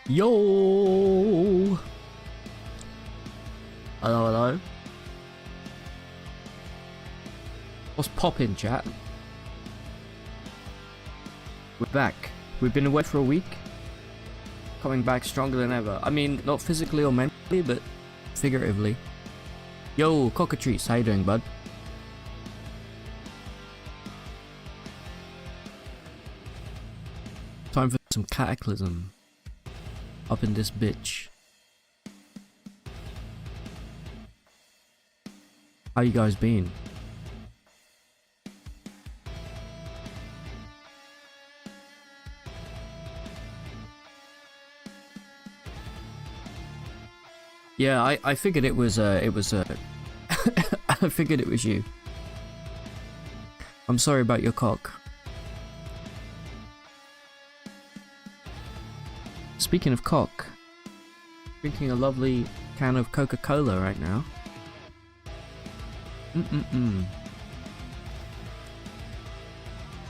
Yo! Hello, hello. What's poppin', chat? We're back. We've been away for a week. Coming back stronger than ever. I mean, not physically or mentally, but figuratively. Yo, Cockatrice, how you doing, bud? Time for some Cataclysm. Up in this bitch. How you guys been? Yeah, I figured it was I figured it was you. I'm sorry about your cock. Speaking of cock, drinking a lovely can of Coca-Cola right now.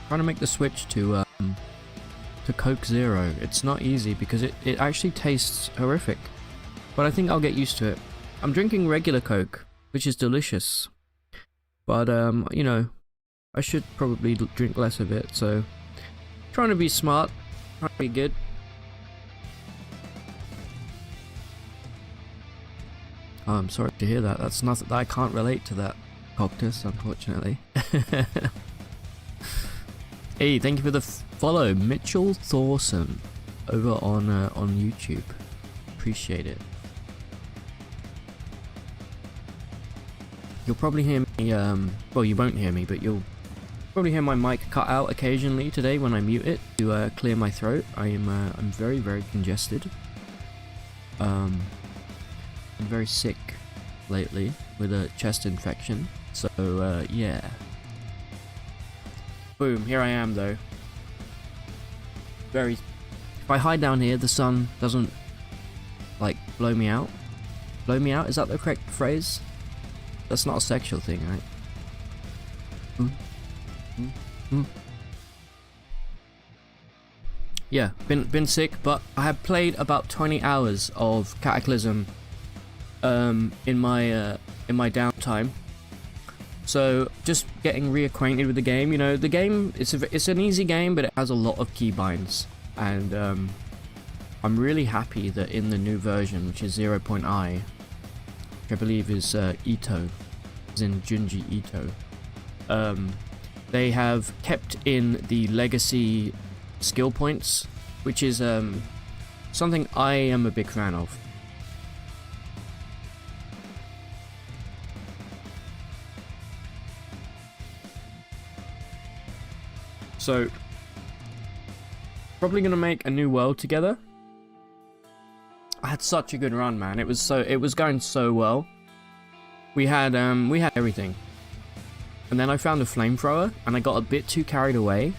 Trying to make the switch to Coke Zero. It's not easy because it actually tastes horrific. But I think I'll get used to it. I'm drinking regular Coke, which is delicious. But, you know, I should probably drink less of it, so... Trying to be smart, trying to be good. Oh, I'm sorry to hear that. That's nothing. I can't relate to that, Coctus, unfortunately. Hey, thank you for the follow, Mitchell Thorson, over on YouTube. Appreciate it. You'll probably hear me, well, you won't hear me, but you'll probably hear my mic cut out occasionally today when I mute it to clear my throat. I'm very, very congested. I'm very sick lately with a chest infection, so yeah. Boom, here I am though. If I hide down here, the sun doesn't, like, blow me out. Blow me out, is that the correct phrase? That's not a sexual thing, right? Yeah, been sick, but I have played about 20 hours of Cataclysm in my downtime. So just getting reacquainted with the game. You know, the game it's an easy game, but it has a lot of keybinds, and I'm really happy that in the new version, which is 0.I, which I believe is Ito, as in Junji Ito, they have kept in the legacy skill points, which is something I am a big fan of. So, probably gonna make a new world together. I had such a good run, man. It was going so well. We had everything. And then I found a flamethrower, and I got a bit too carried away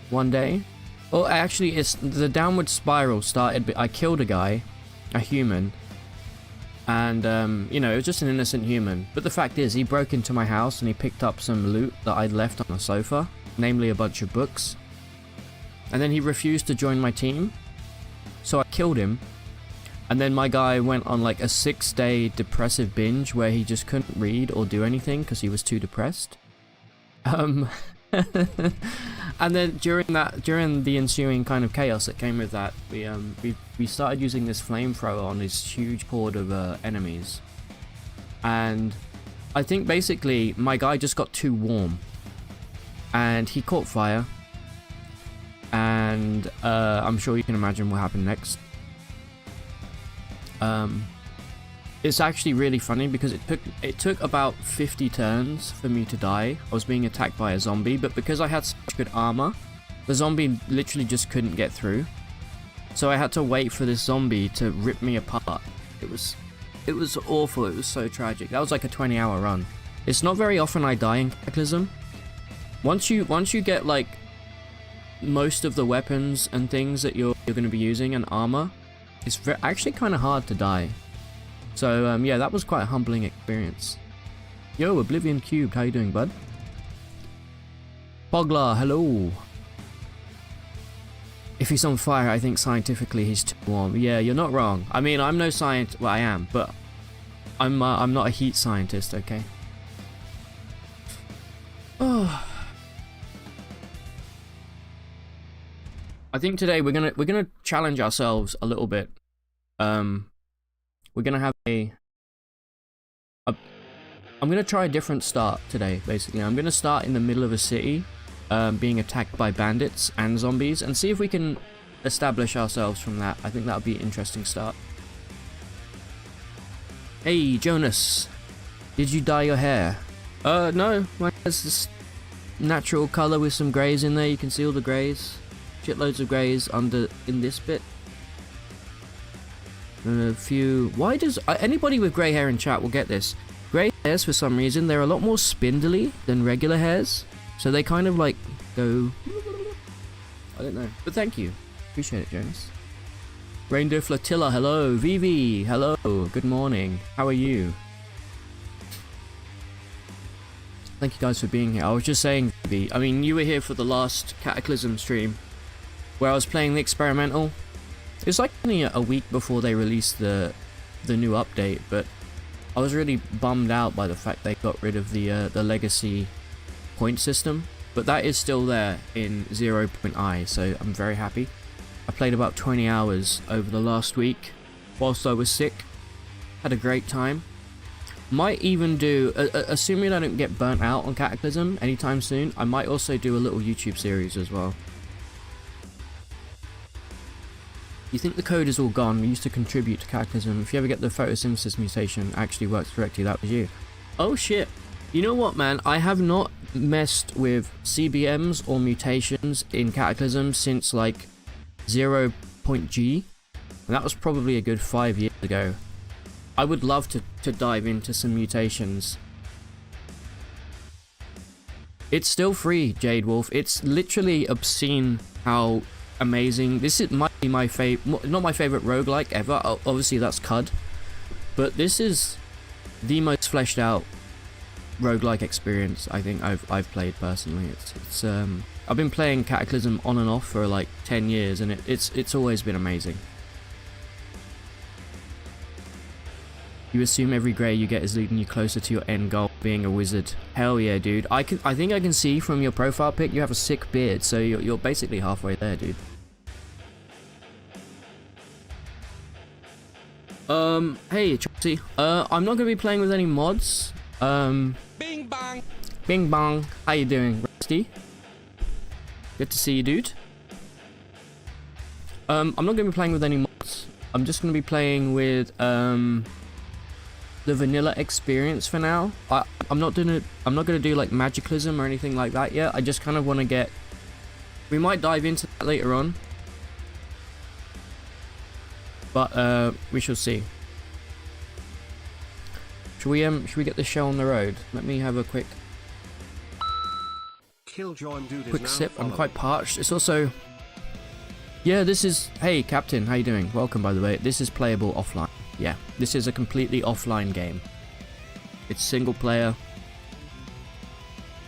one day. Well, actually, it's the downward spiral started. I killed a guy, a human, and you know, it was just an innocent human. But the fact is, he broke into my house and he picked up some loot that I'd left on the sofa, namely a bunch of books. And then he refused to join my team, so I killed him. And then my guy went on like a 6-day depressive binge where he just couldn't read or do anything because he was too depressed. And then during the ensuing kind of chaos that came with that, we started using this flamethrower on this huge horde of enemies. And I think basically my guy just got too warm, and he caught fire. And I'm sure you can imagine what happened next. It's actually really funny because it took about 50 turns for me to die. I was being attacked by a zombie, but because I had such good armor, the zombie literally just couldn't get through. So I had to wait for this zombie to rip me apart. It was awful. It was so tragic. That was like a 20-hour run. It's not very often I die in Cataclysm. Once you get like most of the weapons and things that you're going to be using and armor, it's actually kind of hard to die. So yeah, that was quite a humbling experience. Yo, Oblivion Cubed, how you doing, bud? Poglar, hello. If he's on fire, I think scientifically he's too warm. Yeah, you're not wrong. I mean, I'm no scientist. Well, I am, but I'm not a heat scientist. Okay. Oh. I think today we're gonna challenge ourselves a little bit. We're gonna have I'm gonna try a different start today. Basically, I'm gonna start in the middle of a city, being attacked by bandits and zombies, and see if we can establish ourselves from that. I think that would be an interesting start. Hey, Jonas, did you dye your hair? No, my hair's this natural color with some grays in there. You can see all the grays. Shitloads of grays under in this bit. And a few. Why does anybody with grey hair in chat will get this? Grey hairs, for some reason, they're a lot more spindly than regular hairs, so they kind of like go. I don't know, but thank you, appreciate it, Jonas. Reindeer Flotilla, hello. Vivi, hello. Good morning. How are you? Thank you guys for being here. I was just saying, Vivi. I mean, you were here for the last Cataclysm stream, where I was playing the experimental. It was like only a week before they released the new update, but I was really bummed out by the fact they got rid of the legacy point system. But that is still there in 0.I, so I'm very happy. I played about 20 hours over the last week whilst I was sick. Had a great time. Might even do, assuming I don't get burnt out on Cataclysm anytime soon, I might also do a little YouTube series as well. You think the code is all gone? We used to contribute to Cataclysm. If you ever get the photosynthesis mutation actually works correctly, that was you. Oh shit. You know what, man? I have not messed with CBMs or mutations in Cataclysm since like 0.G. And that was probably a good 5 years ago. I would love to dive into some mutations. It's still free, Jade Wolf. It's literally obscene how amazing. Might be my favorite, not my favorite roguelike ever. Obviously that's CUD, but this is the most fleshed out roguelike experience I think I've played personally. It's I've been playing Cataclysm on and off for like 10 years, and it's always been amazing. You assume every grey you get is leading you closer to your end goal, being a wizard. Hell yeah, dude. I think I can see from your profile pic you have a sick beard, so you're basically halfway there, dude. Hey, Chelsea. I'm not gonna be playing with any mods. Bing bang. Bing bong. How you doing, Rusty? Good to see you, dude. I'm not gonna be playing with any mods. I'm just gonna be playing with the vanilla experience for now. I'm not gonna do like Magicalism or anything like that yet. I just kind of want to get. We might dive into that later on, but we shall see. Should we get this show on the road? Let me have a quick sip. I'm quite parched. It's also, yeah, this is, hey Captain, how you doing? Welcome, by the way. This is playable offline. Yeah, this is a completely offline game. It's single player.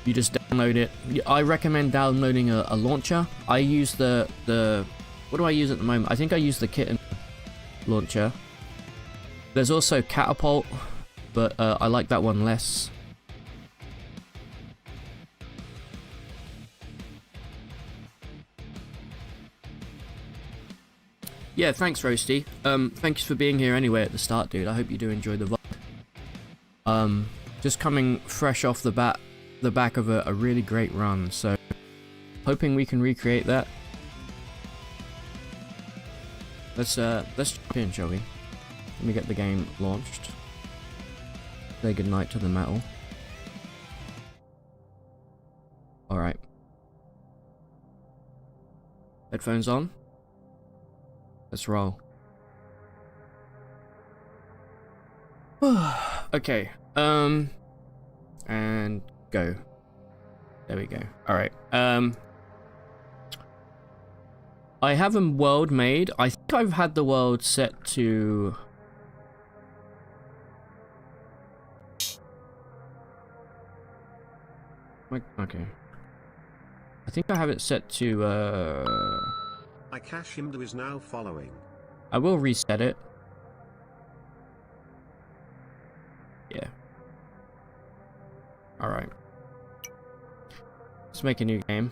You just download it. I recommend downloading a launcher. I use the what do I use at the moment? I think I use the Kitten launcher. There's also Catapult, but I like that one less. Yeah, thanks, Roasty. Thanks for being here anyway at the start, dude. I hope you do enjoy the VOD. Just coming fresh off the back of a really great run, so hoping we can recreate that. Let's jump in, shall we? Let me get the game launched. Say goodnight to the metal. Alright. Headphones on. Let's roll. Okay. And go. There we go. Alright. I have a world made. I think I've had the world set to Okay. I think I have it set to, Ikashimdo is now following. I will reset it. Yeah. Alright. Let's make a new game.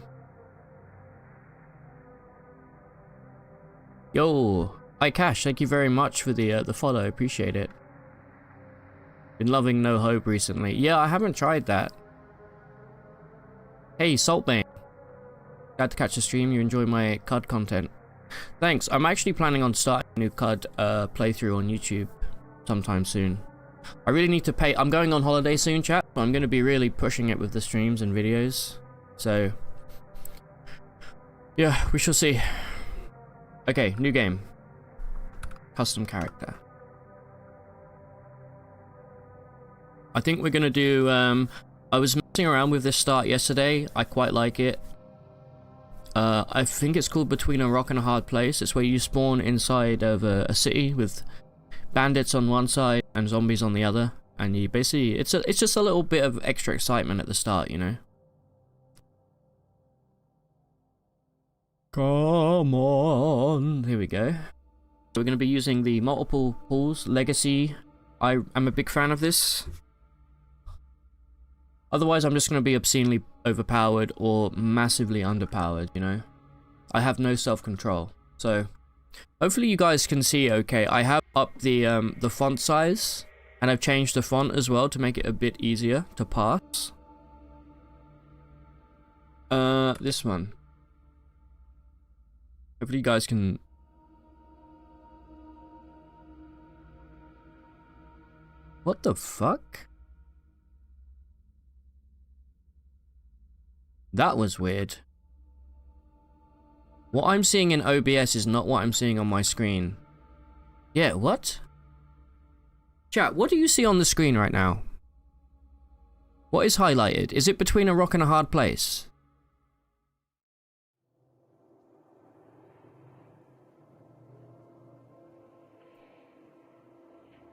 Yo! Hi Cash, thank you very much for the follow, appreciate it. Been loving No Hope recently. Yeah, I haven't tried that. Hey, Saltbane. Glad to catch the stream, you enjoy my CUD content. Thanks, I'm actually planning on starting a new CUD playthrough on YouTube sometime soon. I really need to pay. I'm going on holiday soon, chat, so I'm going to be really pushing it with the streams and videos. So, yeah, we shall see. Okay, new game. Custom character. I think we're going to do, I was messing around with this start yesterday. I quite like it. I think it's called Between a Rock and a Hard Place. It's where you spawn inside of a city with bandits on one side and zombies on the other, and you basically it's just a little bit of extra excitement at the start, you know. Come on, here we go. We're going to be using the multiple pools legacy. I'm a big fan of this. Otherwise, I'm just going to be obscenely overpowered or massively underpowered, you know. I have no self-control, so hopefully you guys can see okay. I have upped the font size, and I've changed the font as well to make it a bit easier to pass. This one. Hopefully you guys can... What the fuck? That was weird. What I'm seeing in OBS is not what I'm seeing on my screen. Yeah, what? Chat, what do you see on the screen right now? What is highlighted? Is it Between a Rock and a Hard Place?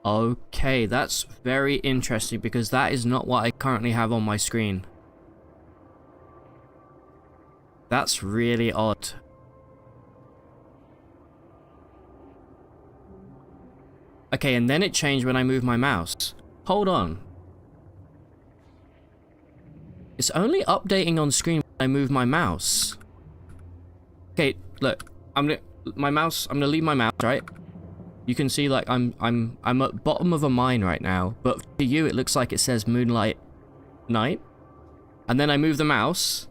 Okay, that's very interesting because that is not what I currently have on my screen. That's really odd. Okay, and then it changed when I moved my mouse. Hold on. It's only updating on screen when I move my mouse. Okay, look. I'm gonna leave my mouse, right? You can see like I'm at bottom of a mine right now, but to you it looks like it says Moonlight Night. And then I move the mouse.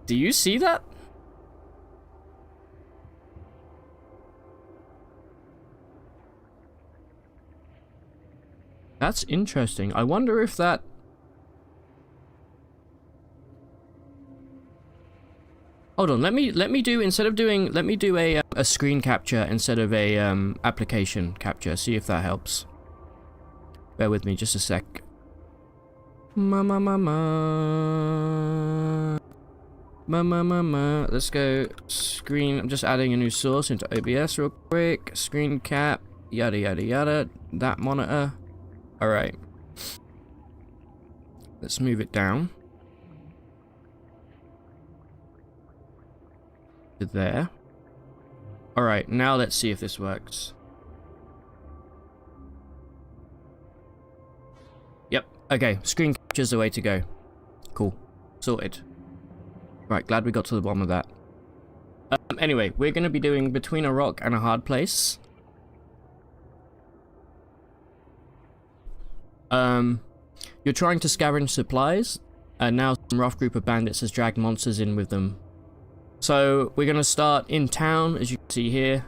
Do you see that? That's interesting. I wonder if that... Hold on, let me do, instead of doing, let me do a screen capture instead of a application capture, see if that helps. Bear with me just a sec. Let's go screen. I'm just adding a new source into OBS real quick. Screen cap, yada yada yada. That monitor. Alright. Let's move it down. To there. Alright, now let's see if this works. Yep, okay, screen capture's the way to go. Cool. Sorted. Right, glad we got to the bottom of that. Anyway, we're going to be doing Between a Rock and a Hard Place. You're trying to scavenge supplies, and now some rough group of bandits has dragged monsters in with them. So we're going to start in town, as you can see here.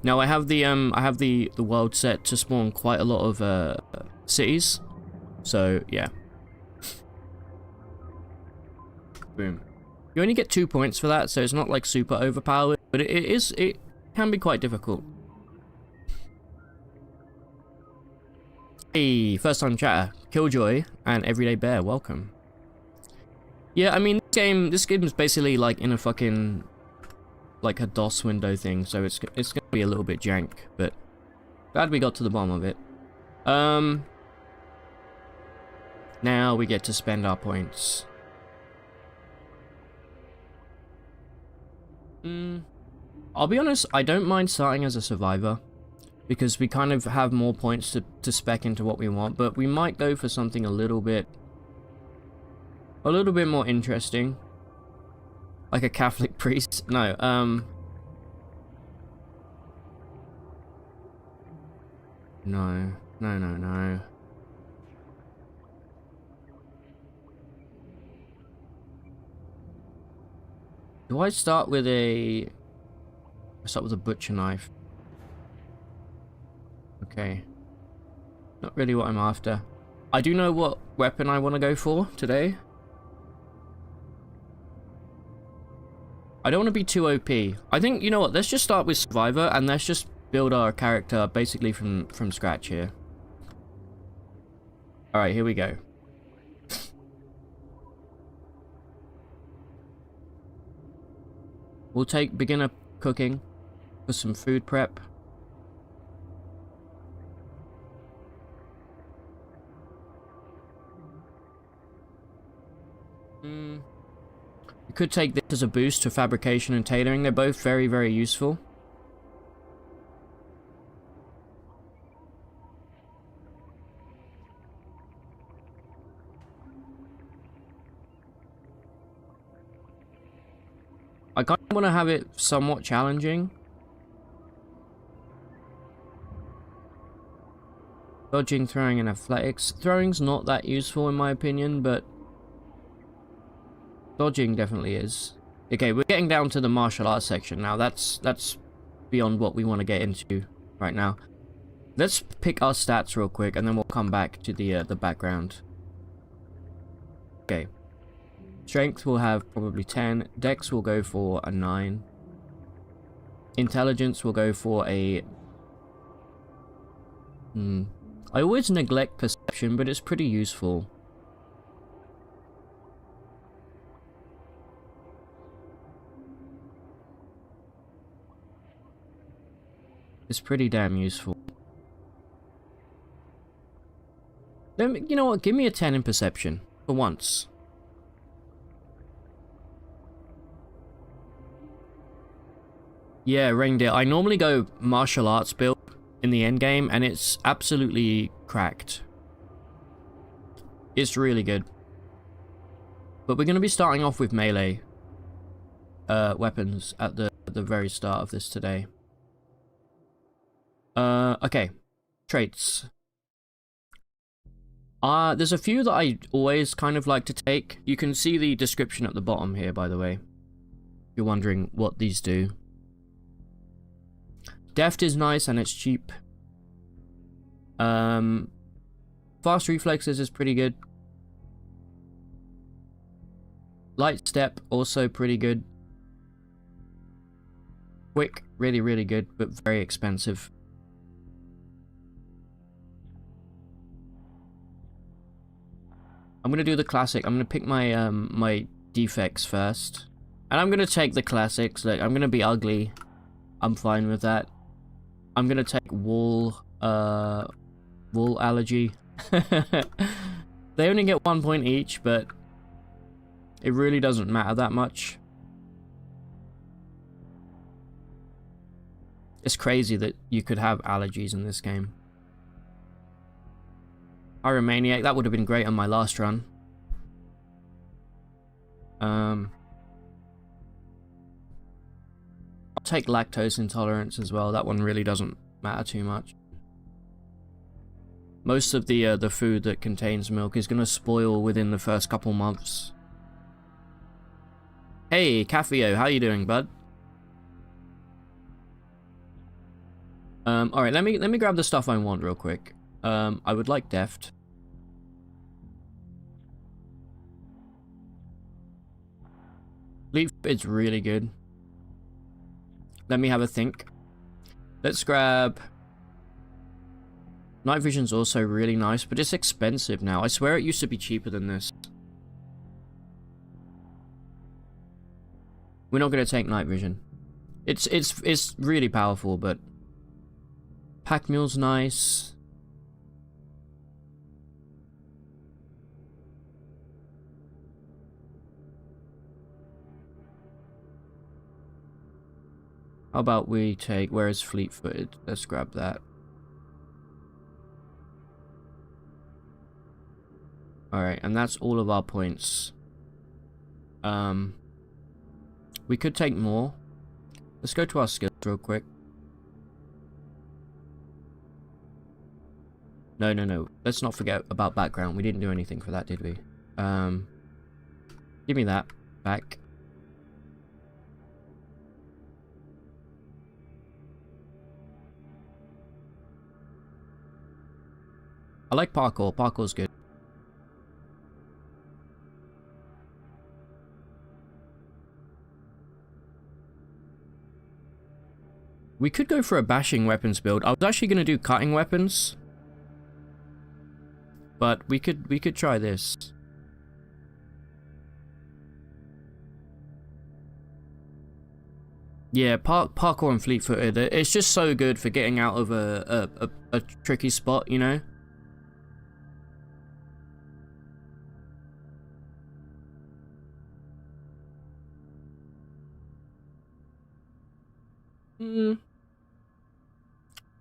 Now I have the world set to spawn quite a lot of cities. So yeah. Boom. You only get 2 points for that, so it's not like super overpowered, but it can be quite difficult. Hey, first time chatter, Killjoy and Everyday Bear, welcome. Yeah, I mean this game is basically like in a fucking like a DOS window thing, so it's gonna be a little bit jank, but glad we got to the bottom of it. Now we get to spend our points. I'll be honest, I don't mind starting as a survivor, because we kind of have more points to spec into what we want, but we might go for something a little bit more interesting. Like a Catholic priest? No, No. Do I start with a... I start with a butcher knife. Okay. Not really what I'm after. I do know what weapon I want to go for today. I don't want to be too OP. I think, you know what, let's just start with Survivor and let's just build our character basically from scratch here. Alright, here we go. We'll take beginner cooking for some food prep. You could take this as a boost to fabrication and tailoring. They're both very, very useful. I kind of want to have it somewhat challenging. Dodging, throwing, and athletics. Throwing's not that useful in my opinion, but dodging definitely is. Okay, we're getting down to the martial arts section now. That's beyond what we want to get into right now. Let's pick our stats real quick, and then we'll come back to the background. Okay. Strength will have probably 10. Dex will go for a 9. Intelligence will go for a... I always neglect perception, but it's pretty useful. It's pretty damn useful. You know what? Give me a 10 in perception. For once. Yeah, reindeer. I normally go martial arts build in the end game, and it's absolutely cracked. It's really good. But we're going to be starting off with melee weapons at the very start of this today. Okay. Traits. There's a few that I always kind of like to take. You can see the description at the bottom here, by the way. If you're wondering what these do. Deft is nice and it's cheap. Fast reflexes is pretty good. Light step, also pretty good. Quick, really, really good, but very expensive. I'm gonna do the classic. I'm gonna pick my my defects first, and I'm gonna take the classics. Like, I'm gonna be ugly. I'm fine with that. I'm gonna take wool allergy. They only get 1 point each, but it really doesn't matter that much. It's crazy that you could have allergies in this game. Pyromaniac, that would have been great on my last run. I'll take lactose intolerance as well. That one really doesn't matter too much. Most of the food that contains milk is going to spoil within the first couple months. Hey, Cafio, how you doing, bud? Alright, let me grab the stuff I want real quick. I would like deft. Leaf is really good. Let me have a think. Let's grab... Night vision's also really nice, but it's expensive now. I swear it used to be cheaper than this. We're not going to take night vision. It's really powerful, but... Pack mule's nice. How about we take, where is fleet-footed? Let's grab that. Alright, and that's all of our points. We could take more. Let's go to our skills real quick. No. Let's not forget about background. We didn't do anything for that, did we? Give me that back. I like parkour. Parkour's good. We could go for a bashing weapons build. I was actually going to do cutting weapons. But we could try this. Yeah, parkour and fleet-footed. It's just so good for getting out of a tricky spot, you know?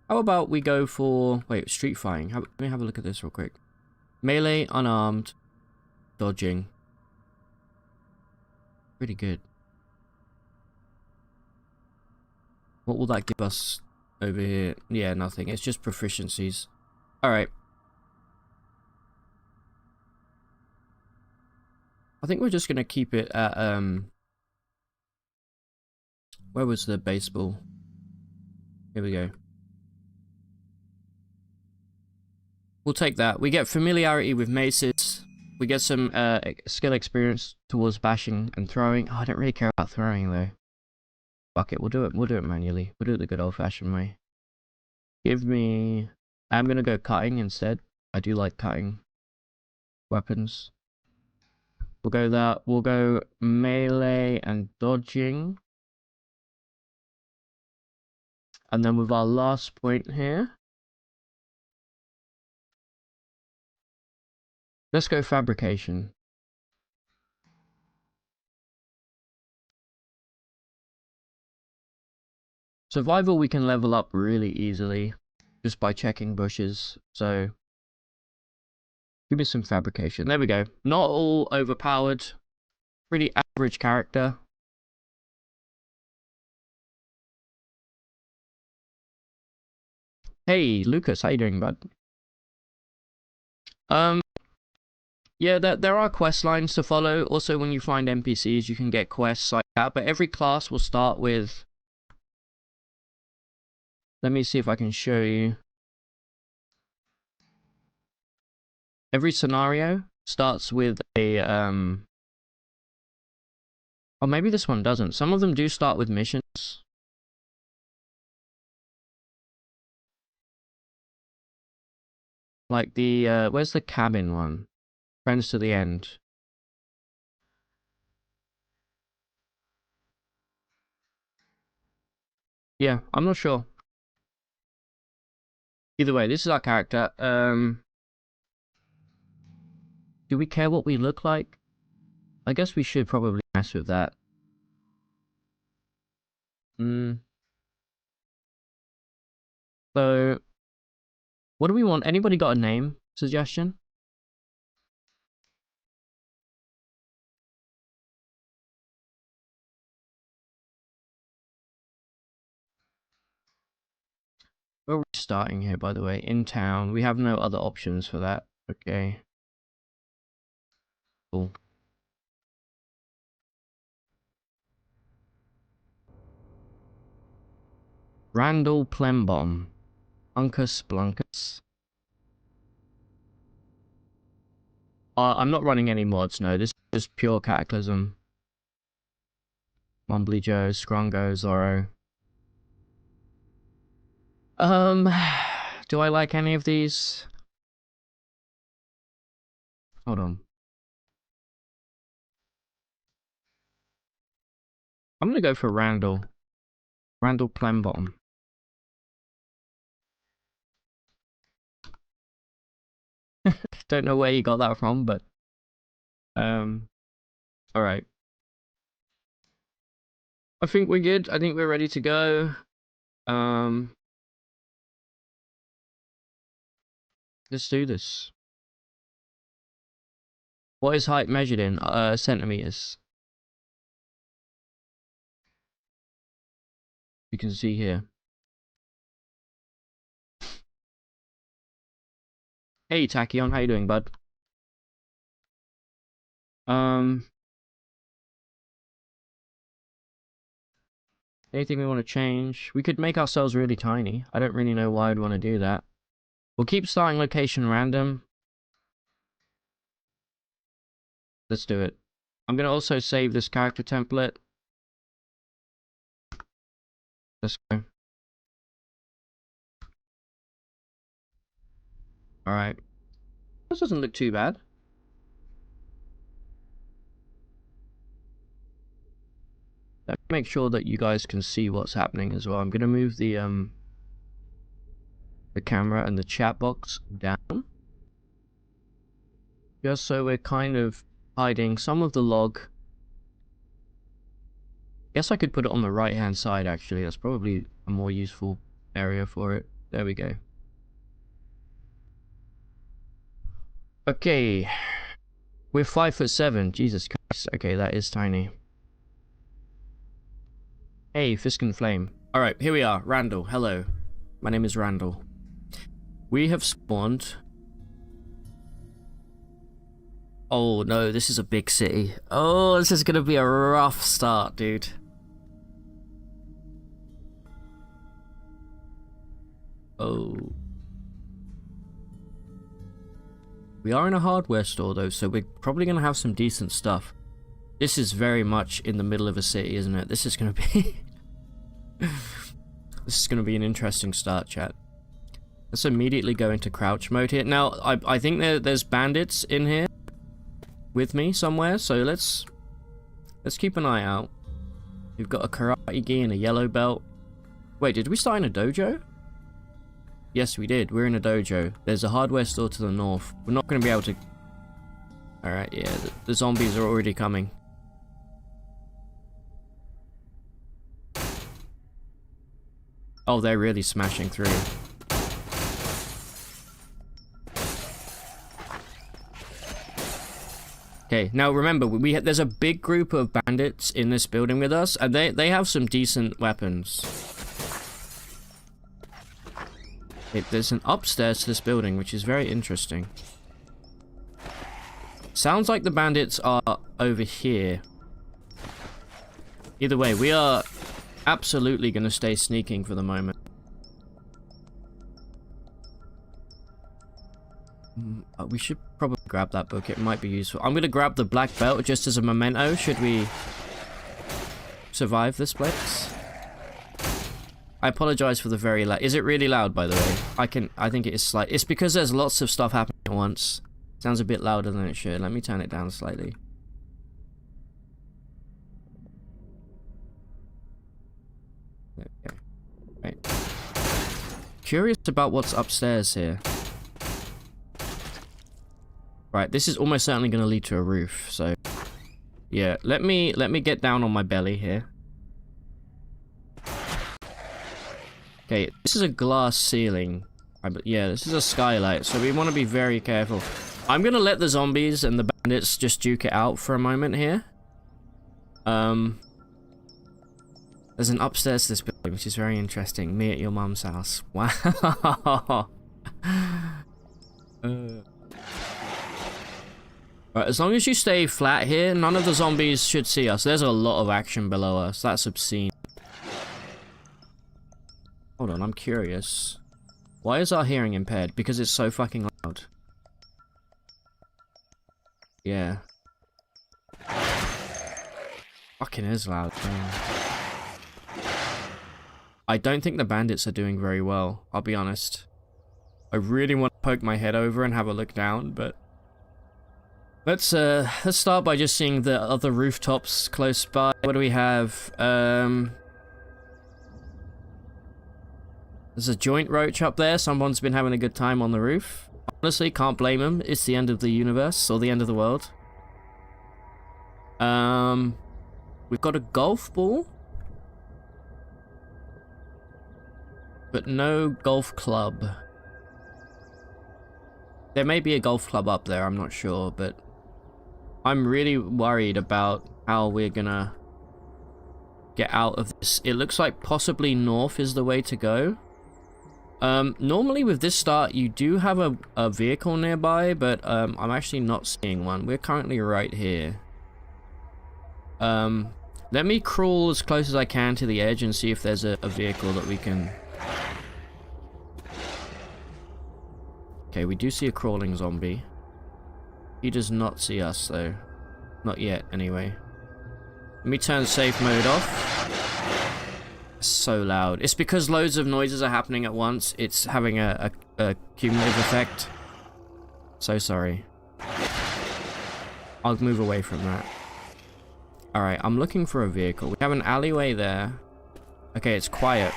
How about we go for... Wait, street fighting. Let me have a look at this real quick. Melee, unarmed, dodging. Pretty good. What will that give us over here? Yeah, nothing. It's just proficiencies. Alright. I think we're just gonna keep it at, where was the baseball? Here we go. We'll take that. We get familiarity with maces. We get some skill experience towards bashing and throwing. Oh, I don't really care about throwing though. Fuck it, we'll do it manually. We'll do it the good old-fashioned way. Give me... I'm gonna go cutting instead. I do like cutting weapons. We'll go that. We'll go melee and dodging. And then with our last point here, let's go fabrication. Survival we can level up really easily just by checking bushes, so give me some fabrication. There we go. Not all overpowered. Pretty average character. Hey, Lucas, how you doing, bud? Yeah, there are quest lines to follow. Also, when you find NPCs, you can get quests like that. But every class will start with... Let me see if I can show you. Every scenario starts with a... Oh, maybe this one doesn't. Some of them do start with missions. Like the... where's the cabin one? Friends to the End. Yeah, I'm not sure. Either way, this is our character. Do we care what we look like? I guess we should probably mess with that. So, what do we want? Anybody got a name suggestion? Where are we starting here, by the way? In town. We have no other options for that. Okay. Cool. Randall Plembom. Uncus Blancus. I'm not running any mods, no. This is just pure Cataclysm. Mumbly Joe, Scrongo, Zorro. Do I like any of these? Hold on. I'm gonna go for Randall. Randall Plembom. Don't know where you got that from, but alright. I think we're good. I think we're ready to go. Let's do this. What is height measured in? Centimeters. You can see here. Hey, Tachyon, how you doing, bud? Anything we want to change? We could make ourselves really tiny. I don't really know why I'd want to do that. We'll keep starting location random. Let's do it. I'm going to also save this character template. Let's go. Alright. This doesn't look too bad. Let me make sure that you guys can see what's happening as well. I'm going to move the camera and the chat box down. Just so we're kind of hiding some of the log. Guess I could put it on the right hand side actually. That's probably a more useful area for it. There we go. Okay. We're 5'7". Jesus Christ. Okay, that is tiny. Hey, Fisk and Flame. Alright, here we are. Randall. Hello. My name is Randall. We have spawned. Oh no, this is a big city. Oh, this is gonna be a rough start, dude. Oh. We are in a hardware store though, so we're probably gonna have some decent stuff. This is very much in the middle of a city, isn't it? This is gonna be... This is gonna be an interesting start, chat. Let's immediately go into crouch mode here. Now, I think there's bandits in here with me somewhere, so let's keep an eye out. We've got a karate gi and a yellow belt. Wait, did we start in a dojo? Yes, we did. We're in a dojo. There's a hardware store to the north. We're not going to be able to... Alright, yeah, the zombies are already coming. Oh, they're really smashing through. Okay, now remember, there's a big group of bandits in this building with us, and they have some decent weapons. There's an upstairs to this building, which is very interesting. Sounds like the bandits are over here. Either way, we are absolutely going to stay sneaking for the moment. We should probably grab that book. It might be useful. I'm going to grab the black belt just as a memento should we survive this place. I apologize for the very loud. Is it really loud, by the way? I think it is slight. It's because there's lots of stuff happening at once. Sounds a bit louder than it should. Let me turn it down slightly. Okay. Right. Curious about what's upstairs here. Right, this is almost certainly going to lead to a roof, so... Yeah, let me get down on my belly here. Okay, this is a glass ceiling. Yeah, this is a skylight, so we want to be very careful. I'm going to let the zombies and the bandits just duke it out for a moment here. There's an upstairs to this building, which is very interesting. Me at your mum's house. Wow. Right, as long as you stay flat here, none of the zombies should see us. There's a lot of action below us. That's obscene. Hold on, I'm curious. Why is our hearing impaired? Because it's so fucking loud. Yeah. Fucking is loud, man. I don't think the bandits are doing very well, I'll be honest. I really want to poke my head over and have a look down, but... Let's start by just seeing the other rooftops close by. What do we have? There's a joint roach up there. Someone's been having a good time on the roof. Honestly, can't blame them. It's the end of the universe, or the end of the world. We've got a golf ball. But no golf club. There may be a golf club up there, I'm not sure, but I'm really worried about how we're gonna get out of this. It looks like possibly north is the way to go. Normally with this start you do have a vehicle nearby, but I'm actually not seeing one. We're currently right here. Let me crawl as close as I can to the edge and see if there's a vehicle that we can... Okay, we do see a crawling zombie. He does not see us though. Not yet, anyway. Let me turn safe mode off. It's so loud. It's because loads of noises are happening at once. It's having a cumulative effect. So sorry. I'll move away from that. Alright, I'm looking for a vehicle. We have an alleyway there. Okay, it's quiet.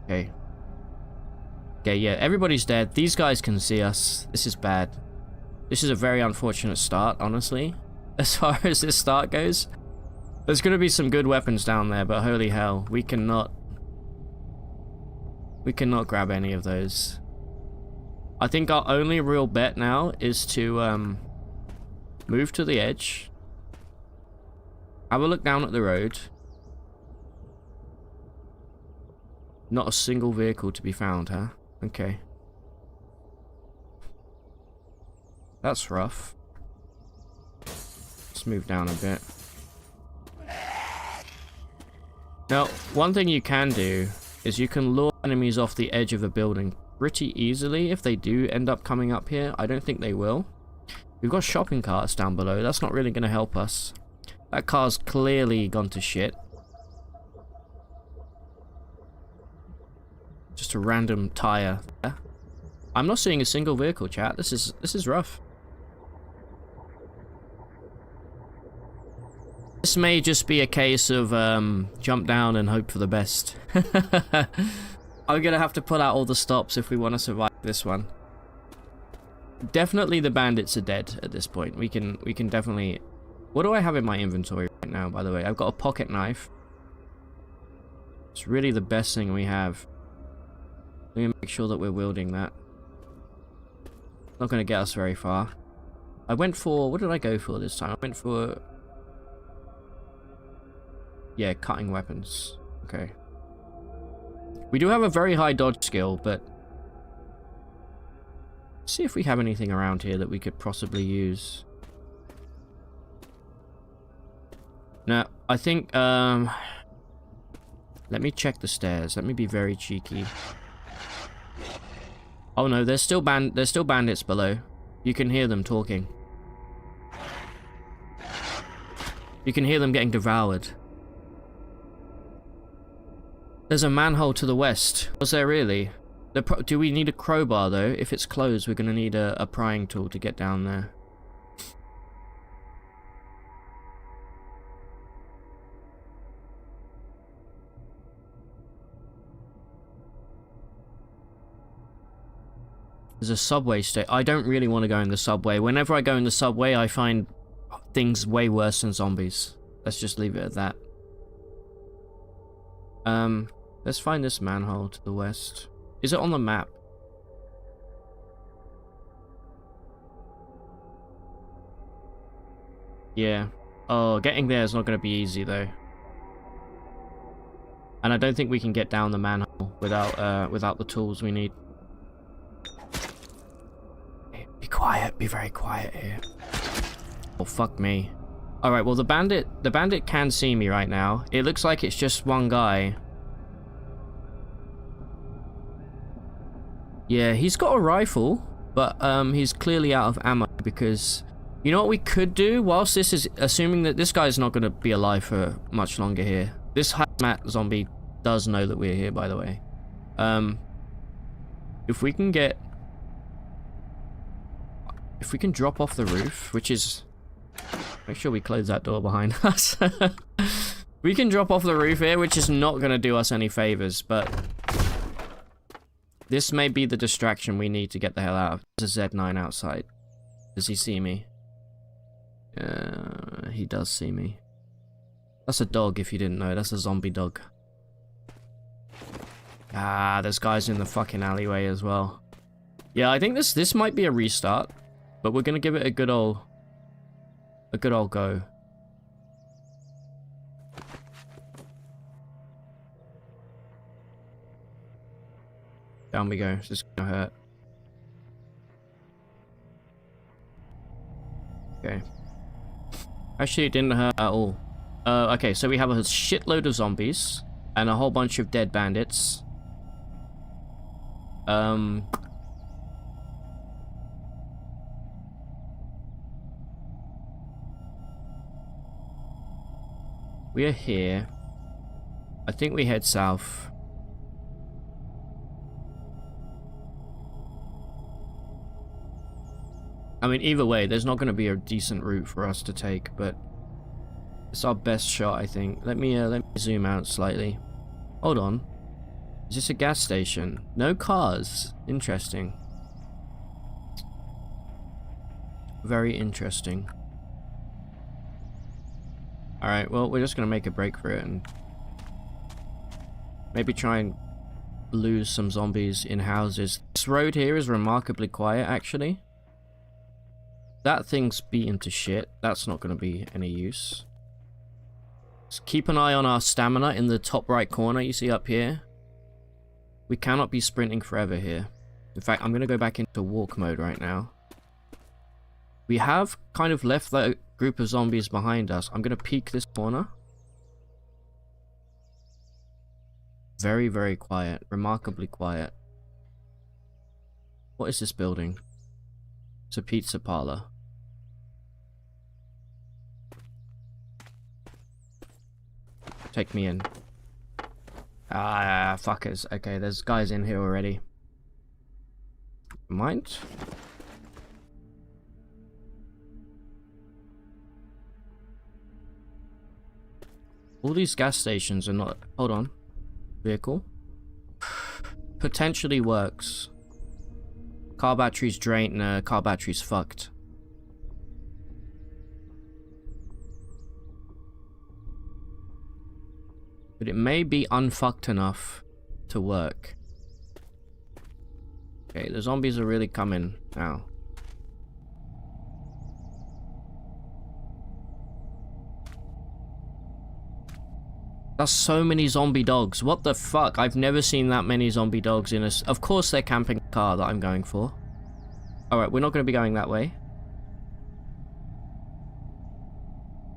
Okay. Okay, yeah, everybody's dead. These guys can see us. This is bad. This is a very unfortunate start, honestly. As far as this start goes. There's gonna be some good weapons down there, but holy hell, we cannot grab any of those. I think our only real bet now is to move to the edge. Have a look down at the road. Not a single vehicle to be found, huh? Okay. That's rough. Let's move down a bit. Now, one thing you can do is you can lure enemies off the edge of a building pretty easily if they do end up coming up here. I don't think they will. We've got shopping carts down below. That's not really going to help us. That car's clearly gone to shit. Just a random tire there. I'm not seeing a single vehicle, chat. This is rough. This may just be a case of jump down and hope for the best. I'm gonna have to pull out all the stops if we want to survive this one. Definitely the bandits are dead at this point. We can definitely... What do I have in my inventory right now, by the way? I've got a pocket knife. It's really the best thing we have. Let me make sure that we're wielding that. Not gonna get us very far. I went for... What did I go for this time? I went for... Yeah, cutting weapons. Okay. We do have a very high dodge skill, but... Let's see if we have anything around here that we could possibly use. No, I think, let me check the stairs. Let me be very cheeky. Oh no, there's still bandits below. You can hear them talking. You can hear them getting devoured. There's a manhole to the west. Was there really? Do we need a crowbar though? If it's closed, we're going to need a prying tool to get down there. There's a subway station. I don't really want to go in the subway. Whenever I go in the subway, I find things way worse than zombies. Let's just leave it at that. Let's find this manhole to the west. Is it on the map? Yeah. Oh, getting there is not going to be easy though. And I don't think we can get down the manhole without the tools we need. Be quiet. Be very quiet here. Oh, fuck me. Alright, well the bandit can see me right now. It looks like it's just one guy. Yeah, he's got a rifle, but he's clearly out of ammo because... You know what we could do? Whilst this is... Assuming that this guy's not going to be alive for much longer here. This hazmat zombie does know that we're here, by the way. If we can get... If we can drop off the roof, which is... Make sure we close that door behind us. We can drop off the roof here, which is not going to do us any favors, but... This may be the distraction we need to get the hell out of. There's a Z9 outside. Does he see me? He does see me. That's a dog, if you didn't know. That's a zombie dog. Ah, there's guys in the fucking alleyway as well. Yeah, I think this might be a restart, but we're gonna give it a good old go. Down we go. This is gonna hurt. Okay. Actually, it didn't hurt at all. Okay, so we have a shitload of zombies and a whole bunch of dead bandits. We are here. I think we head south. I mean, either way, there's not going to be a decent route for us to take, but it's our best shot, I think. Let me zoom out slightly. Hold on. Is this a gas station? No cars. Interesting. Very interesting. Alright, well, we're just going to make a break for it and maybe try and lose some zombies in houses. This road here is remarkably quiet, actually. That thing's beaten to shit. That's not going to be any use. Just keep an eye on our stamina in the top right corner you see up here. We cannot be sprinting forever here. In fact, I'm going to go back into walk mode right now. We have kind of left that group of zombies behind us. I'm going to peek this corner. Very, very quiet. Remarkably quiet. What is this building? It's a pizza parlor. Take me in. Ah, fuckers. Okay, there's guys in here already. Mind? All these gas stations are not... Hold on. Vehicle. Potentially works. Car battery's drained. No, car battery's fucked. But it may be unfucked enough to work. Okay, the zombies are really coming now. That's so many zombie dogs. What the fuck? I've never seen that many zombie dogs in a... Of course they're camping the car that I'm going for. Alright, we're not going to be going that way.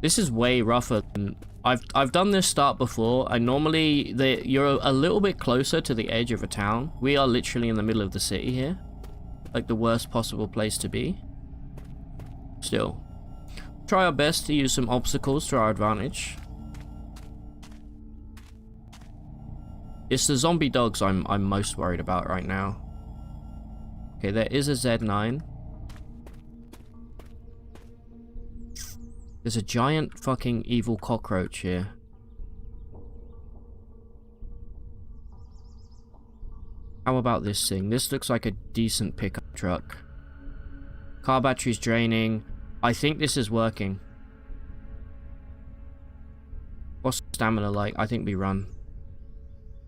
This is way rougher than... I've done this start before. You're a little bit closer to the edge of a town. We are literally in the middle of the city here. Like the worst possible place to be. Still. Try our best to use some obstacles to our advantage. It's the zombie dogs I'm most worried about right now. Okay, there is a Z9. There's a giant fucking evil cockroach here. How about this thing? This looks like a decent pickup truck. Car battery's draining. I think this is working. What's stamina like? I think we run.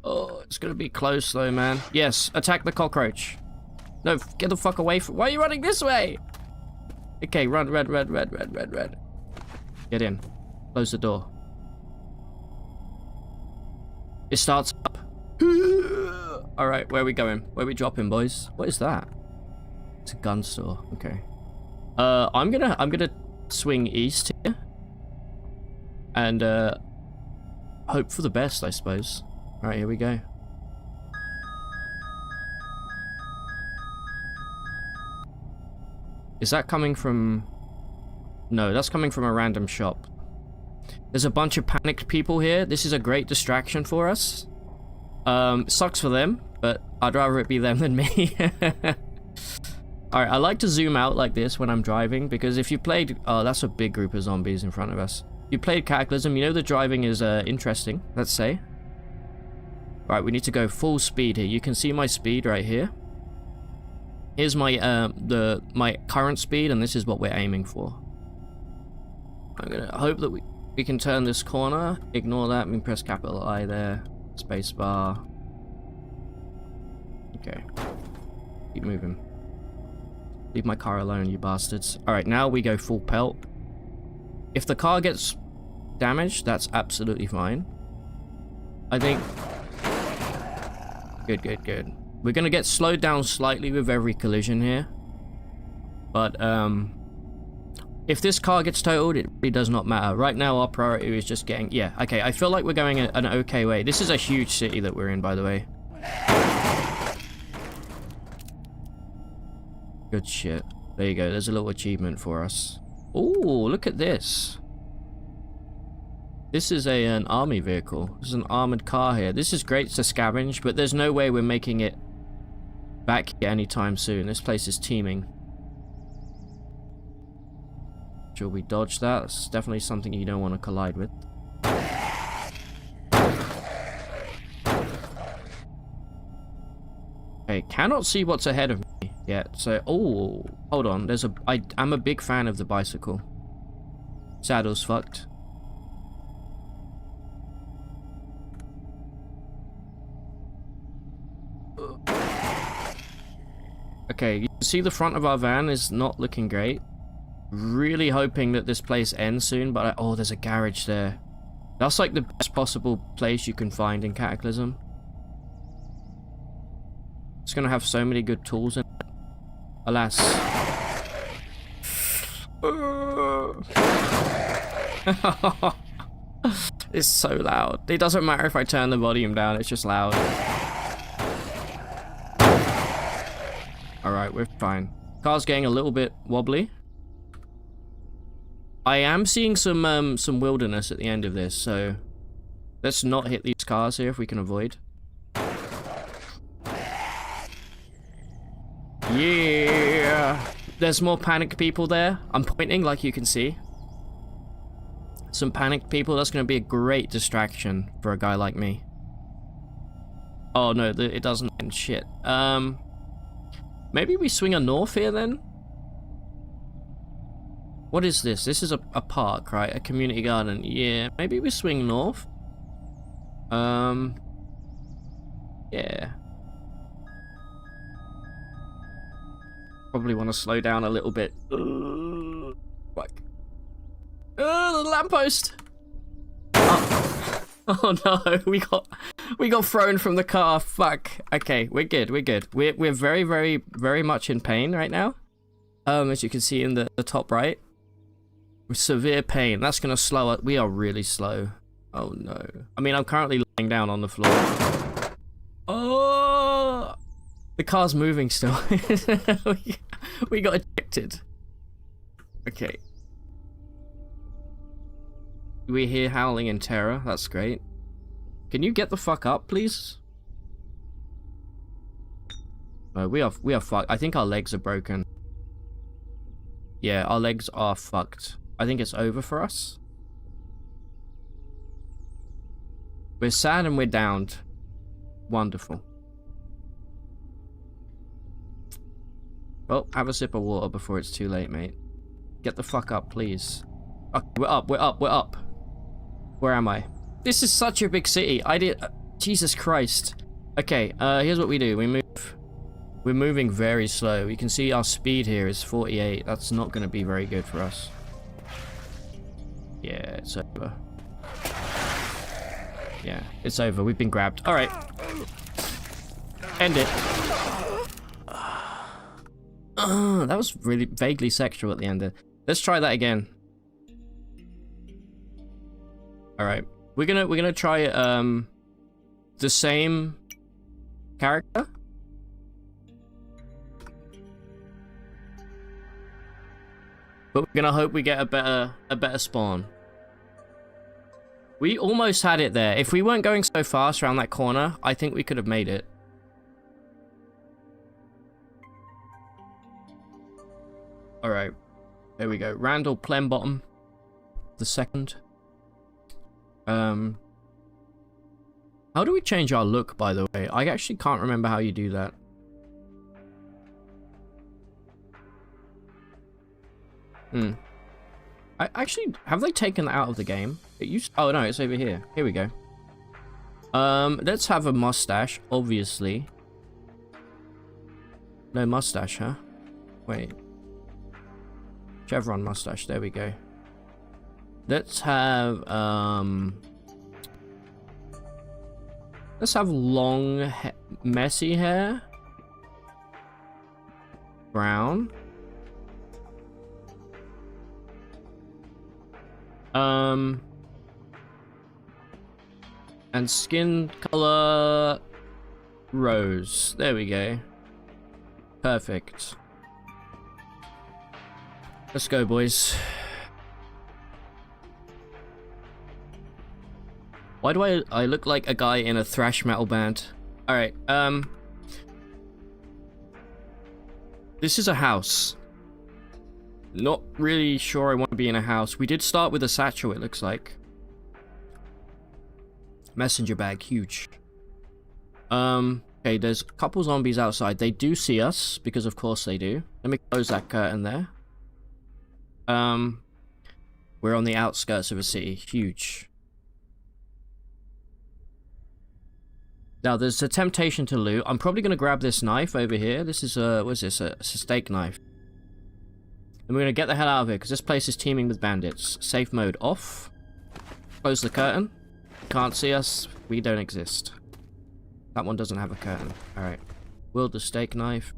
Oh, it's gonna be close though, man. Yes, attack the cockroach. No, get the fuck away from... Why are you running this way? Okay, run, red. Get in. Close the door. It starts up. Alright, where are we going? Where are we dropping, boys? What is that? It's a gun store. Okay. I'm gonna swing east here. And, hope for the best, I suppose. Alright, here we go. Is that coming from... No, that's coming from a random shop. There's a bunch of panicked people here. This is a great distraction for us. Sucks for them, but I'd rather it be them than me. Alright, I like to zoom out like this when I'm driving, because if you played... Oh, that's a big group of zombies in front of us. If you played Cataclysm, you know the driving is interesting, let's say. Right, we need to go full speed here. You can see my speed right here. Here's my my current speed, and this is what we're aiming for. I'm gonna hope that we... We can turn this corner. Ignore that. We can press capital I there. Space bar. Okay. Keep moving. Leave my car alone, you bastards. Alright, now we go full pelt. If the car gets damaged, that's absolutely fine. I think... Good, good, good. We're gonna get slowed down slightly with every collision here. But, if this car gets totaled, it really does not matter. Right now, our priority is just getting... Yeah, okay, I feel like we're going an okay way. This is a huge city that we're in, by the way. Good shit. There you go, there's a little achievement for us. Ooh, look at this. This is an army vehicle. There's an armored car here. This is great to scavenge, but there's no way we're making it back here anytime soon. This place is teeming. Should we dodge that? It's definitely something you don't want to collide with. Okay, cannot see what's ahead of me yet. So, oh, hold on. There's a. I'm a big fan of the bicycle. Saddle's fucked. Okay, you can see the front of our van is not looking great. Really hoping that this place ends soon, but oh, there's a garage there. That's like the best possible place you can find in Cataclysm. It's gonna have so many good tools in it. Alas. It's so loud. It doesn't matter if I turn the volume down, it's just loud. Alright, we're fine. Car's getting a little bit wobbly. I am seeing some wilderness at the end of this, so let's not hit these cars here if we can avoid. Yeah! There's more panicked people there. I'm pointing like you can see. Some panicked people, that's going to be a great distraction for a guy like me. Oh no, it doesn't end shit. Maybe we swing a north here then? What is this? This is a park, right? A community garden. Yeah, maybe we swing north. Yeah. Probably want to slow down a little bit. Fuck. The lamppost! Oh. Oh no, we got thrown from the car. Fuck. Okay, we're good, we're good. We're very, very, very much in pain right now. As you can see in the top right. With severe pain. That's gonna slow us. We are really slow. Oh no. I mean, I'm currently lying down on the floor. Oh! The car's moving still. we got ejected. Okay. We hear howling in terror. That's great. Can you get the fuck up, please? No, we are fucked. I think our legs are broken. Yeah, our legs are fucked. I think it's over for us. We're sad and we're downed. Wonderful. Well, have a sip of water before it's too late, mate. Get the fuck up, please. Okay, we're up, we're up, we're up. Where am I? This is such a big city. Jesus Christ. Okay, here's what we do. We move. We're moving very slow. You can see our speed here is 48. That's not going to be very good for us. Yeah, it's over. Yeah, it's over. We've been grabbed. Alright. End it. That was really vaguely sexual at the end there. Let's try that again. Alright. We're gonna try the same character. But we're gonna hope we get a better spawn. We almost had it there. If we weren't going so fast around that corner, I think we could have made it. Alright. There we go. Randall Plembottom the second. How do we change our look, by the way? I actually can't remember how you do that. I actually, have they taken that out of the game? It used, oh no, it's over here. Here we go. Let's have a mustache, obviously. No mustache, huh? Wait. Chevron mustache, there we go. Let's have, let's have long, messy hair. Brown. And skin color rose. There we go. Perfect. Let's go, boys. Why do I look like a guy in a thrash metal band? Alright, this is a house. Not really sure I want to be in a house. We did start with a satchel, it looks like. Messenger bag, huge. Okay, there's a couple zombies outside. They do see us, because of course they do. Let me close that curtain there. We're on the outskirts of a city. Huge. Now, there's a temptation to loot. I'm probably going to grab this knife over here. This is a... what is this? It's a steak knife. And we're going to get the hell out of here, because this place is teeming with bandits. Safe mode off. Close the curtain. Can't see us. We don't exist. That one doesn't have a curtain. Alright. Wield the steak knife.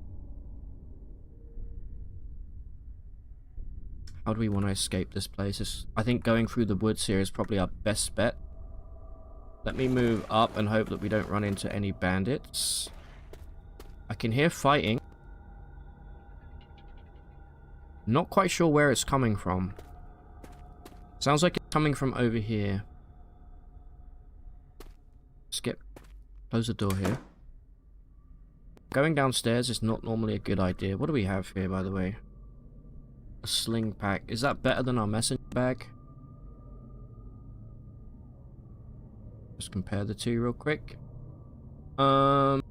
How do we want to escape this place? I think going through the woods here is probably our best bet. Let me move up and hope that we don't run into any bandits. I can hear fighting. Not quite sure where it's coming from. Sounds like it's coming from over here. Skip. Close the door here. Going downstairs is not normally a good idea. What do we have here, by the way? A sling pack. Is that better than our messenger bag? Just compare the two real quick. Total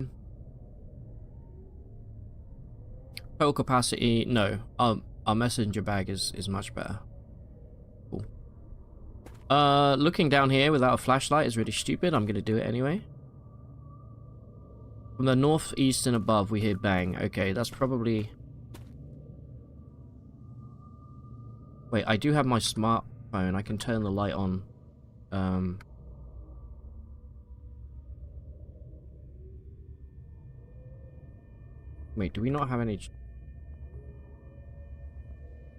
capacity, no. Our messenger bag is much better. Cool. Looking down here without a flashlight is really stupid. I'm gonna do it anyway. From the northeast and above, we hear bang. Okay, that's probably... Wait, I do have my smartphone. I can turn the light on. Wait, do we not have any...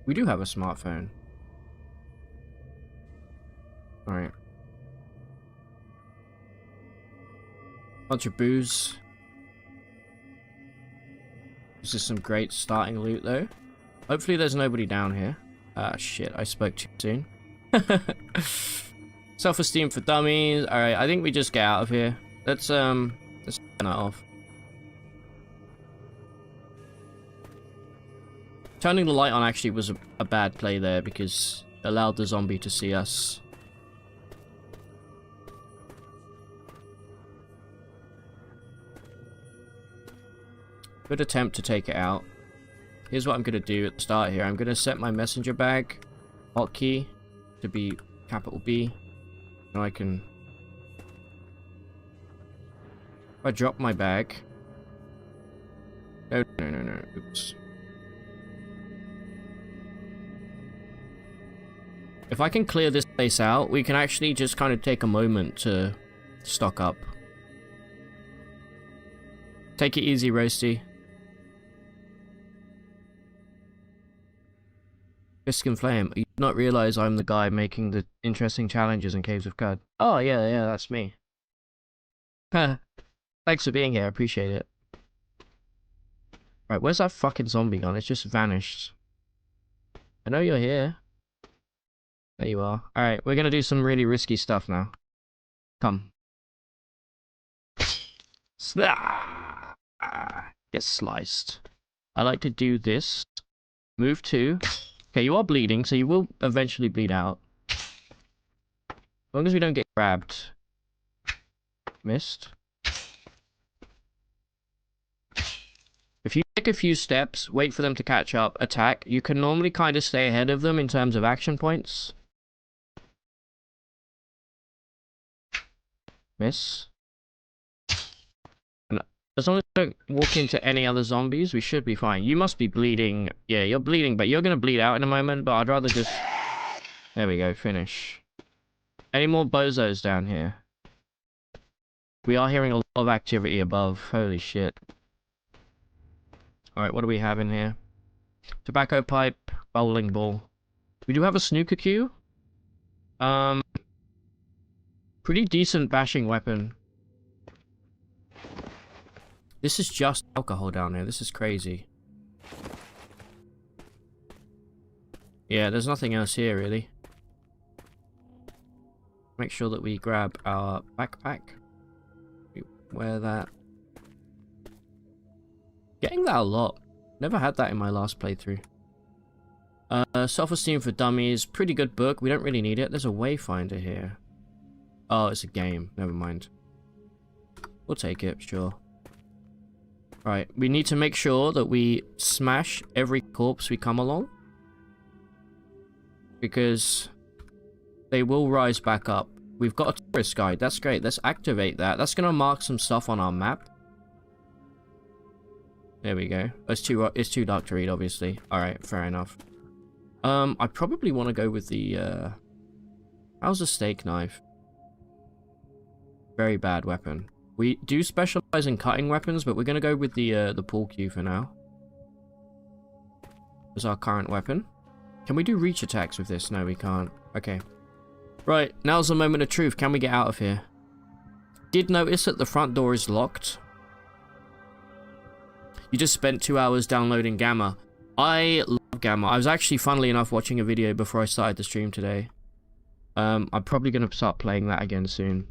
We do have a smartphone. Alright. Bunch of booze. This is some great starting loot, though. Hopefully there's nobody down here. Ah, shit, I spoke too soon. Self-esteem for dummies. Alright, I think we just get out of here. Let's turn that off. Turning the light on actually was a bad play there because it allowed the zombie to see us. Good attempt to take it out. Here's what I'm going to do at the start here. I'm going to set my messenger bag hotkey to be capital B. Now I can... If I drop my bag... No. Oops. If I can clear this place out, we can actually just kind of take a moment to stock up. Take it easy, Roasty. Fisk and Flame, you do not realize I'm the guy making the interesting challenges in Caves of Cud. Oh, yeah, that's me. Thanks for being here, I appreciate it. Right, where's that fucking zombie gone? It's just vanished. I know you're here. There you are. Alright, we're gonna do some really risky stuff now. Come. Get sliced. I like to do this. Move 2. Okay, you are bleeding, so you will eventually bleed out. As long as we don't get grabbed. Missed. If you take a few steps, wait for them to catch up, attack, you can normally kind of stay ahead of them in terms of action points. Miss. And as long as you don't walk into any other zombies, we should be fine. You must be bleeding. Yeah, you're bleeding, but you're going to bleed out in a moment, but I'd rather just... There we go, finish. Any more bozos down here? We are hearing a lot of activity above. Holy shit. Alright, what do we have in here? Tobacco pipe, bowling ball. We do have a snooker cue. Pretty decent bashing weapon. This is just alcohol down here. This is crazy. Yeah, there's nothing else here, really. Make sure that we grab our backpack. We wear that. Getting that a lot. Never had that in my last playthrough. Self-Esteem for Dummies. Pretty good book. We don't really need it. There's a wayfinder here. Oh, it's a game. Never mind. We'll take it, sure. Right, we need to make sure that we smash every corpse we come along. Because they will rise back up. We've got a tourist guide. That's great. Let's activate that. That's going to mark some stuff on our map. There we go. It's too dark to read, obviously. Alright, fair enough. I probably want to go with the, how's the steak knife? Very bad weapon. We do specialize in cutting weapons, but we're going to go with the pool cue for now. As our current weapon. Can we do reach attacks with this? No, we can't. Okay. Right, now's the moment of truth. Can we get out of here? Did notice that the front door is locked. You just spent 2 hours downloading Gamma. I love Gamma. I was actually, funnily enough, watching a video before I started the stream today. I'm probably going to start playing that again soon.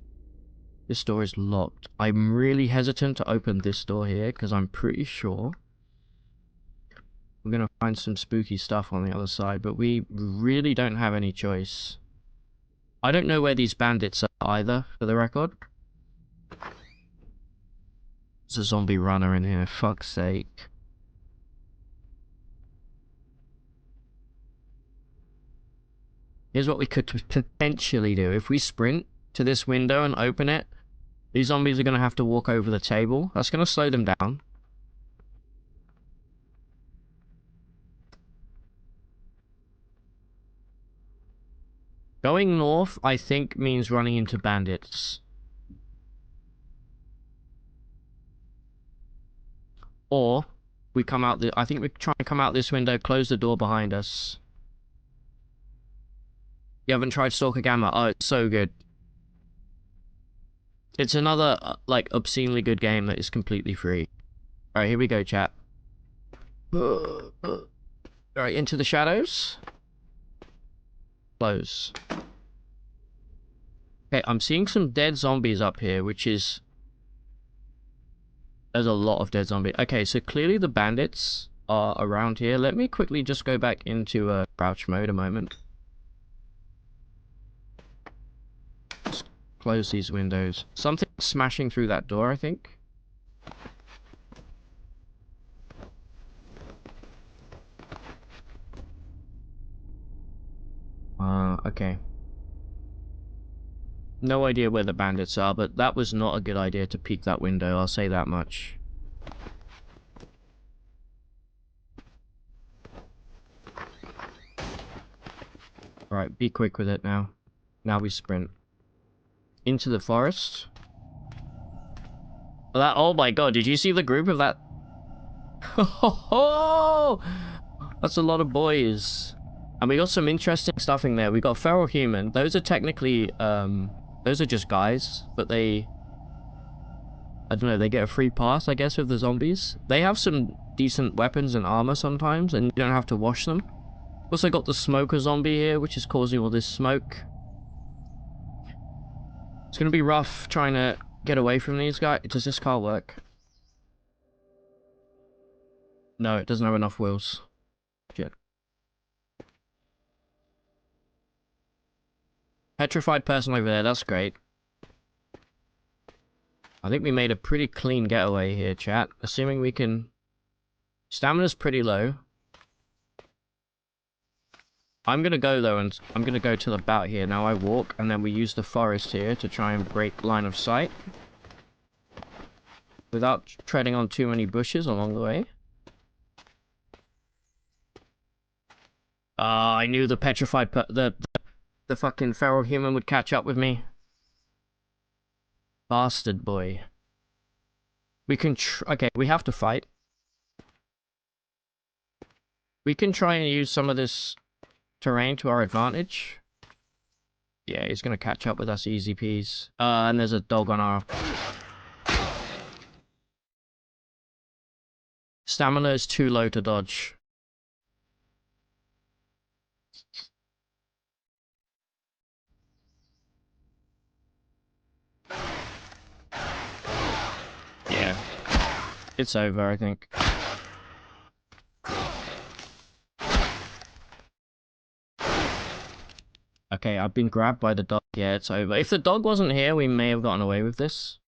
This door is locked. I'm really hesitant to open this door here, because I'm pretty sure we're going to find some spooky stuff on the other side, but we really don't have any choice. I don't know where these bandits are either, for the record. There's a zombie runner in here, fuck's sake. Here's what we could potentially do. If we sprint to this window and open it, these zombies are going to have to walk over the table. That's going to slow them down. Going north, I think, means running into bandits. Or, we come out I think we try and come out this window, close the door behind us. You haven't tried Stalker Gamma? Oh, it's so good. It's another, like, obscenely good game that is completely free. Alright, here we go, chat. Alright, into the shadows. Close. Okay, I'm seeing some dead zombies up here, which is... There's a lot of dead zombies. Okay, so clearly the bandits are around here. Let me quickly just go back into crouch mode a moment. Just close these windows. Something smashing through that door, I think. Okay. No idea where the bandits are, but that was not a good idea to peek that window, I'll say that much. Alright, be quick with it now. Now we sprint. Into the forest. Oh my god, did you see the group of that? That's a lot of boys. And we got some interesting stuff in there. We got feral human. Those are technically, those are just guys, but they... I don't know, they get a free pass, I guess, with the zombies. They have some decent weapons and armor sometimes, and you don't have to wash them. Also got the smoker zombie here, which is causing all this smoke. It's gonna be rough trying to get away from these guys. Does this car work? No, it doesn't have enough wheels. Shit. Petrified person over there, that's great. I think we made a pretty clean getaway here, chat. Assuming we can Stamina's pretty low. I'm gonna go though, and I'm gonna go till about here. Now I walk, and then we use the forest here to try and break line of sight. Without treading on too many bushes along the way. I knew the petrified the fucking feral human would catch up with me. Bastard boy. We can okay, we have to fight. We can try and use some of this terrain to our advantage. Yeah, he's gonna catch up with us easy peas. And there's a dog on our... Stamina is too low to dodge. Yeah. It's over, I think. Okay, I've been grabbed by the dog. Yeah, it's over. If the dog wasn't here, we may have gotten away with this.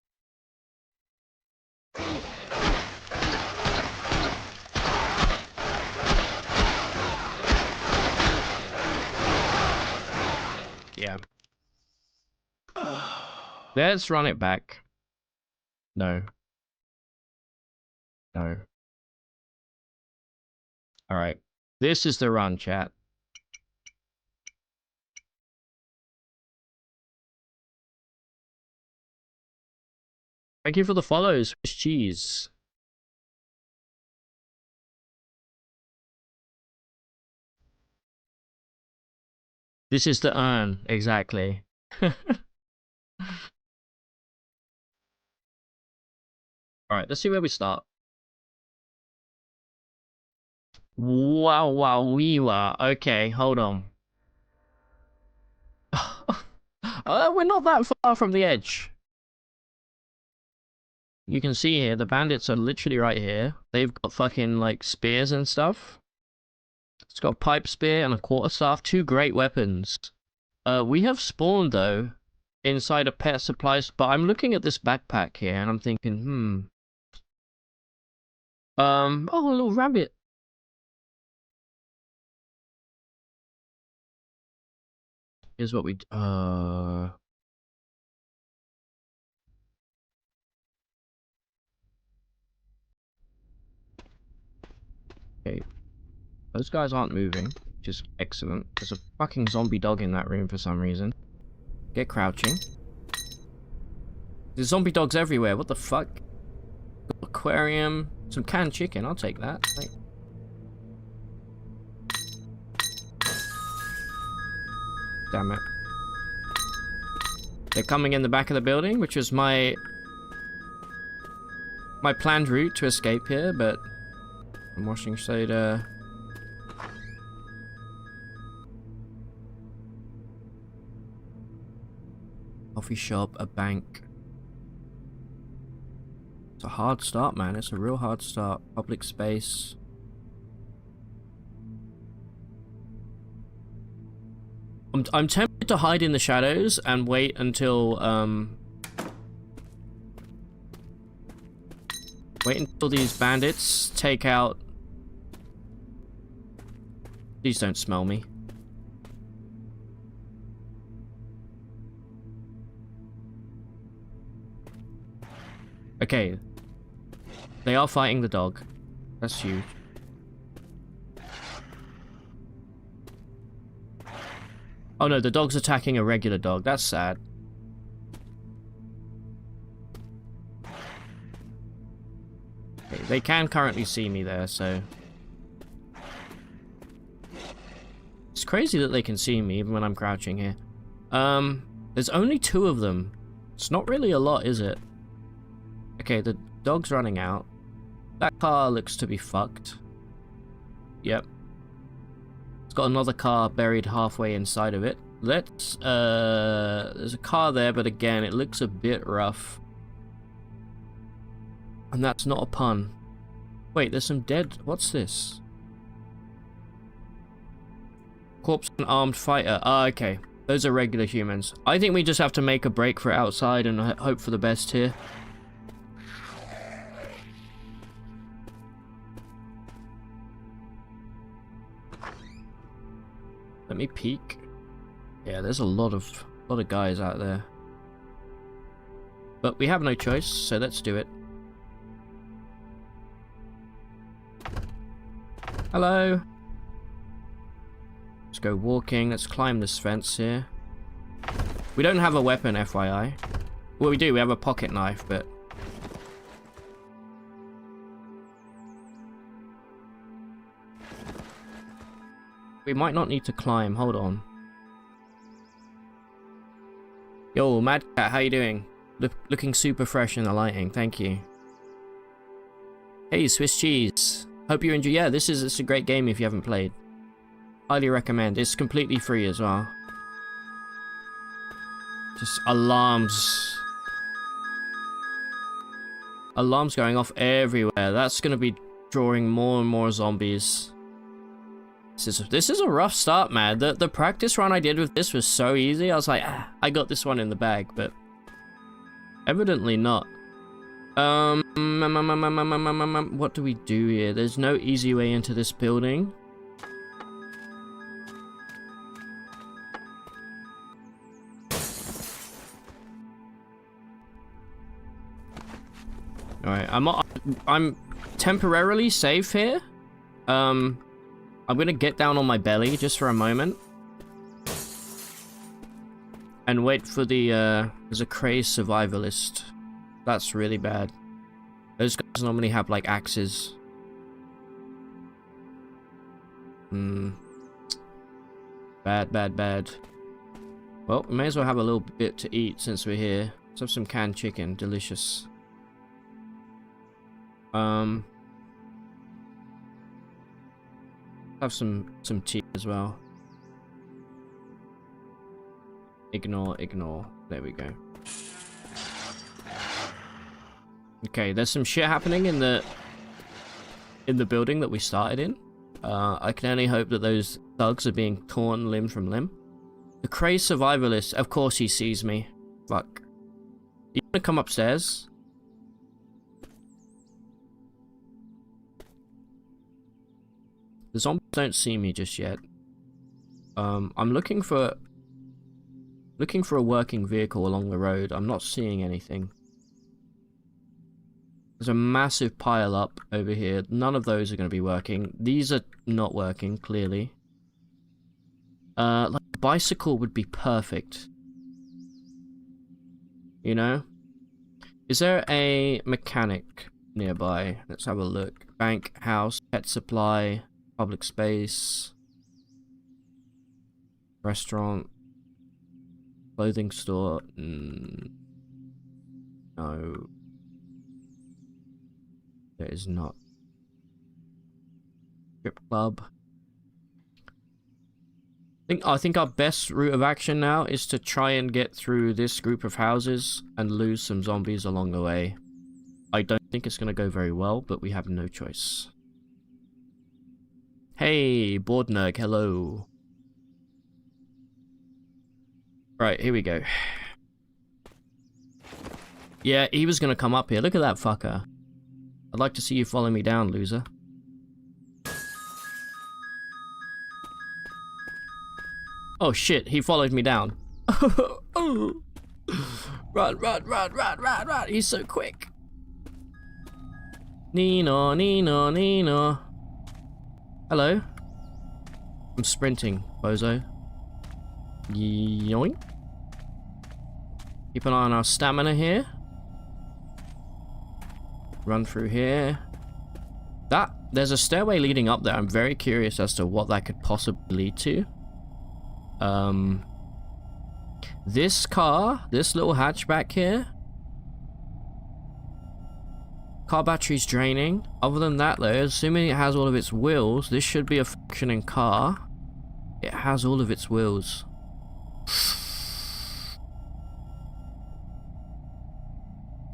Yeah. Let's run it back. No. No. Alright. This is the run, chat. Thank you for the follows, Swiss cheese. This is the urn, exactly. Alright, let's see where we start. Wow, wow, we were. Okay, hold on. We're not that far from the edge. You can see here, the bandits are literally right here. They've got fucking, like, spears and stuff. It's got a pipe spear and a quarterstaff, 2 great weapons. We have spawned, though, inside a pet supplies, but I'm looking at this backpack here, and I'm thinking, oh, a little rabbit. Here's what we, okay. Those guys aren't moving, which is excellent. There's a fucking zombie dog in that room for some reason. Get crouching. There's zombie dogs everywhere, what the fuck? Aquarium, some canned chicken, I'll take that. Like... Damn it. They're coming in the back of the building, which was my planned route to escape here, but I'm washing soda. Coffee shop, a bank. It's a hard start, man. It's a real hard start. Public space. I'm tempted to hide in the shadows and wait until these bandits take out... Please don't smell me. Okay. They are fighting the dog. That's huge. Oh no, the dog's attacking a regular dog. That's sad. Okay, they can currently see me there, so... It's crazy that they can see me even when I'm crouching here. There's only 2 of them. It's not really a lot, is it? Okay, the dog's running out. That car looks to be fucked. Yep. It's got another car buried halfway inside of it. Let's, there's a car there, but again, it looks a bit rough. And that's not a pun. Wait, there's some dead... What's this? Corpse and armed fighter. Ah, okay. Those are regular humans. I think we just have to make a break for outside and hope for the best here. Let me peek. Yeah, there's a lot of guys out there. But we have no choice, so let's do it. Hello. Let's go walking. Let's climb this fence here. We don't have a weapon, FYI. Well, we do. We have a pocket knife, but... we might not need to climb. Hold on. Yo, Mad Cat, how you doing? Looking super fresh in the lighting. Thank you. Hey, Swiss cheese. Hope you enjoy. Yeah, it's a great game if you haven't played. Highly recommend. It's completely free as well. Just alarms. Alarms going off everywhere. That's going to be drawing more and more zombies. This is a rough start, man. The practice run I did with this was so easy. I was like, I got this one in the bag, but evidently not. What do we do here? There's no easy way into this building. Alright, I'm temporarily safe here. I'm gonna get down on my belly just for a moment. And wait for the, there's a crazed survivalist. That's really bad. Those guys normally have, like, axes. Bad, bad, bad. Well, we may as well have a little bit to eat since we're here. Let's have some canned chicken. Delicious. Have some tea as well. Ignore. There we go. Okay, there's some shit happening in the building that we started in. I can only hope that those thugs are being torn limb from limb. The crazed survivalist, of course he sees me. Fuck. You wanna come upstairs? The zombies don't see me just yet. I'm looking for a working vehicle along the road. I'm not seeing anything. There's a massive pile up over here. None of those are going to be working. These are not working, clearly. Like a bicycle would be perfect. You know? Is there a mechanic nearby? Let's have a look. Bank, house, pet supply, public space, restaurant, clothing store. No. There is not. Strip club. I think our best route of action now is to try and get through this group of houses and lose some zombies along the way. I don't think it's going to go very well, but we have no choice. Hey, board nerd, hello. Right, here we go. Yeah, he was going to come up here. Look at that fucker. I'd like to see you follow me down, loser. Oh shit, he followed me down. Run. He's so quick. Nino. Hello. I'm sprinting, bozo. Yoink. Keep an eye on our stamina here. Run through here. There's a stairway leading up there. I'm very curious as to what that could possibly lead to. This car, this little hatchback here. Car battery's draining. Other than that though, assuming it has all of its wheels, this should be a functioning car. It has all of its wheels.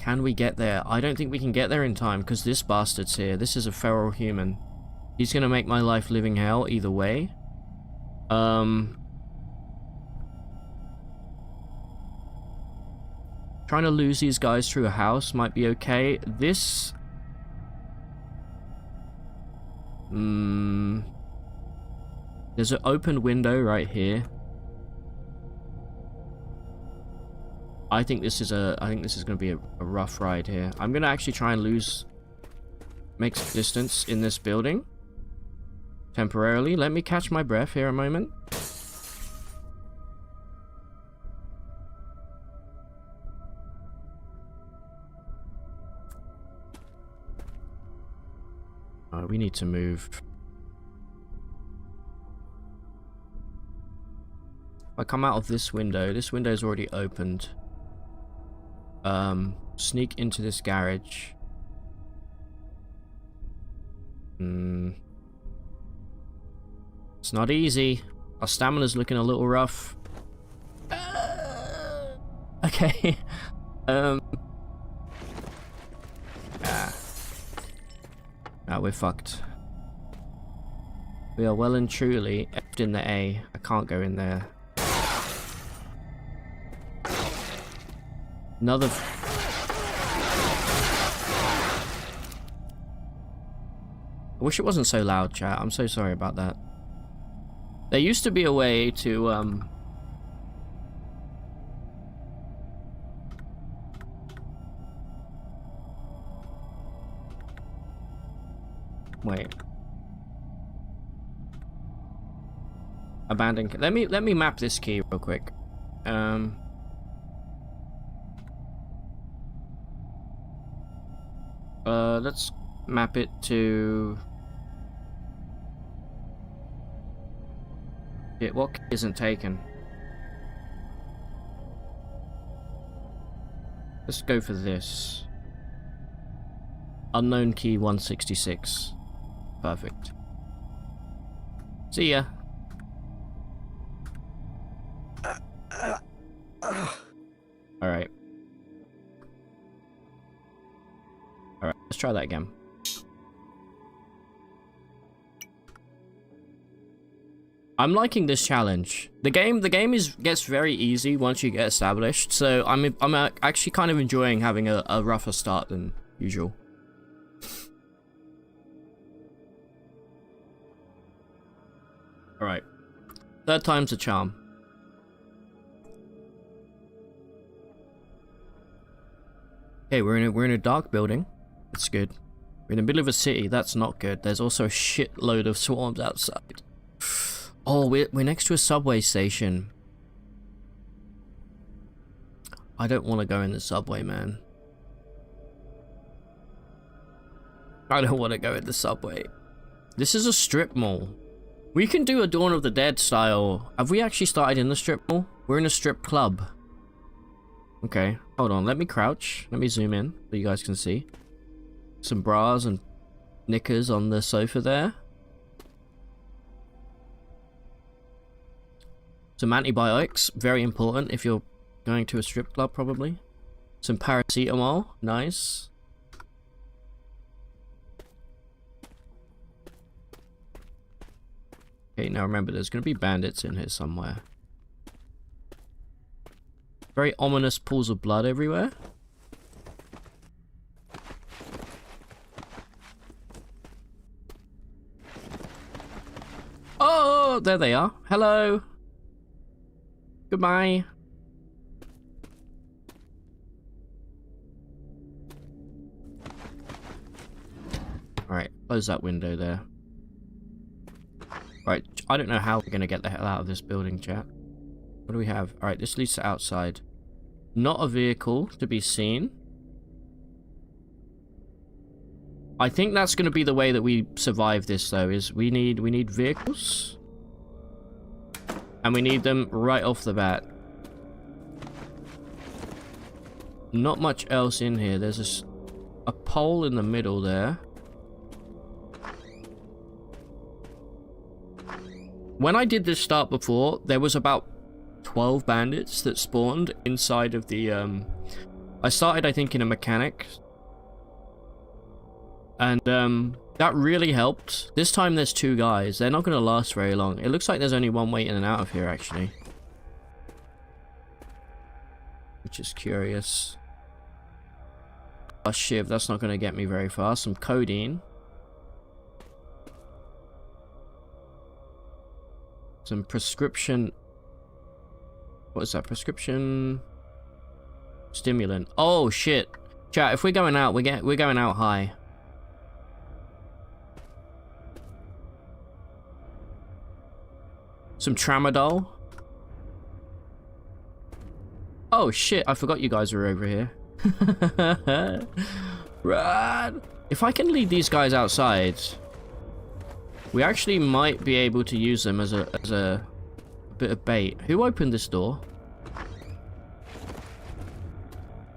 Can we get there? I don't think we can get there in time because this bastard's here. This is a feral human. He's gonna make my life living hell either way. Trying to lose these guys through a house might be okay. This... There's an open window right here. I think this is going to be a rough ride here. I'm going to actually try and make some distance in this building temporarily. Let me catch my breath here a moment. We need to move. If I come out of this window is already opened. Sneak into this garage. It's not easy. Our stamina's looking a little rough. Okay. Now we're fucked. We are well and truly effed in the A. I can't go in there. Another... I wish it wasn't so loud, chat. I'm so sorry about that. There used to be a way to, Wait. Abandon... Let me map this key real quick. Let's map it to... Yeah, what key isn't taken? Let's go for this. Unknown key 166. Perfect. See ya. Alright. Alright, let's try that again. I'm liking this challenge. The game gets very easy once you get established, so I'm actually kind of enjoying having a rougher start than usual. Alright. Third time's a charm. Okay, we're in a dark building. That's good. We're in the middle of a city. That's not good. There's also a shitload of swarms outside. Oh, we're next to a subway station. I don't want to go in the subway, man. I don't want to go in the subway. This is a strip mall. We can do a Dawn of the Dead style. Have we actually started in the strip mall? We're in a strip club. Okay, hold on. Let me crouch. Let me zoom in so you guys can see. Some bras and knickers on the sofa there. Some antibiotics. Very important if you're going to a strip club, probably. Some paracetamol. Nice. Okay, now remember, there's going to be bandits in here somewhere. Very ominous pools of blood everywhere. Oh, there they are. Hello. Goodbye. Alright, close that window there. Right, I don't know how we're going to get the hell out of this building, chat. What do we have? Alright, this leads to outside. Not a vehicle to be seen. I think that's going to be the way that we survive this, though, is we need vehicles. And we need them right off the bat. Not much else in here. There's a pole in the middle there. When I did this start before, there was about 12 bandits that spawned inside of the, I started, I think, in a mechanic. And, that really helped. This time there's 2 guys. They're not going to last very long. It looks like there's only one way in and out of here, actually. Which is curious. Oh, shiv, that's not going to get me very far. Some codeine. Some prescription. What is that? Prescription stimulant. Oh shit. Chat, if we're going out, we're going out high. Some tramadol. Oh shit, I forgot you guys were over here. Rad. If I can lead these guys outside, we actually might be able to use them as a bit of bait. Who opened this door?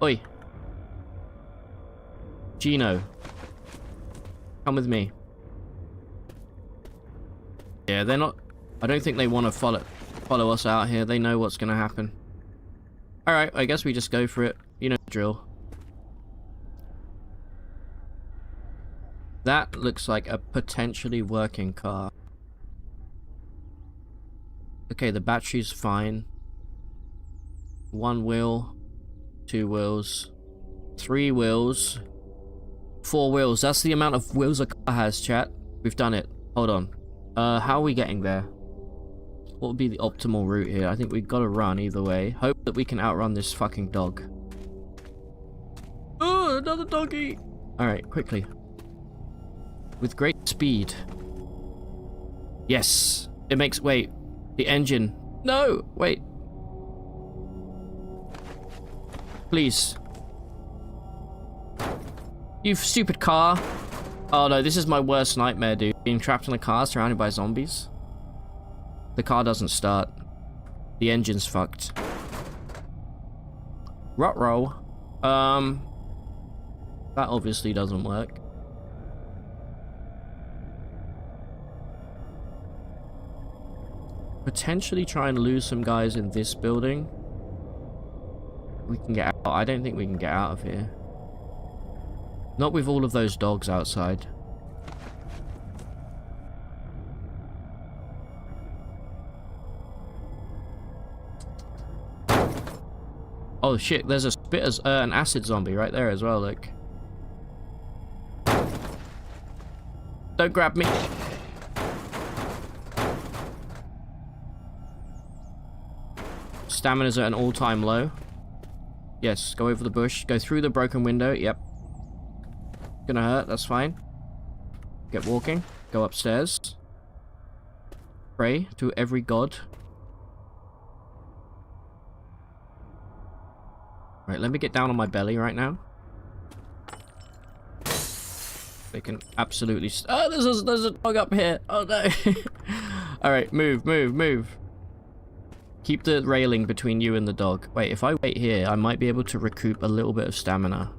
Oi. Gino. Come with me. Yeah, they're not... I don't think they want to follow us out here. They know what's going to happen. Alright, I guess we just go for it. You know the drill. That looks like a potentially working car. Okay, the battery's fine. 1 wheel. 2 wheels. 3 wheels. 4 wheels. That's the amount of wheels a car has, chat. We've done it. Hold on. How are we getting there? What would be the optimal route here? I think we've got to run either way. Hope that we can outrun this fucking dog. Oh, another doggy! Alright, quickly. With great speed. Yes! It makes... Wait. The engine. No! Wait. Please. You stupid car. Oh no, this is my worst nightmare, dude. Being trapped in a car surrounded by zombies. The car doesn't start. The engine's fucked. Ruh-roh. That obviously doesn't work. Potentially try and lose some guys in this building. We can get out. I don't think we can get out of here. Not with all of those dogs outside. Oh shit, there's a an acid zombie right there as well, look. Don't grab me. Stamina's at an all-time low. Yes, go over the bush. Go through the broken window. Yep. Gonna hurt, that's fine. Get walking. Go upstairs. Pray to every god. Right, let me get down on my belly right now. They can absolutely... Oh, there's a dog up here. Oh no. Alright, move, move, move. Keep the railing between you and the dog. Wait, if I wait here, I might be able to recoup a little bit of stamina.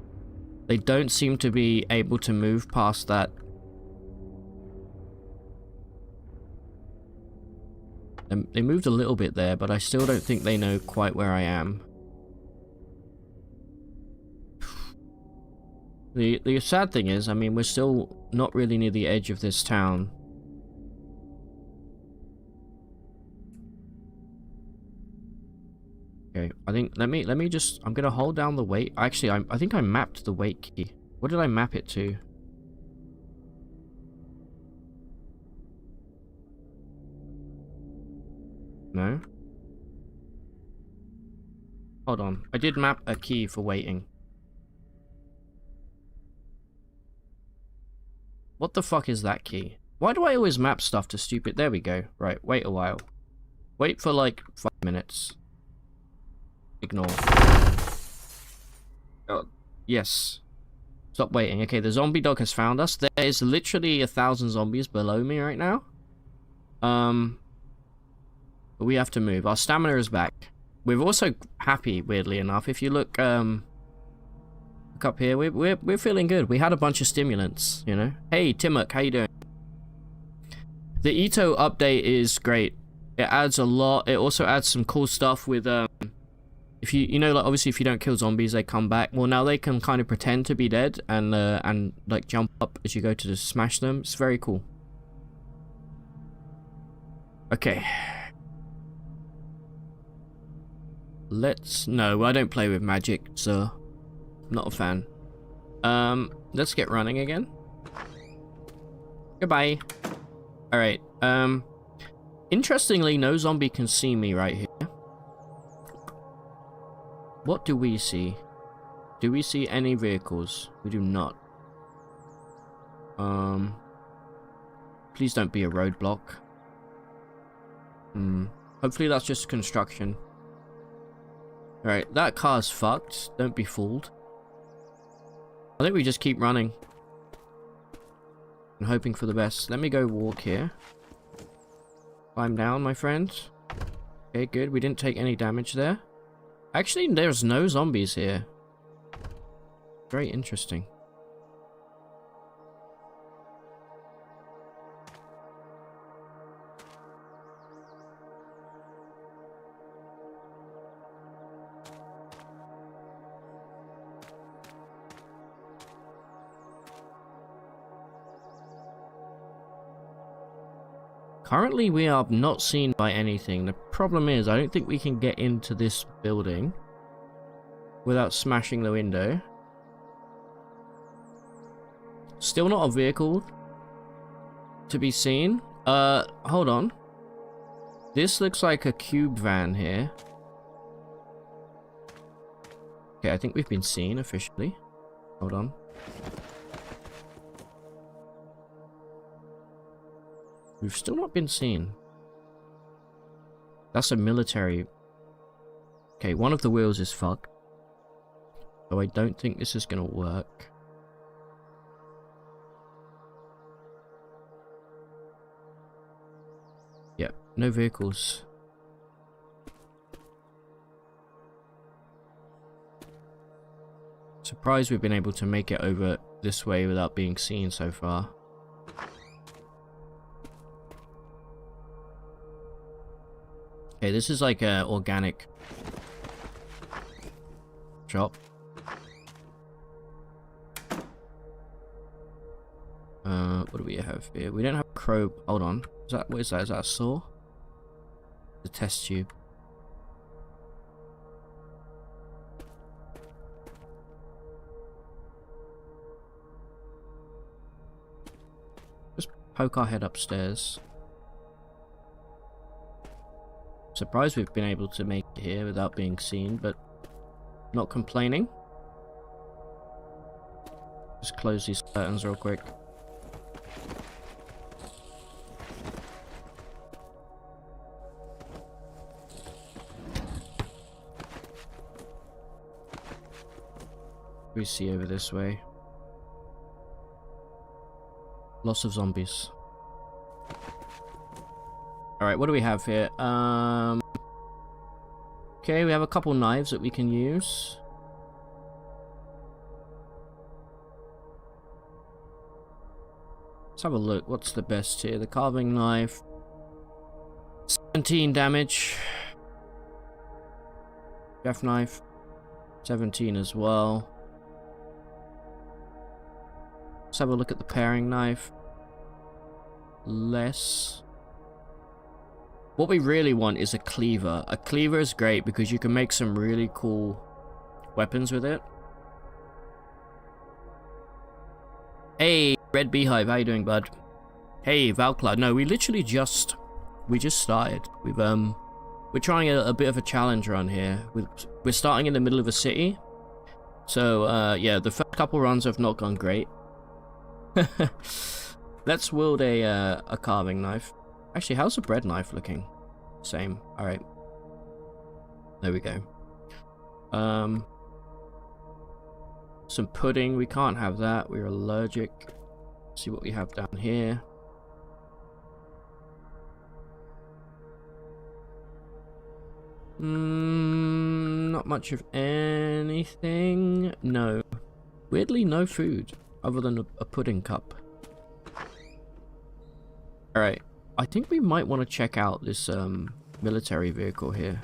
They don't seem to be able to move past that. They moved a little bit there, but I still don't think they know quite where I am. The sad thing is, I mean, we're still not really near the edge of this town. Okay, I think let me just I'm gonna hold down the weight. Actually, I think I mapped the weight key. What did I map it to? No. Hold on. I did map a key for waiting. What the fuck is that key? Why do I always map stuff to stupid? There we go. Right, wait a while. Wait for like 5 minutes. Ignore. Oh, yes. Stop waiting. Okay, the zombie dog has found us. There is literally 1,000 zombies below me right now. But we have to move. Our stamina is back. We're also happy, weirdly enough. If you look up here, we're feeling good. We had a bunch of stimulants, you know. Hey, Timok, how you doing? The Ito update is great. It adds a lot. It also adds some cool stuff with if you know, like, obviously if you don't kill zombies, they come back. Well, now they can kind of pretend to be dead and like jump up as you go to just smash them. It's very cool. Okay. No, I don't play with magic, so I'm not a fan. Let's get running again. Goodbye. Alright, Interestingly, no zombie can see me right here. What do we see? Do we see any vehicles? We do not. Please don't be a roadblock. Hopefully that's just construction. Alright, that car's fucked. Don't be fooled. I think we just keep running. And hoping for the best. Let me go walk here. Climb down, my friend. Okay, good. We didn't take any damage there. Actually, there's no zombies here. Very interesting. Currently, we are not seen by anything. The problem is, I don't think we can get into this building without smashing the window. Still not a vehicle to be seen. Hold on. This looks like a cube van here. Okay, I think we've been seen officially. Hold on. We've still not been seen. That's a military. Okay, one of the wheels is fucked. So I don't think this is gonna work. Yep, no vehicles. Surprised we've been able to make it over this way without being seen so far. Okay, this is like a organic shop. What do we have here? We don't have a crow. Hold on. What is that? Is that a saw? The test tube. Just poke our head upstairs. Surprised we've been able to make it here without being seen, but not complaining. Just close these curtains real quick. We see over this way. Lots of zombies. Alright, what do we have here? Okay, we have a couple knives that we can use. Let's have a look. What's the best here? The carving knife. 17 damage. Chef knife. 17 as well. Let's have a look at the paring knife. Less. What we really want is a cleaver. A cleaver is great because you can make some really cool weapons with it. Hey, Red Beehive, how you doing, bud? Hey, Valcla. No, we just started. We're trying a bit of a challenge run here. We're starting in the middle of a city. So, yeah, the first couple runs have not gone great. Let's wield a carving knife. Actually, how's the bread knife looking? Same. Alright. There we go. Some pudding. We can't have that. We're allergic. Let's see what we have down here. Not much of anything. No. Weirdly, no food other than a pudding cup. Alright. I think we might want to check out this military vehicle here.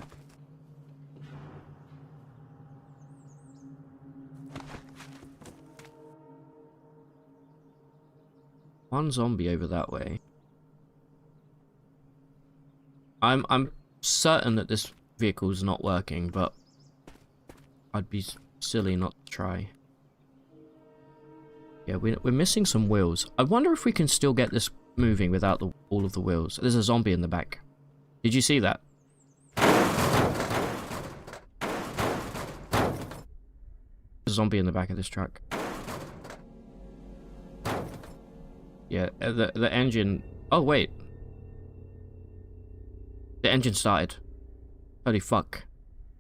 One zombie over that way. I'm certain that this vehicle is not working, but I'd be silly not to try. Yeah, we're missing some wheels. I wonder if we can still get this moving without all of the wheels. There's a zombie in the back. Did you see that? There's a zombie in the back of this truck. Yeah, the engine... Oh, wait. The engine started. Holy fuck.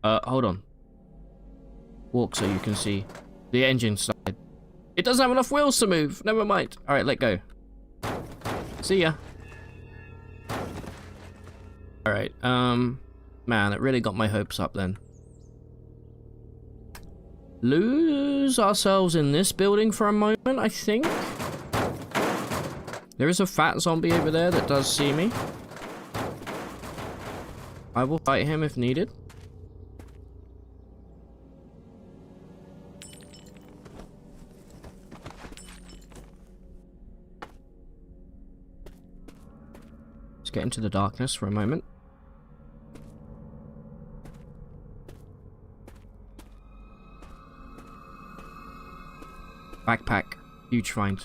Hold on. Walk so you can see. The engine started. It doesn't have enough wheels to move. Never mind. Alright, let go. See ya. Alright, man, it really got my hopes up then. Lose ourselves in this building for a moment, I think. There is a fat zombie over there that does see me. I will fight him if needed. Let's get into the darkness for a moment. Backpack. Huge find.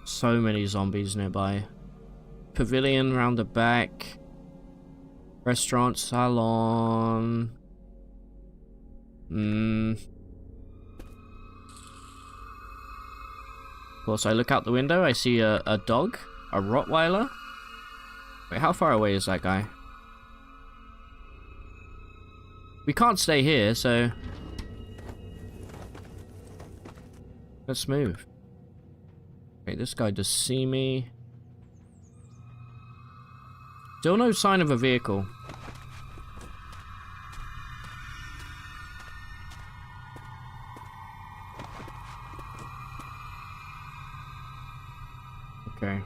So many zombies nearby. Pavilion round the back. Restaurant, salon. Of course, I look out the window, I see a dog. A Rottweiler. Wait, how far away is that guy? We can't stay here, so... Let's move. Okay, this guy does see me. Still no sign of a vehicle. Okay.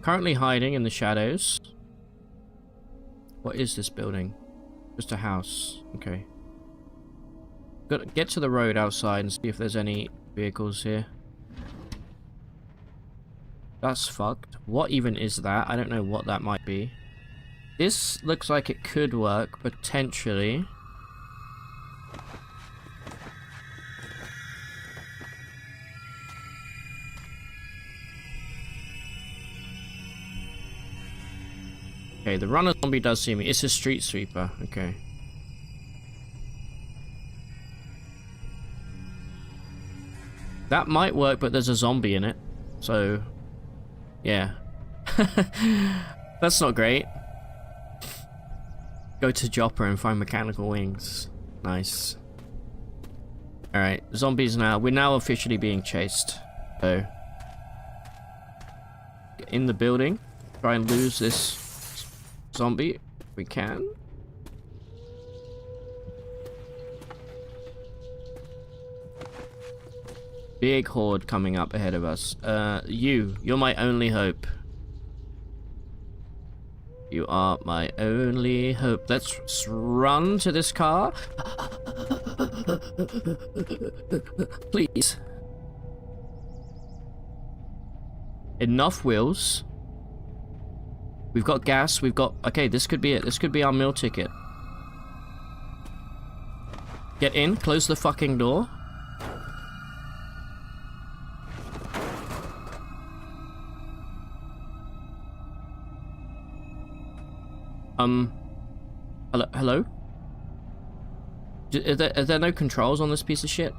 Currently hiding in the shadows. What is this building? Just a house. Okay. Gotta get to the road outside and see if there's any vehicles here. That's fucked. What even is that? I don't know what that might be. This looks like it could work, potentially. Okay, the runner zombie does see me. It's a street sweeper. Okay. That might work, but there's a zombie in it. So... yeah. That's not great. Go to Jopper and find mechanical wings. Nice. Alright, zombies now. We're now officially being chased. So... get in the building. Try and lose this zombie if we can. Big horde coming up ahead of us. You're my only hope. You are my only hope. Let's run to this car. Please. Enough wheels. We've got gas, we've got... okay, this could be it. This could be our meal ticket. Get in, close the fucking door. Hello? Are there no controls on this piece of shit?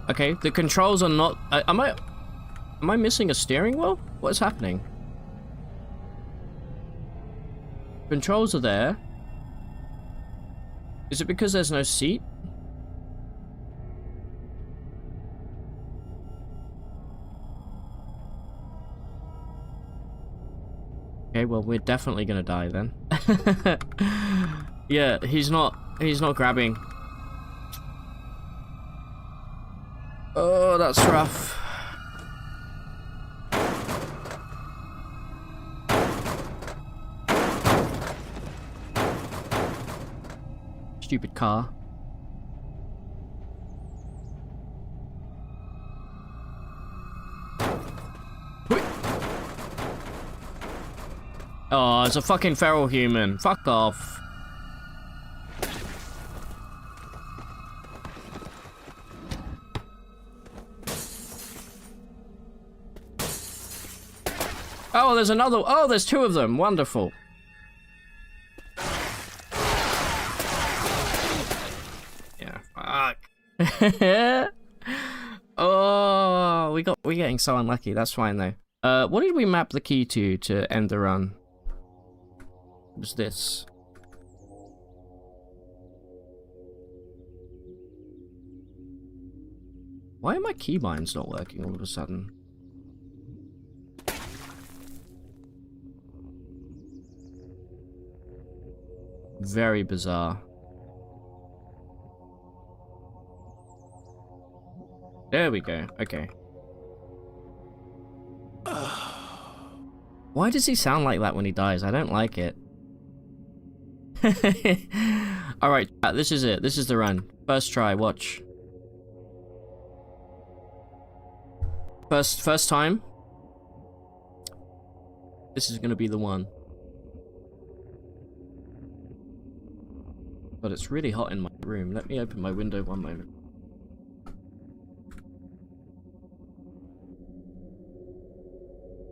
Okay, the controls are not... am I missing a steering wheel? What is happening? Controls are there. Is it because there's no seat? Okay, well, we're definitely gonna die then. Yeah, he's not grabbing. Oh, that's rough. Stupid car. Oh, it's a fucking feral human. Fuck off. Oh, there's another. Oh, there's two of them. Wonderful. Yeah, fuck. Oh, we're getting so unlucky. That's fine though. What did we map the key to end the run? What was this? Why are my keybinds not working all of a sudden? Very bizarre. There we go. Okay. Why does he sound like that when he dies? I don't like it. Alright, this is it. This is the run. First try, watch. First time. This is gonna be the one. But it's really hot in my room. Let me open my window one moment.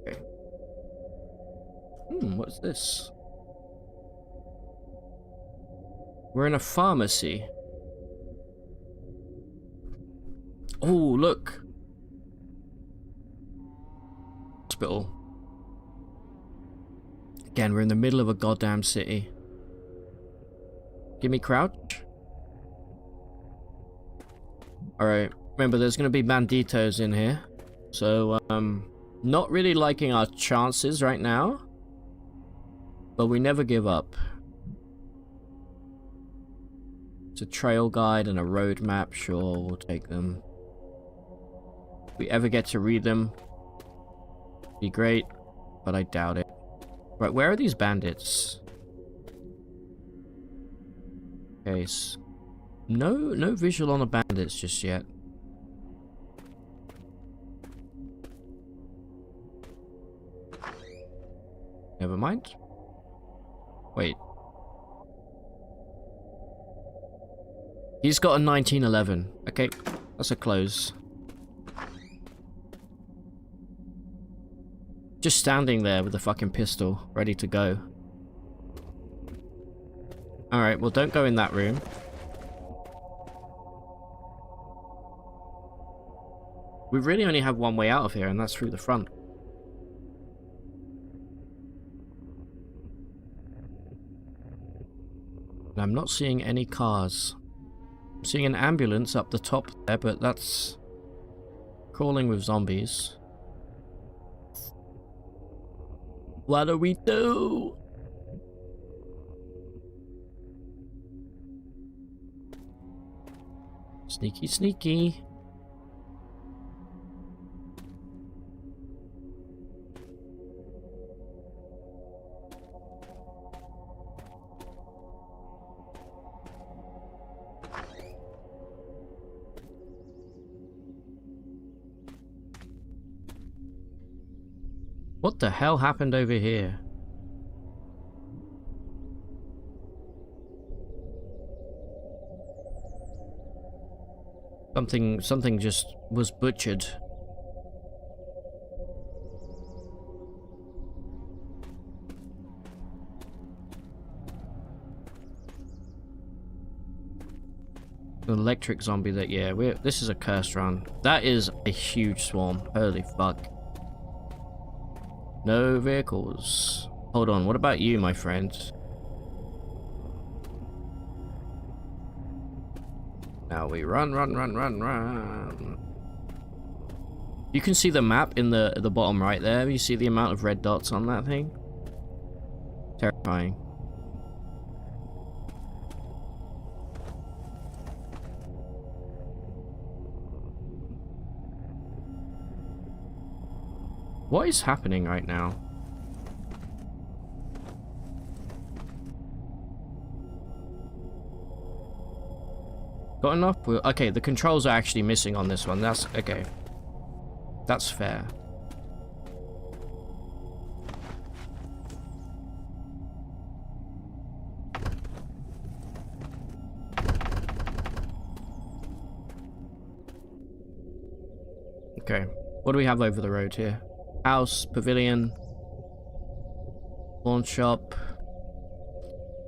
Okay. What's this? We're in a pharmacy. Oh, look. Hospital. Again, we're in the middle of a goddamn city. Give me crouch. Alright, remember there's gonna be banditos in here. So, not really liking our chances right now. But we never give up. It's a trail guide and a road map, sure, we'll take them. If we ever get to read them, be great, but I doubt it. Right, where are these bandits? Okay, no visual on the bandits just yet. Never mind. Wait. He's got a 1911. Okay, that's a close. Just standing there with a fucking pistol, ready to go. Alright, well don't go in that room. We really only have one way out of here, and that's through the front. And I'm not seeing any cars. I'm seeing an ambulance up the top there, but that's crawling with zombies. What do we do? Sneaky, sneaky. What the hell happened over here? Something just was butchered. An electric zombie that, yeah, this is a cursed run. That is a huge swarm. Holy fuck. No vehicles. Hold on, what about you, my friend? Now we run. You can see the map in the bottom right there. You see the amount of red dots on that thing? Terrifying. What is happening right now? Got enough? Okay, the controls are actually missing on this one. That's okay. That's fair. Okay. What do we have over the road here? House, pavilion, pawn shop.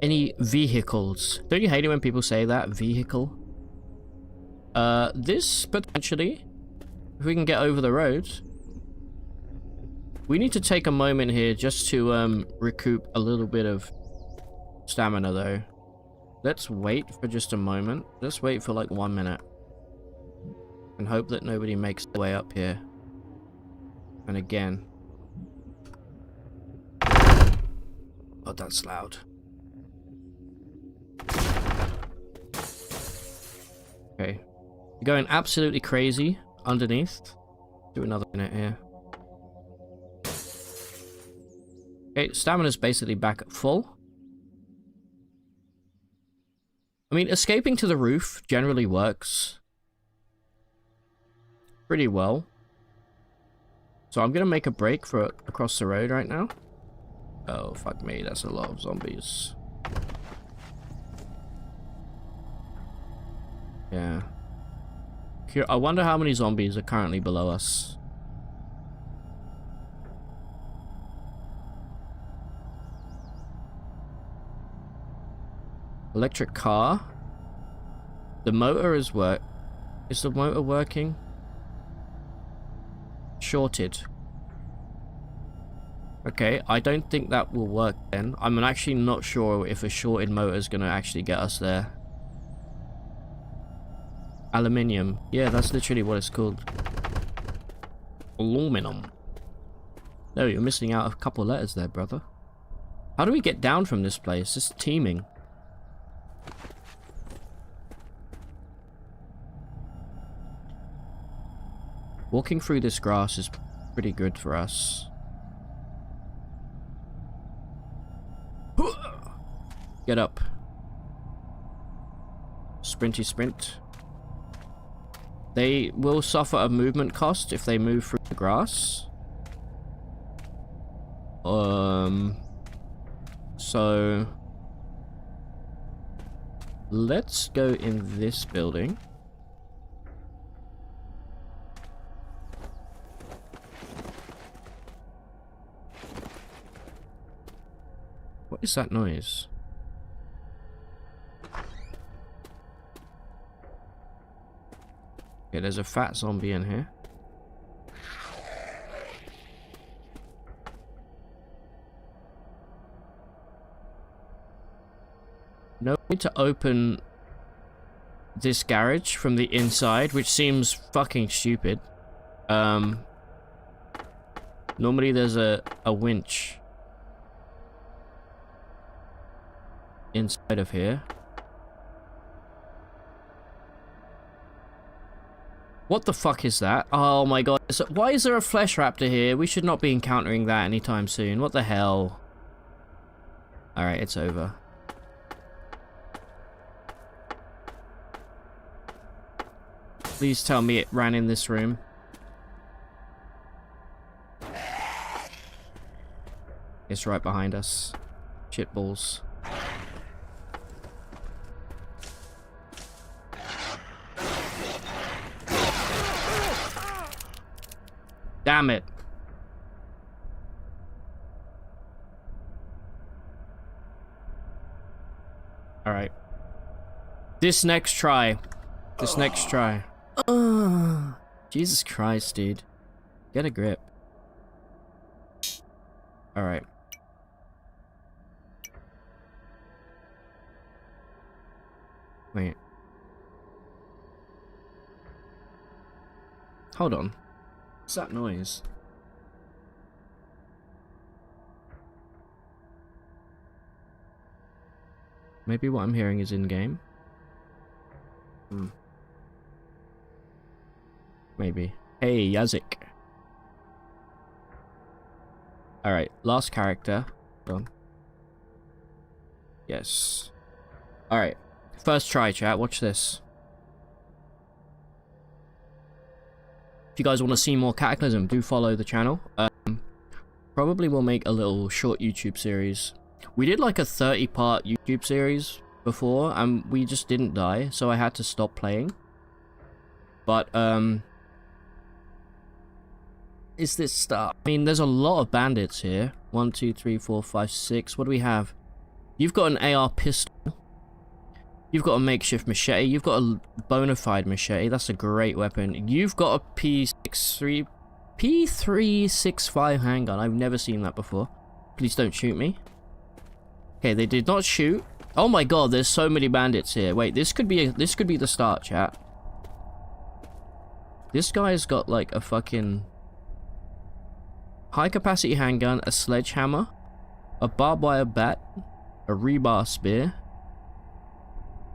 Any vehicles? Don't you hate it when people say that? Vehicle? This potentially, if we can get over the road. We need to take a moment here just to recoup a little bit of stamina though. Let's wait for just a moment. Let's wait for like 1 minute. And hope that nobody makes their way up here. And again. Oh, that's loud. Okay. You're going absolutely crazy underneath. Do another minute here. Okay, stamina's basically back at full. I mean, escaping to the roof generally works pretty well. So I'm gonna make a break for across the road right now. Oh, fuck me, that's a lot of zombies. Yeah. I wonder how many zombies are currently below us. Electric car. The motor is Is the motor working? Shorted. Okay, I don't think that will work then. I'm actually not sure if a shorted motor is going to actually get us there. Aluminium. Yeah, that's literally what it's called. Aluminum. No, you're missing out a couple letters there, brother. How do we get down from this place? It's teeming. Walking through this grass is pretty good for us. Get up. Sprinty sprint. They will suffer a movement cost if they move through the grass. So let's go in this building. What is that noise? Okay, there's a fat zombie in here. No need to open this garage from the inside, which seems fucking stupid. Normally there's a winch inside of here. What the fuck is that? Oh my god. Why is there a flesh raptor here? We should not be encountering that anytime soon. What the hell? Alright, it's over. Please tell me it ran in this room. It's right behind us. Shitballs. Damn it. Alright. This next try. Jesus Christ, dude. Get a grip. Alright. Wait. Hold on. What's that noise? Maybe what I'm hearing is in-game? Maybe. Hey, Yazik. Alright, last character. Hold on. Yes. Alright. First try, chat. Watch this. If you guys want to see more Cataclysm, do follow the channel. Probably will make a little short YouTube series. We did like a 30-part YouTube series before, and we just didn't die, so I had to stop playing. But, is this stuff? I mean, there's a lot of bandits here. 1, 2, 3, 4, 5, 6. What do we have? You've got an AR pistol. You've got a makeshift machete. You've got a bona fide machete. That's a great weapon. You've got a P365 handgun. I've never seen that before. Please don't shoot me. Okay, they did not shoot. Oh my god, there's so many bandits here. Wait, this could be the start, chat. This guy's got like a fucking high capacity handgun, a sledgehammer, a barbed wire bat, a rebar spear.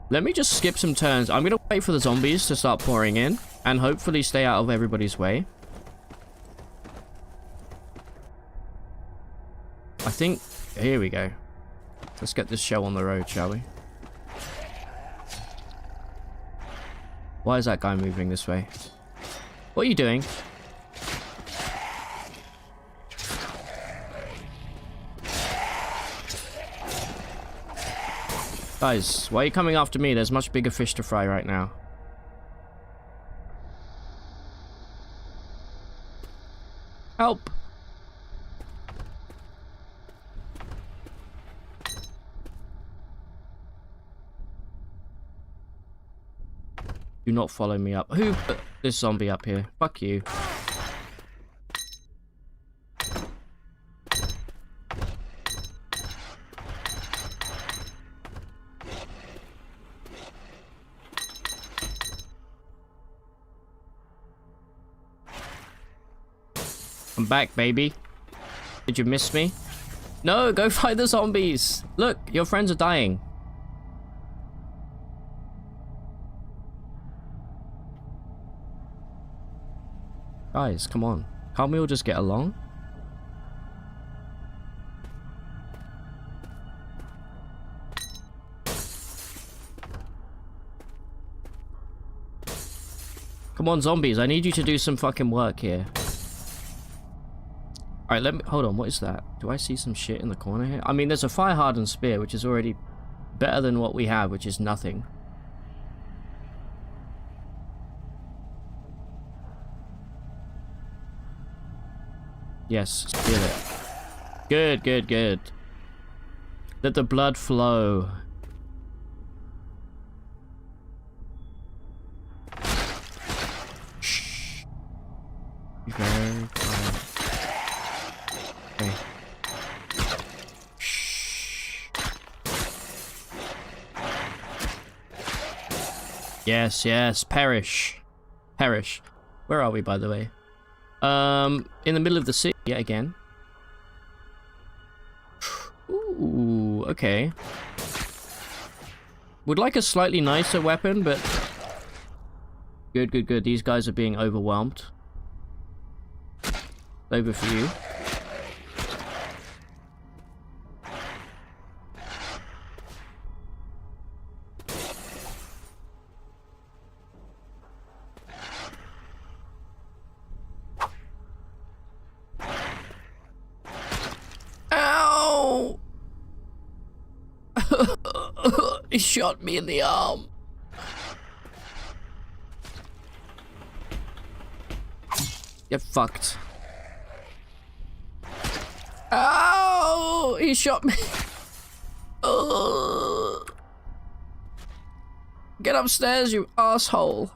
Let me just skip some turns. I'm gonna wait for the zombies to start pouring in and hopefully stay out of everybody's way. I think, here we go. Let's get this show on the road, shall we? Why is that guy moving this way? What are you doing? Guys, why are you coming after me? There's much bigger fish to fry right now. Help! Do not follow me up. Who put this zombie up here? Fuck you. I'm back, baby. Did you miss me? No, go fight the zombies. Look, your friends are dying. Guys, come on. Can't we all just get along? Come on, zombies. I need you to do some fucking work here. Alright, let me... Hold on, what is that? Do I see some shit in the corner here? I mean, there's a fire-hardened spear, which is already better than what we have, which is nothing. Yes, steal it. Good, good, good. Let the blood flow. Shh. Be very quiet. Okay. Shh. Yes, yes. Perish. Perish. Where are we, by the way? In the middle of the city, yet again. Ooh, okay. Would like a slightly nicer weapon, but... Good, good, good. These guys are being overwhelmed. Over for you. He shot me in the arm. Get fucked. Ow! He shot me. Get upstairs, you asshole.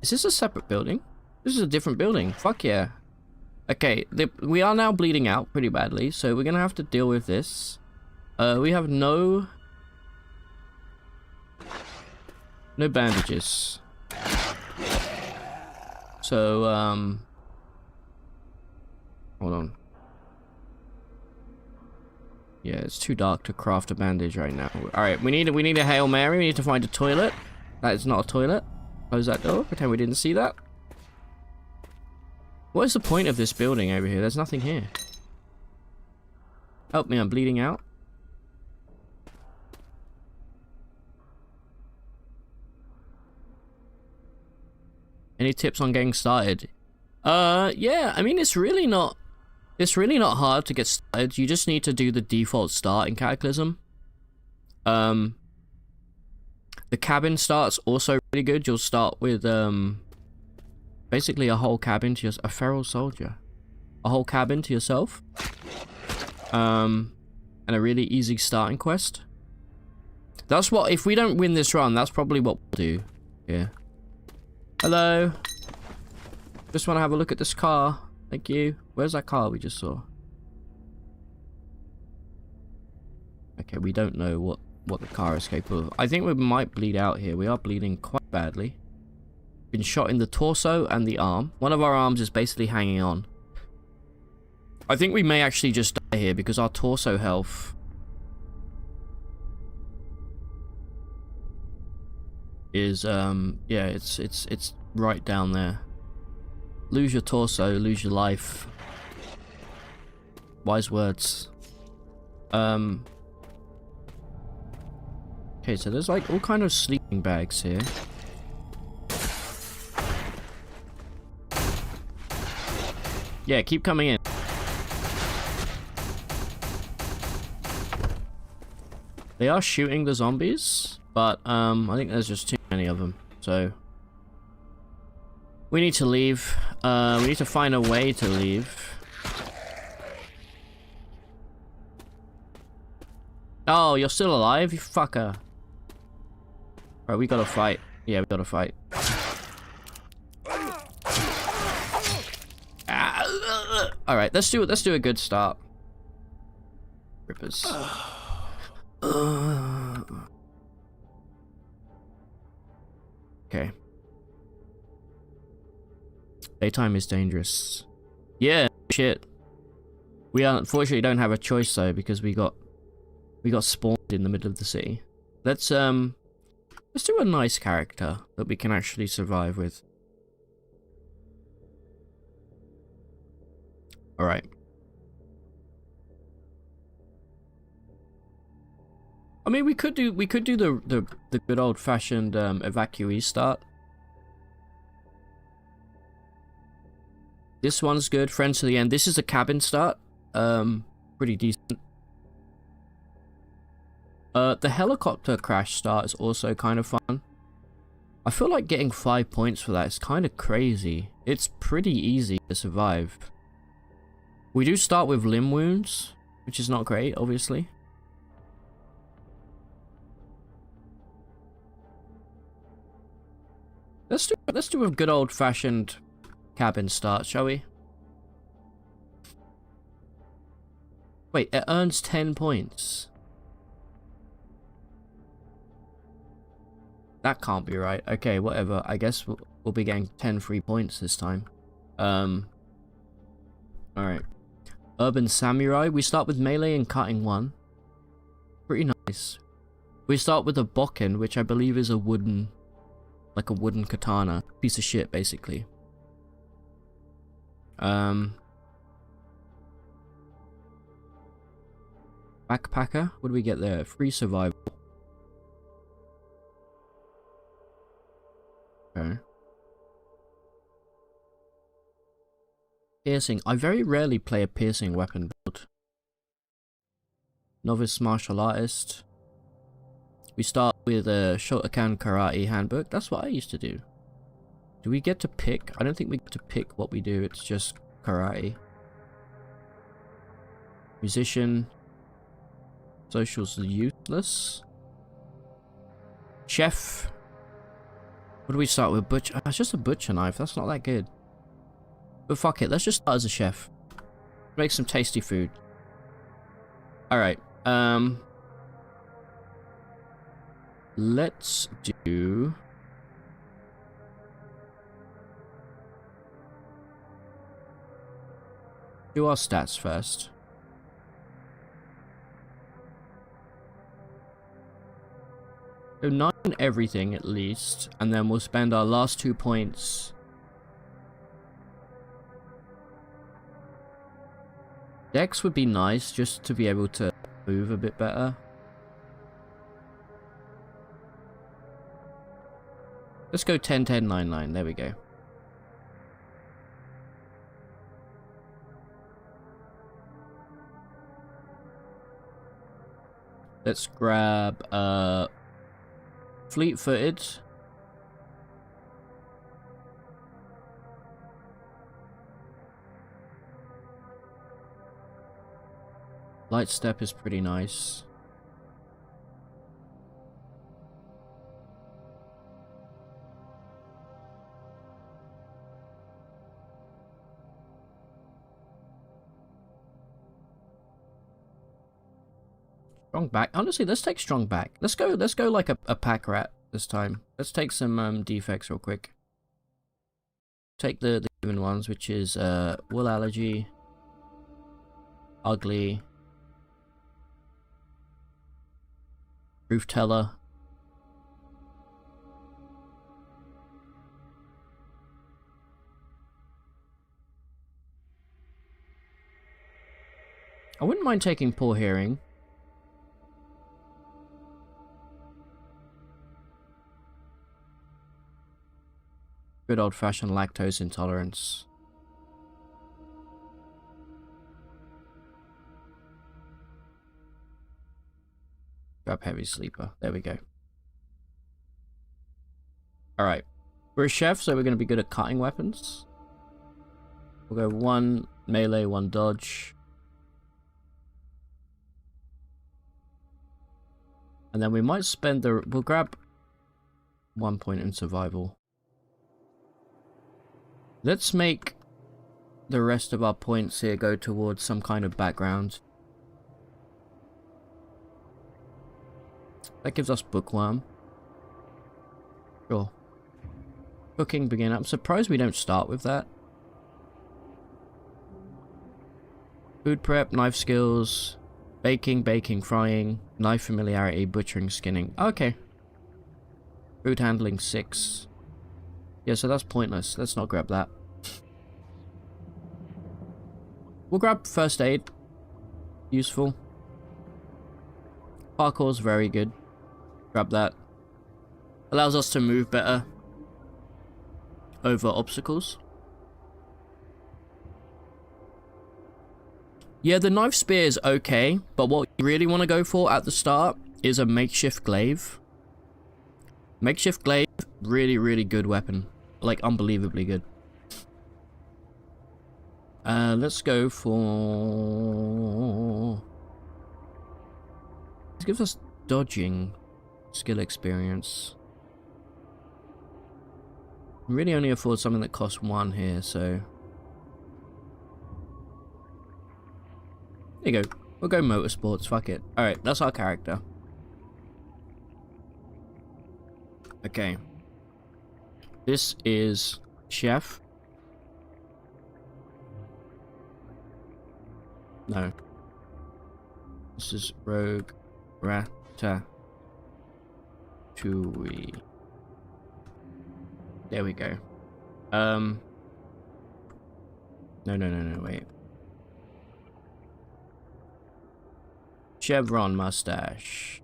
Is this a separate building? This is a different building. Fuck yeah. Okay, we are now bleeding out pretty badly, so we're gonna have to deal with this. We have no bandages. So, hold on. Yeah, it's too dark to craft a bandage right now. Alright, we need a Hail Mary. We need to find a toilet. That is not a toilet. Close that door. Pretend we didn't see that. What is the point of this building over here? There's nothing here. Help me, I'm bleeding out. Any tips on getting started? Yeah, I mean, it's really not hard to get started. You just need to do the default start in Cataclysm. The cabin start's also really good. You'll start with, Basically a whole cabin to a feral soldier. A whole cabin to yourself. And a really easy starting quest. That's what, if we don't win this run, that's probably what we'll do. Yeah. Hello. Just want to have a look at this car. Thank you. Where's that car we just saw? Okay, we don't know what the car is capable of. I think we might bleed out here. We are bleeding quite badly. Been shot in the torso and the arm. One of our arms is basically hanging on. I think we may actually just die here because our torso health is yeah, it's right down there. Lose your torso, lose your life. Wise words. Okay, so there's like all kind of sleeping bags here. Yeah, keep coming in. They are shooting the zombies, but I think there's just too many of them, so we need to leave. We need to find a way to leave. Oh, you're still alive, you fucker. Right, we gotta fight. Yeah, we gotta fight. Alright, let's do a good start. Rippers. Okay. Daytime is dangerous. Yeah, shit. We unfortunately don't have a choice though, because we got spawned in the middle of the city. Let's do a nice character that we can actually survive with. All right. I mean, we could do the good old fashioned evacuee start. This one's good. Friends to the end. This is a cabin start. Pretty decent. The helicopter crash start is also kind of fun. I feel like getting 5 points for that is kind of crazy. It's pretty easy to survive. We do start with limb wounds, which is not great, obviously. Let's do a good old-fashioned cabin start, shall we? Wait, it earns 10 points. That can't be right. Okay, whatever. I guess we'll be getting 10 free points this time. Alright. Urban Samurai. We start with melee and cutting 1. Pretty nice. We start with a bokken, which I believe is a wooden... like a wooden katana. Piece of shit, basically. Backpacker. What do we get there? Free survival. Okay. Piercing. I very rarely play a piercing weapon build. Novice martial artist. We start with a Shotokan Karate handbook. That's what I used to do. Do we get to pick? I don't think we get to pick what we do. It's just karate. Musician. Social's useless. Chef. What do we start with? Butcher. It's just a butcher knife. That's not that good. But fuck it. Let's just start as a chef. Make some tasty food. Alright. Let's do... do our stats first. So 9 everything at least, and then we'll spend our last 2 points. Dex would be nice just to be able to move a bit better. Let's go 10, 10, 9, 9. There we go. Let's grab fleet-footed. Light step is pretty nice. Strong back. Honestly, let's take strong back. Let's go like a pack rat this time. Let's take some defects real quick. Take the given ones, which is wool allergy, ugly, truth teller. I wouldn't mind taking poor hearing. Good old-fashioned lactose intolerance. Grab heavy sleeper. There we go. Alright. We're a chef, so we're going to be good at cutting weapons. We'll go 1 melee, 1 dodge. And then we might spend the... We'll grab 1 point in survival. Let's make the rest of our points here go towards some kind of background. That gives us bookworm. Sure. Cooking beginner. I'm surprised we don't start with that. Food prep, knife skills, baking, frying, knife familiarity, butchering, skinning. Okay. Food handling 6. Yeah, so that's pointless. Let's not grab that. We'll grab first aid. Useful. Parkour's very good. Grab that. Allows us to move better over obstacles. Yeah, the knife spear is okay, but what you really want to go for at the start is a makeshift glaive. Makeshift glaive, really, really good weapon. Like, unbelievably good. Let's go for... This gives us dodging skill experience. Really only afford something that costs 1 here, so... There you go. We'll go motorsports, fuck it. Alright, that's our character. Okay. This is chef. No. This is rogue ratatouille. There we go. No, wait. Chevron mustache.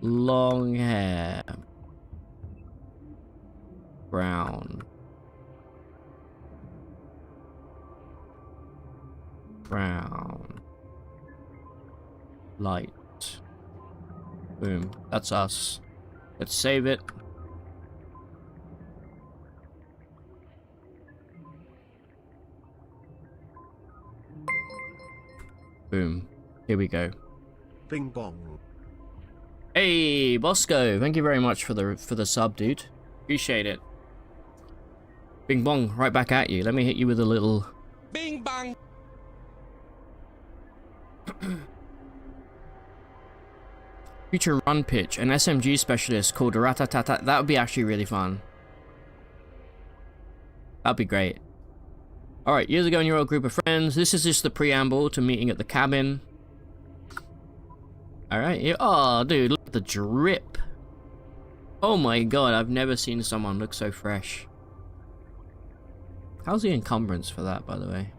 Long hair. Brown. Light. Boom. That's us. Let's save it. Boom. Here we go. Bing bong. Hey, Bosco. Thank you very much for the sub, dude. Appreciate it. Bing bong, right back at you. Let me hit you with a little... Bing bang. Future run pitch, an SMG specialist called Ratatata. That would be actually really fun. That'd be great. Alright, years ago in your old group of friends. This is just the preamble to meeting at the cabin. Alright, oh dude, look at the drip. Oh my god, I've never seen someone look so fresh. How's the encumbrance for that, by the way?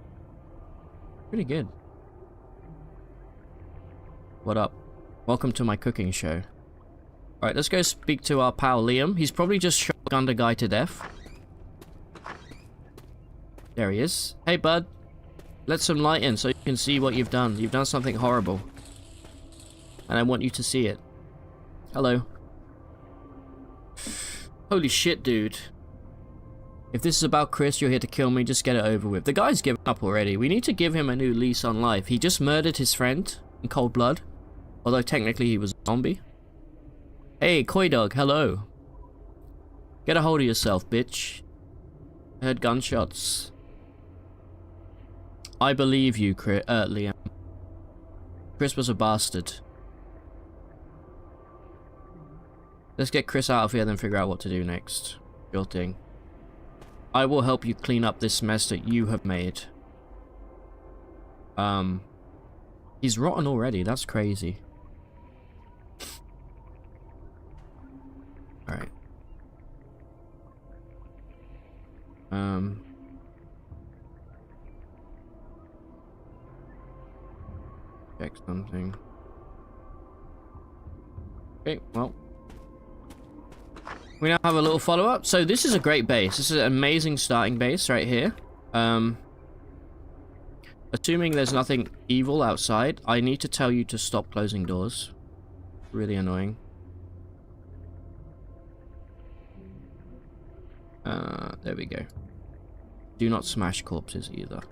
Pretty good. What up? Welcome to my cooking show. Alright, let's go speak to our pal Liam. He's probably just shotgunned a guy to death. There he is. Hey, bud. Let some light in so you can see what you've done. You've done something horrible. And I want you to see it. Hello. Holy shit, dude. If this is about Chris, you're here to kill me, just get it over with. The guy's given up already. We need to give him a new lease on life. He just murdered his friend in cold blood. Although technically he was a zombie. Hey, Koi Dog, hello. Get a hold of yourself, bitch. I heard gunshots. I believe you, Liam. Chris was a bastard. Let's get Chris out of here, then figure out what to do next. Your thing. I will help you clean up this mess that you have made. He's rotten already. That's crazy. Alright. Check something. Okay, well. We now have a little follow-up. So this is a great base. This is an amazing starting base right here. Assuming there's nothing evil outside, I need to tell you to stop closing doors. Really annoying. There we go. Do not smash corpses either.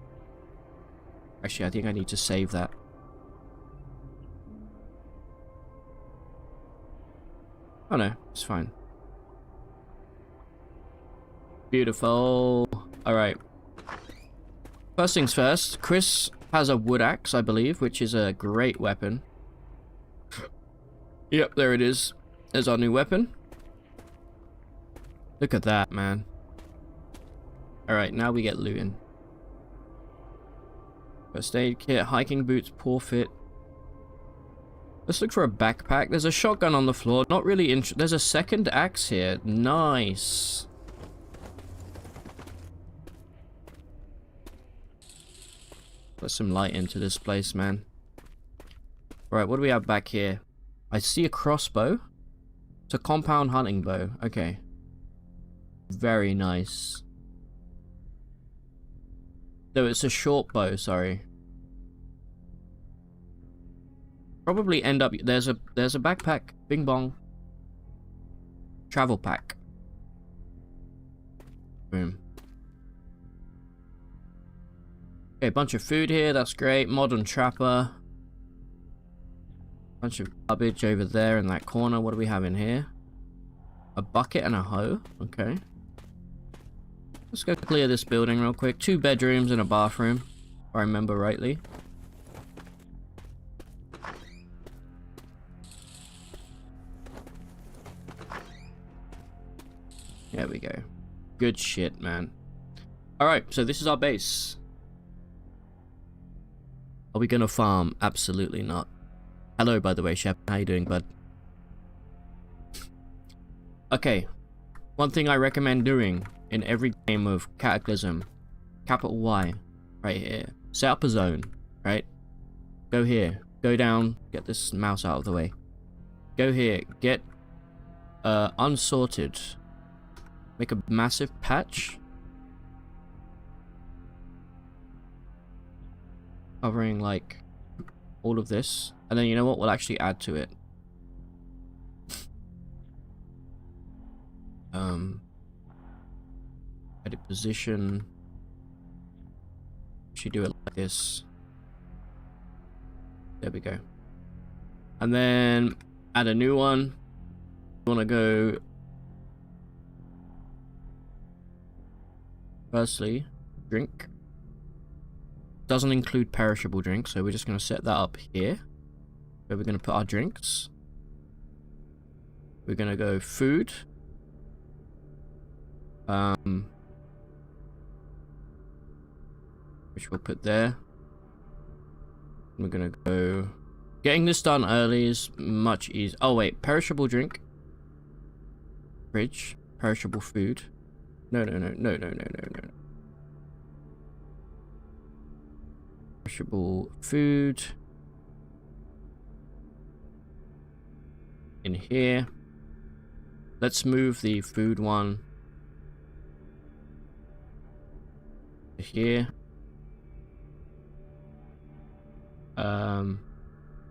Actually, I think I need to save that. Oh no, it's fine. Beautiful. Alright. First things first, Chris has a wood axe, I believe, which is a great weapon. Yep, there it is. There's our new weapon. Look at that, man. Alright, now we get looting. First aid kit, hiking boots, poor fit. Let's look for a backpack. There's a shotgun on the floor. Not really interested. There's a second axe here. Nice. Put some light into this place, man. Alright, what do we have back here? I see a crossbow. It's a compound hunting bow. Okay. Very nice. No, it's a short bow, sorry. Probably end up... There's a backpack. Bing bong. Travel pack. Boom. Okay, bunch of food here, that's great. Modern trapper. Bunch of garbage over there in that corner. What do we have in here? A bucket and a hoe. Okay. Let's go clear this building real quick. 2 bedrooms and a bathroom, if I remember rightly. There we go. Good shit, man. Alright, so this is our base. Are we gonna farm? Absolutely not. Hello, by the way, Shep. How you doing, bud? Okay. One thing I recommend doing in every game of Cataclysm. Capital Y. Right here. Set up a zone. Right? Go here. Go down. Get this mouse out of the way. Go here. Get unsorted. Make a massive patch. Covering like all of this. And then you know what? We'll actually add to it. Edit position. Should do it like this. There we go. And then add a new one. You want to go. Firstly, drink. Doesn't include perishable drinks, so we're just going to set that up here. Where we're going to put our drinks. We're going to go food. Which we'll put there. We're going to go... Getting this done early is much easier. Oh wait, perishable drink. Fridge. Perishable food. No. Perishable food. In here. Let's move the food one to here.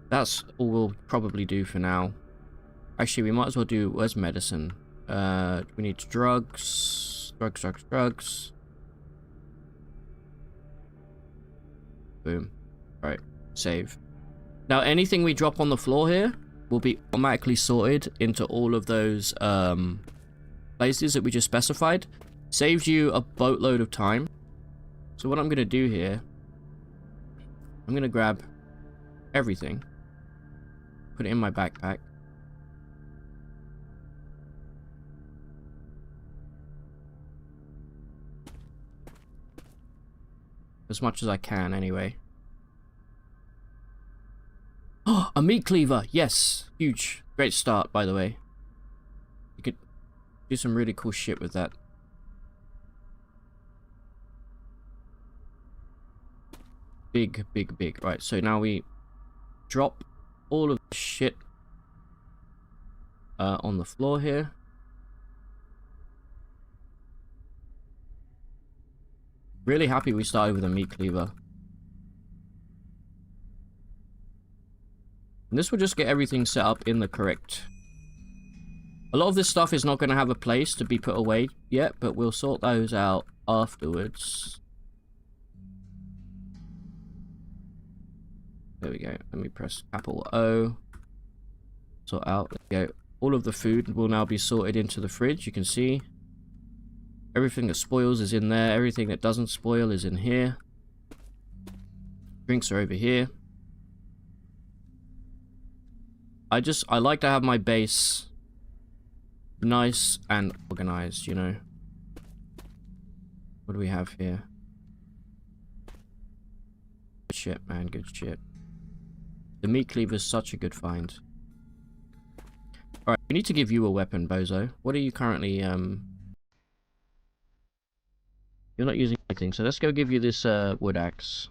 That's all we'll probably do for now. Actually, we might as well do... Where's medicine? We need drugs. Drugs. Boom. Alright, save. Now anything we drop on the floor here will be automatically sorted into all of those places that we just specified. Saves you a boatload of time. So what I'm going to do here, I'm going to grab everything, put it in my backpack. As much as I can, anyway. Oh, a meat cleaver! Yes! Huge. Great start, by the way. You could do some really cool shit with that. Big. Right, so now we drop all of the shit on the floor here. Really happy we started with a meat cleaver. And this will just get everything set up in the correct... A lot of this stuff is not going to have a place to be put away yet, but we'll sort those out afterwards. There we go. Let me press capital O. Sort out. There we go. All of the food will now be sorted into the fridge, you can see. Everything that spoils is in there. Everything that doesn't spoil is in here. Drinks are over here. I like to have my base nice and organized, you know. What do we have here? Good shit, man. Good shit. The meat cleaver is such a good find. Alright, we need to give you a weapon, Bozo. What are you currently, You're not using anything, so let's go give you this, wood axe.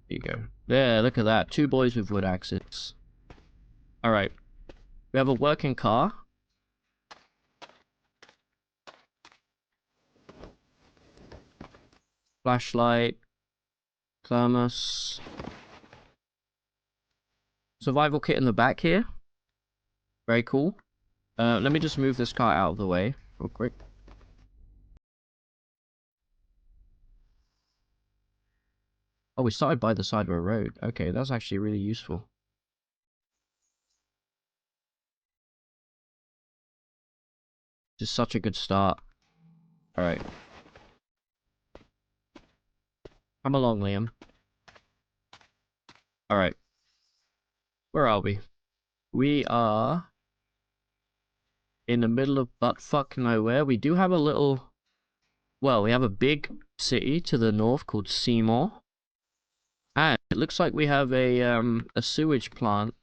There you go. There, look at that. 2 boys with wood axes. Alright. We have a working car. Flashlight. Thermos. Survival kit in the back here. Very cool. Let me just move this car out of the way real quick. Oh, we started by the side of a road. Okay, that's actually really useful. This is such a good start. Alright. Come along, Liam. Alright. Where are we? We are in the middle of buttfuck nowhere. We do have a little... Well, we have a big city to the north called Seymour. And it looks like we have a sewage plant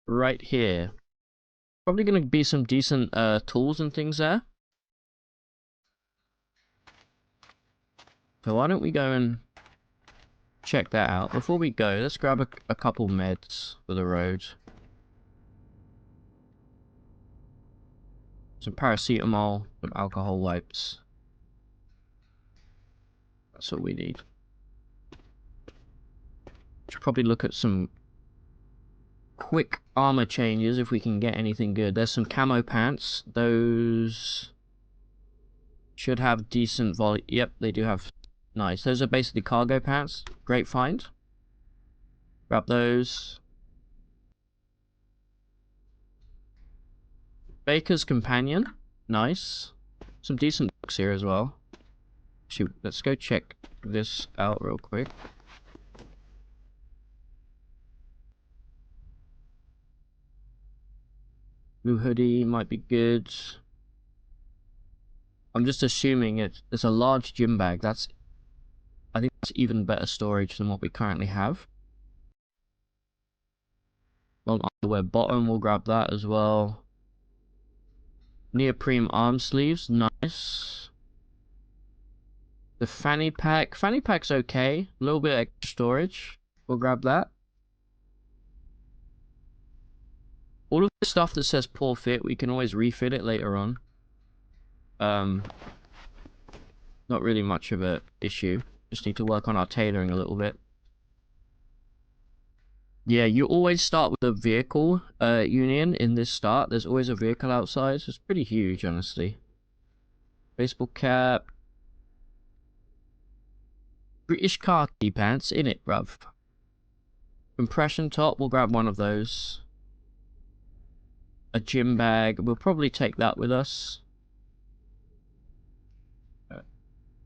right here. Probably going to be some decent tools and things there. So why don't we go and check that out. Before we go, let's grab a couple meds for the road. Some paracetamol, some alcohol wipes. That's what we need. Should probably look at some quick armor changes if we can get anything good. There's some camo pants. Those should have decent volume. Yep, they do have. Nice. Those are basically cargo pants. Great find. Grab those. Baker's Companion. Nice. Some decent books here as well. Shoot, let's go check this out real quick. Blue hoodie might be good. I'm just assuming it's a large gym bag. I think that's even better storage than what we currently have. Long underwear bottom, we'll grab that as well. Neoprene arm sleeves, nice. The fanny pack. Fanny pack's okay. A little bit extra storage. We'll grab that. All of the stuff that says poor fit, we can always refit it later on. Not really much of a issue. Just need to work on our tailoring a little bit. Yeah, you always start with a vehicle union in this start. There's always a vehicle outside, so it's pretty huge, honestly. Baseball cap. British khaki pants, in it, bruv. Compression top, we'll grab one of those. A gym bag, we'll probably take that with us.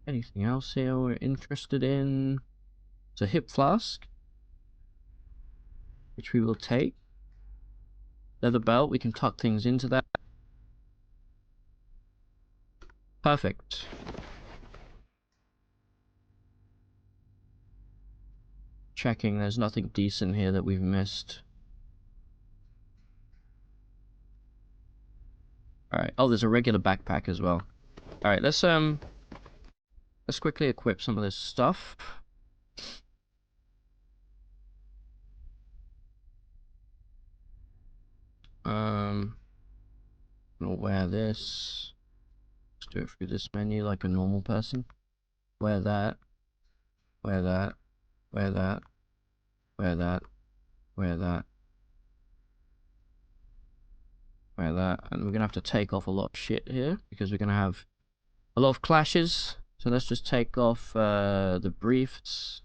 Anything else here we're interested in? It's a hip flask, which we will take. Leather belt, we can tuck things into that. Perfect. Checking, there's nothing decent here that we've missed. Alright, oh, there's a regular backpack as well. Alright, let's quickly equip some of this stuff. I'll wear this. Let's do it through this menu like a normal person. Wear that. Wear that. Wear that. Wear that. Wear that. Wear that. And we're gonna have to take off a lot of shit here because we're gonna have a lot of clashes. So let's just take off the briefs.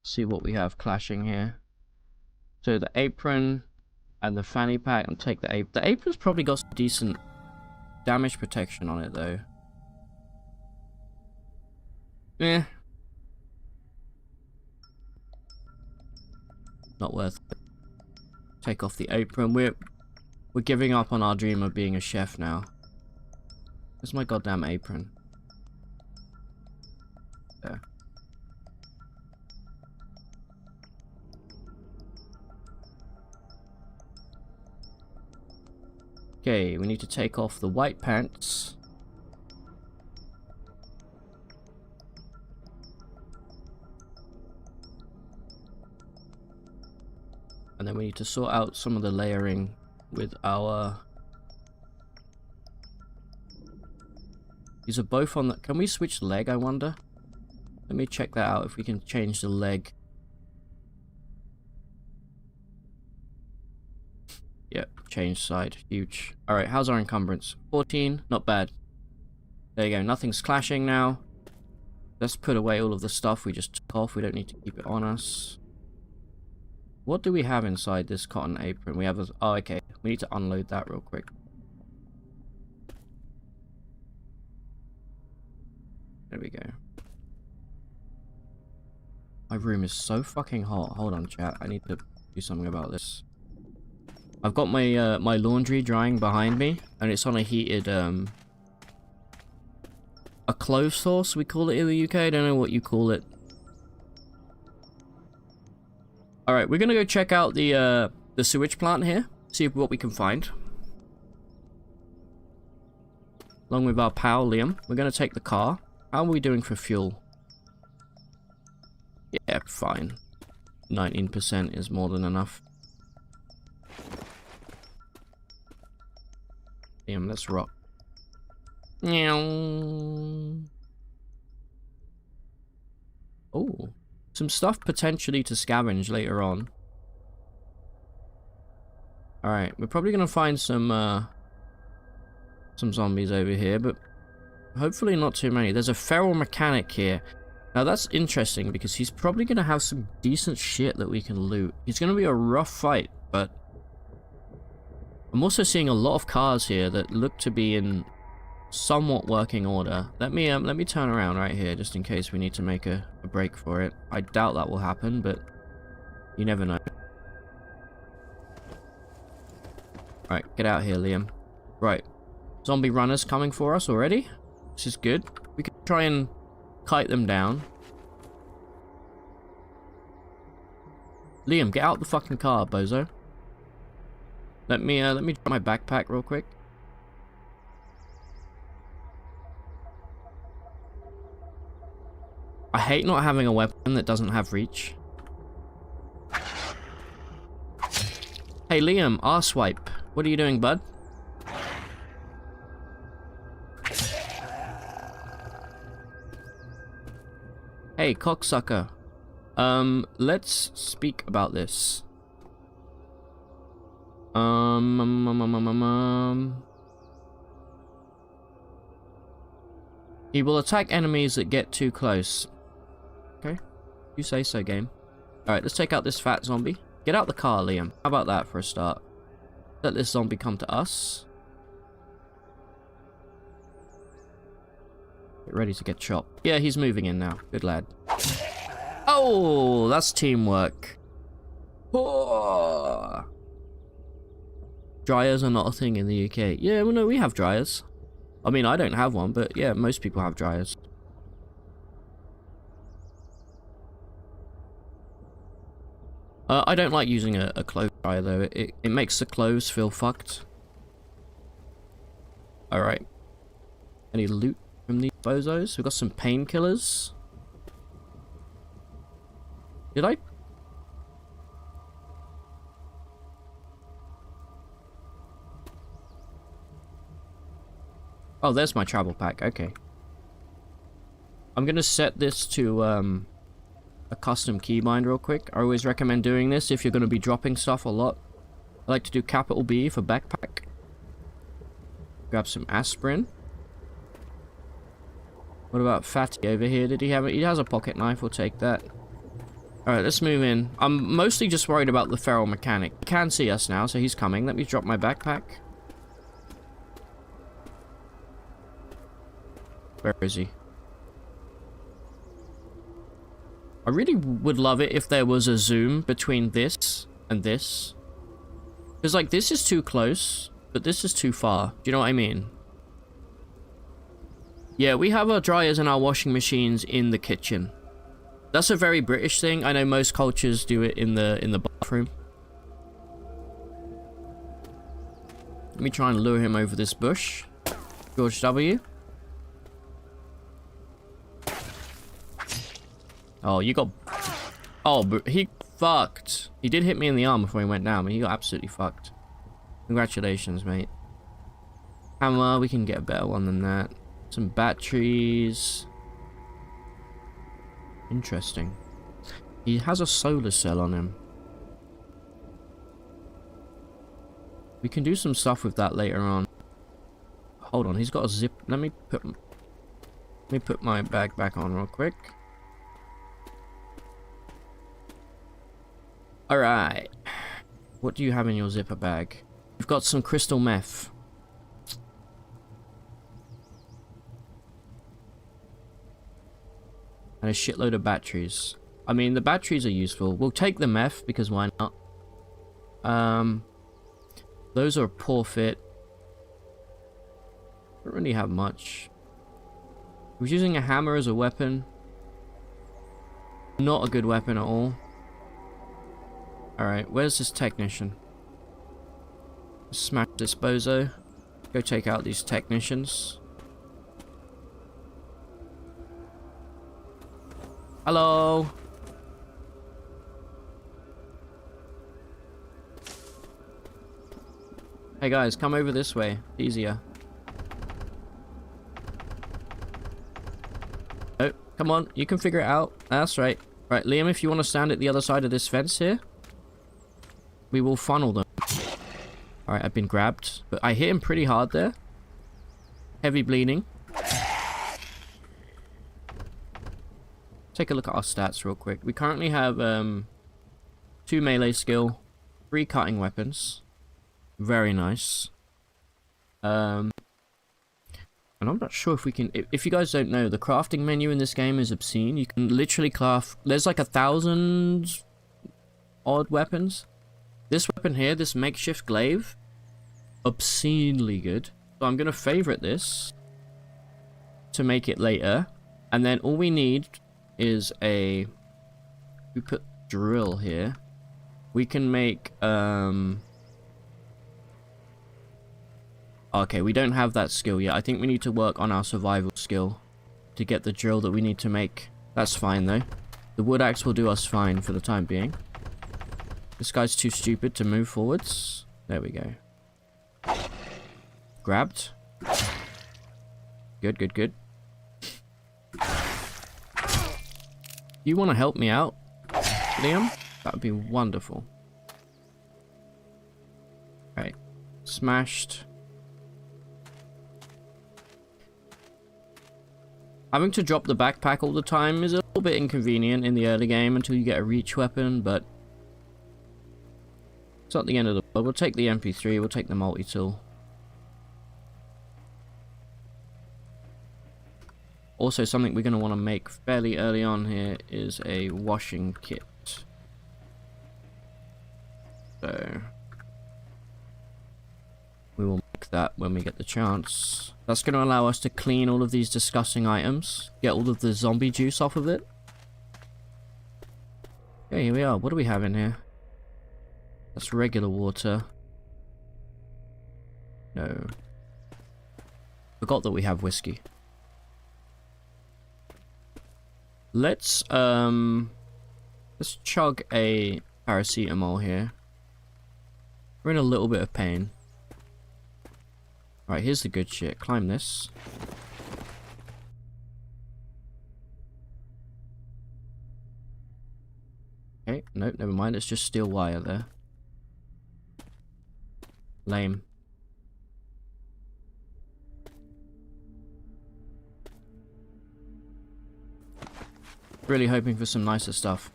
See what we have clashing here. So the apron and the fanny pack, and take the apron. The apron's probably got some decent damage protection on it though. Eh. Not worth it. Take off the apron. We're giving up on our dream of being a chef now. Where's my goddamn apron? There. Okay, we need to take off the white pants. And then we need to sort out some of the layering with our... These are both on the... Can we switch leg, I wonder? Let me check that out, if we can change the leg. Yep, change side. Huge. Alright, how's our encumbrance? 14, not bad. There you go, nothing's clashing now. Let's put away all of the stuff we just took off. We don't need to keep it on us. What do we have inside this cotton apron? We have a... Oh, okay. We need to unload that real quick. There we go. My room is so fucking hot. Hold on, chat. I need to do something about this. I've got my my laundry drying behind me, and it's on a heated a clothes source, we call it in the UK. I don't know what you call it. All right, we're gonna go check out the sewage plant here, see what we can find. Along with our pal Liam, we're gonna take the car. How are we doing for fuel? Yeah, fine. 19% is more than enough. Damn, let's rock. Oh, some stuff potentially to scavenge later on. Alright, we're probably gonna find some zombies over here, but hopefully not too many. There's a feral mechanic here. Now that's interesting because he's probably gonna have some decent shit that we can loot. It's gonna be a rough fight, but I'm also seeing a lot of cars here that look to be in somewhat working order. Let me turn around right here just in case we need to make a break for it. I doubt that will happen, but you never know. Alright, get out here, Liam. Right. Zombie runners coming for us already. This is good. We can try and kite them down. Liam, get out the fucking car, bozo. Let me drop my backpack real quick. I hate not having a weapon that doesn't have reach. Hey Liam, R-swipe. What are you doing, bud? Hey, cocksucker. Let's speak about this. He will attack enemies that get too close. Okay. You say so, game. Alright, let's take out this fat zombie. Get out the car, Liam. How about that for a start? Let this zombie come to us. Get ready to get chopped. Yeah, he's moving in now. Good lad. Oh, that's teamwork. Oh. Dryers are not a thing in the UK. Yeah, well, no, we have dryers. I mean, I don't have one, but yeah, most people have dryers. I don't like using a clothes dryer, though. It makes the clothes feel fucked. Alright. Any loot from these bozos? We've got some painkillers. Did I? Oh, there's my travel pack. Okay. I'm gonna set this to, a custom keybind real quick. I always recommend doing this if you're gonna be dropping stuff a lot. I like to do capital B for backpack. Grab some aspirin. What about Fatty over here? Did he have it? He has a pocket knife. We'll take that. Alright, let's move in. I'm mostly just worried about the feral mechanic. He can see us now, so he's coming. Let me drop my backpack. Where is he? I really would love it if there was a zoom between this and this. Because, like, this is too close, but this is too far. Do you know what I mean? Yeah, we have our dryers and our washing machines in the kitchen. That's a very British thing. I know most cultures do it in the bathroom. Let me try and lure him over this bush. George W. Oh, you got... Oh, but he fucked. He did hit me in the arm before he went down, but he got absolutely fucked. Congratulations, mate. Hammer, we can get a better one than that. Some batteries. Interesting. He has a solar cell on him. We can do some stuff with that later on. Hold on, he's got a zip. Let me put my bag back on real quick. Alright. What do you have in your zipper bag? You've got some crystal meth. And a shitload of batteries. I mean, the batteries are useful. We'll take the meth, because why not? Those are a poor fit. Don't really have much. I was using a hammer as a weapon. Not a good weapon at all. Alright, where's this technician? Smash this bozo. Go take out these technicians. Hello? Hey guys, come over this way. Easier. Oh, come on. You can figure it out. That's right. Right, Liam, if you want to stand at the other side of this fence here, we will funnel them. Alright, I've been grabbed. But I hit him pretty hard there. Heavy bleeding. Take a look at our stats real quick. We currently have 2 melee skill, 3 cutting weapons. Very nice. And I'm not sure if we can... If you guys don't know, the crafting menu in this game is obscene. You can literally craft... There's like 1,000 odd weapons. This weapon here, this makeshift glaive, obscenely good. So I'm going to favorite this to make it later. And then all we need is a... We put drill here. We can make... Okay, we don't have that skill yet. I think we need to work on our survival skill to get the drill that we need to make. That's fine, though. The wood axe will do us fine for the time being. This guy's too stupid to move forwards. There we go. Grabbed. Good, good, good. You want to help me out, Liam? That would be wonderful. Okay. Smashed. Having to drop the backpack all the time is a little bit inconvenient in the early game until you get a reach weapon, but it's not the end of the world. We'll take the MP3, we'll take the multi-tool. Also, something we're going to want to make fairly early on here is a washing kit. So we will make that when we get the chance. That's going to allow us to clean all of these disgusting items, get all of the zombie juice off of it. Okay, here we are. What do we have in here? That's regular water. No. Forgot that we have whiskey. Let's chug a paracetamol here. We're in a little bit of pain. Right, here's the good shit. Climb this. Okay, nope, never mind. It's just steel wire there. Lame. Really hoping for some nicer stuff.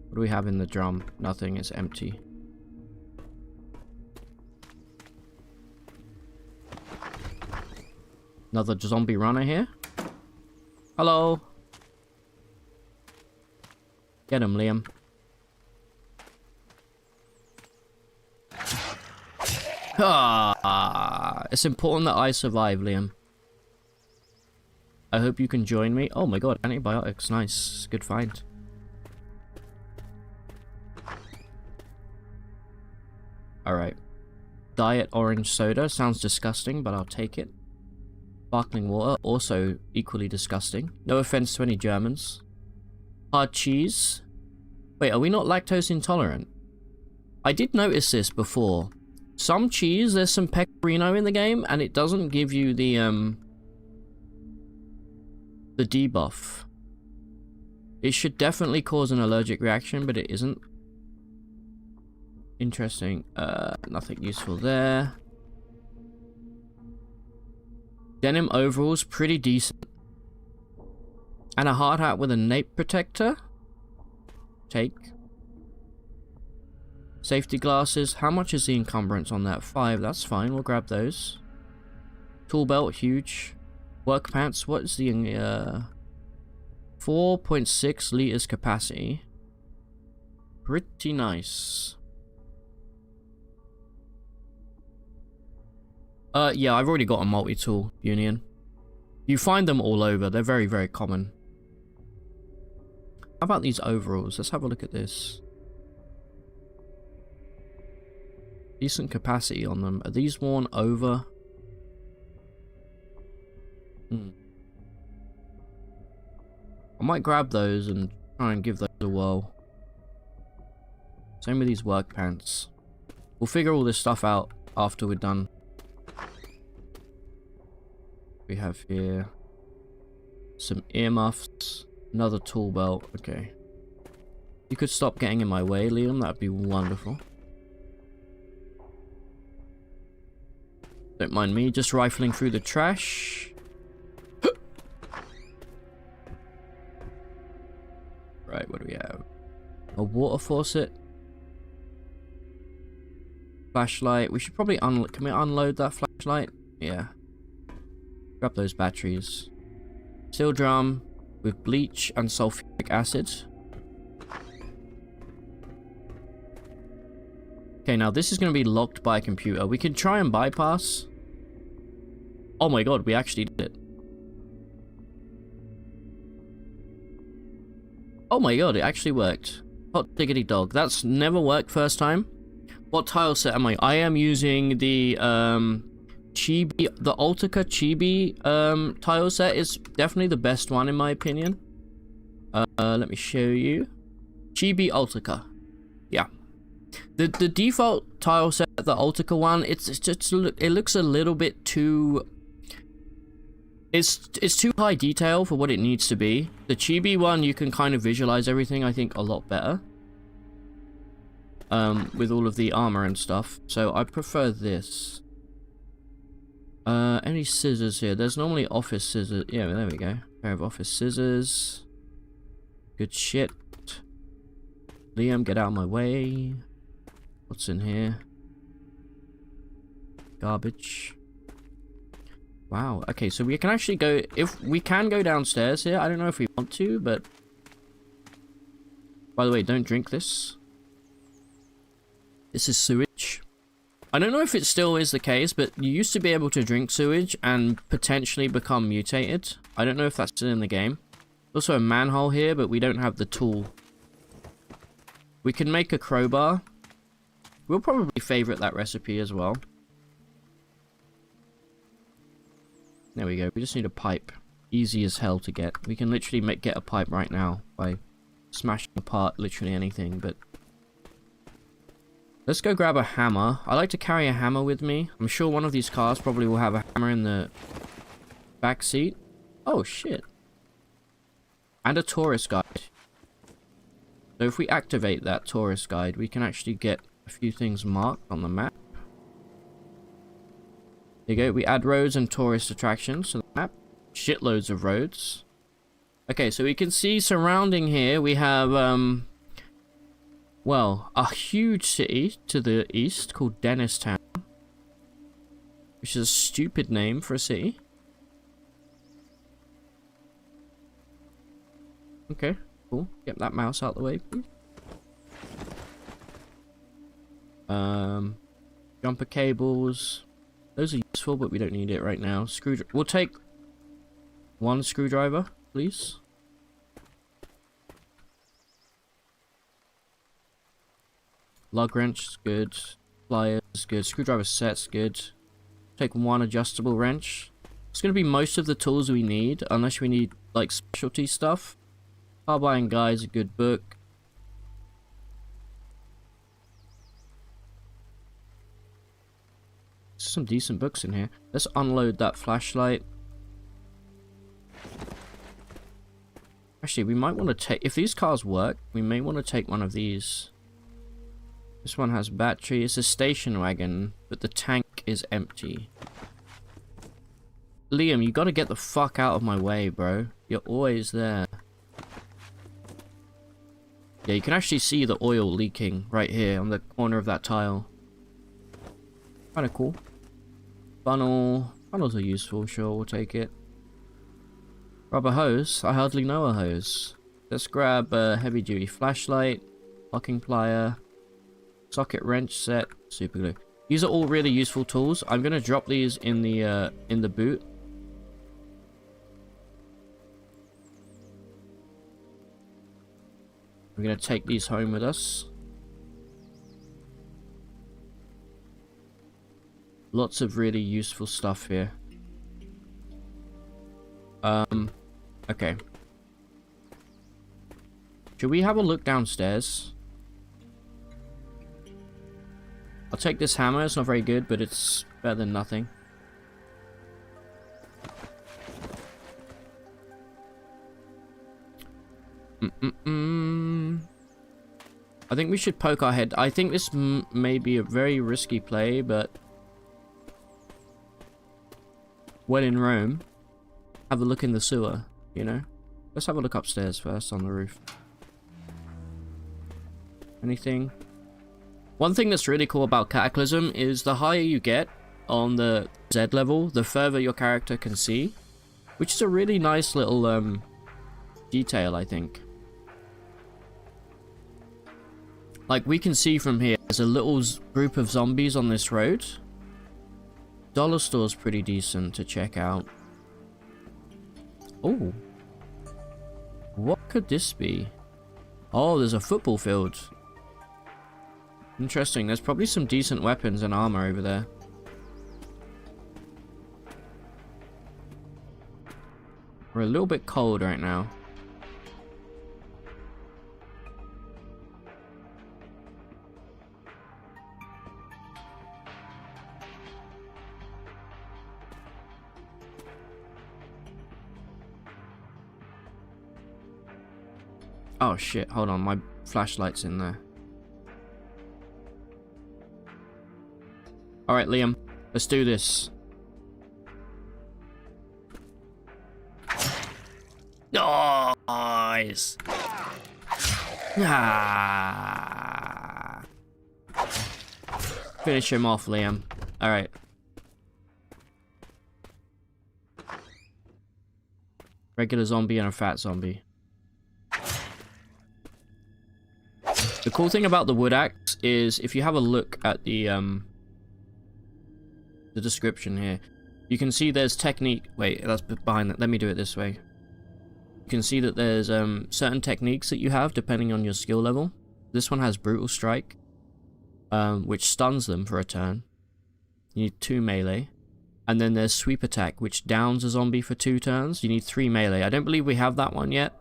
What do we have in the drum? Nothing, it's empty. Another zombie runner here. Hello. Get him, Liam. Ah, it's important that I survive, Liam. I hope you can join me. Oh my god, antibiotics, nice. Good find. Alright. Diet orange soda, sounds disgusting, but I'll take it. Sparkling water, also equally disgusting. No offense to any Germans. Hard cheese. Wait, are we not lactose intolerant? I did notice this before. Some cheese, there's some pecorino in the game, and it doesn't give you the debuff. It should definitely cause an allergic reaction, but it isn't. Interesting. Nothing useful there. Denim overalls, pretty decent. And a hard hat with a nape protector. Take. Safety glasses. How much is the encumbrance on that? 5. That's fine. We'll grab those. Tool belt, huge. Work pants. What is the 4.6 liters capacity? Pretty nice. Yeah, I've already got a multi-tool union. You find them all over. They're very, very common. How about these overalls? Let's have a look at this. Decent capacity on them. Are these worn over? I might grab those and try and give those a whirl. Same with these work pants. We'll figure all this stuff out after we're done. We have here some earmuffs, another tool belt. Okay. You could stop getting in my way, Liam. That'd be wonderful. Don't mind me just rifling through the trash. Right, what do we have? A water faucet. Flashlight. We should probably can we unload that flashlight? Yeah. Grab those batteries. Steel drum with bleach and sulfuric acid. Okay, now this is going to be locked by a computer. We can try and bypass. Oh my god, we actually did it. Oh my god, it actually worked. Hot diggity dog. That's never worked first time. What tile set am I? I am using the Chibi, the Altica Chibi tile set is definitely the best one in my opinion. Let me show you. Chibi Altica. Yeah. The default tile set, the Altica one, it looks a little bit too It's too high detail for what it needs to be. The chibi one, you can kind of visualize everything, I think, a lot better. With all of the armor and stuff. So I prefer this. Any scissors here? There's normally office scissors. Yeah, there we go. Pair of office scissors. Good shit. Liam, get out of my way. What's in here? Garbage. Wow. Okay, so we can actually go... If we can go downstairs here. I don't know if we want to, but... By the way, don't drink this. This is sewage. I don't know if it still is the case, but you used to be able to drink sewage and potentially become mutated. I don't know if that's still in the game. Also a manhole here, but we don't have the tool. We can make a crowbar. We'll probably favorite that recipe as well. There we go. We just need a pipe. Easy as hell to get. We can literally get a pipe right now by smashing apart literally anything, but... Let's go grab a hammer. I like to carry a hammer with me. I'm sure one of these cars probably will have a hammer in the back seat. Oh, shit. And a tourist guide. So if we activate that tourist guide, we can actually get a few things marked on the map. There you go. We add roads and tourist attractions to the map. Shitloads of roads. Okay, so we can see surrounding here we have, well, a huge city to the east called Dennistown. Which is a stupid name for a city. Okay, cool. Get that mouse out the way, please. Jumper cables. Those are useful, but we don't need it right now. We'll take one screwdriver, please. Lug wrench is good. Pliers is good. Screwdriver set's good. Take one adjustable wrench. It's going to be most of the tools we need, unless we need, like, specialty stuff. Carbine Guy is a good book. Some decent books in here. Let's unload that flashlight. Actually, we might want to take... If these cars work, we may want to take one of these. This one has battery. It's a station wagon, but the tank is empty. Liam, you gotta get the fuck out of my way, bro. You're always there. Yeah, you can actually see the oil leaking right here on the corner of that tile. Kinda cool. Funnel. Funnels are useful, sure, we'll take it. Rubber hose. I hardly know a hose. Let's grab a heavy duty flashlight. Locking plier. Socket wrench set. Super glue. These are all really useful tools. I'm gonna drop these in the boot. We're gonna take these home with us. Lots of really useful stuff here. Okay. Should we have a look downstairs? I'll take this hammer. It's not very good, but it's better than nothing. I think we should poke our head. I think this may be a very risky play, but when in Rome, have a look in the sewer, you know? Let's have a look upstairs first on the roof. Anything? One thing that's really cool about Cataclysm is the higher you get on the Z level, the further your character can see, which is a really nice little detail, I think. Like, we can see from here, there's a little group of zombies on this road. Dollar store's pretty decent to check out. Oh. What could this be? Oh, there's a football field. Interesting. There's probably some decent weapons and armor over there. We're a little bit cold right now. Oh shit, hold on, my flashlight's in there. Alright, Liam, let's do this. Nice! Ah. Finish him off, Liam. Alright. Regular zombie and a fat zombie. The cool thing about the wood axe is if you have a look at the description here, you can see there's technique. Wait, that's behind that. Let me do it this way. You can see that there's certain techniques that you have depending on your skill level. This one has brutal strike, which stuns them for a turn. You need 2 melee. And then there's sweep attack, which downs a zombie for 2 turns. You need 3 melee. I don't believe we have that one yet,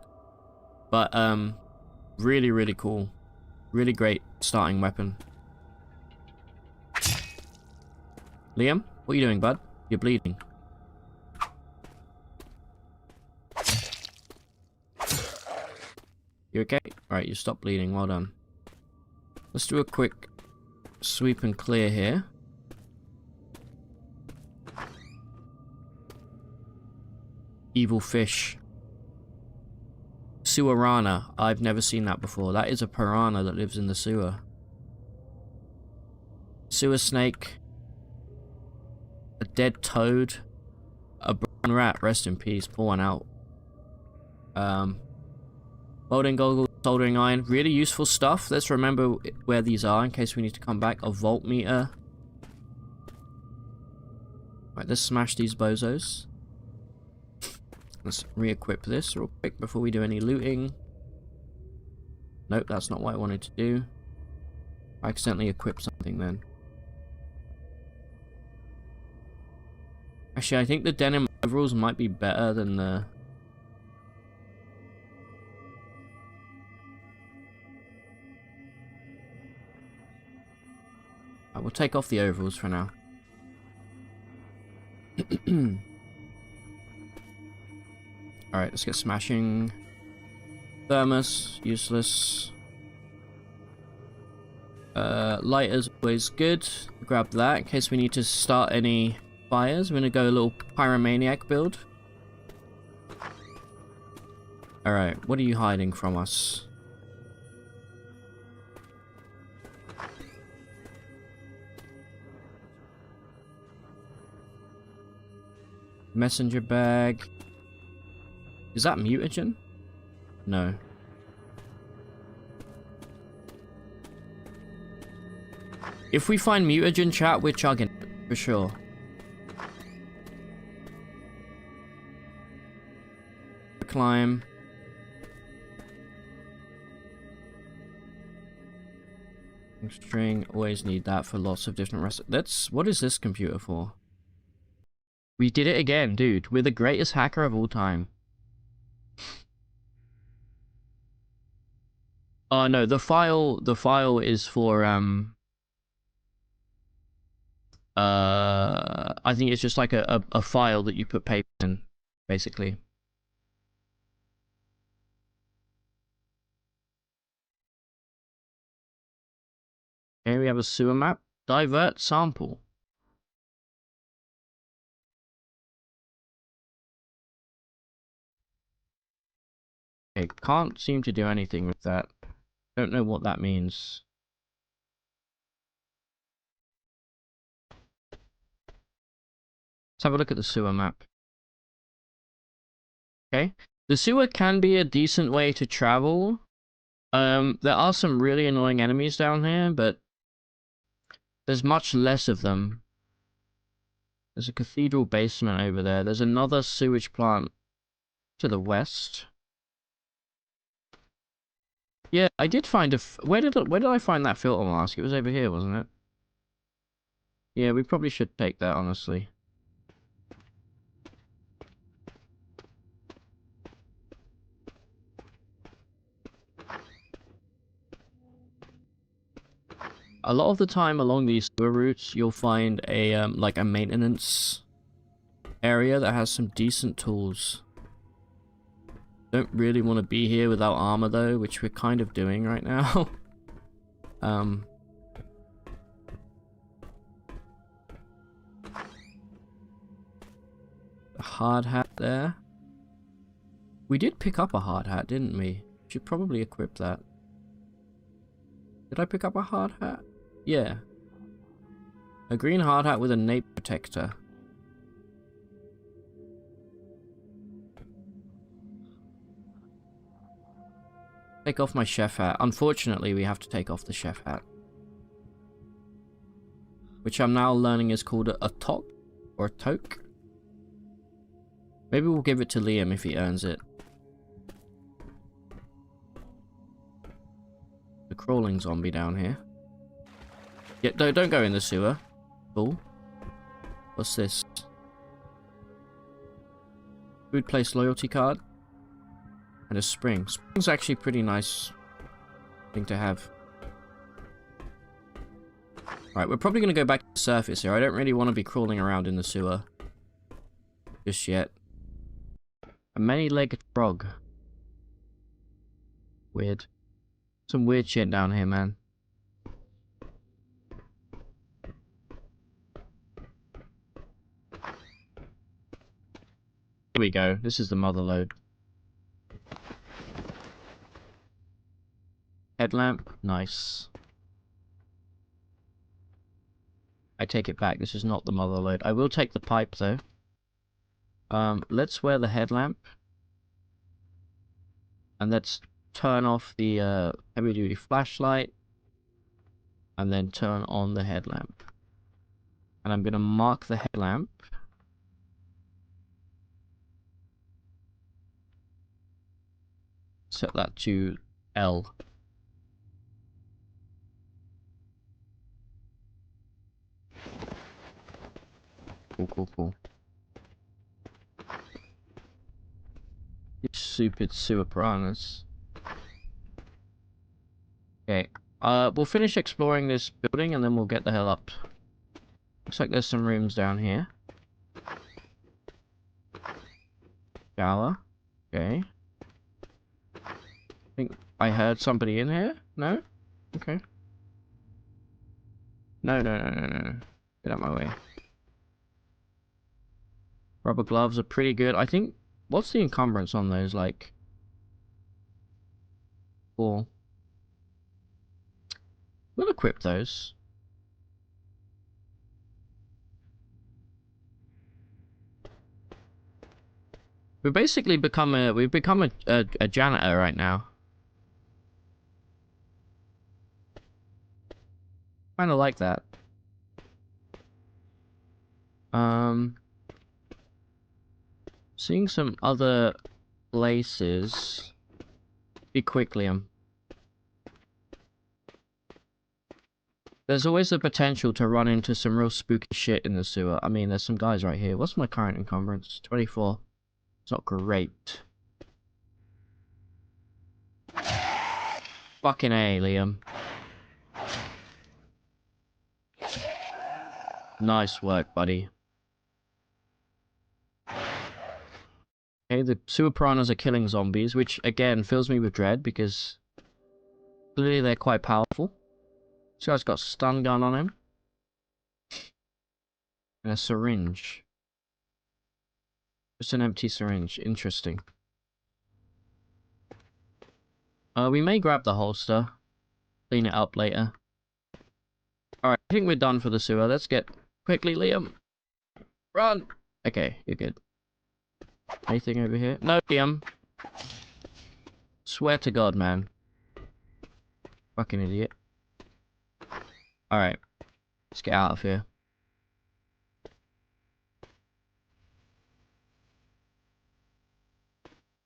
but really, really cool. Really great starting weapon. Liam, what are you doing, bud? You're bleeding. You okay? Alright, you stopped bleeding. Well done. Let's do a quick sweep and clear here. Evil fish. Sewerana. I've never seen that before. That is a piranha that lives in the sewer. Sewer snake. A dead toad. A brown rat. Rest in peace. Pour one out. Welding goggles. Soldering iron. Really useful stuff. Let's remember where these are in case we need to come back. A voltmeter. Right, let's smash these bozos. Let's re-equip this real quick before we do any looting. Nope, that's not what I wanted to do. I accidentally equipped something then. Actually, I think the denim overalls might be better than the... I will take off the overalls for now. Alright, let's get smashing. Thermos, useless. Lighter's always good. Grab that in case we need to start any fires. We're gonna go a little pyromaniac build. Alright, what are you hiding from us? Messenger bag. Is that mutagen? No. If we find mutagen, chat, we're chugging it, for sure. Climb. String, always need that for lots of different what is this computer for? We did it again, dude. We're the greatest hacker of all time. Oh no, the file is for I think it's just like a file that you put paper in, basically. Here we have a sewer map. Divert sample. Okay, can't seem to do anything with that. Don't know what that means. Let's have a look at the sewer map. Okay, the sewer can be a decent way to travel. There are some really annoying enemies down here, but there's much less of them. There's a cathedral basement over there. There's another sewage plant to the west. Yeah, I did find where did I find that filter mask? It was over here, wasn't it? Yeah, we probably should take that, honestly. A lot of the time along these sewer routes, you'll find a like a maintenance area that has some decent tools. Don't really want to be here without armor though, which we're kind of doing right now. A hard hat there. We did pick up a hard hat, didn't we? Should probably equip that. Did I pick up a hard hat? Yeah. A green hard hat with a nape protector. Take off my chef hat. Unfortunately, we have to take off the chef hat. Which I'm now learning is called a toque or a toque. Maybe we'll give it to Liam if he earns it. The crawling zombie down here. Yeah, don't go in the sewer. Cool. What's this? Food place loyalty card. And a spring. Spring's actually a pretty nice thing to have. Right, we're probably going to go back to the surface here. I don't really want to be crawling around in the sewer just yet. A many-legged frog. Weird. Some weird shit down here, man. Here we go. This is the mother lode. Headlamp. Nice. I take it back. This is not the mother lode. I will take the pipe, though. Let's wear the headlamp. And let's turn off the heavy-duty flashlight. And then turn on the headlamp. And I'm going to mark the headlamp. Set that to L. Cool. You stupid sewer piranhas. Okay. We'll finish exploring this building and then we'll get the hell up. Looks like there's some rooms down here. Shower. Okay. I think I heard somebody in here. No? Okay. No. Get out of my way. Rubber gloves are pretty good. I think... What's the encumbrance on those? Like... 4. We'll equip those. We've basically become a... We've become a janitor right now. Kinda like that. Seeing some other places. Be quick, Liam. There's always the potential to run into some real spooky shit in the sewer. I mean, there's some guys right here. What's my current encumbrance? 24. It's not great. Fucking A, Liam. Nice work, buddy. Okay, the sewer piranhas are killing zombies, which again fills me with dread because clearly they're quite powerful. This guy's got a stun gun on him. And a syringe. Just an empty syringe. Interesting. We may grab the holster. Clean it up later. Alright, I think we're done for the sewer. Let's get... Quickly, Liam. Run! Okay, you're good. Anything over here? No, Liam. Swear to God, man. Fucking idiot. Alright. Let's get out of here.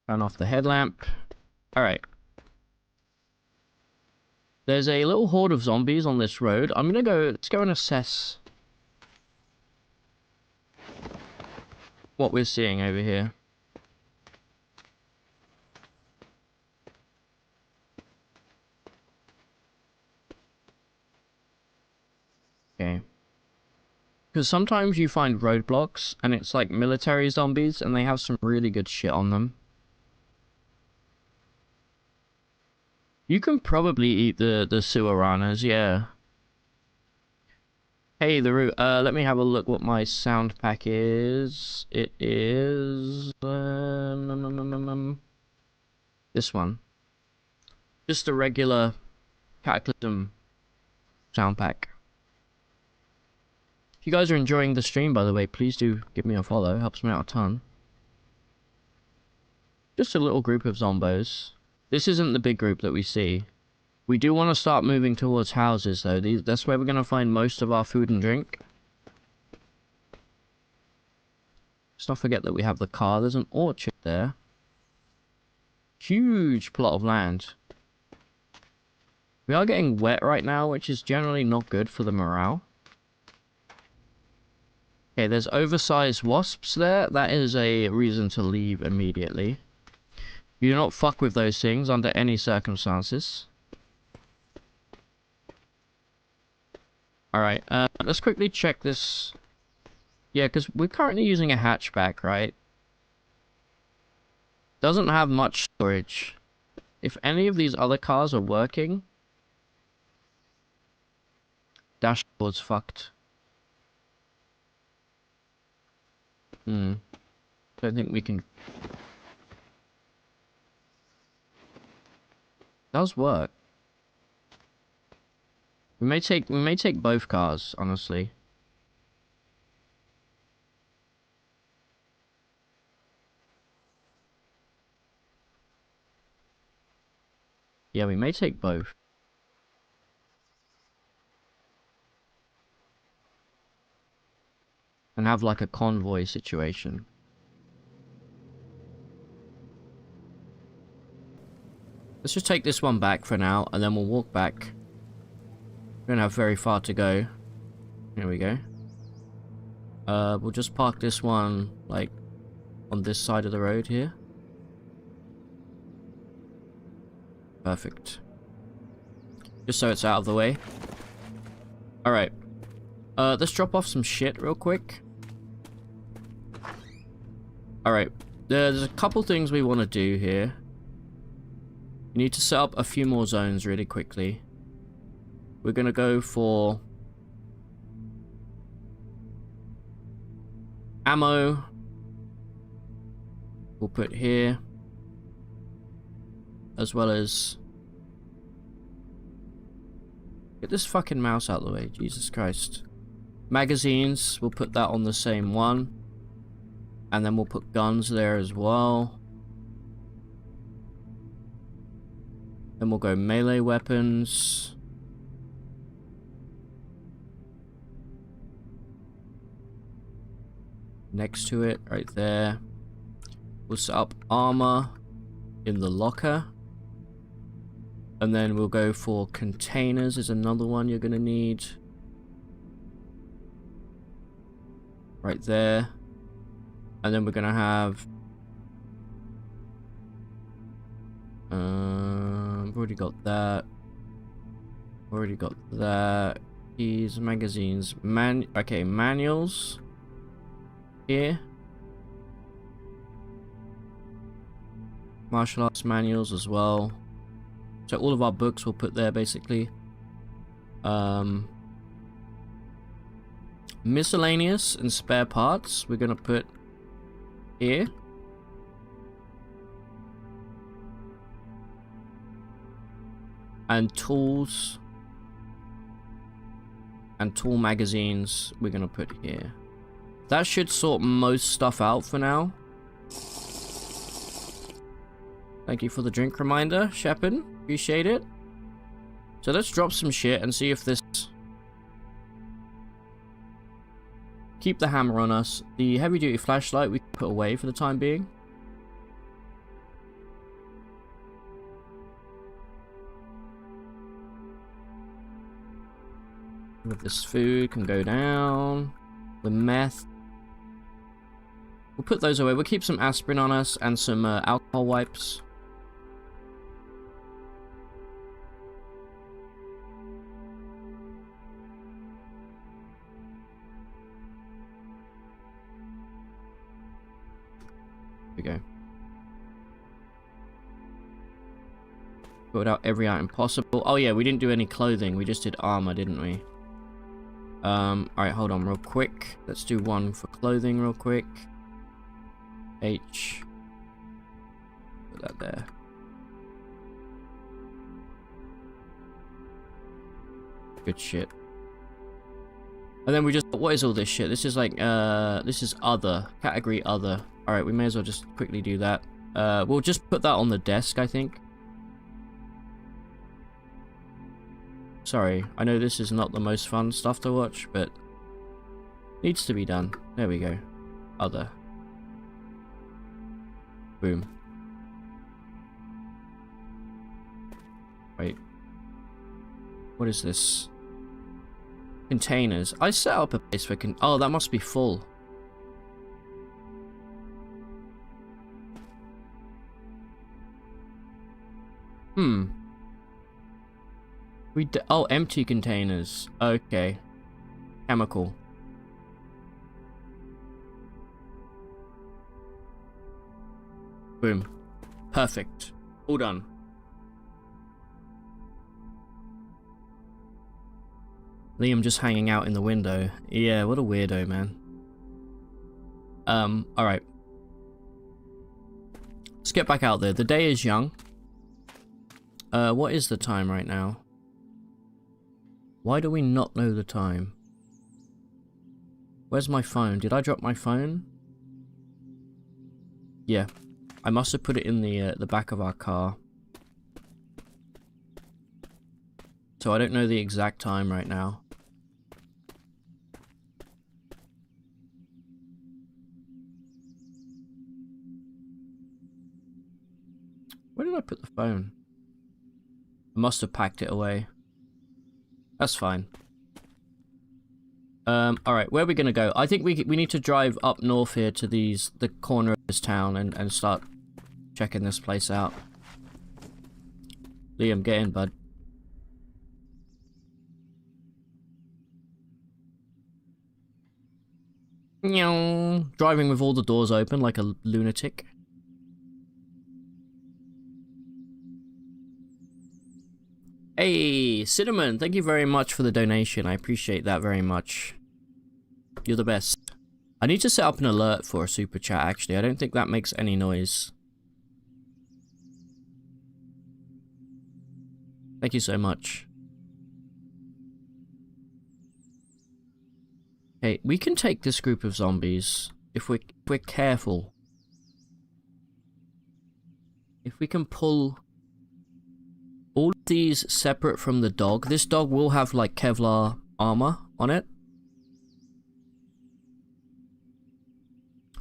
Turn off the headlamp. Alright. There's a little horde of zombies on this road. I'm gonna go... Let's go and assess... what we're seeing over here. Okay. Because sometimes you find roadblocks, and it's like military zombies, and they have some really good shit on them. You can probably eat the sewer ranas, yeah. Hey, the root. Let me have a look what my sound pack is. It is this one. Just a regular Cataclysm sound pack. If you guys are enjoying the stream, by the way, please do give me a follow. Helps me out a ton. Just a little group of zombos. This isn't the big group that we see. We do want to start moving towards houses, though. That's where we're going to find most of our food and drink. Let's not forget that we have the car. There's an orchard there. Huge plot of land. We are getting wet right now, which is generally not good for the morale. Okay, there's oversized wasps there. That is a reason to leave immediately. You do not fuck with those things under any circumstances. Alright, let's quickly check this. Yeah, because we're currently using a hatchback, right? Doesn't have much storage. If any of these other cars are working... Dashboard's fucked. Don't think we can... Does work. We may take both cars, honestly. Yeah, we may take both. And have like a convoy situation. Let's just take this one back for now, and then we'll walk back. We don't have very far to go. Here we go. We'll just park this one, like, on this side of the road here. Perfect. Just so it's out of the way. Alright. Let's drop off some shit real quick. Alright. There's a couple things we want to do here. You need to set up a few more zones really quickly. We're gonna go for... ammo. We'll put here. As well as... Get this fucking mouse out of the way, Jesus Christ. Magazines, we'll put that on the same one. And then we'll put guns there as well. Then we'll go melee weapons. Next to it, right there. We'll set up armor in the locker. And then we'll go for containers is another one you're gonna need. Right there. And then we're gonna have... I've already got that. Already got that. Keys, magazines, okay, manuals. Here. Martial arts manuals as well. So all of our books we'll put there basically. Miscellaneous and spare parts we're gonna put here. And tools and tool magazines we're gonna put here. That should sort most stuff out for now. Thank you for the drink reminder, Shepard. Appreciate it. So let's drop some shit and see if this... Keep the hammer on us. The heavy duty flashlight we can put away for the time being. With this food can go down. The meth. We'll put those away. We'll keep some aspirin on us and some alcohol wipes. Here we go. Put out every item possible. Oh yeah, we didn't do any clothing. We just did armor, didn't we? Alright, hold on real quick. Let's do one for clothing real quick. H. Put that there. Good shit. And then we just... What is all this shit? This is like, this is other. Category other. Alright, we may as well just quickly do that. We'll just put that on the desk, I think. Sorry, I know this is not the most fun stuff to watch, but... needs to be done. There we go. Other. Boom. Wait. What is this? Containers. I set up a place for oh, that must be full. Oh, empty containers. Okay. Chemical. Boom. Perfect. All done. Liam just hanging out in the window. Yeah, what a weirdo, man. Alright. Let's get back out there. The day is young. What is the time right now? Why do we not know the time? Where's my phone? Did I drop my phone? Yeah. I must have put it in the back of our car. So I don't know the exact time right now. Where did I put the phone? I must have packed it away. That's fine. Alright, where are we gonna go? I think we need to drive up north here to the corner of this town and start checking this place out. Liam, get in, bud. Driving with all the doors open like a lunatic. Hey, Cinnamon, thank you very much for the donation. I appreciate that very much. You're the best. I need to set up an alert for a super chat, actually. I don't think that makes any noise. Thank you so much. Hey, we can take this group of zombies if we're careful. If we can pull all of these separate from the dog. This dog will have like Kevlar armor on it.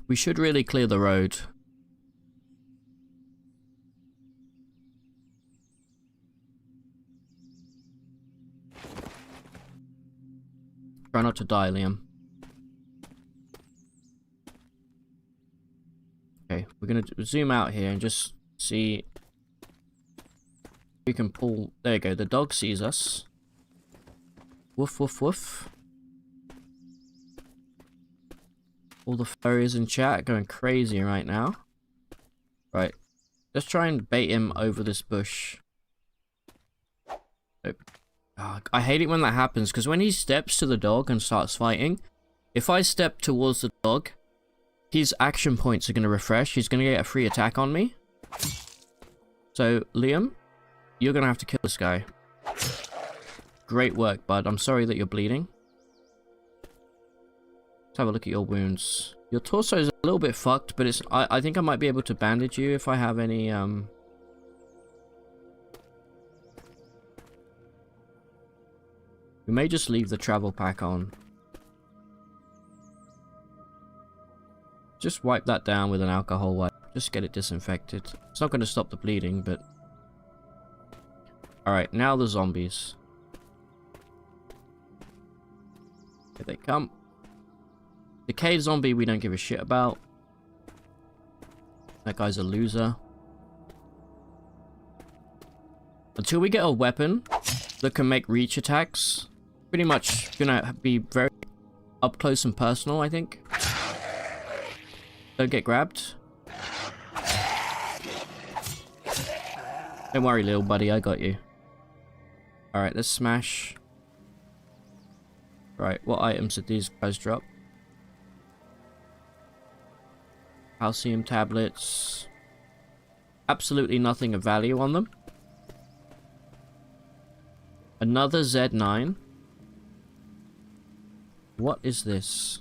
We should really clear the road. Try not to die, Liam. Okay, we're gonna zoom out here and just see if we can pull. There you go, the dog sees us. Woof, woof, woof. All the furries in chat going crazy right now. Right, let's try and bait him over this bush. Nope. Oh, I hate it when that happens, because when he steps to the dog and starts fighting, if I step towards the dog, his action points are going to refresh. He's going to get a free attack on me. So, Liam, you're going to have to kill this guy. Great work, bud. I'm sorry that you're bleeding. Let's have a look at your wounds. Your torso is a little bit fucked, but it's. I think I might be able to bandage you if I have any, We may just leave the travel pack on. Just wipe that down with an alcohol wipe. Just get it disinfected. It's not going to stop the bleeding, but... Alright, now the zombies. Here they come. The cave zombie we don't give a shit about. That guy's a loser. Until we get a weapon that can make reach attacks, pretty much gonna be very up close and personal, I think. Don't get grabbed. Don't worry, little buddy, I got you. Alright, let's smash. Right, what items did these guys drop? Calcium tablets. Absolutely nothing of value on them. Another Z9. What is this?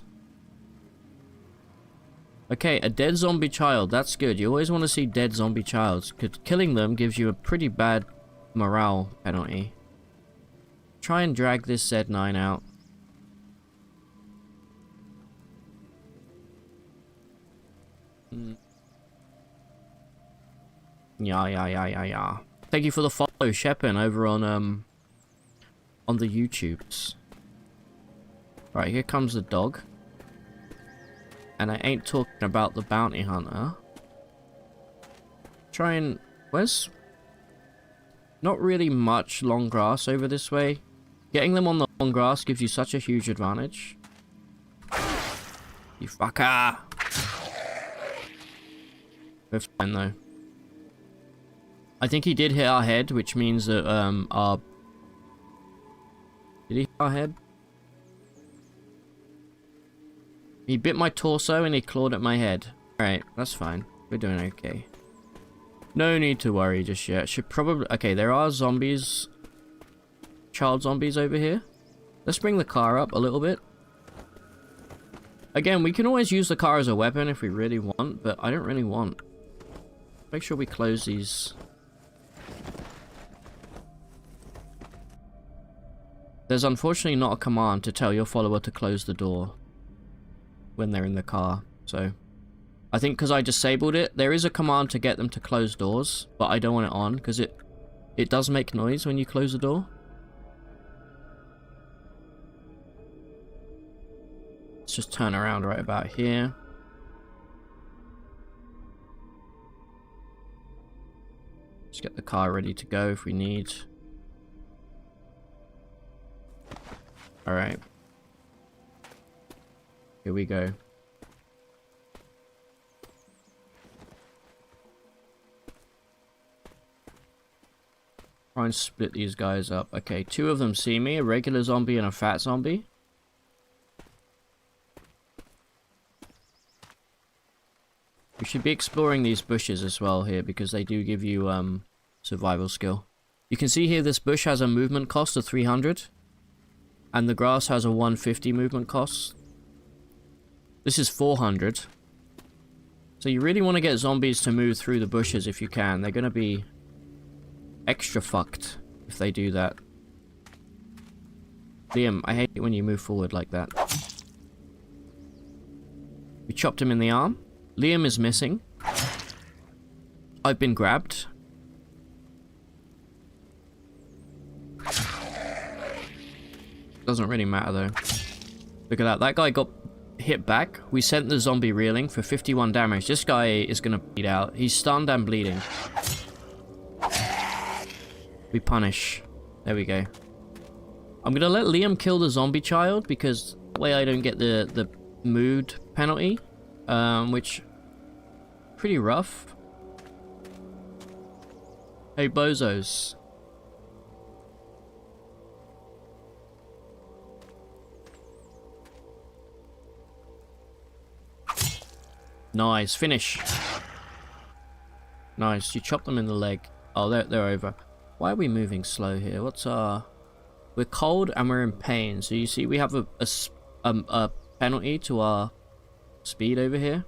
Okay, a dead zombie child. That's good. You always want to see dead zombie childs, because killing them gives you a pretty bad morale penalty. Try and drag this Z9 out. Yeah. Thank you for the follow, Shepin, over on the YouTubes. Right, here comes the dog. And I ain't talking about the bounty hunter. Try and... Where's... Not really much long grass over this way. Getting them on the long grass gives you such a huge advantage. You fucker! We're fine though. I think he did hit our head, which means that our... Did he hit our head? He bit my torso and he clawed at my head. Alright, that's fine. We're doing okay. No need to worry just yet. Should probably... Okay, there are zombies. Child zombies over here. Let's bring the car up a little bit. Again, we can always use the car as a weapon if we really want, but I don't really want. Make sure we close these. There's unfortunately not a command to tell your follower to close the door when they're in the car, so I think because I disabled it, there is a command to get them to close doors, but I don't want it on because it does make noise when you close the door. Let's just turn around right about here. Just get the car ready to go if we need. Alright. Here we go. Try and split these guys up. Okay, two of them see me, a regular zombie and a fat zombie. We should be exploring these bushes as well here because they do give you survival skill. You can see here this bush has a movement cost of 300 and the grass has a 150 movement cost. This is 400. So you really want to get zombies to move through the bushes if you can. They're going to be extra fucked if they do that. Liam, I hate it when you move forward like that. We chopped him in the arm. Liam is missing. I've been grabbed. Doesn't really matter though. Look at that. That guy got hit back. We sent the zombie reeling for 51 damage. This guy is gonna bleed out. He's stunned and bleeding. We punish. There we go. I'm gonna let Liam kill the zombie child because that way I don't get the mood penalty. Which... pretty rough. Hey, bozos. Nice, finish. Nice, you chopped them in the leg. Oh, they're over. Why are we moving slow here? What's our... We're cold and we're in pain. So you see we have a penalty to our speed over here.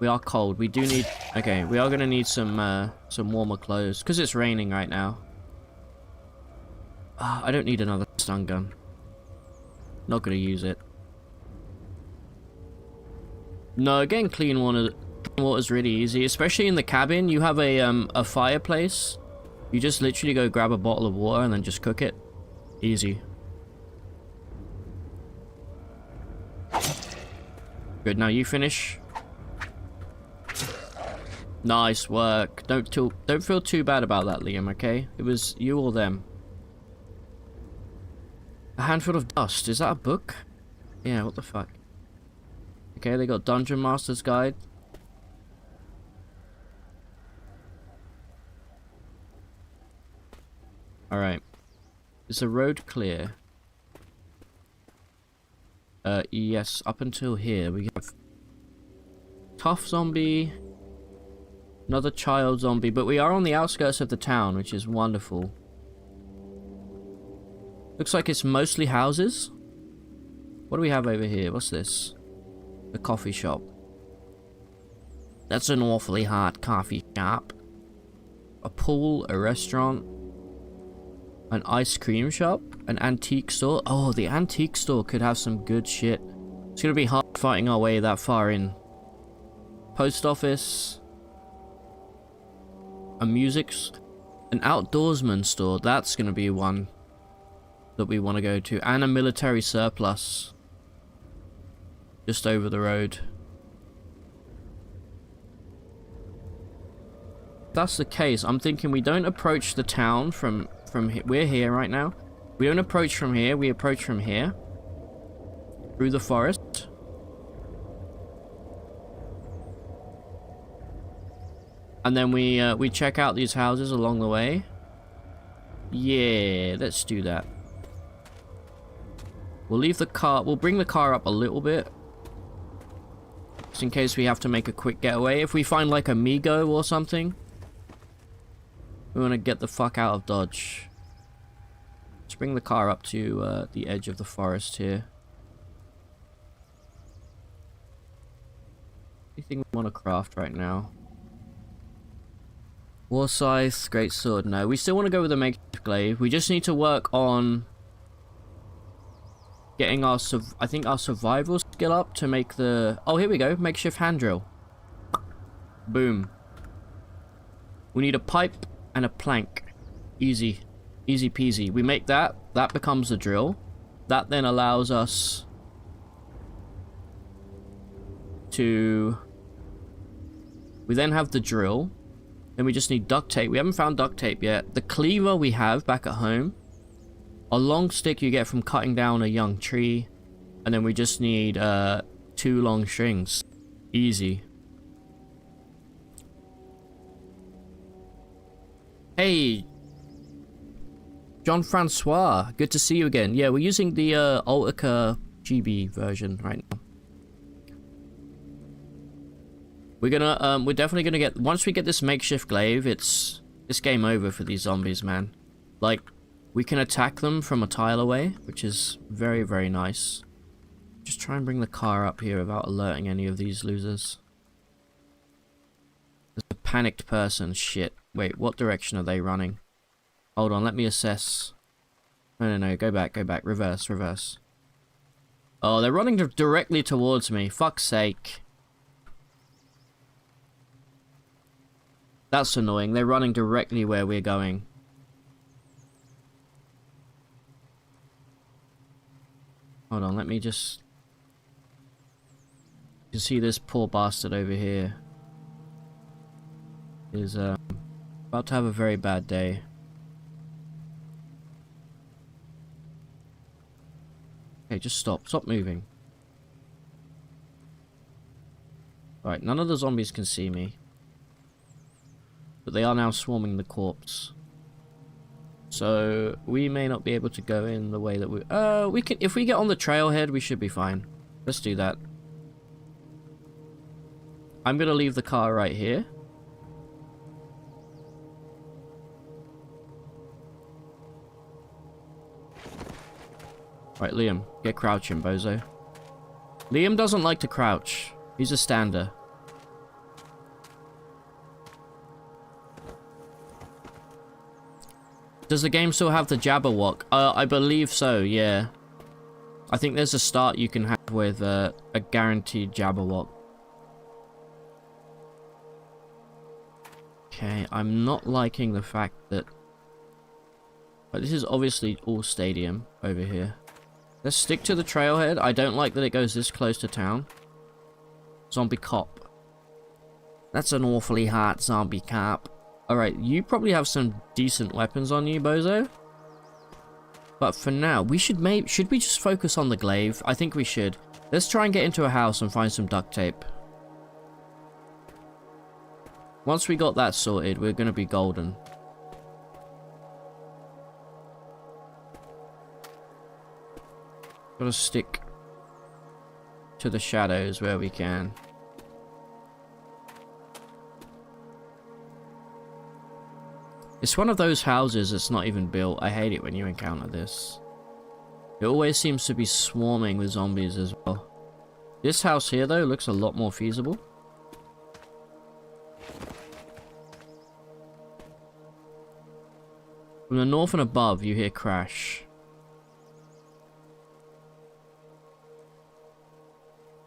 We are cold. We do need... Okay, we are going to need some warmer clothes. Because it's raining right now. I don't need another stun gun. Not going to use it. No, getting clean water is really easy. Especially in the cabin. You have a fireplace. You just literally go grab a bottle of water and then just cook it. Easy. Good, now you finish. Nice work. Don't feel too bad about that, Liam, okay? It was you or them. A handful of dust. Is that a book? Yeah, what the fuck? Okay, they got Dungeon Master's Guide. Alright. Is the road clear? Yes, up until here we have tough zombie, another child zombie, but we are on the outskirts of the town, which is wonderful. Looks like it's mostly houses. What do we have over here? What's this? A coffee shop. That's an awfully hard coffee shop. A pool, a restaurant, an ice cream shop, an antique store. Oh, the antique store could have some good shit. It's gonna be hard fighting our way that far in. Post office. A an outdoorsman store. That's gonna be one that we want to go to. And a military surplus. Just over the road. If that's the case, I'm thinking we don't approach the town from here. We're here right now. We don't approach from here, we approach from here. Through the forest. And then we check out these houses along the way. Yeah, let's do that. We'll leave the car, we'll bring the car up a little bit. Just in case we have to make a quick getaway. If we find like a Migo or something, we want to get the fuck out of Dodge. Let's bring the car up to the edge of the forest here. Anything we want to craft right now? War scythe, great sword. No, we still want to go with a makeshift glaive. We just need to work on getting our I think our survival skill up to make the... Oh, here we go. Makeshift hand drill. Boom. We need a pipe and a plank. Easy. Easy peasy. We make that. That becomes the drill. That then allows us to... We then have the drill. Then we just need duct tape. We haven't found duct tape yet. The cleaver we have back at home. A long stick you get from cutting down a young tree. And then we just need 2 long strings. Easy. Hey, Jean-Francois, good to see you again. Yeah, we're using the Altica GB version right now. We're definitely gonna get, once we get this makeshift glaive, it's game over for these zombies, man. Like, we can attack them from a tile away, which is very, very nice. Just try and bring the car up here without alerting any of these losers. There's a panicked person, shit. Wait, what direction are they running? Hold on, let me assess. No, go back, reverse. Oh, they're running directly towards me, fuck's sake. That's annoying, they're running directly where we're going. Hold on, let me just... You see this poor bastard over here is about to have a very bad day. Okay, just stop moving. Alright, none of the zombies can see me. But they are now swarming the corpse. So, we may not be able to go in the way that we can, if we get on the trailhead, we should be fine. Let's do that. I'm gonna leave the car right here. Right, Liam, get crouching, bozo. Liam doesn't like to crouch. He's a stander. Does the game still have the Jabberwock? I believe so, yeah. I think there's a start you can have with a guaranteed Jabberwock. Okay, I'm not liking the fact that... But this is obviously all stadium over here. Let's stick to the trailhead. I don't like that it goes this close to town. Zombie cop. That's an awfully hard zombie cop. Alright, you probably have some decent weapons on you, bozo. But for now, we should we just focus on the glaive? I think we should. Let's try and get into a house and find some duct tape. Once we got that sorted, we're gonna be golden. Gotta stick to the shadows where we can. It's one of those houses that's not even built. I hate it when you encounter this. It always seems to be swarming with zombies as well. This house here, though, looks a lot more feasible. From the north and above, you hear crash.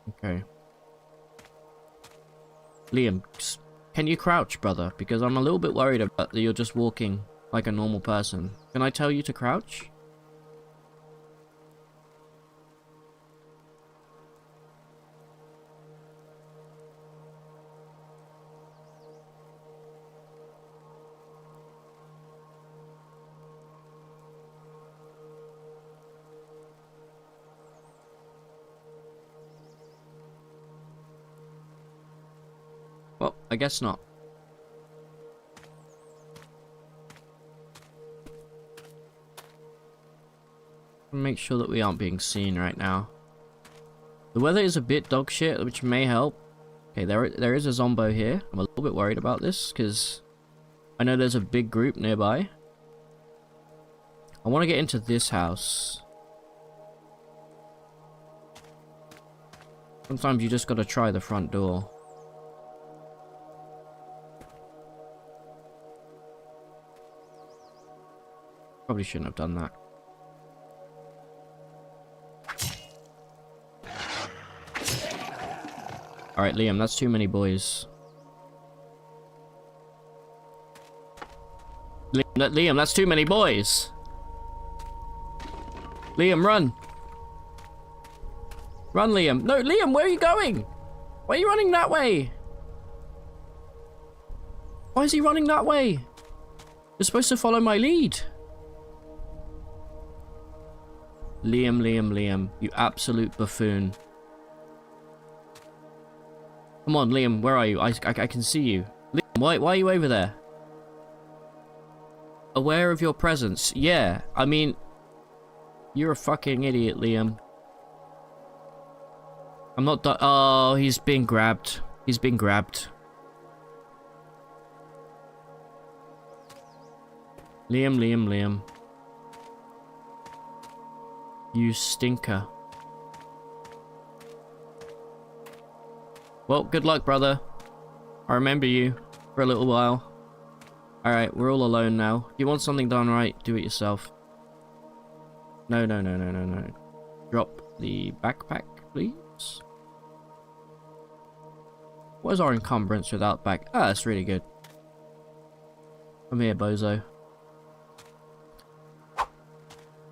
Okay. Liam, can you crouch, brother? Because I'm a little bit worried about that you're just walking like a normal person. Can I tell you to crouch? Well, I guess not. Make sure that we aren't being seen right now. The weather is a bit dog shit, which may help. Okay, there is a zombo here. I'm a little bit worried about this because I know there's a big group nearby. I want to get into this house. Sometimes you just got to try the front door. Probably shouldn't have done that. Alright, Liam, that's too many boys. Liam, that's too many boys! Liam, run! Run, Liam. No, Liam, where are you going? Why are you running that way? Why is he running that way? You're supposed to follow my lead. Liam, Liam, Liam, you absolute buffoon. Come on, Liam, where are you? I can see you. Liam, why are you over there? Aware of your presence. Yeah, I mean, you're a fucking idiot, Liam. I'm not done. Oh, he's being grabbed. He's being grabbed. Liam, Liam, Liam. You stinker. Well, good luck, brother. I remember you for a little while. Alright, we're all alone now. If you want something done right, do it yourself. No, no, no, no, no, no. Drop the backpack, please. What is our encumbrance without back? Ah, that's really good. Come here, bozo.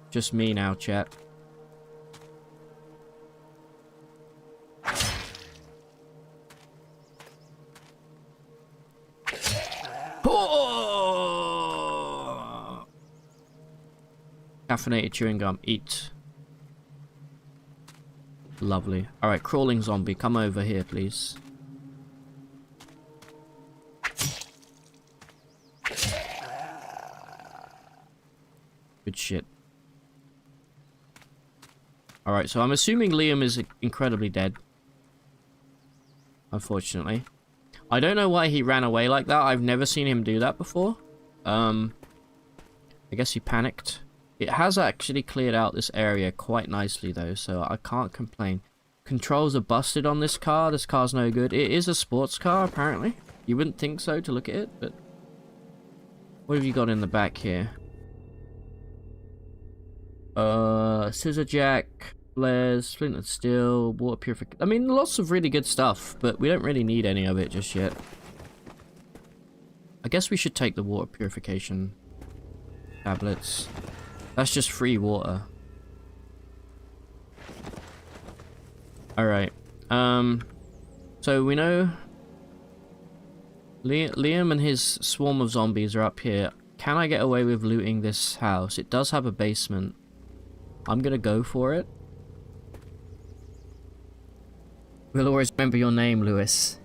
Just me now, chat. Oh! Caffeinated chewing gum. Eat. Lovely. Alright, crawling zombie, come over here, please. Good shit. Alright, so I'm assuming Liam is incredibly dead. Unfortunately. I don't know why he ran away like that. I've never seen him do that before. I guess he panicked. It has actually cleared out this area quite nicely though, so I can't complain. Controls are busted on this car. This car's no good. It is a sports car, apparently. You wouldn't think so to look at it, but... What have you got in the back here? Scissor jack, flares, flint and steel, water purification. I mean, lots of really good stuff, but we don't really need any of it just yet. I guess we should take the water purification tablets. That's just free water. Alright. So we know Liam and his swarm of zombies are up here. Can I get away with looting this house? It does have a basement. I'm gonna go for it. We'll always remember your name, Lewis.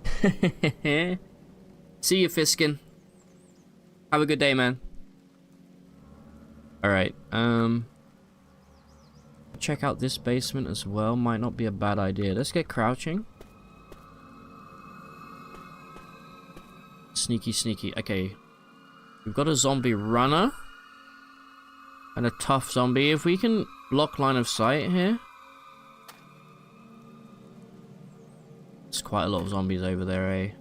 See you, Fiskin. Have a good day, man. Alright, Check out this basement as well. Might not be a bad idea. Let's get crouching. Sneaky, sneaky. Okay. We've got a zombie runner. And a tough zombie. If we can block line of sight here. There's quite a lot of zombies over there, eh?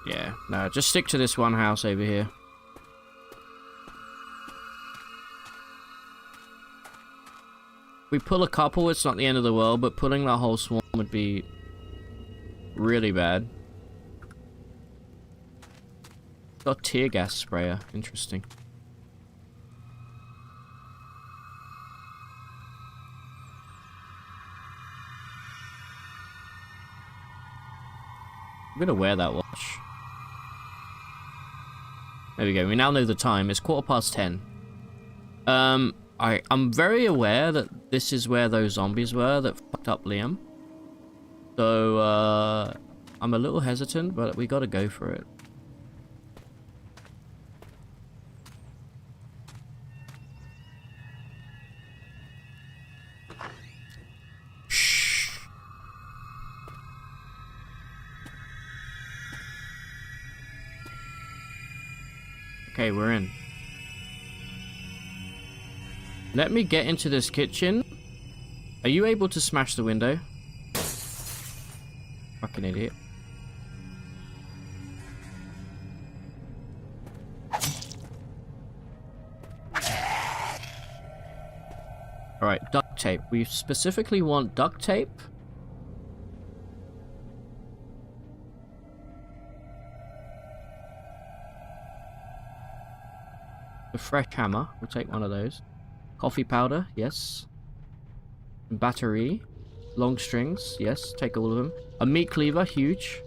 Yeah, no, just stick to this one house over here. We pull a couple, it's not the end of the world, but pulling that whole swarm would be really bad. Got tear gas sprayer, interesting. I'm gonna wear that watch. There we go, we now know the time. It's 10:15. I'm very aware that this is where those zombies were that fucked up Liam. So, I'm a little hesitant, but we gotta go for it. Shh. Okay, we're in. Let me get into this kitchen. Are you able to smash the window? Fucking idiot. Alright, duct tape. We specifically want duct tape. A fresh hammer. We'll take one of those. Coffee powder, yes. Battery. Long strings, yes. Take all of them. A meat cleaver, huge.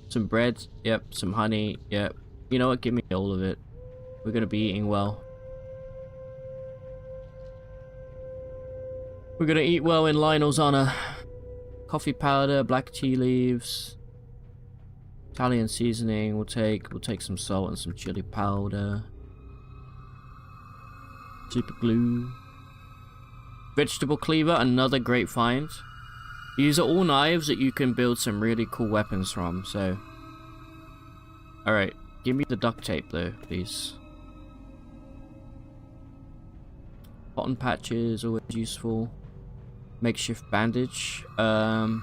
Some bread, yep. Some honey, yep. You know what? Give me all of it. We're gonna be eating well. We're gonna eat well in Lionel's honor. Coffee powder, black tea leaves. Italian seasoning, we'll take some salt and some chili powder. Super glue. Vegetable cleaver, another great find. These are all knives that you can build some really cool weapons from, so. Alright, give me the duct tape though, please. Cotton patches, always useful. Makeshift bandage. Some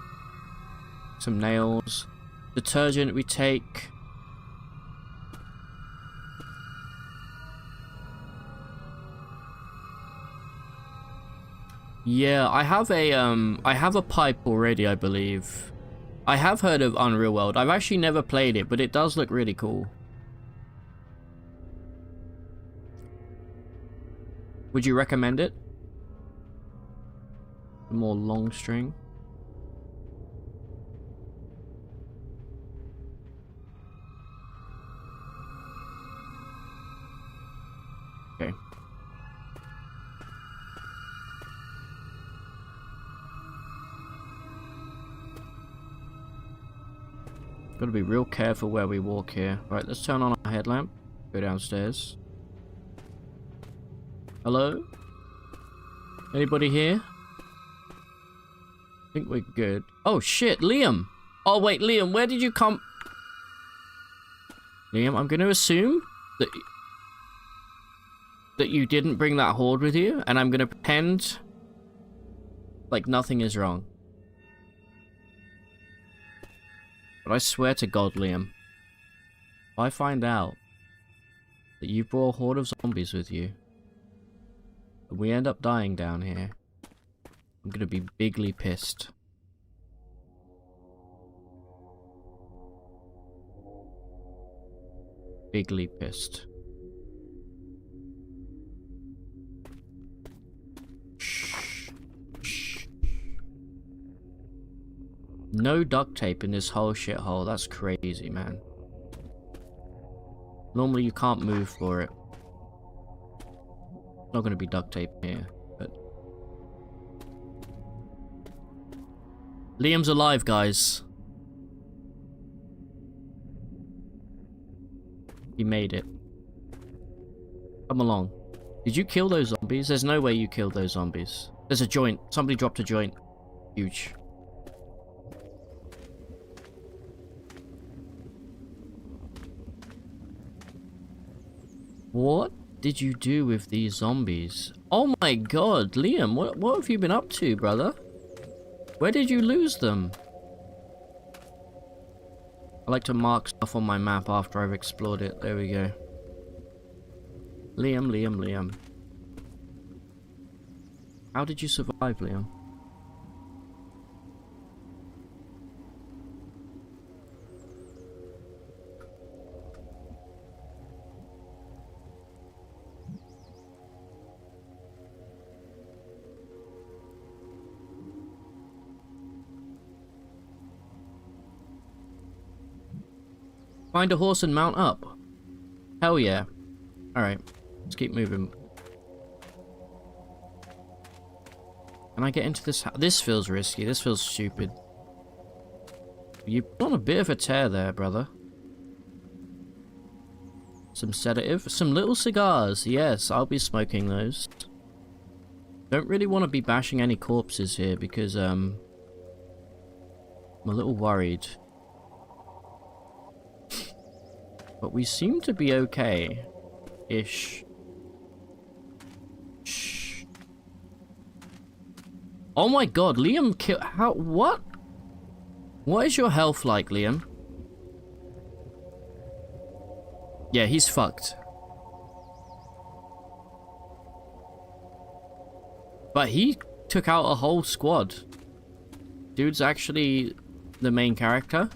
nails. Detergent we take. Yeah, I have a pipe already, I believe. I have heard of Unreal World. I've actually never played it, but it does look really cool. Would you recommend it? More long string. Okay. Gotta be real careful where we walk here. Right, let's turn on our headlamp. Go downstairs. Hello? Anybody here? I think we're good. Oh shit, Liam! Oh wait, Liam, where did you come? Liam, I'm gonna assume that you didn't bring that horde with you, and I'm gonna pretend like nothing is wrong. But I swear to God, Liam, if I find out that you brought a horde of zombies with you, and we end up dying down here, I'm gonna be bigly pissed. Bigly pissed. No duct tape in this whole shithole. That's crazy, man. Normally you can't move for it. Not gonna be duct tape here, but Liam's alive, guys. He made it. Come along. Did you kill those zombies? There's no way you killed those zombies. There's a joint. Somebody dropped a joint. Huge. What did you do with these zombies? Oh my god, Liam, what have you been up to, brother? Where did you lose them? I like to mark stuff on my map after I've explored it. There we go. Liam. How did you survive, Liam? Find a horse and mount up. Hell yeah. Alright, let's keep moving. Can I get into this? This feels risky. This feels stupid. You're on a bit of a tear there, brother. Some sedative. Some little cigars. Yes, I'll be smoking those. Don't really want to be bashing any corpses here because, I'm a little worried. But we seem to be okay-ish. Shh. Oh my god, Liam killed... How... What? What is your health like, Liam? Yeah, he's fucked. But he took out a whole squad. Dude's actually the main character.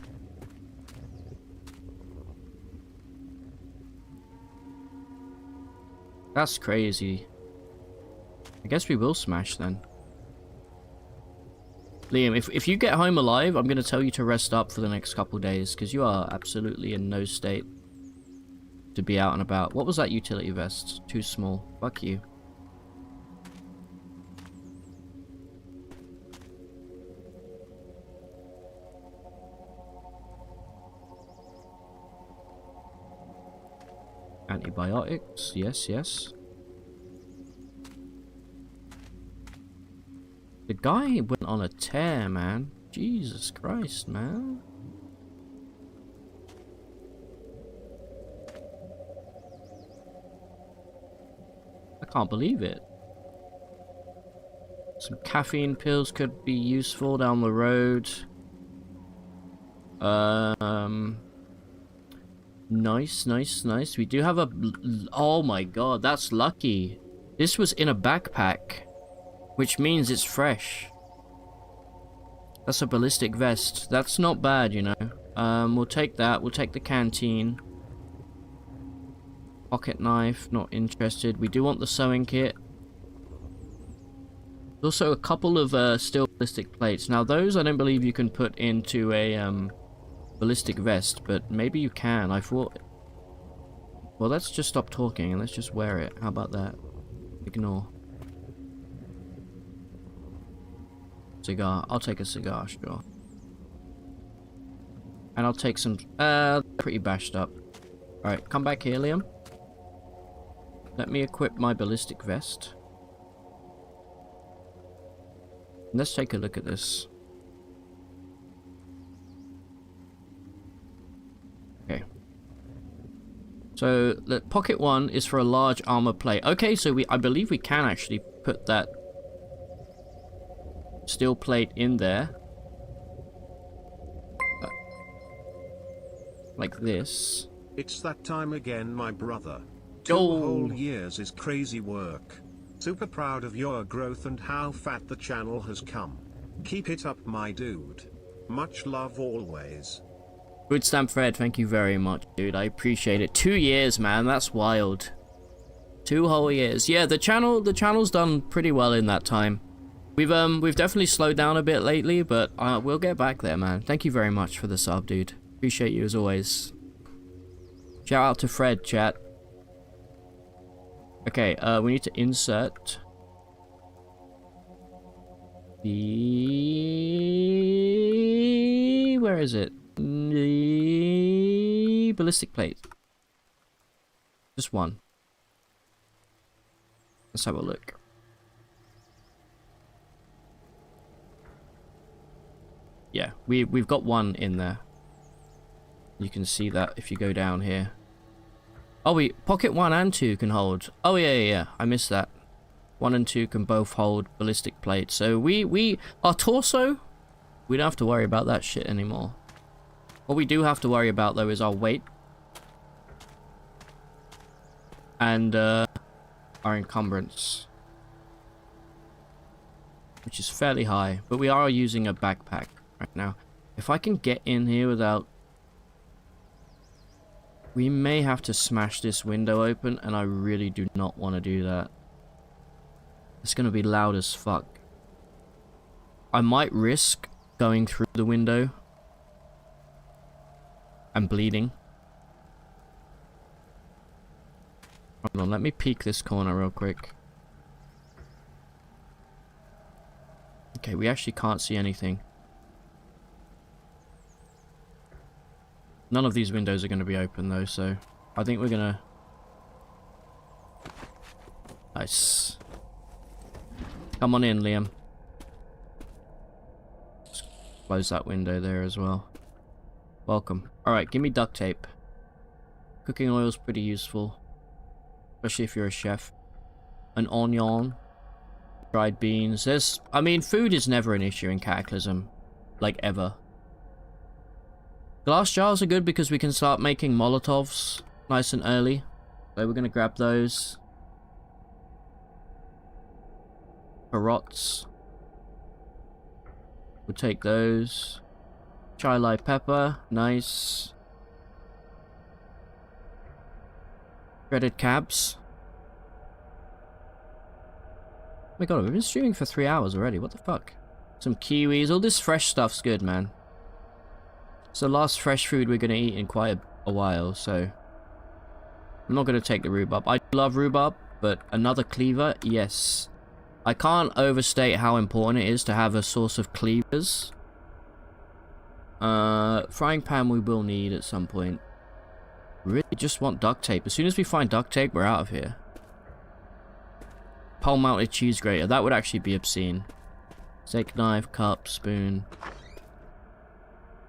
That's crazy. I guess we will smash then. Liam, if you get home alive, I'm going to tell you to rest up for the next couple days, because you are absolutely in no state to be out and about. What was that utility vest? Too small. Fuck you. Antibiotics, yes. The guy went on a tear, man. Jesus Christ, man. I can't believe it. Some caffeine pills could be useful down the road. Nice. We do have a... Oh my god, that's lucky. This was in a backpack, which means it's fresh. That's a ballistic vest. That's not bad, you know. We'll take that. We'll take the canteen. Pocket knife, not interested. We do want the sewing kit. Also a couple of steel ballistic plates. Now those I don't believe you can put into a ballistic vest, but maybe you can. I thought... Well, let's just stop talking and let's just wear it. How about that? Ignore. Cigar. I'll take a cigar, sure. And I'll take some... pretty bashed up. Alright, come back here, Liam. Let me equip my ballistic vest. Let's take a look at this. Okay. So, the pocket one is for a large armor plate. Okay, so I believe we can actually put that steel plate in there. Like this. It's that time again, my brother. 2 Oh. whole years is crazy work. Super proud of your growth and how fat the channel has come. Keep it up, my dude. Much love always. Good stamp Fred, thank you very much, dude. I appreciate it. 2 years, man. That's wild. 2 whole years. Yeah, the channel's done pretty well in that time. We've definitely slowed down a bit lately, but we'll get back there, man. Thank you very much for the sub, dude. Appreciate you as always. Shout out to Fred, chat. Okay, we need to insert Where is it? The ballistic plate. Just one. Let's have a look. Yeah, we've got one in there. You can see that if you go down here. Oh, pocket 1 and 2 can hold. Oh yeah. I missed that. 1 and 2 can both hold ballistic plates. So our torso, we don't have to worry about that shit anymore. What we do have to worry about though is our weight. And our encumbrance. Which is fairly high. But we are using a backpack right now. If I can get in here without... We may have to smash this window open, and I really do not want to do that. It's going to be loud as fuck. I might risk going through the window and bleeding. Hold on, let me peek this corner real quick. Okay, we actually can't see anything. None of these windows are going to be open though, so I think we're going to... Nice. Come on in, Liam. Just close that window there as well. Welcome. Alright, give me duct tape. Cooking oil is pretty useful. Especially if you're a chef. An onion. Dried beans. I mean, food is never an issue in Cataclysm. Like, ever. Glass jars are good because we can start making Molotovs nice and early. So we're going to grab those. Carrots. We'll take those. Chili pepper. Nice. Shredded cabs. Oh my god, we've been streaming for 3 hours already. What the fuck? Some kiwis. All this fresh stuff's good, man. It's the last fresh food we're going to eat in quite a while, so... I'm not going to take the rhubarb. I love rhubarb, but another cleaver? Yes. I can't overstate how important it is to have a source of cleavers. Frying pan we will need at some point. Really just want duct tape. As soon as we find duct tape, we're out of here. Pole-mounted cheese grater. That would actually be obscene. Steak knife, cup, spoon...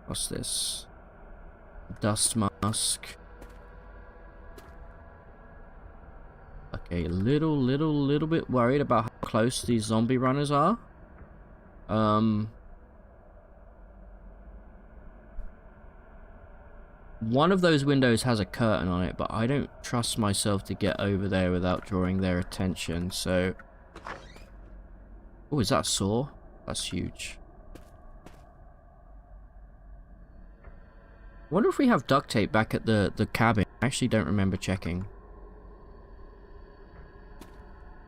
What's this? Dust mask. Okay, little bit worried about how close these zombie runners are. One of those windows has a curtain on it, but I don't trust myself to get over there without drawing their attention, so... Oh, is that a saw? That's huge. I wonder if we have duct tape back at the cabin. I actually don't remember checking.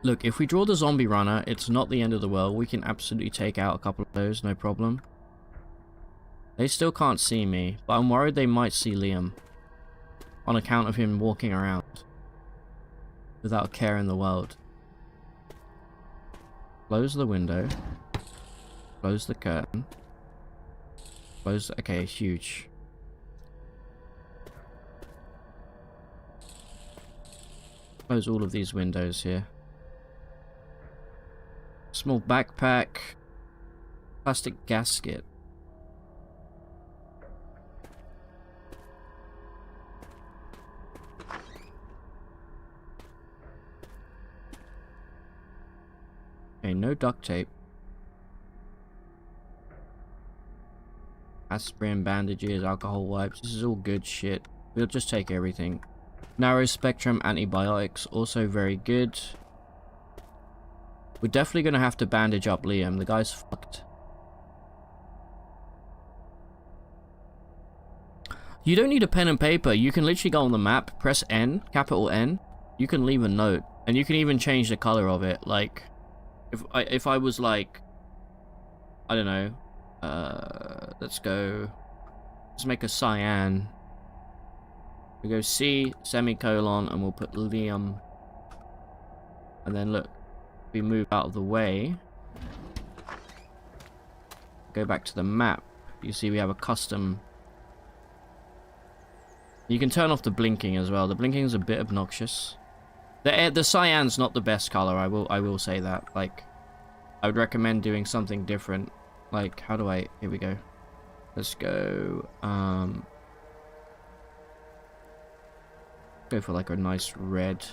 Look, if we draw the zombie runner, it's not the end of the world. We can absolutely take out a couple of those, no problem. They still can't see me, but I'm worried they might see Liam. On account of him walking around. Without a care in the world. Close the window. Close the curtain. Close... Okay, huge. Close all of these windows here. Small backpack. Plastic gasket. Okay, no duct tape. Aspirin, bandages, alcohol wipes. This is all good shit. We'll just take everything. Narrow spectrum antibiotics, also very good. We're definitely going to have to bandage up Liam. The guy's fucked. You don't need a pen and paper. You can literally go on the map, press N, capital N. You can leave a note, and you can even change the color of it. Like, if I was like, I don't know. Let's make a cyan. We go C, semicolon, and we'll put Liam. And then look, we move out of the way. go back to the map, you see we have a custom. You can turn off the blinking as well. The blinking is a bit obnoxious. The cyan's not the best color. I will say that. Like, I would recommend doing something different. Like, how do I? Here we go. Let's go. Go for like a nice red.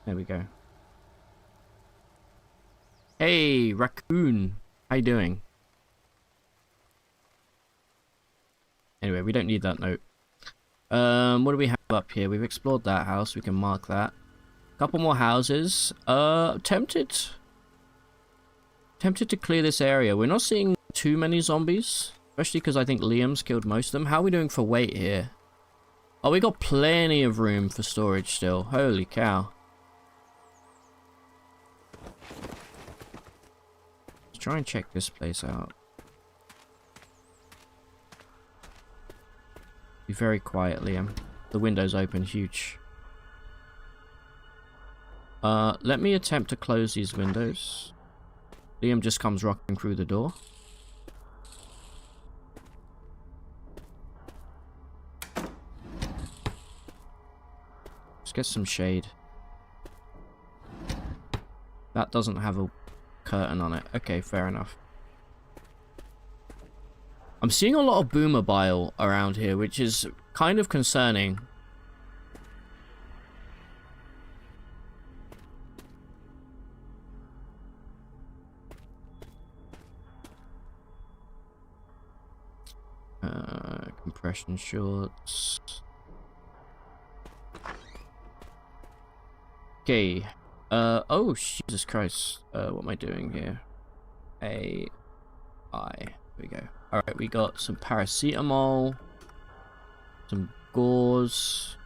There we go. Hey, raccoon. How you doing? Anyway, we don't need that note. What do we have up here? We've explored that house. We can mark that. Couple more houses. Tempted to clear this area. We're not seeing too many zombies, especially because I think Liam's killed most of them. How are we doing for weight here? Oh, we got plenty of room for storage still. Holy cow. Let's try and check this place out. Be very quiet, Liam. The window's open, huge. Let me attempt to close these windows. Liam just comes rocking through the door. Let's get some shade. That doesn't have a curtain on it. Okay, fair enough. I'm seeing a lot of boomer bile around here, which is kind of concerning. Compression shorts. Okay. Oh, Jesus Christ. What am I doing here? Here we go. Alright, we got some paracetamol. Some gauze.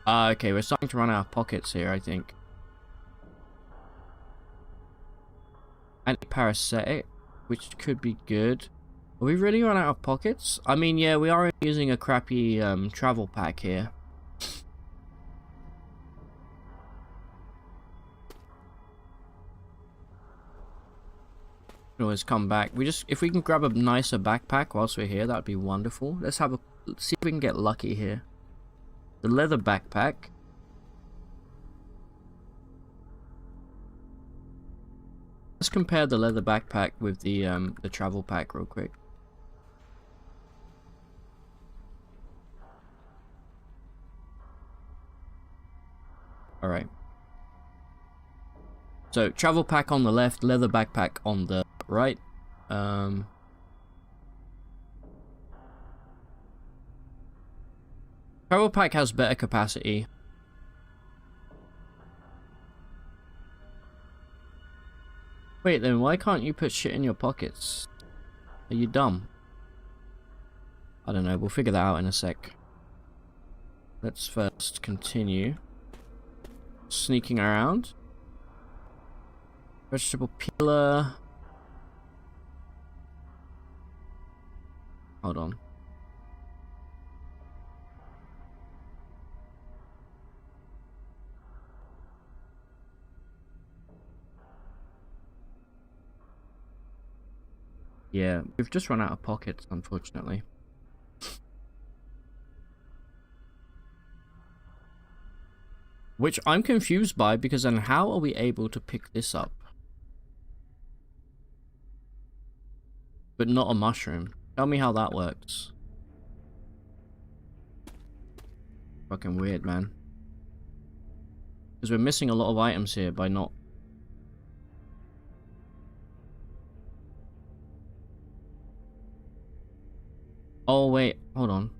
Okay, we're starting to run out of pockets here, I think. Antiparasitic, which could be good. Are we really run out of pockets? I mean, yeah, we are using a crappy travel pack here. Can always come back. If we can grab a nicer backpack whilst we're here, that'd be wonderful. Let's see if we can get lucky here. The leather backpack. Let's compare the leather backpack with the travel pack real quick. Alright. So, travel pack on the left, leather backpack on the right. Travel pack has better capacity. Wait then, why can't you put shit in your pockets? Are you dumb? I don't know, we'll figure that out in a sec. Let's first continue. Sneaking around. Vegetable peeler. Hold on. Yeah, we've just run out of pockets, unfortunately. Which I'm confused by, because then how are we able to pick this up? But not a mushroom. Tell me how that works. Fucking weird, man. Because we're missing a lot of items here by not... Oh, wait. Hold on.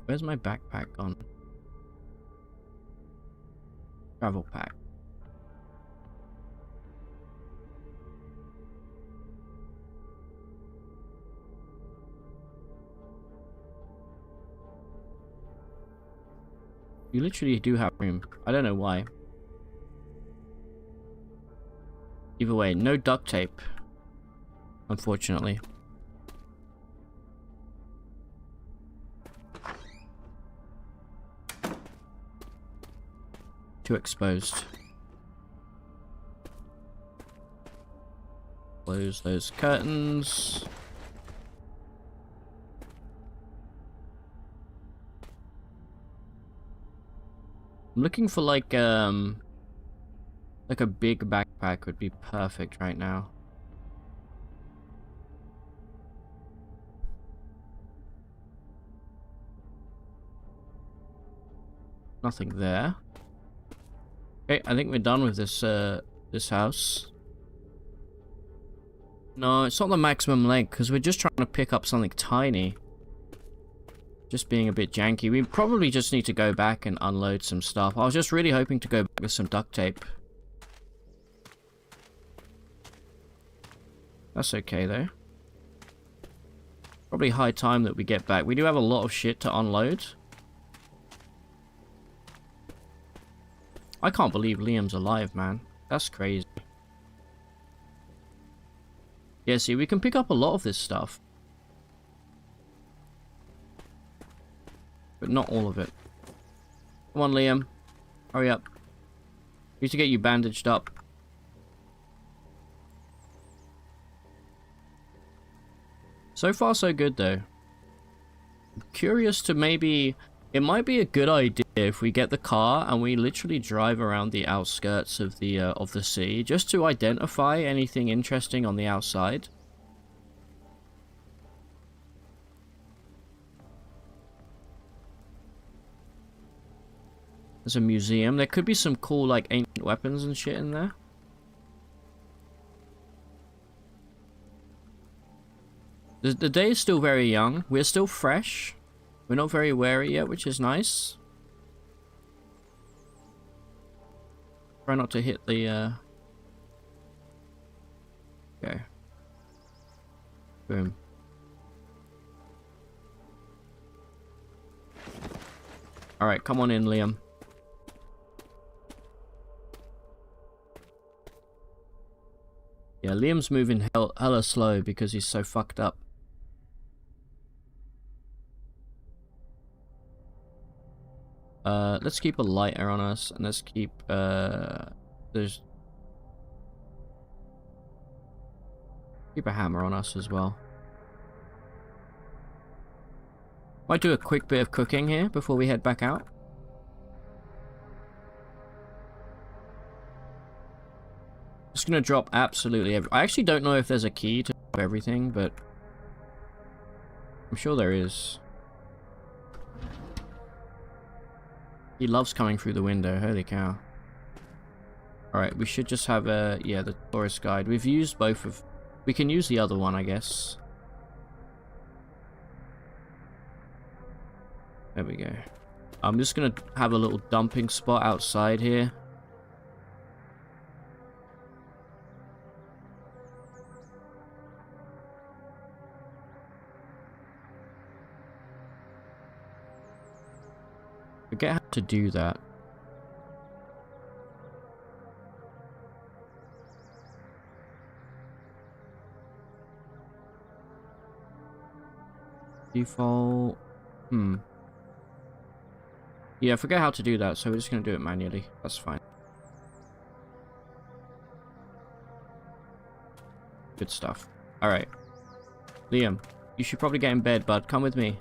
Where's my backpack gone? Travel pack. You literally do have room. I don't know why. Either way, no duct tape. Unfortunately. Too exposed. Close those curtains. I'm looking for like a big backpack would be perfect right now. Nothing there. Okay, I think we're done with this this house. No, it's not the maximum length because we're just trying to pick up something tiny. Just being a bit janky. We probably just need to go back and unload some stuff. I was just really hoping to go back with some duct tape. That's okay though. Probably high time that we get back. We do have a lot of shit to unload. I can't believe Liam's alive, man. That's crazy. Yeah, see, we can pick up a lot of this stuff. But not all of it. Come on, Liam. Hurry up. Need to get you bandaged up. So far, so good, though. I'm curious to maybe... It might be a good idea if we get the car and we literally drive around the outskirts of the city just to identify anything interesting on the outside. There's a museum. There could be some cool, like, ancient weapons and shit in there. The day is still very young. We're still fresh. We're not very wary yet, which is nice. Try not to hit the, Okay. Boom. Alright, come on in, Liam. Yeah, Liam's moving hella slow because he's so fucked up. Let's keep a lighter on us, and let's keep, keep a hammer on us as well. Might do a quick bit of cooking here before we head back out. Just gonna drop absolutely I actually don't know if there's a key to everything, but I'm sure there is. He loves coming through the window, holy cow. Alright, we should just have a... yeah, the tourist guide. We've used both of... we can use the other one, I guess. There we go. I'm just gonna have a little dumping spot outside here. Forget how to do that. Default. Yeah, I forget how to do that, so we're just gonna do it manually. That's fine. Good stuff. Alright. Liam, you should probably get in bed, bud. Come with me.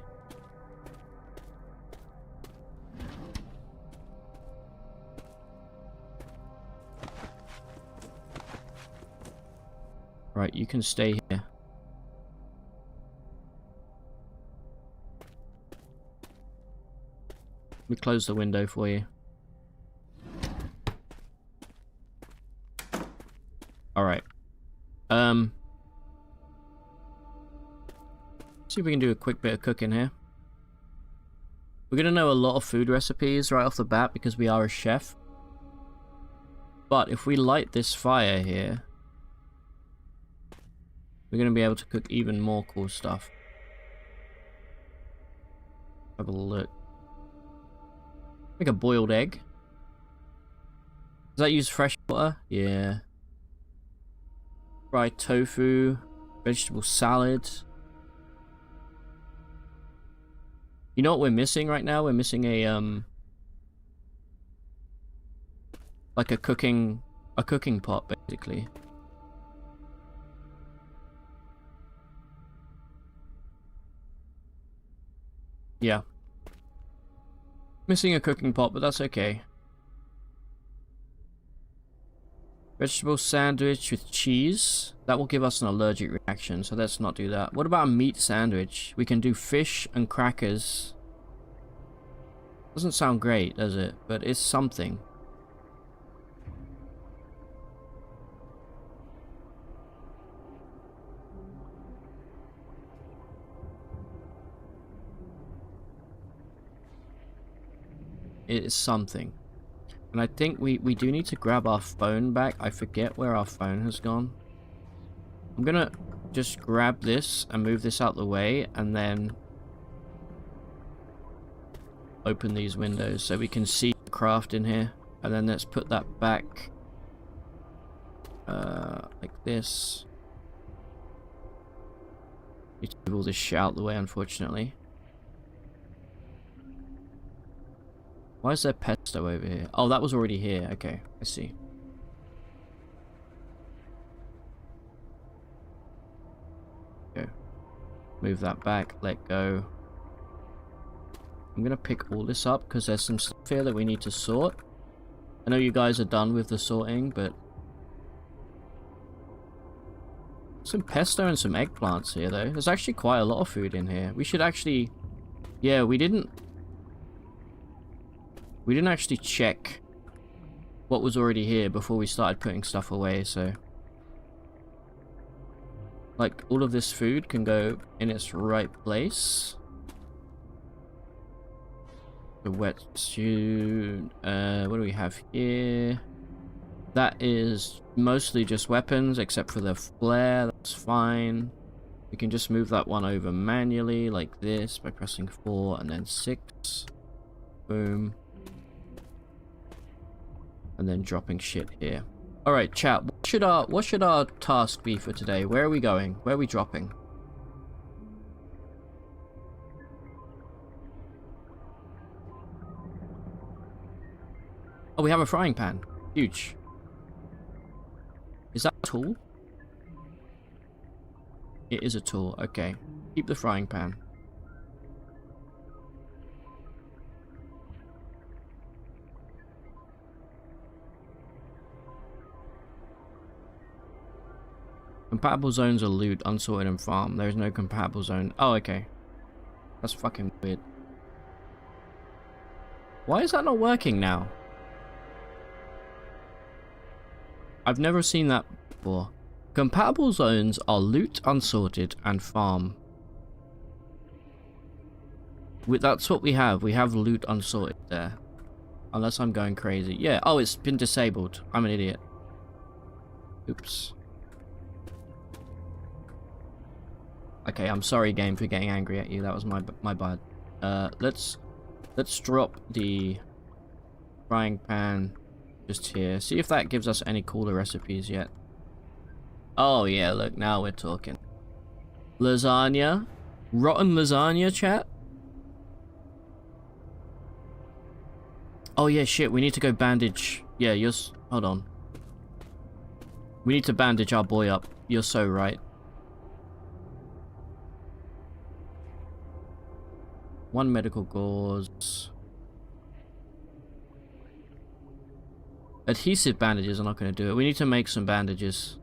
Right, you can stay here. Let me close the window for you. Alright. See if we can do a quick bit of cooking here. We're gonna know a lot of food recipes right off the bat because we are a chef. But if we light this fire here, we're going to be able to cook even more cool stuff. Have a look. I Like a boiled egg. Does that use fresh water? Yeah. Fried tofu. Vegetable salad. You know what we're missing right now? We're missing a like a cooking pot, basically. Yeah. Missing a cooking pot, but that's okay. Vegetable sandwich with cheese. That will give us an allergic reaction, so let's not do that. What about a meat sandwich? We can do fish and crackers. Doesn't sound great, does it? But it's something. It is something. And I think we do need to grab our phone back. I forget where our phone has gone. I'm gonna just grab this and move this out the way, and then open these windows so we can see the craft in here. And then let's put that back like this. Need to move all this shit out the way, unfortunately. Why is there pesto over here? Oh, that was already here. Okay, I see. Go. Move that back. Let go. I'm gonna pick all this up because there's some stuff here that we need to sort. I know you guys are done with the sorting, but some pesto and some eggplants here though. There's actually quite a lot of food in here. We should actually... Yeah, we didn't actually check what was already here before we started putting stuff away, so... Like, all of this food can go in its right place. The wetsuit... what do we have here? That is mostly just weapons, except for the flare. That's fine. We can just move that one over manually, like this, by pressing 4 and then 6. Boom. And then dropping shit here. Alright, chat. What should our task be for today? Where are we going? Where are we dropping? Oh, we have a frying pan. Huge. Is that a tool? It is a tool. Okay. Keep the frying pan. Compatible zones are loot, unsorted, and farm. There is no compatible zone. Oh, okay. That's fucking weird. Why is that not working now? I've never seen that before. Compatible zones are loot, unsorted, and farm. That's what we have. We have loot unsorted there. Unless I'm going crazy. Yeah. Oh, it's been disabled. I'm an idiot. Oops. Okay, I'm sorry, game, for getting angry at you. That was my bad. Let's drop the frying pan just here. See if that gives us any cooler recipes yet. Oh yeah, look, now we're talking. Lasagna, rotten lasagna, chat. Oh yeah, shit. We need to go bandage. Yeah, hold on. We need to bandage our boy up. You're so right. One medical gauze. Adhesive bandages are not going to do it. We need to make some bandages.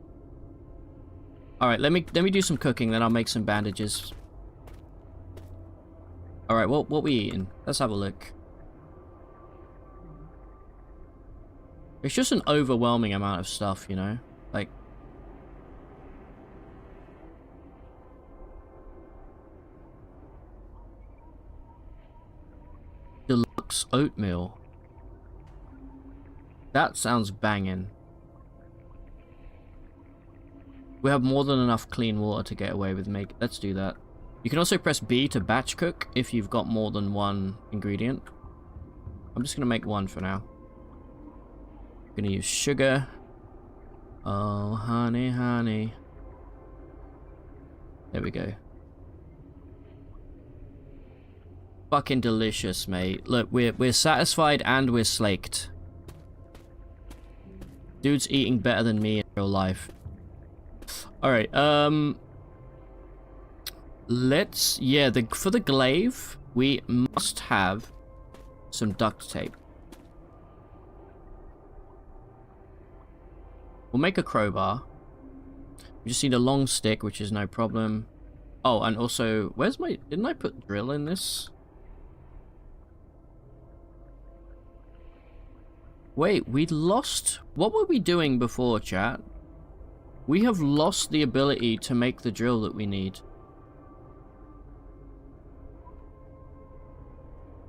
Alright, let me do some cooking, then I'll make some bandages. Alright, what we eating? Let's have a look. It's just an overwhelming amount of stuff, you know? Like... Deluxe oatmeal. That sounds banging. We have more than enough clean water to get away with let's do that. You can also press B to batch cook if you've got more than one ingredient. I'm just gonna make one for now. Gonna use sugar. Oh, honey, honey. There we go. Fucking delicious, mate. Look, we're satisfied and we're slaked. Dude's eating better than me in real life. Alright, let's... Yeah, for the glaive, we must have some duct tape. We'll make a crowbar. We just need a long stick, which is no problem. Oh, and also... Where's my... Didn't I put drill in this? Wait, we lost... What were we doing before, chat? We have lost the ability to make the drill that we need.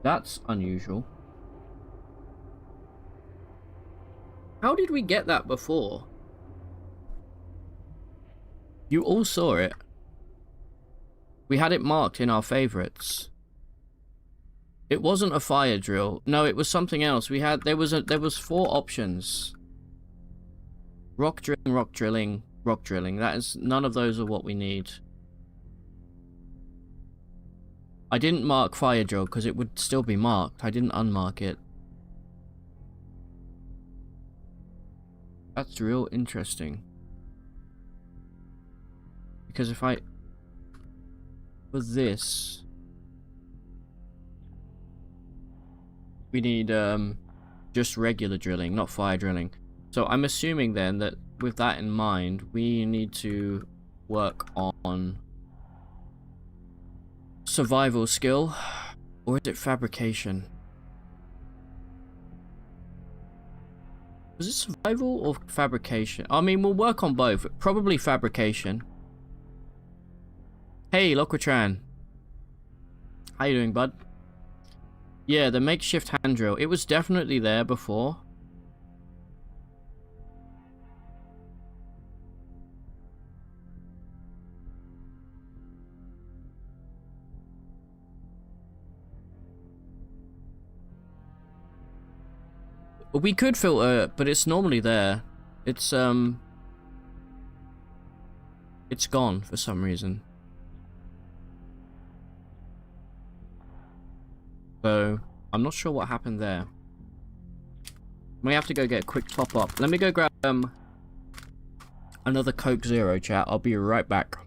That's unusual. How did we get that before? You all saw it. We had it marked in our favorites. It wasn't a fire drill. No, it was something else. We had... There was 4 options. Rock drilling, rock drilling, rock drilling. That is... None of those are what we need. I didn't mark fire drill because it would still be marked. I didn't unmark it. That's real interesting. Because if I... For this... We need, just regular drilling, not fire drilling. So I'm assuming then that with that in mind, we need to work on survival skill, or is it fabrication? Was it survival or fabrication? I mean, we'll work on both. Probably fabrication. Hey, Loquatran. How you doing, bud? Yeah, the makeshift hand drill. It was definitely there before. We could filter it, but it's normally there. It's gone for some reason. So, I'm not sure what happened there. May have to go get a quick top up. Let me go grab another Coke Zero, chat. I'll be right back.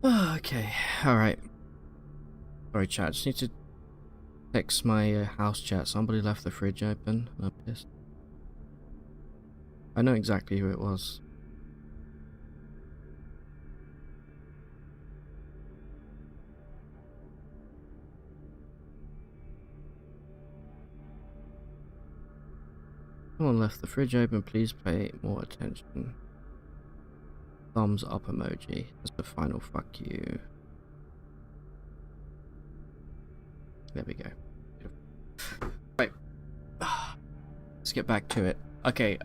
Okay, alright. Sorry, chat. I just need to text my house chat. Somebody left the fridge open. I'm pissed. I know exactly who it was. Someone left the fridge open. Please pay more attention. Thumbs up emoji. That's the final fuck you. There we go. Right. Let's get back to it. Okay,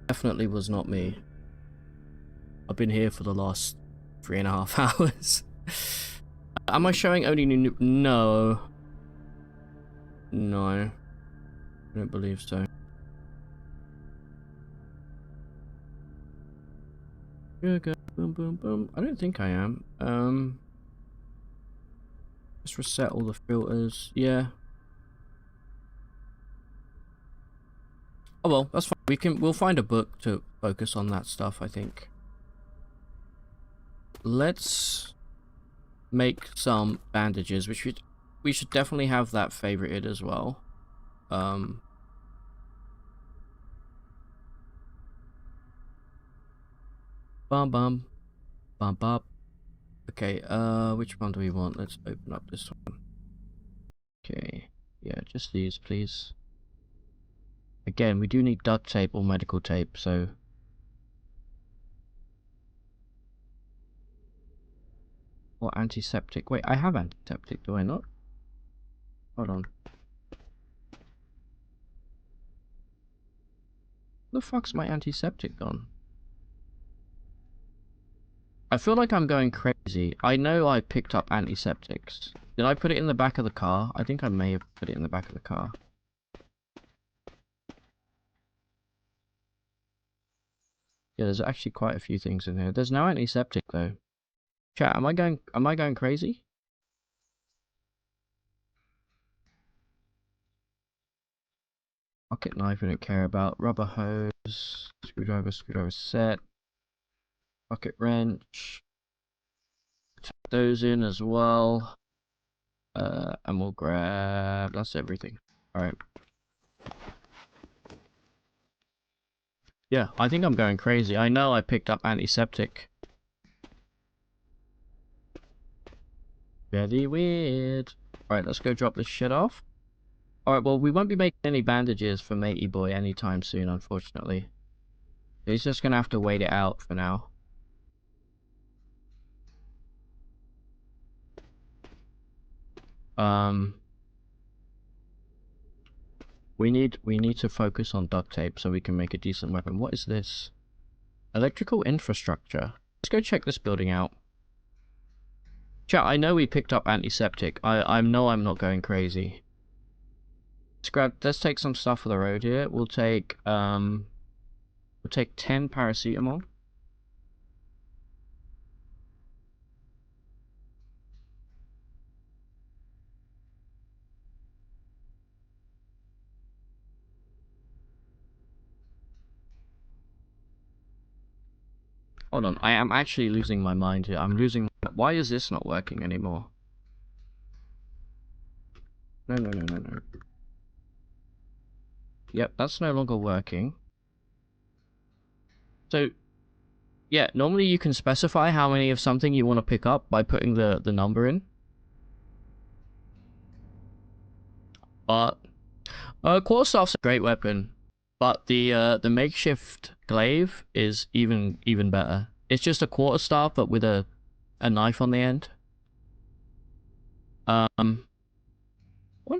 definitely was not me. I've been here for the last 3.5 hours. Am I showing only new... No. No. I don't believe so. Boom, boom, boom. I don't think I am. Let's reset all the filters. Yeah. Oh well, that's fine. We'll find a book to focus on that stuff, I think. Let's make some bandages, which we should definitely have that favorited as well. Bum bum. Bum bum. Okay, which one do we want? Let's open up this one. Okay. Yeah, just these, please. Again, we do need duct tape or medical tape, so... Or antiseptic. Wait, I have antiseptic, do I not? Hold on. Where the fuck's my antiseptic gone? I feel like I'm going crazy. I know I picked up antiseptics. Did I put it in the back of the car? I think I may have put it in the back of the car. Yeah, there's actually quite a few things in here. There's no antiseptic though. Chat, am I going crazy? Pocket knife we don't care about. Rubber hose, screwdriver set, pocket wrench. Tuck those in as well. And we'll grab, that's everything. Alright. Yeah, I think I'm going crazy. I know I picked up antiseptic. Very weird. Alright, let's go drop this shit off. Alright, well, we won't be making any bandages for Matey Boy anytime soon, unfortunately. He's just gonna have to wait it out for now. We need to focus on duct tape so we can make a decent weapon. What is this? Electrical infrastructure. Let's go check this building out. Chat, I know we picked up antiseptic. I know I'm not going crazy. Let's take some stuff for the road here. We'll take 10 paracetamol. Hold on, I am actually losing my mind here. I'm losing... Why is this not working anymore? No. Yep, that's no longer working. So, yeah, normally you can specify how many of something you want to pick up by putting the number in. But, quarterstaff's a great weapon. But the makeshift glaive is even better. It's just a quarterstaff, but with a knife on the end. Wonder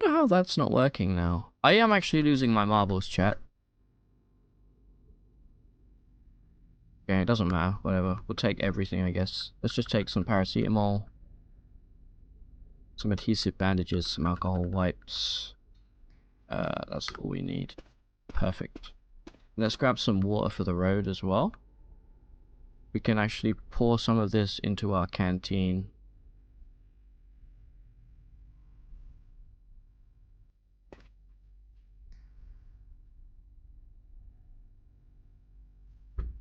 how that's not working now. I am actually losing my marbles, chat. Okay, it doesn't matter. Whatever. We'll take everything, I guess. Let's just take some paracetamol, some adhesive bandages, some alcohol wipes. That's all we need. Perfect. Let's grab some water for the road as well. We can actually pour some of this into our canteen.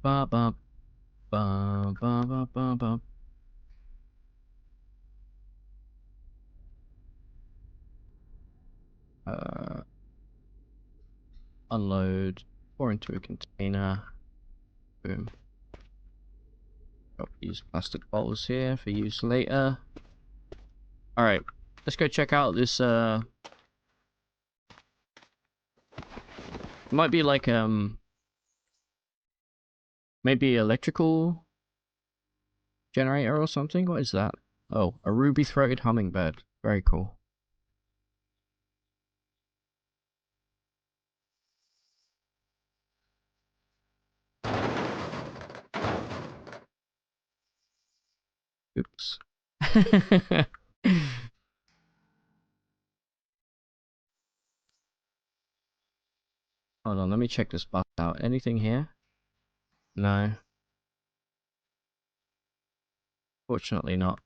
Ba ba ba ba ba ba ba. Unload, pour into a container. Boom. Got these plastic bottles here for use later. Alright, let's go check out this, it might be like, maybe electrical generator or something? What is that? Oh, a ruby-throated hummingbird. Very cool. Oops. Hold on, let me check this bus out. Anything here? No. Fortunately not.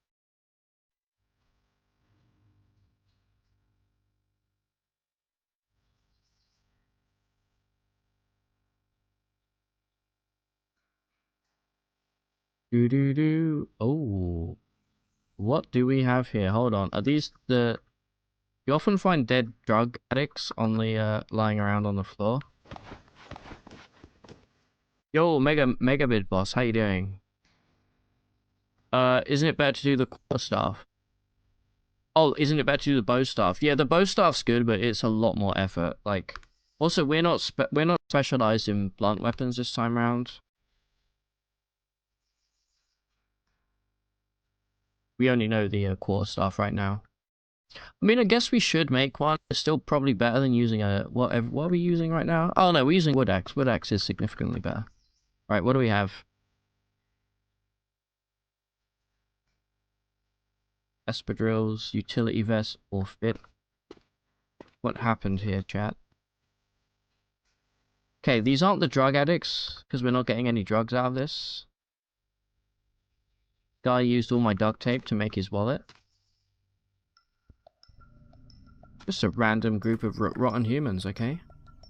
Do. Oh. What do we have here? Hold on. Are these the... You often find dead drug addicts on the, lying around on the floor. Yo, Megabid boss, how you doing? Isn't it better to do the quarterstaff? Oh, isn't it better to do the bow staff? Yeah, the bow staff's good, but it's a lot more effort. Like, also we're not specialized in blunt weapons this time around. We only know the quarterstaff right now. I mean, I guess we should make one. It's still probably better than using a what are we using right now? Oh no, we're using wood axe. Wood axe is significantly better. Right, what do we have? Espadrilles, utility vest, or fit. What happened here, chat? Okay, these aren't the drug addicts, because we're not getting any drugs out of this. Guy used all my duct tape to make his wallet. Just a random group of rotten humans, okay?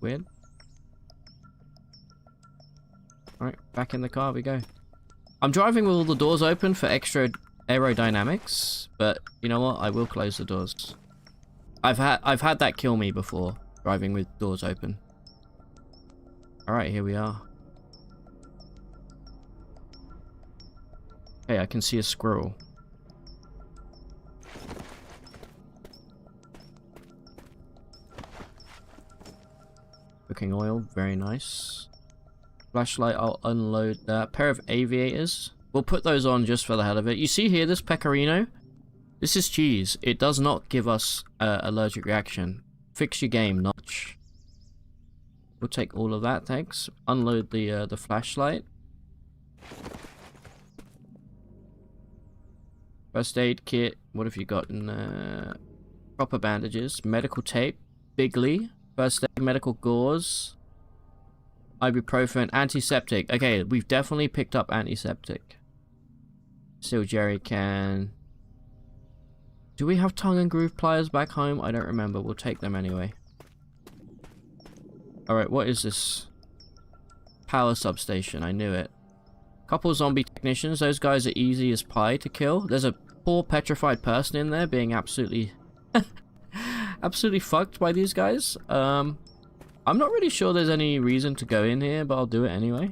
Weird. Alright, back in the car we go. I'm driving with all the doors open for extra aerodynamics, but you know what? I will close the doors. I've had that kill me before, driving with doors open. Alright, here we are. Hey, I can see a squirrel. Cooking oil, very nice. Flashlight, I'll unload that. Pair of aviators. We'll put those on just for the hell of it. You see here, this pecorino? This is cheese. It does not give us allergic reaction. Fix your game, Notch. We'll take all of that, thanks. Unload the flashlight. First aid kit. What have you got in proper bandages, medical tape, Bigley, first aid, medical gauze, ibuprofen, antiseptic. Okay, we've definitely picked up antiseptic. Steel jerry can. Do we have tongue and groove pliers back home? I don't remember. We'll take them anyway. Alright, what is this? Power substation. I knew it. Couple zombie technicians. Those guys are easy as pie to kill. There's a poor petrified person in there being absolutely absolutely fucked by these guys. I'm not really sure there's any reason to go in here, but I'll do it anyway.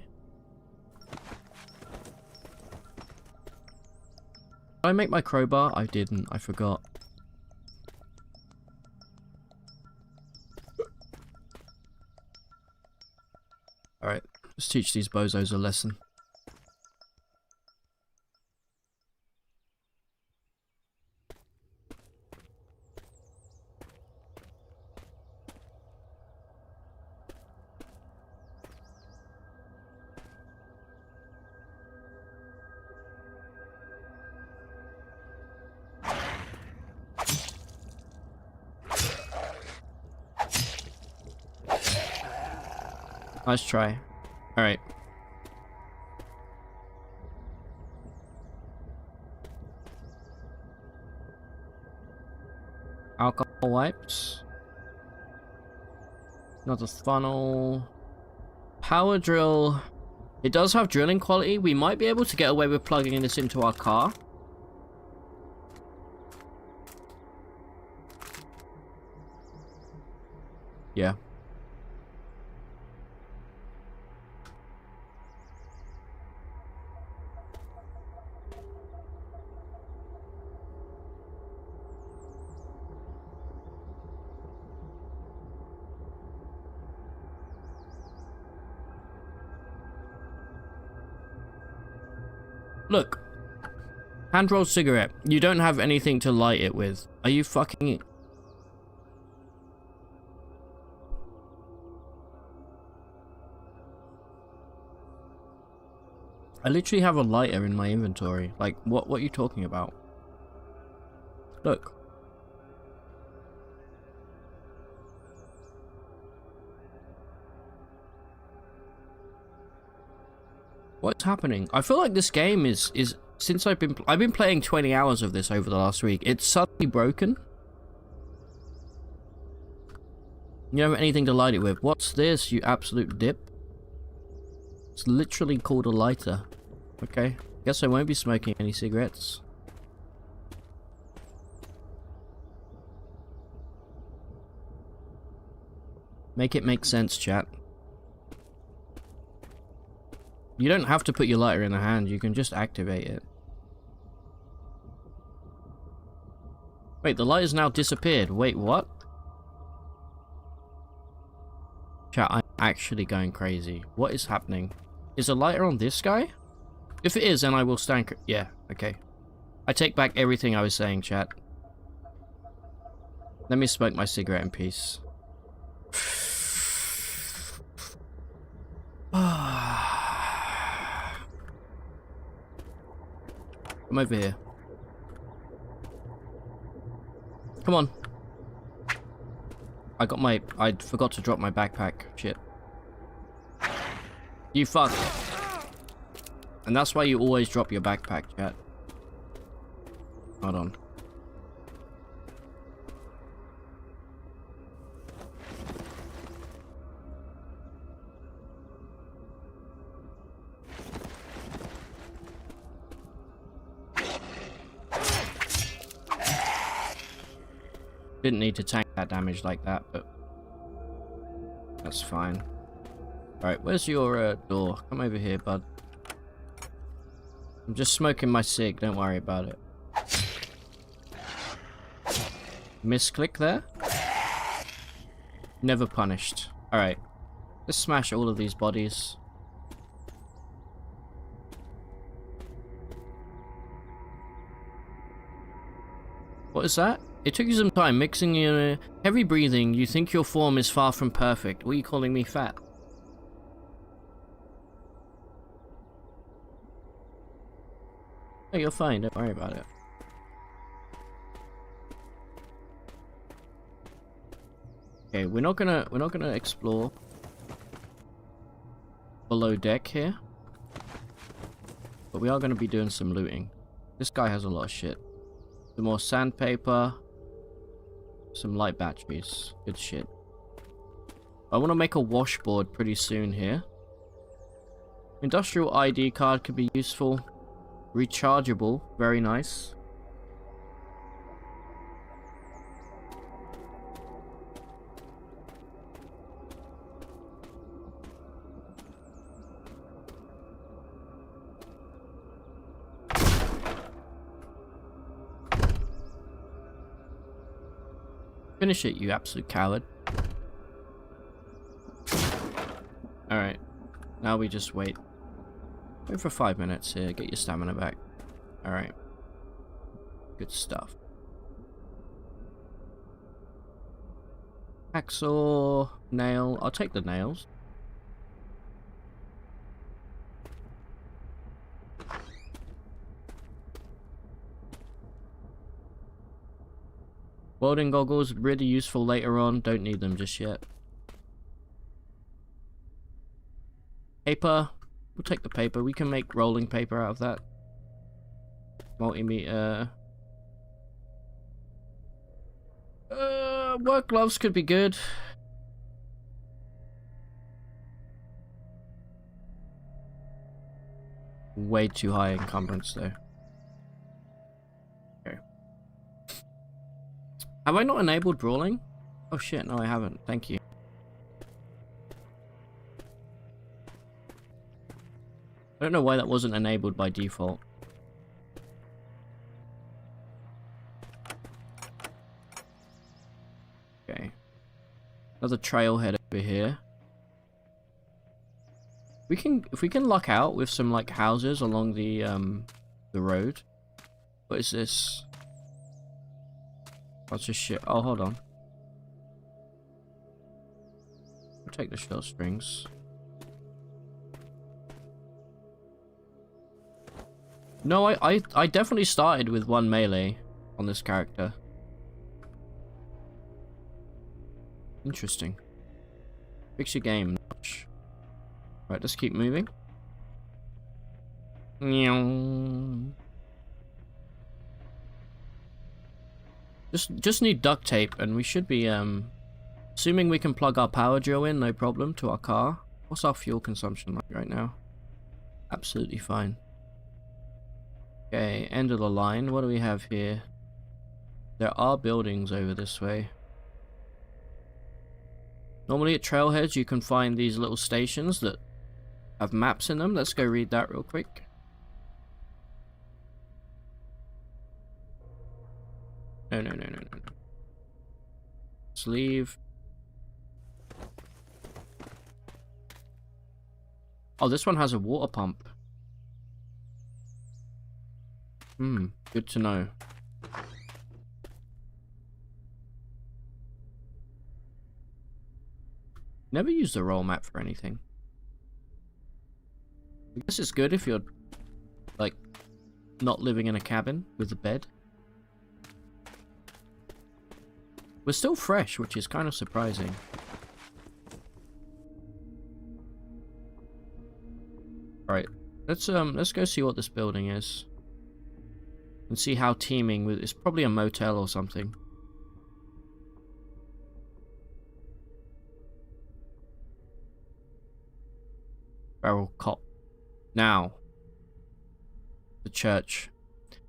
Did I make my crowbar? I didn't. I forgot. Alright, let's teach these bozos a lesson. Nice try. Alright. Alcohol wipes. Another funnel. Power drill. It does have drilling quality. We might be able to get away with plugging this into our car. Yeah. Look. Hand-rolled cigarette. You don't have anything to light it with. Are you fucking... I literally have a lighter in my inventory. Like, what are you talking about? Look. What's happening? I feel like this game is since I've been playing 20 hours of this over the last week. It's suddenly broken. You don't have anything to light it with. What's this, you absolute dip? It's literally called a lighter. Okay. Guess I won't be smoking any cigarettes. Make it make sense, chat. You don't have to put your lighter in the hand, you can just activate it. Wait, the light has now disappeared. Wait, what? Chat, I'm actually going crazy. What is happening? Is a lighter on this guy? If it is, then I will stand... Yeah, okay. I take back everything I was saying, chat. Let me smoke my cigarette in peace. Come over here. Come on. I forgot to drop my backpack. Shit. You fuck. And that's why you always drop your backpack, chat. Hold on. Didn't need to tank that damage like that, but that's fine. Alright, where's your door? Come over here, bud. I'm just smoking my cig, don't worry about it. Misclick there? Never punished. Alright. Let's smash all of these bodies. What is that? It took you some time mixing your heavy breathing. You think your form is far from perfect. What are you calling me fat? Oh, you're fine. Don't worry about it. Okay, we're not gonna explore below deck here, but we are gonna be doing some looting. This guy has a lot of shit. Some more sandpaper. Some light batteries. Good shit. I want to make a washboard pretty soon here. Industrial ID card could be useful. Rechargeable. Very nice. Finish it, you absolute coward. Alright. Now we just wait. Wait for 5 minutes here. Get your stamina back. Alright. Good stuff. Hacksaw. Nail. I'll take the nails. Welding goggles, really useful later on. Don't need them just yet. Paper. We'll take the paper. We can make rolling paper out of that. Multimeter. Work gloves could be good. Way too high encumbrance though. Have I not enabled brawling? Oh shit, no I haven't. Thank you. I don't know why that wasn't enabled by default. Okay. Another trailhead over here. If we can luck out with some like houses along the road. What is this? What's this shit? Oh, hold on. I'll take the shell strings. No, I definitely started with 1 melee on this character. Interesting. Fix your game. Right, let's keep moving. Just need duct tape and we should be assuming we can plug our power drill in, no problem, to our car. What's our fuel consumption like right now? Absolutely fine. Okay, end of the line. What do we have here? There are buildings over this way. Normally at trailheads you can find these little stations that have maps in them. Let's go read that real quick. No, no, no, no, no, no. Let's leave. Oh, this one has a water pump. Good to know. Never used the roll map for anything. I guess it's good if you're, like, not living in a cabin with a bed. We're still fresh, which is kind of surprising. Alright, let's go see what this building is. And see how teeming with, it's probably a motel or something. Feral cop. Now. The church.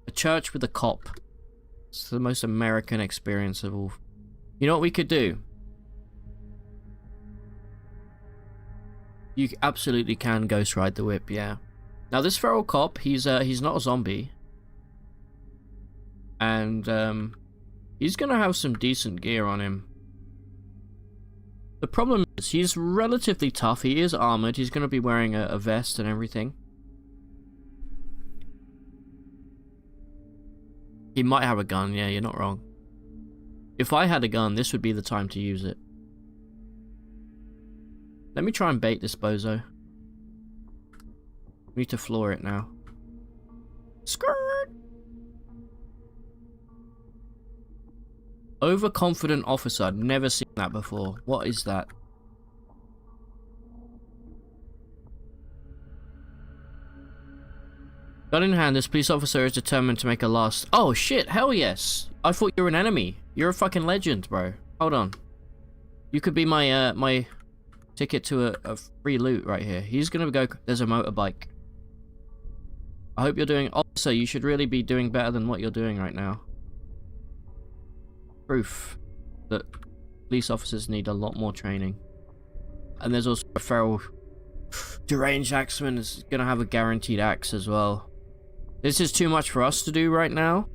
A church with a cop. It's the most American experience of all. You know what we could do? You absolutely can ghost ride the whip, yeah. Now this feral cop, he's not a zombie. And he's gonna have some decent gear on him. The problem is he's relatively tough. He is armored. He's gonna be wearing a vest and everything. He might have a gun, yeah, you're not wrong. If I had a gun, this would be the time to use it. Let me try and bait this bozo. We need to floor it now. Skirt! Overconfident officer. I've never seen that before. What is that? Gun in hand, this police officer is determined to make a last... Oh shit, hell yes! I thought you were an enemy. You're a fucking legend, bro. Hold on. You could be my, my ticket to a free loot right here. He's gonna go... There's a motorbike. I hope you're doing... Also, you should really be doing better than what you're doing right now. Proof that police officers need a lot more training. And there's also a feral... Deranged axeman is gonna have a guaranteed axe as well. This is too much for us to do right now.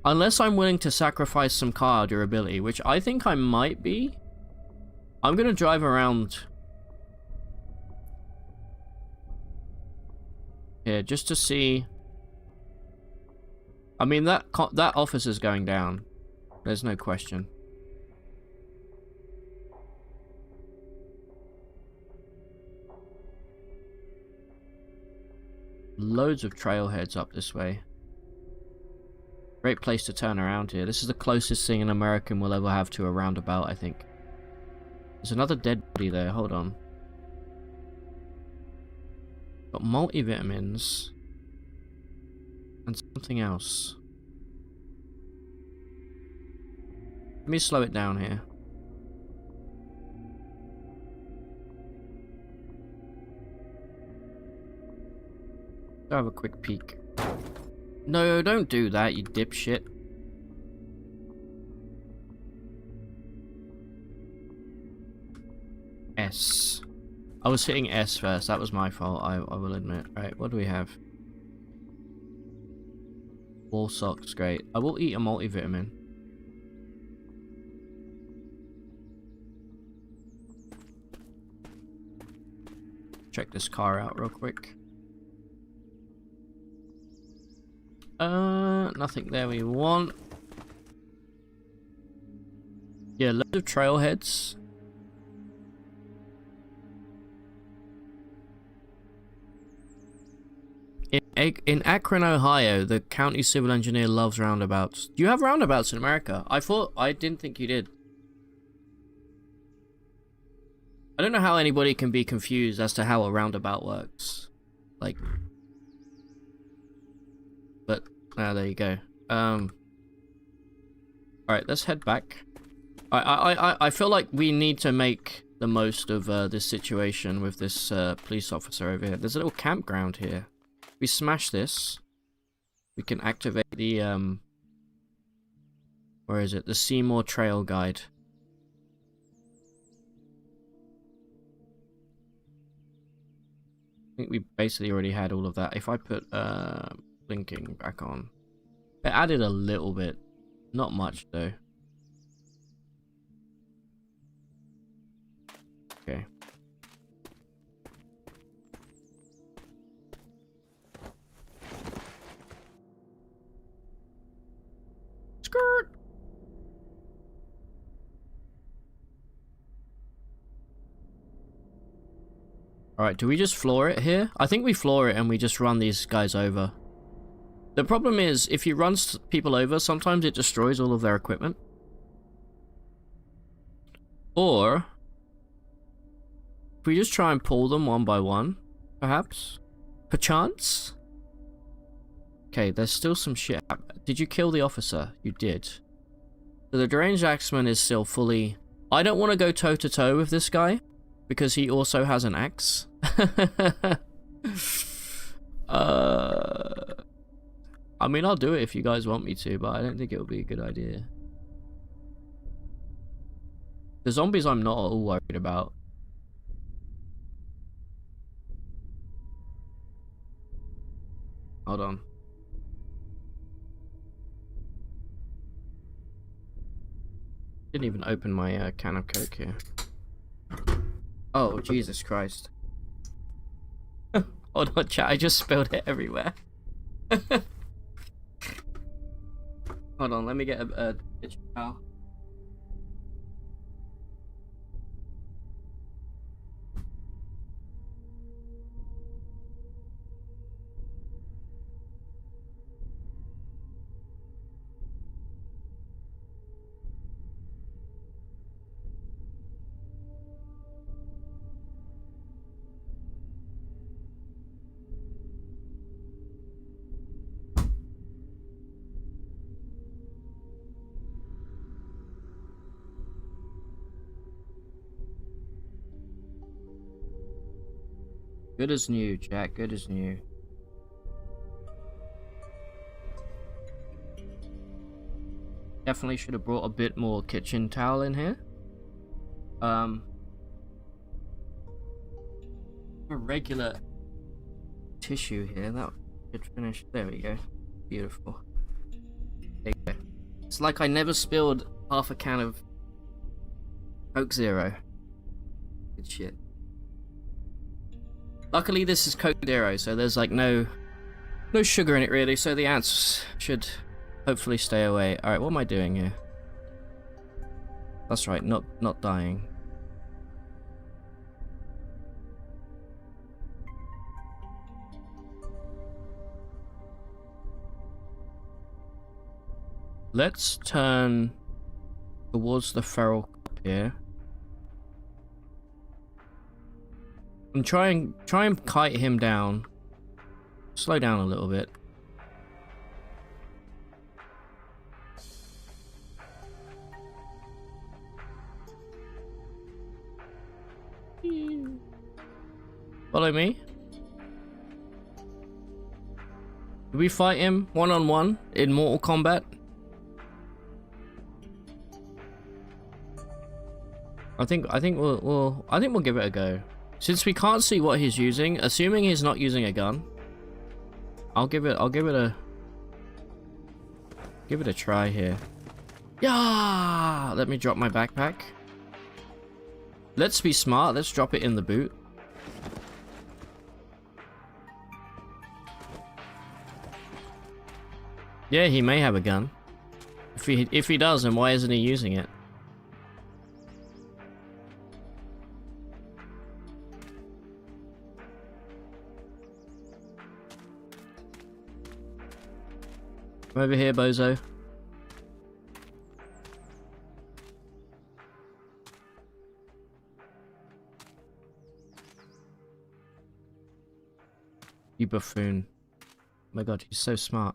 Unless I'm willing to sacrifice some car durability, which I think I might be. I'm gonna drive around here just to see. I mean, that officer's going down. There's no question. Loads of trailheads up this way. Great place to turn around here. This is the closest thing an American will ever have to a roundabout, I think. There's another dead body there. Hold on. Got multivitamins. And something else. Let me slow it down here. I'll have a quick peek. No, don't do that, you dipshit. S. I was hitting S first, that was my fault, I will admit. Right, what do we have? Wall socks, great. I will eat a multivitamin. Check this car out real quick. Nothing there we want. Yeah, loads of trailheads. In Akron, Ohio, the county civil engineer loves roundabouts. Do you have roundabouts in America? I didn't think you did. I don't know how anybody can be confused as to how a roundabout works. Like... But, there you go. Alright, let's head back. I feel like we need to make the most of this situation with this police officer over here. There's a little campground here. If we smash this, we can activate the, where is it? The Seymour Trail Guide. I think we basically already had all of that. If I put, blinking back on. It added a little bit. Not much though. Okay. Skirt. Alright, do we just floor it here? I think we floor it and we just run these guys over. The problem is, if you run people over, sometimes it destroys all of their equipment. Or, if we just try and pull them one by one, perhaps? Perchance? Okay, there's still some shit. Did you kill the officer? You did. So the deranged axeman is still fully... I don't want to go toe-to-toe with this guy, because he also has an axe. I mean, I'll do it if you guys want me to, but I don't think it would be a good idea. The zombies I'm not at all worried about. Hold on. Didn't even open my can of Coke here. Oh, Jesus Christ. Hold on, chat, I just spilled it everywhere. Hold on, let me get a kitchen towel. Good as new, Jack. Good as new. Definitely should have brought a bit more kitchen towel in here. A regular tissue here. That should finish. There we go. Beautiful. There you go. It's like I never spilled half a can of Coke Zero. Good shit. Luckily this is Coke Zero, so there's like no sugar in it really, so the ants should hopefully stay away. Alright, what am I doing here? That's right, not dying. Let's turn towards the feral cup here. And try and kite him down. Slow down a little bit. Follow me. Did we fight him one-on-one in Mortal Kombat? I think we'll give it a go. Since we can't see what he's using, assuming he's not using a gun, I'll give it a try here. Yeah! Let me drop my backpack. Let's be smart. Let's drop it in the boot. Yeah, he may have a gun. If he does, then why isn't he using it? Come over here, bozo. You buffoon. Oh my god, he's so smart.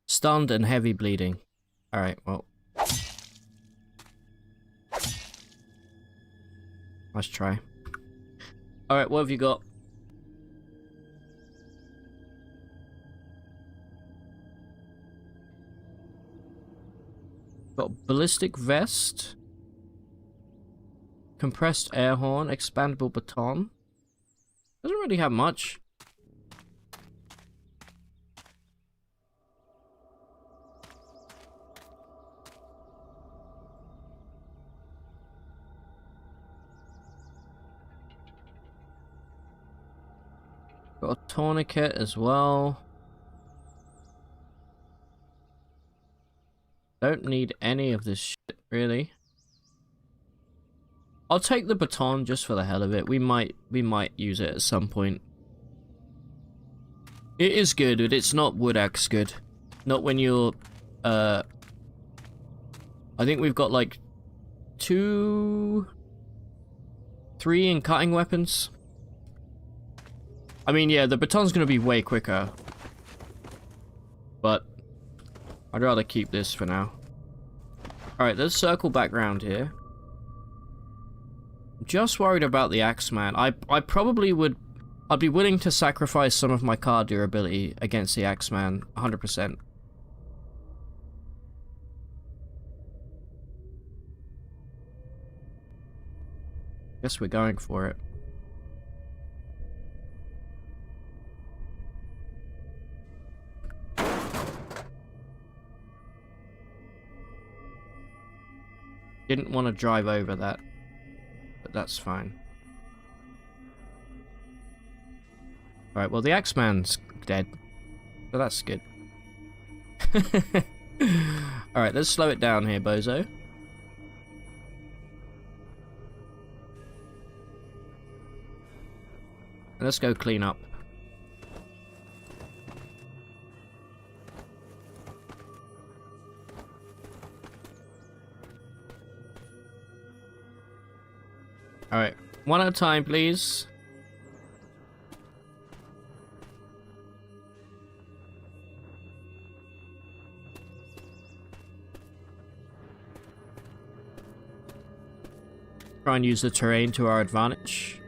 Stunned and heavy bleeding. Alright, well. Nice try. Alright, what have you got? Got ballistic vest, compressed air horn, expandable baton. Doesn't really have much. Got a tourniquet as well. Don't need any of this shit, really. I'll take the baton just for the hell of it. We might use it at some point. It is good, but it's not wood axe good. Not when you're, I think we've got like 2, 3 in cutting weapons. I mean, yeah, the baton's gonna be way quicker. But I'd rather keep this for now. Alright, let's circle back round here. Just worried about the axe, man. I probably would... I'd be willing to sacrifice some of my car durability against the axe, man. 100%. Guess we're going for it. Didn't want to drive over that, but that's fine. Alright, well the Axeman's dead, so that's good. Alright, let's slow it down here, bozo. And let's go clean up. Alright, one at a time, please. Try and use the terrain to our advantage.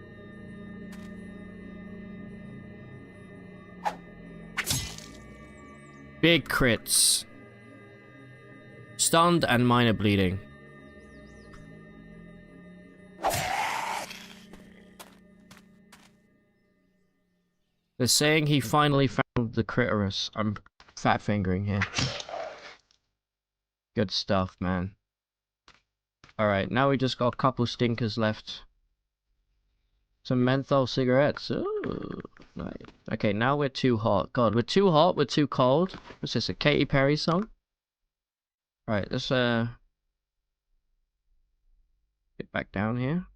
Big crits. Stunned and minor bleeding. They're saying he finally found the Critterus. I'm fat fingering here. Good stuff, man. Alright, now we just got a couple stinkers left. Some menthol cigarettes. Ooh, nice. Okay, now we're too hot. God, we're too hot, we're too cold. What's this, a Katy Perry song? Alright, let's get back down here.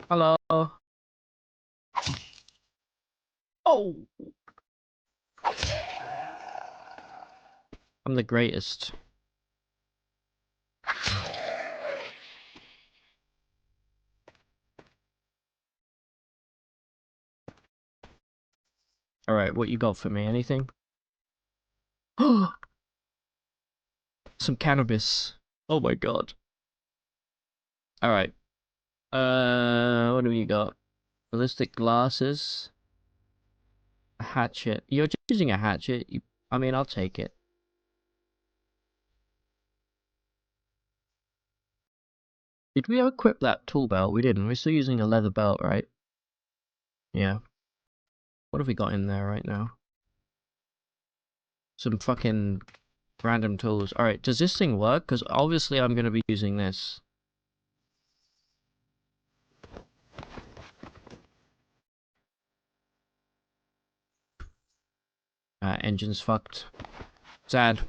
Hello. Oh. I'm the greatest. Alright, what you got for me? Anything? Some cannabis. Oh my god. Alright. What do we got? Ballistic glasses. A hatchet. You're just using a hatchet. I mean, I'll take it. Did we equip that tool belt? We didn't. We're still using a leather belt, right? Yeah. What have we got in there right now? Some fucking random tools. Alright, does this thing work? Because obviously I'm going to be using this. Engine's fucked. Sad.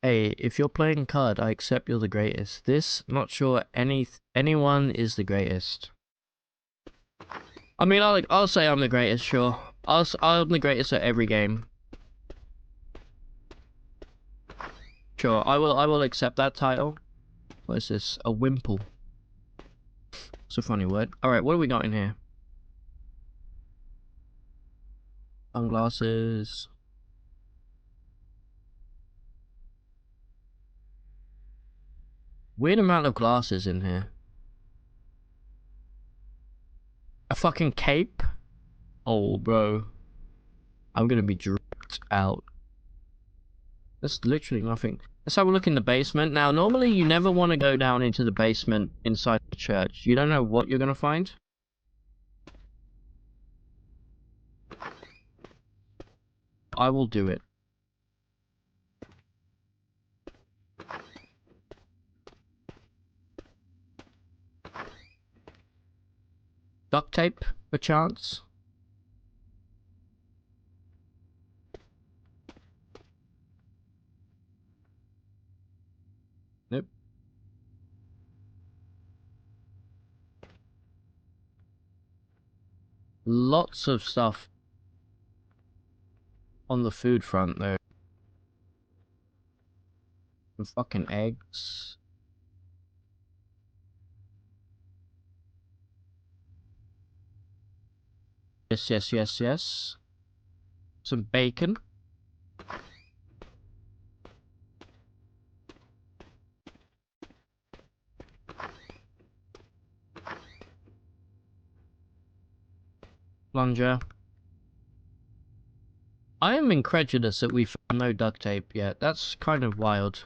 Hey, if you're playing CUD, I accept you're the greatest. This, not sure anyone is the greatest. I mean, I'll say I'm the greatest, sure. I'm the greatest at every game. Sure, I will accept that title. What is this? A wimple. It's a funny word. Alright, what do we got in here? Sunglasses. Weird amount of glasses in here. A fucking cape? Oh, bro. I'm gonna be dripped out. There's literally nothing. Let's have a look in the basement. Now, normally you never want to go down into the basement inside the church. You don't know what you're going to find. I will do it. Duct tape, perchance? Nope. Lots of stuff on the food front, though. Some fucking eggs. Yes, yes, yes, yes. Some bacon. Plunger. I am incredulous that we found no duct tape yet. That's kind of wild.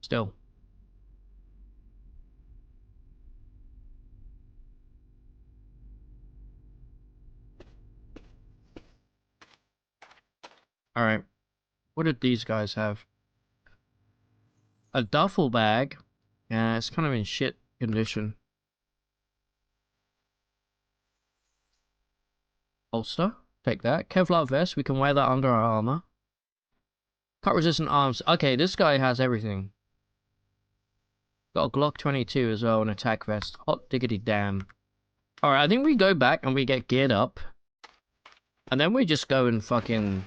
Still. Alright. What did these guys have? A duffel bag. Yeah, it's kind of in shit condition. Holster. Take that. Kevlar vest. We can wear that under our armor. Cut resistant arms. Okay, this guy has everything. Got a Glock 22 as well, an attack vest. Hot diggity damn. Alright, I think we go back and we get geared up. And then we just go and fucking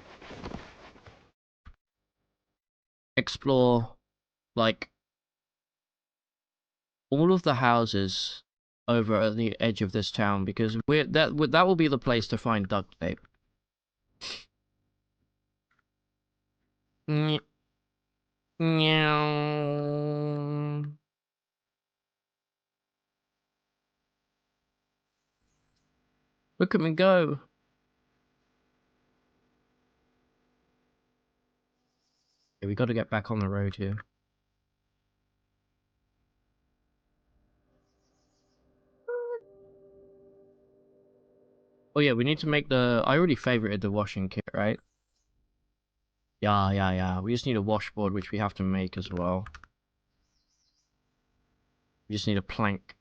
explore, like, all of the houses over at the edge of this town, because that will be the place to find duct tape. Meow. Look at me go. Yeah, we got to get back on the road here. Oh yeah, we need to make the... I already favorited the washing kit, right? Yeah. We just need a washboard, which we have to make as well. We just need a plank.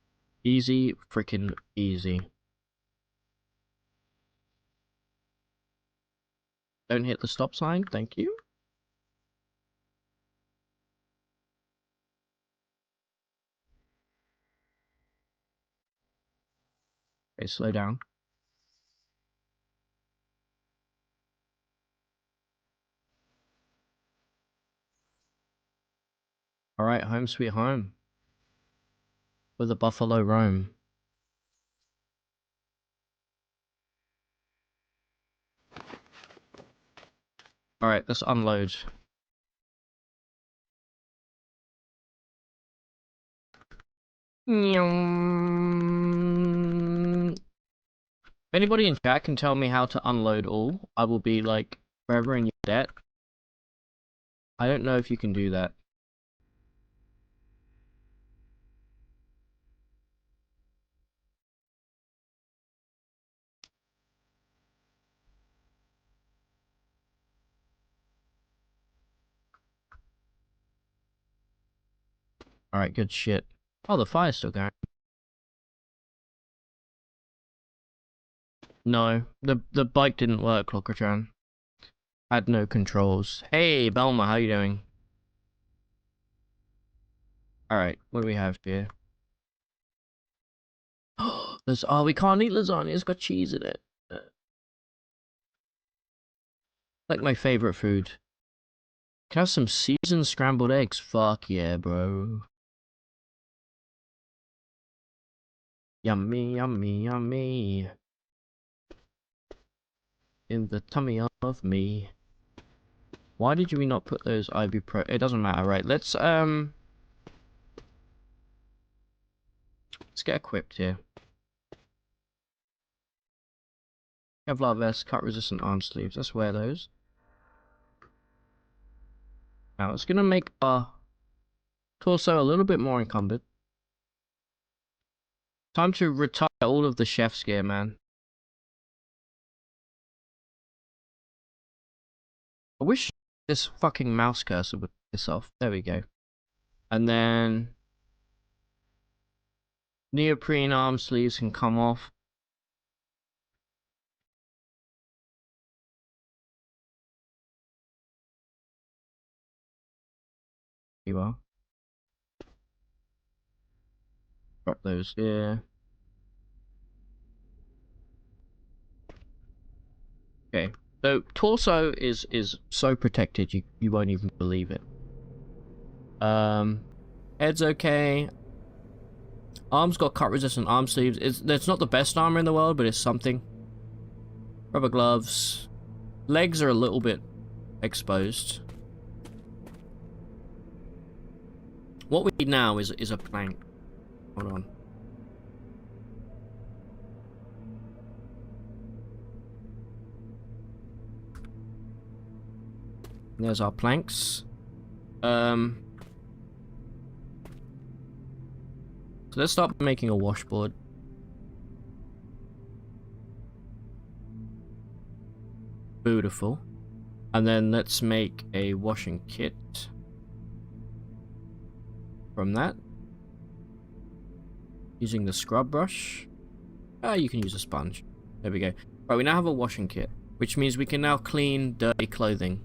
Easy, freaking easy. Don't hit the stop sign, thank you. Okay, slow down. Alright, home sweet home. Where the buffalo roam. Alright, let's unload. If anybody in chat can tell me how to unload all, I will be like forever in your debt. I don't know if you can do that. Alright, good shit. Oh, the fire's still going. No, the bike didn't work, Clockerchan. Had no controls. Hey, Belma, how you doing? Alright, what do we have here? There's... Oh, we can't eat lasagna, it's got cheese in it. Like my favorite food. Can I have some seasoned scrambled eggs? Fuck yeah, bro. Yummy, yummy, yummy. In the tummy of me. Why did we not put those ibuprofen? It doesn't matter, right? Let's get equipped here. Kevlar vest, cut resistant arm sleeves. Let's wear those. Now it's gonna make our torso a little bit more encumbered. Time to retire all of the chef's gear, man. I wish this fucking mouse cursor would piss off. There we go. And then neoprene arm sleeves can come off. You are. Drop those here. Okay. So torso is so protected you won't even believe it. Head's okay. Arms got cut resistant arm sleeves. It's not the best armor in the world, but it's something. Rubber gloves. Legs are a little bit exposed. What we need now is a plank. Hold on. There's our planks. So let's start making a washboard. Beautiful. And then let's make a washing kit from that. Using the scrub brush. You can use a sponge. There we go. Right, we now have a washing kit, which means we can now clean dirty clothing.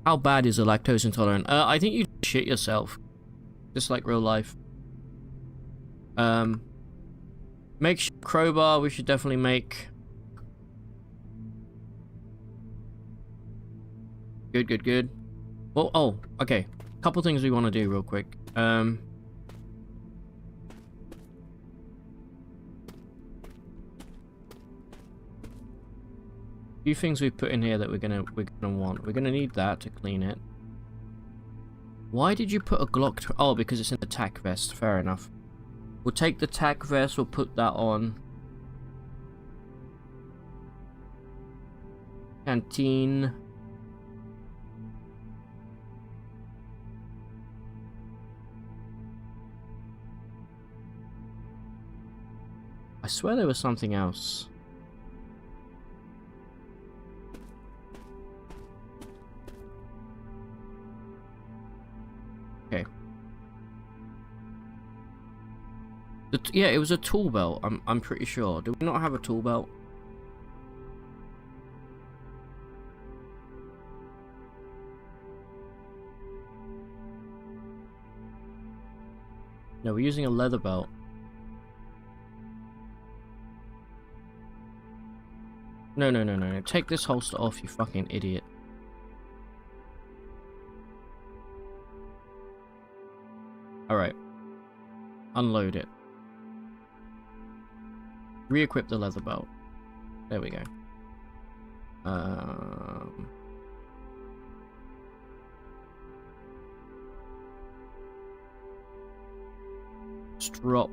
How bad is a lactose intolerant? I think you shit yourself. Just like real life. Make crowbar, we should definitely make. Good. Well, oh, okay. Couple things we want to do real quick. Few things we've put in here that we're gonna want. We're gonna need that to clean it. Why did you put a Glock? Oh, because it's in the tack vest. Fair enough. We'll take the tack vest. We'll put that on. Canteen. I swear there was something else. Okay. Yeah, it was a tool belt. I'm pretty sure. Do we not have a tool belt? No, we're using a leather belt. No. Take this holster off, you fucking idiot. Alright. Unload it. Re-equip the leather belt. There we go. Strop.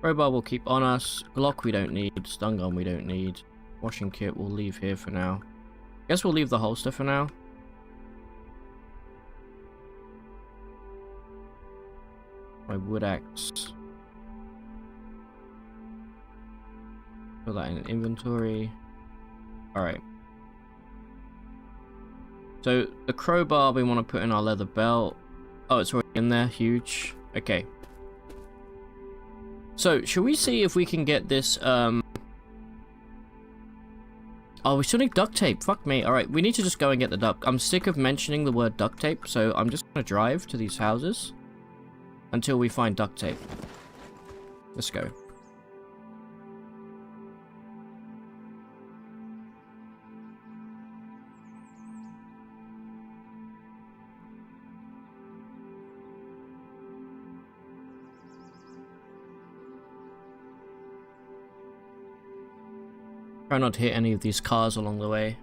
Crowbar will keep on us. Glock we don't need. Stun gun we don't need. Washing kit we'll leave here for now. Guess we'll leave the holster for now. My wood axe. Put that in inventory. Alright. So the crowbar we want to put in our leather belt. Oh, it's already in there. Huge. Okay. So, should we see if we can get this, Oh, we still need duct tape. Fuck me. Alright, we need to just go and get the duct. I'm sick of mentioning the word duct tape, so I'm just gonna drive to these houses until we find duct tape. Let's go. Try not to hit any of these cars along the way.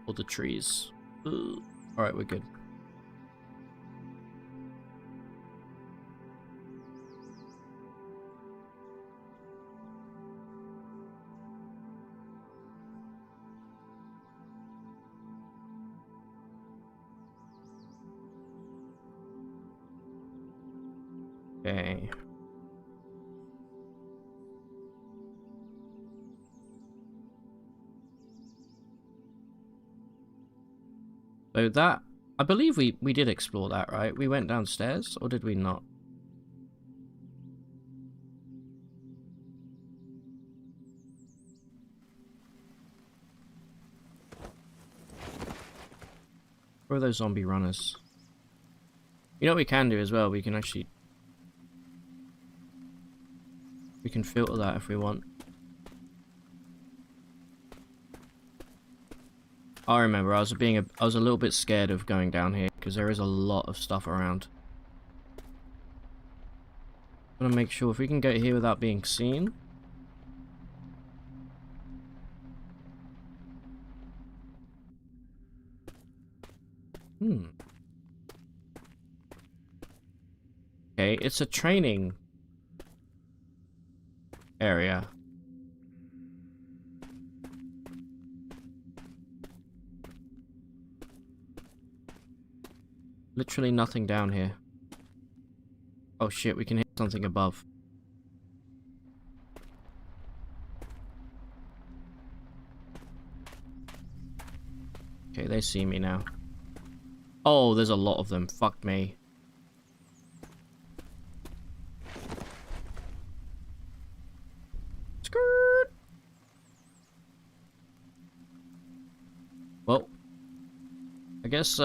Or the trees. Alright, we're good. Okay. So that, I believe we did explore that, right? We went downstairs, or did we not? Where are those zombie runners? You know what we can do as well? We can actually... We can filter that if we want. I remember I was a little bit scared of going down here because there is a lot of stuff around. I want to make sure if we can get here without being seen. Okay, it's a training area. Literally nothing down here. Oh shit, we can hit something above. Okay, they see me now. Oh, there's a lot of them. Fuck me. Skirt. Well, I guess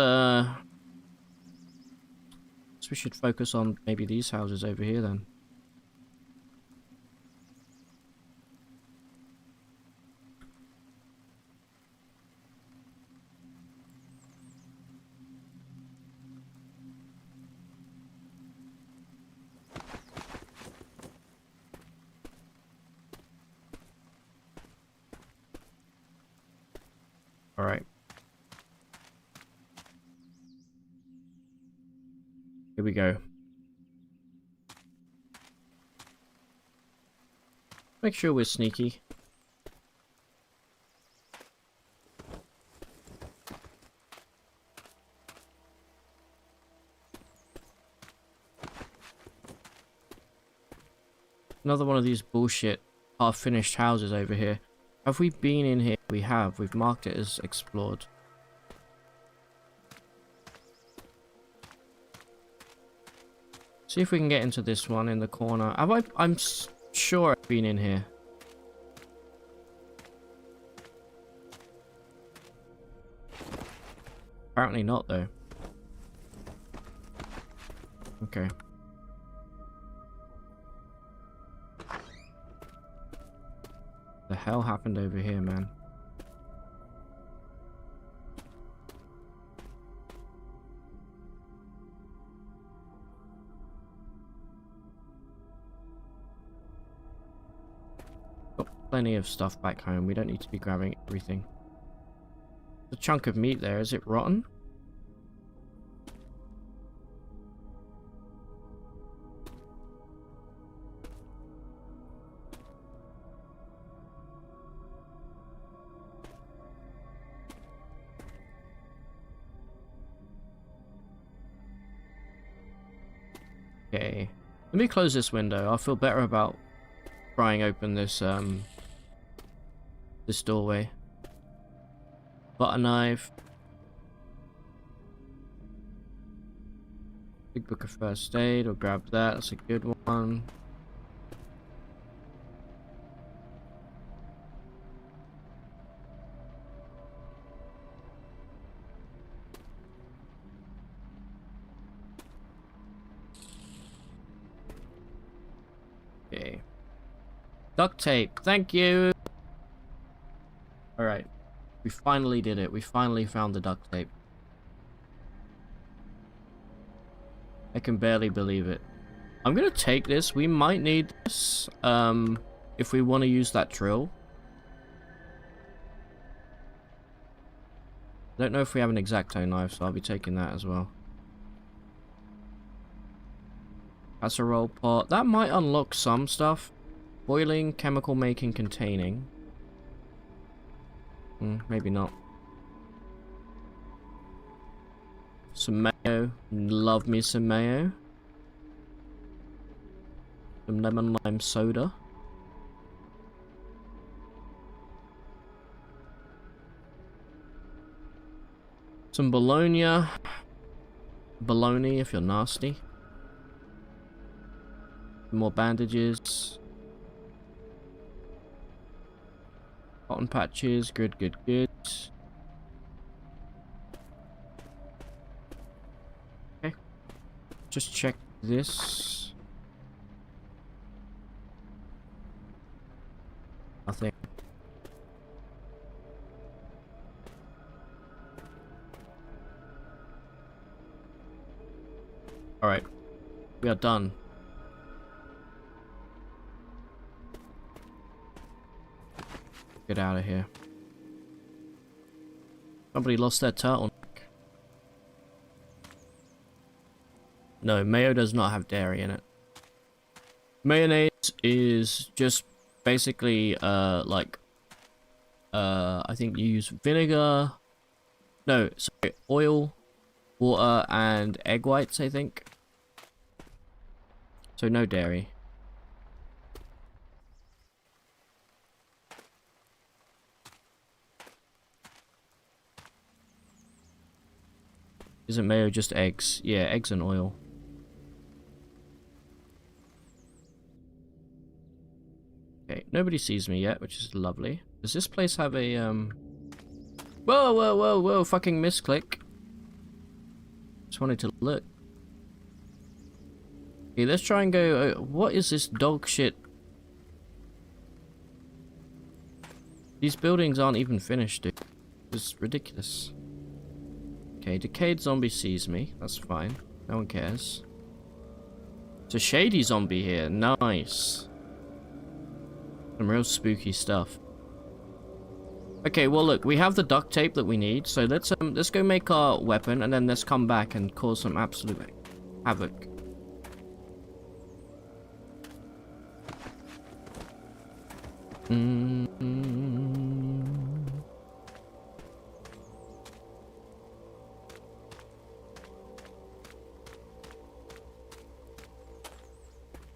we should focus on maybe these houses over here then. All right. Here we go. Make sure we're sneaky. Another one of these bullshit half-finished houses over here. Have we been in here? We have. We've marked it as explored. See if we can get into this one in the corner. I'm sure I've been in here. Apparently not, though. Okay. The hell happened over here, man? Got plenty of stuff back home. We don't need to be grabbing everything. The chunk of meat there, is it rotten? Okay, let me close this window. I'll feel better about prying open this this doorway. Butter knife. Big book of first aid. I'll grab that. That's a good one. Okay. Duct tape. Thank you. All right. We finally did it. We finally found the duct tape. I can barely believe it. I'm gonna take this. We might need this if we want to use that drill. I don't know if we have an X-Acto knife, so I'll be taking that as well. Casserole pot. That might unlock some stuff. Boiling, chemical making, containing. Maybe not. Some mayo. Love me some mayo. Some lemon lime soda. Some bologna. Bologna if you're nasty. More bandages. Cotton patches. Good, good, good. Okay. Just check this. Nothing. Alright. We are done. Get out of here. Somebody lost their turtleneck. No, mayo does not have dairy in it. Mayonnaise is just basically, I think you use vinegar. No, sorry, oil, water, and egg whites, I think. So no dairy. Isn't mayo just eggs? Yeah, eggs and oil. Okay, nobody sees me yet, which is lovely. Does this place have a, Whoa, whoa, whoa, whoa, fucking misclick. Just wanted to look. Okay, let's try and go, what is this dog shit? These buildings aren't even finished, dude. It's ridiculous. Okay, decayed zombie sees me. That's fine. No one cares. It's a shady zombie here. Nice. Some real spooky stuff. Okay, well look, we have the duct tape that we need, so let's go make our weapon and then let's come back and cause some absolute havoc.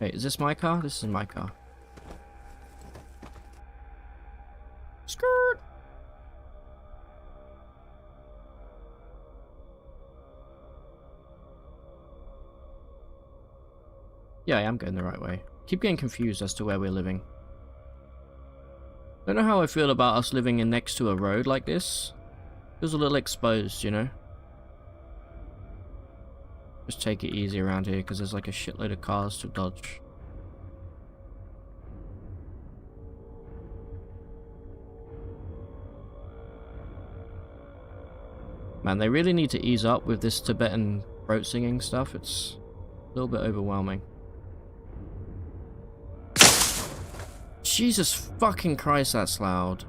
Wait, is this my car? This is my car. Skirt! Yeah, I am going the right way. Keep getting confused as to where we're living. Don't know how I feel about us living in next to a road like this. Feels a little exposed, you know? Just take it easy around here because there's like a shitload of cars to dodge. Man, they really need to ease up with this Tibetan throat singing stuff. It's a little bit overwhelming. Jesus fucking Christ, that's loud.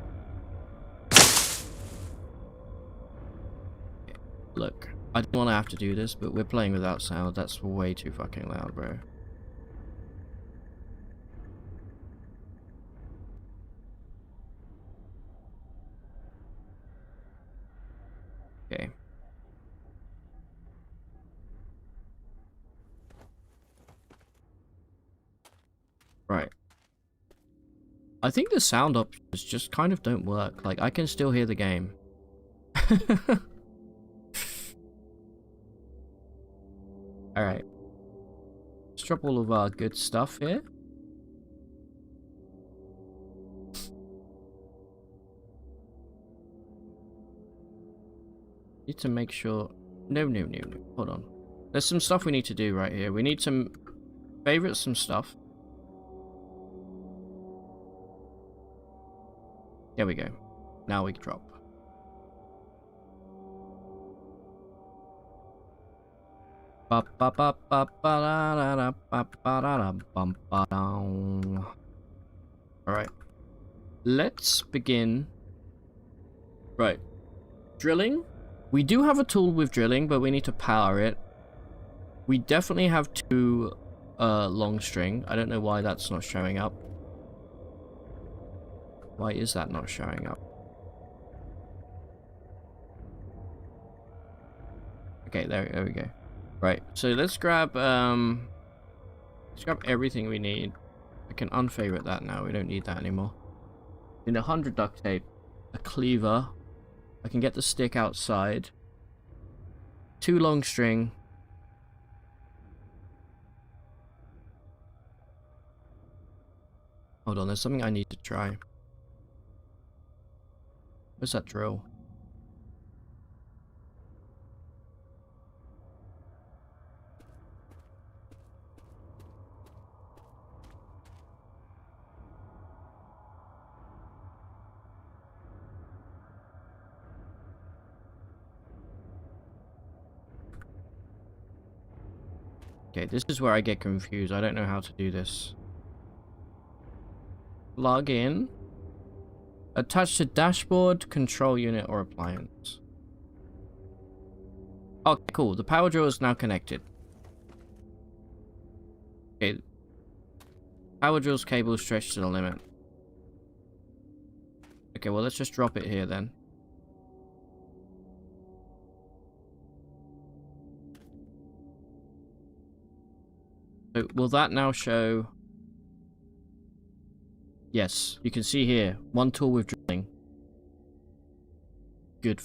Look, I don't want to have to do this, but we're playing without sound. That's way too fucking loud, bro. Okay. Right. I think the sound options just kind of don't work. Like, I can still hear the game. Alright. Let's drop all of our good stuff here. Need to make sure... No. Hold on. There's some stuff we need to do right here. We need to favorite some stuff. There we go. Now we can drop. Alright. Let's begin. Right. Drilling. We do have a tool with drilling, but we need to power it. We definitely have two long string. I don't know why that's not showing up. Why is that not showing up? Okay, there we go. Right, so let's grab Let's grab everything we need. I can unfavorite that now. We don't need that anymore. In 100 duct tape, a cleaver. I can get the stick outside. 2 long string. Hold on, there's something I need to try. Where's that drill? Okay, this is where I get confused. I don't know how to do this. Log in. Attach to dashboard, control unit, or appliance. Okay, cool. The power drill is now connected. Okay. Power drill's cable is stretched to the limit. Okay, well, let's just drop it here then. So, will that now show... Yes, you can see here, 1 tool with drilling. Good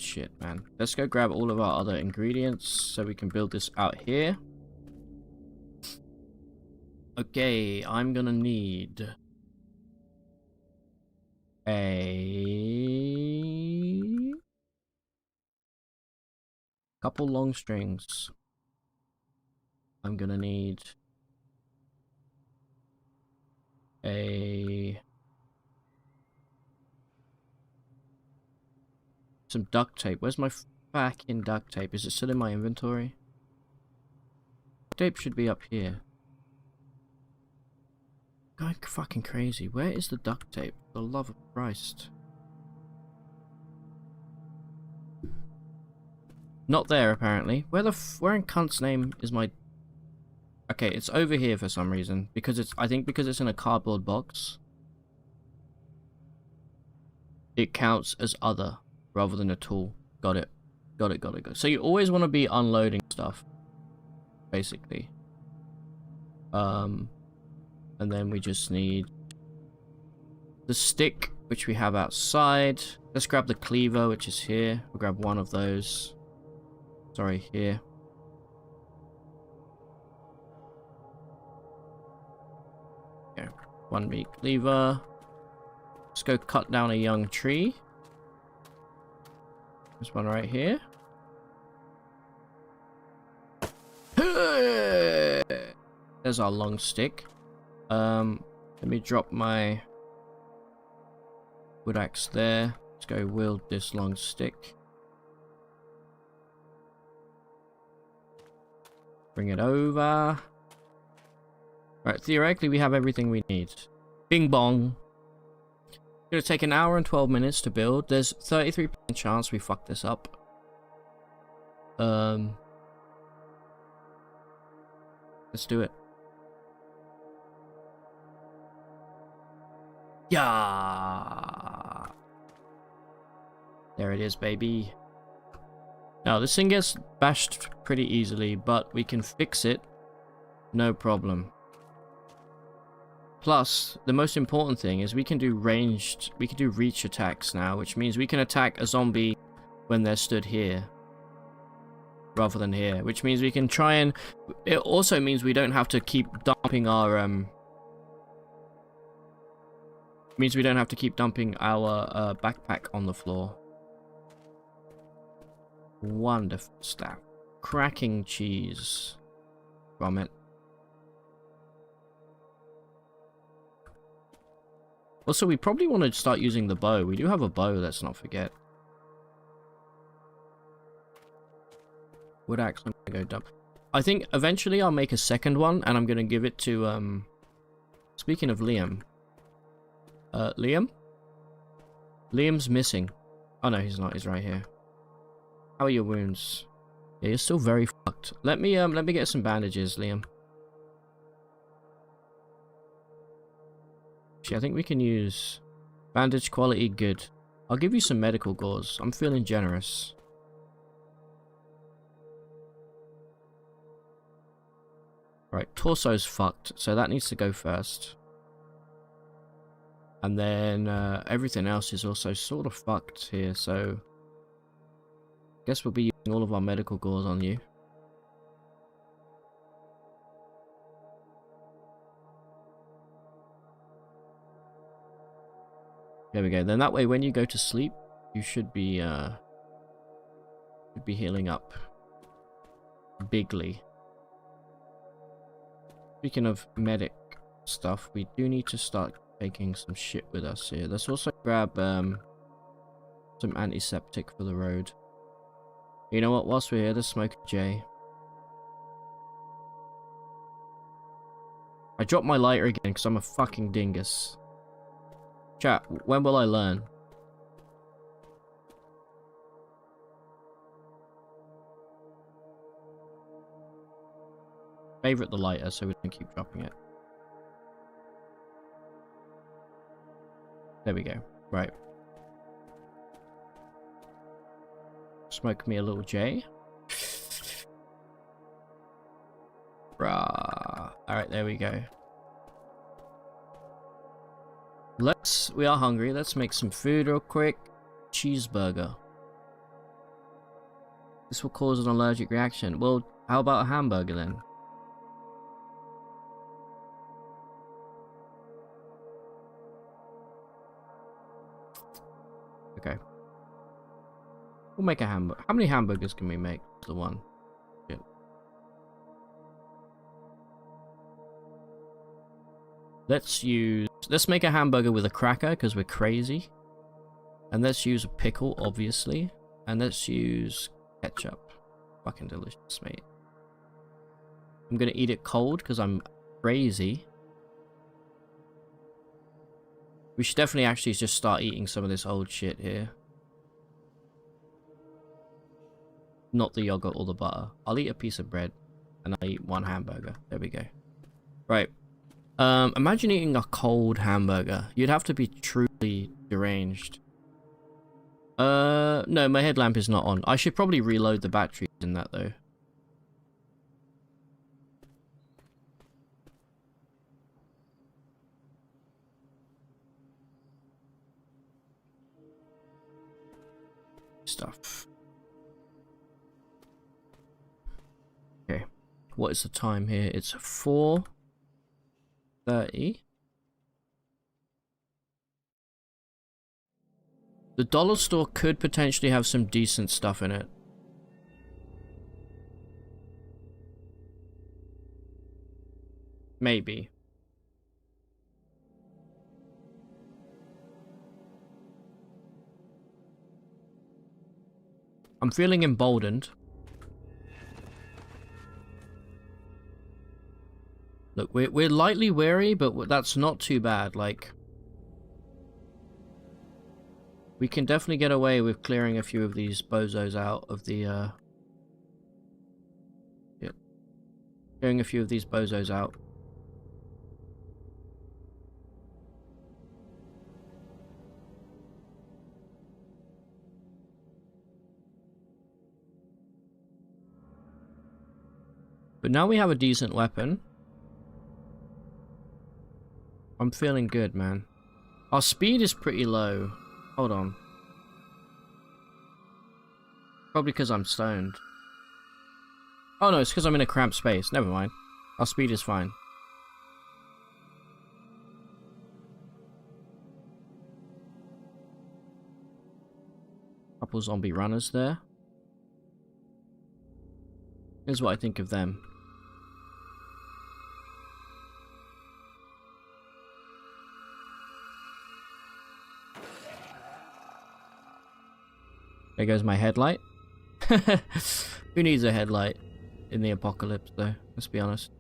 shit, man. Let's go grab all of our other ingredients so we can build this out here. Okay, I'm gonna need a couple long strings. I'm gonna need some duct tape. Where's my fucking duct tape? Is it still in my inventory? Duct tape should be up here. Going fucking crazy. Where is the duct tape? For the love of Christ. Not there apparently. Where in cunt's name is my... Okay, it's over here for some reason. Because it's... I think because it's in a cardboard box. It counts as other rather than a tool. Got it. Got it. So you always want to be unloading stuff. Basically. And then we just need the stick, which we have outside. Let's grab the cleaver, which is here. We'll grab one of those. Sorry, here. Okay, 1 meat cleaver. Let's go cut down a young tree. This one right here. There's our long stick. Let me drop my wood axe there. Let's go wield this long stick. Bring it over. Right, theoretically we have everything we need. Bing bong. It's gonna take 1 hour and 12 minutes to build. There's 33% chance we fuck this up. Let's do it. Yeah. There it is, baby. Now, this thing gets bashed pretty easily, but we can fix it. No problem. Plus, the most important thing is we can do reach attacks now, which means we can attack a zombie when they're stood here. Rather than here. Which means we can try and... It also means we don't have to keep dumping our, means we don't have to keep dumping our backpack on the floor. Wonderful stuff. Cracking cheese from it. Also, we probably want to start using the bow. We do have a bow, let's not forget. Wood axe, I'm gonna go dump. I think eventually I'll make a second one, and I'm gonna give it to, speaking of Liam. Liam? Liam's missing. Oh no, he's not. He's right here. How are your wounds? Yeah, you're still very fucked. Let me get some bandages, Liam. Actually, I think we can use bandage quality good. I'll give you some medical gauze. I'm feeling generous. Right, torso's fucked, so that needs to go first. And then everything else is also sort of fucked here, so guess we'll be using all of our medical gauze on you. There we go. Then that way when you go to sleep, you should be healing up bigly. Speaking of medic stuff, we do need to start taking some shit with us here. Let's also grab some antiseptic for the road. You know what? Whilst we're here, let's smoke a J. I dropped my lighter again because I'm a fucking dingus. Chat, when will I learn? Favorite the lighter so we don't keep dropping it. There we go. Right. Smoke me a little J. Bruh. Alright, there we go. We are hungry. Let's make some food real quick. Cheeseburger. This will cause an allergic reaction. Well, how about a hamburger then? Okay. We'll make a hamburger. How many hamburgers can we make? The one. Shit. Let's make a hamburger with a cracker because we're crazy. And let's use a pickle, obviously. And let's use ketchup. Fucking delicious, mate. I'm gonna eat it cold because I'm crazy. We should definitely actually just start eating some of this old shit here. Not the yogurt or the butter. I'll eat a piece of bread. And I'll eat one hamburger. There we go. Right. Imagine eating a cold hamburger. You'd have to be truly deranged. No, my headlamp is not on. I should probably reload the batteries in that though. Stuff. Okay. What is the time here? It's 4:30. The dollar store could potentially have some decent stuff in it. Maybe. I'm feeling emboldened. Look, we're lightly wary, but that's not too bad. Like, we can definitely get away with clearing a few of these bozos out of the, yeah. Clearing a few of these bozos out. But now we have a decent weapon. I'm feeling good, man. Our speed is pretty low. Hold on. Probably because I'm stoned. Oh no, it's because I'm in a cramped space. Never mind. Our speed is fine. Couple zombie runners there. Here's what I think of them. There goes my headlight. Who needs a headlight in the apocalypse, though? Let's be honest.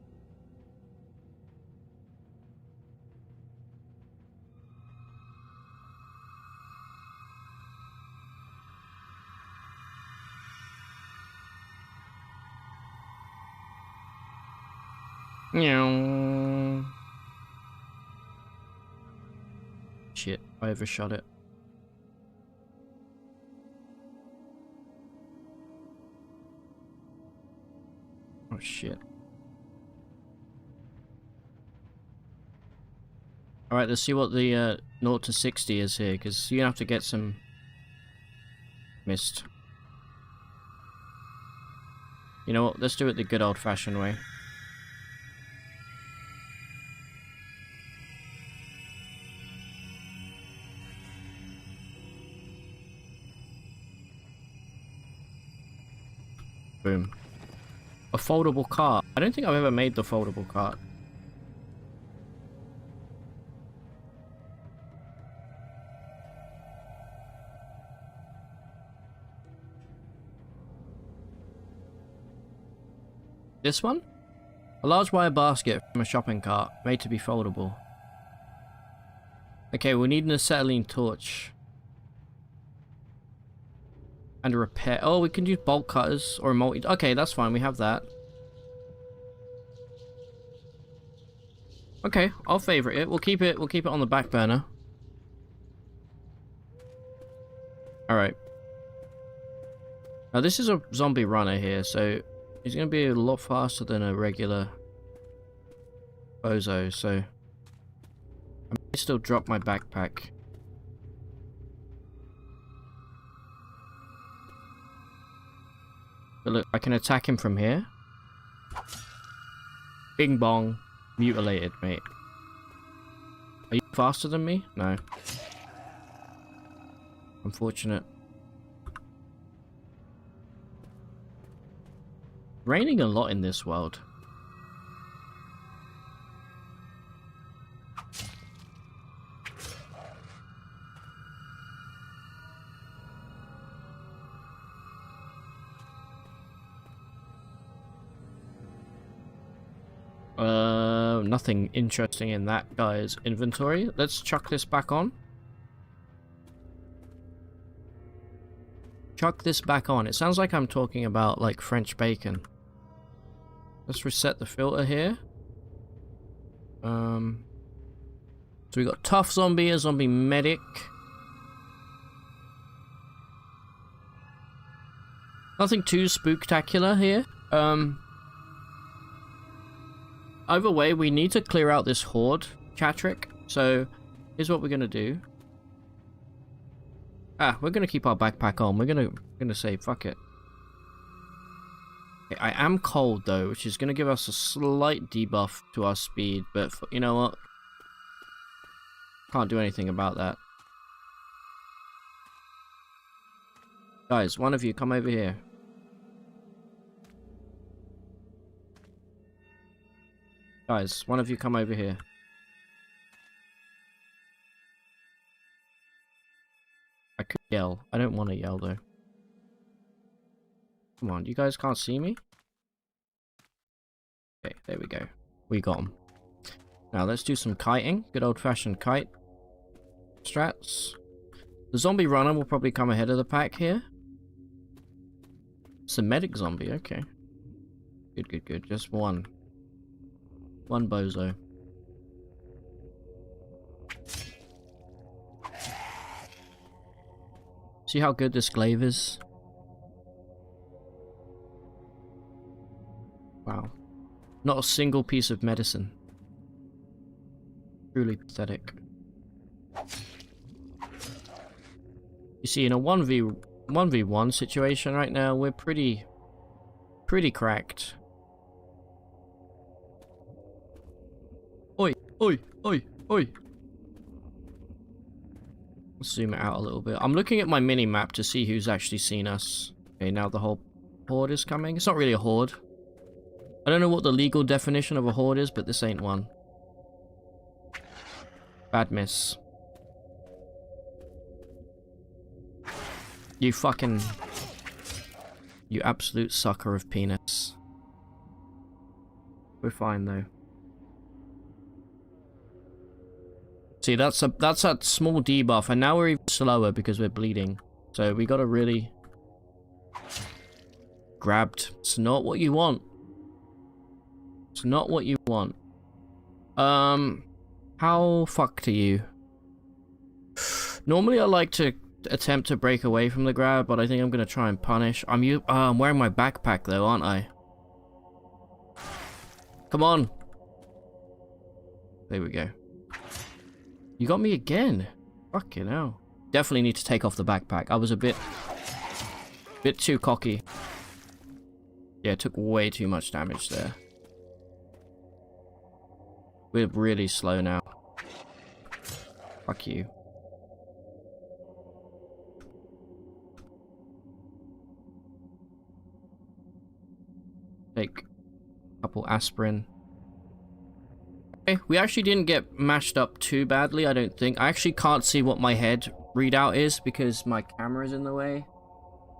Meow. Shit, I overshot it. Oh shit. Alright, let's see what the 0 to 60 is here, because you have to get some mist. You know what, let's do it the good old-fashioned way. Boom. A foldable cart. I don't think I've ever made the foldable cart. This one? A large wire basket from a shopping cart, made to be foldable. Okay, we need an acetylene torch. And a repair. Oh, we can use bolt cutters or a multi. Okay, that's fine. We have that. Okay, I'll favorite it. We'll keep it. We'll keep it on the back burner. All right. Now this is a zombie runner here, so he's gonna be a lot faster than a regular bozo. So I may still drop my backpack. But look, I can attack him from here. Bing bong. Mutilated, mate. Are you faster than me? No. Unfortunate. Raining a lot in this world. Nothing interesting in that guy's inventory. Let's chuck this back on. Chuck this back on. It sounds like I'm talking about like French bacon. Let's reset the filter here. So we got tough zombie, a zombie medic. Nothing too spooktacular here. Either way, we need to clear out this horde, Chatrick. So, here's what we're gonna do. We're gonna keep our backpack on. We're gonna say, fuck it. Okay, I am cold though, which is gonna give us a slight debuff to our speed, but you know what? Can't do anything about that. Guys, one of you come over here. Guys, one of you come over here. I could yell. I don't want to yell though. Come on, you guys can't see me? Okay, there we go. We got him. Now let's do some kiting. Good old-fashioned kite strats. The zombie runner will probably come ahead of the pack here. It's a medic zombie, okay. Good, good, good. Just one. One bozo. See how good this glaive is? Wow. Not a single piece of medicine. Truly pathetic. You see, in a 1v1 situation right now, we're pretty cracked. Oi, oi, oi, oi. Let's zoom it out a little bit. I'm looking at my mini-map to see who's actually seen us. Okay, now the whole horde is coming. It's not really a horde. I don't know what the legal definition of a horde is, but this ain't one. Bad miss. You fucking... You absolute sucker of penis. We're fine though. See, that's a small debuff, and now we're even slower because we're bleeding. So we gotta really... Grabbed. It's not what you want. It's not what you want. How fucked are you? Normally I like to attempt to break away from the grab, but I think I'm gonna try and punish. I'm wearing my backpack though, aren't I? Come on. There we go. You got me again. Fucking hell. Definitely need to take off the backpack. I was a bit too cocky. Yeah, it took way too much damage there. We're really slow now. Fuck you. Take a couple aspirin. Okay, we actually didn't get mashed up too badly, I don't think. I actually can't see what my head readout is because my camera's in the way.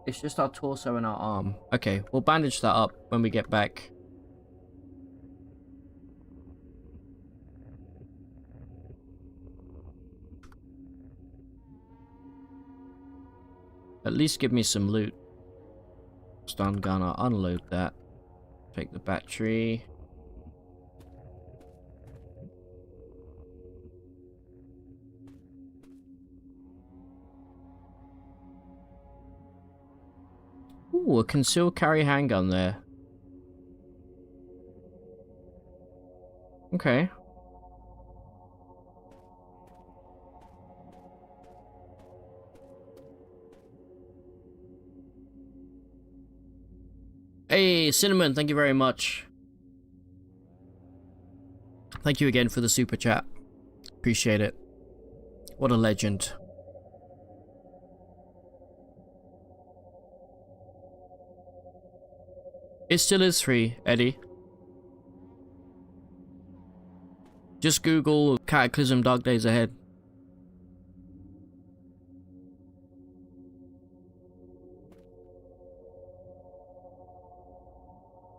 It's just our torso and our arm. Okay, we'll bandage that up when we get back. At least give me some loot. Stun gun, I'll unload that. Take the battery. Ooh, a concealed carry handgun there. Okay. Hey, Cinnamon, thank you very much. Thank you again for the super chat. Appreciate it. What a legend. It still is free, Eddie. Just Google Cataclysm Dark Days Ahead.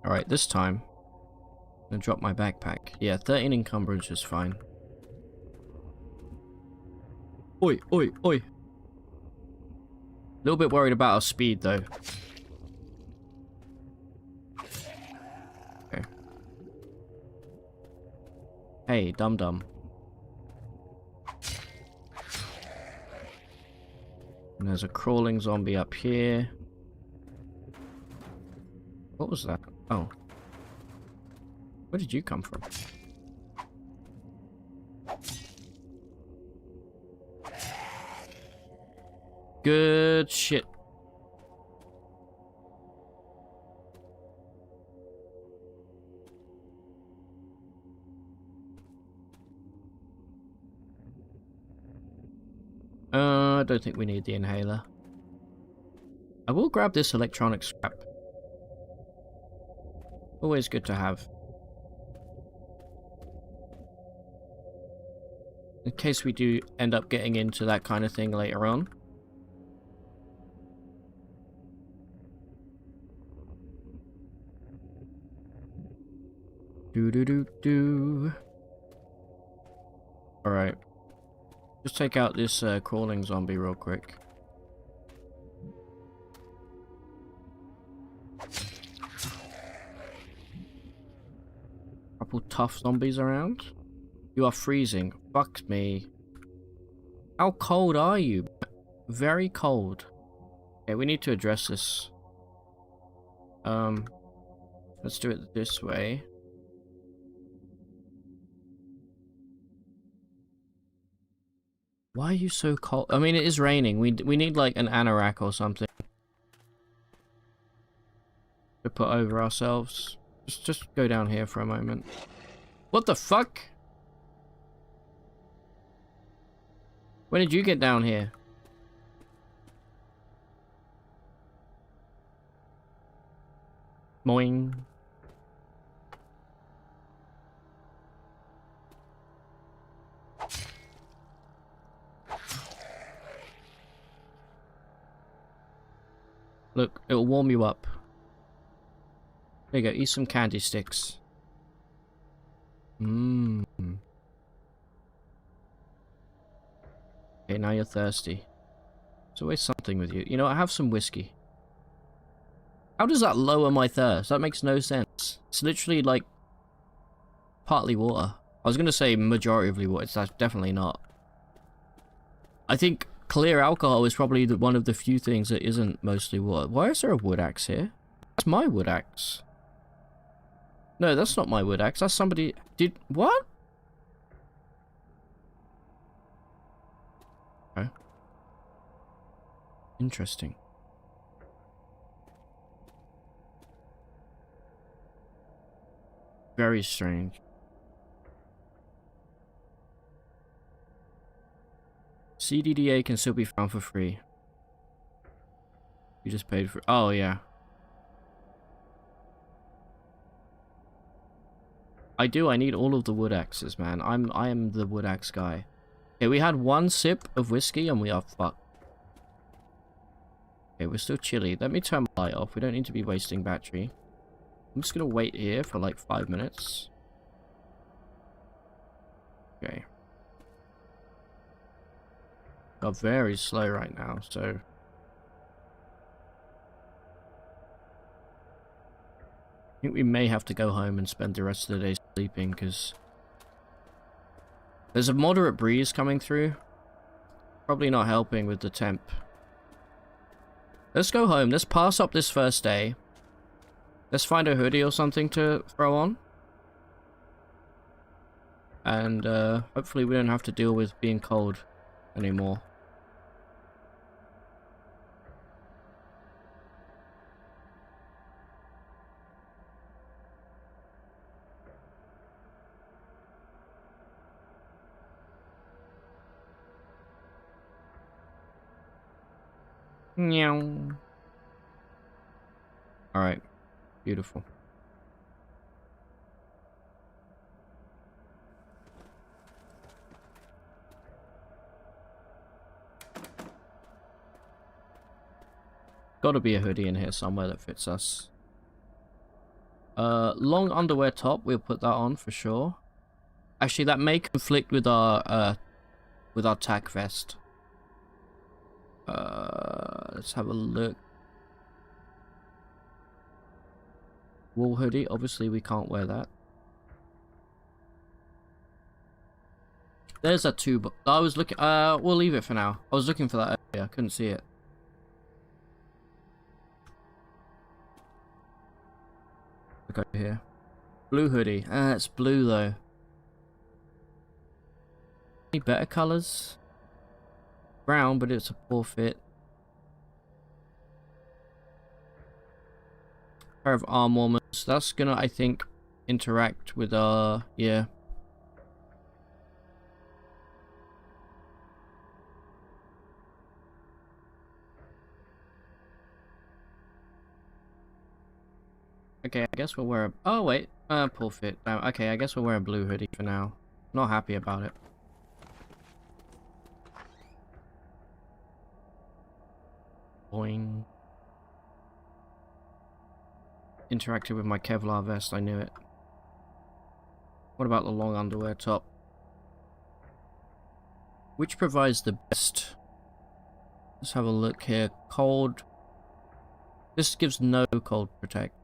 Alright, this time I'm gonna drop my backpack. Yeah, 13 encumbrance is fine. Oi, oi, oi. A little bit worried about our speed though. Okay. Hey, dum-dum. And there's a crawling zombie up here. What was that? Oh. Where did you come from? Good shit. I don't think we need the inhaler. I will grab this electronic scrap. Always good to have. In case we do end up getting into that kind of thing later on. Do. Alright. Just take out this crawling zombie real quick. Couple tough zombies around. You are freezing. Fuck me. How cold are you? Very cold. Okay, we need to address this. Let's do it this way. Why are you so cold? I mean, it is raining. We need like an anorak or something to put over ourselves. Just go down here for a moment. What the fuck? When did you get down here? Moing. Look, it'll warm you up. There you go, eat some candy sticks. Mmm. Okay, now you're thirsty. There's always something with you. You know, I have some whiskey. How does that lower my thirst? That makes no sense. It's literally like partly water. I was gonna say majoritively water. It's definitely not. I think clear alcohol is probably one of the few things that isn't mostly water. Why is there a wood axe here? That's my wood axe. No, that's not my wood axe. That's somebody... What? Okay. Interesting. Very strange. cdda can still be found for free. You just paid for... Oh, yeah. I need all of the wood axes, man. I am the wood axe guy. Okay, we had one sip of whiskey and we are fucked. Okay, we're still chilly. Let me turn my light off. We don't need to be wasting battery. I'm just gonna wait here for like 5 minutes. Okay. Got very slow right now, so... I think we may have to go home and spend the rest of the day sleeping, because... There's a moderate breeze coming through. Probably not helping with the temp. Let's go home. Let's pass up this first day. Let's find a hoodie or something to throw on. And hopefully we don't have to deal with being cold anymore. Meow. Alright. Beautiful. Gotta be a hoodie in here somewhere that fits us. Long underwear top, we'll put that on for sure. Actually, that may conflict with our tack vest. Let's have a look. Wool hoodie, obviously we can't wear that. There's a tube. I was looking, we'll leave it for now. I was looking for that earlier, I couldn't see it. Look over here. Blue hoodie. It's blue though. Any better colors? Brown, but it's a poor fit. Pair of arm warmers. That's gonna, I think, interact with our... yeah. Okay, I guess we'll wear a... oh, wait. Poor fit. Okay, I guess we'll wear a blue hoodie for now. Not happy about it. Boing. Interacted with my Kevlar vest, I knew it. What about the long underwear top? Which provides the best? Let's have a look here. Cold. This gives no cold protect.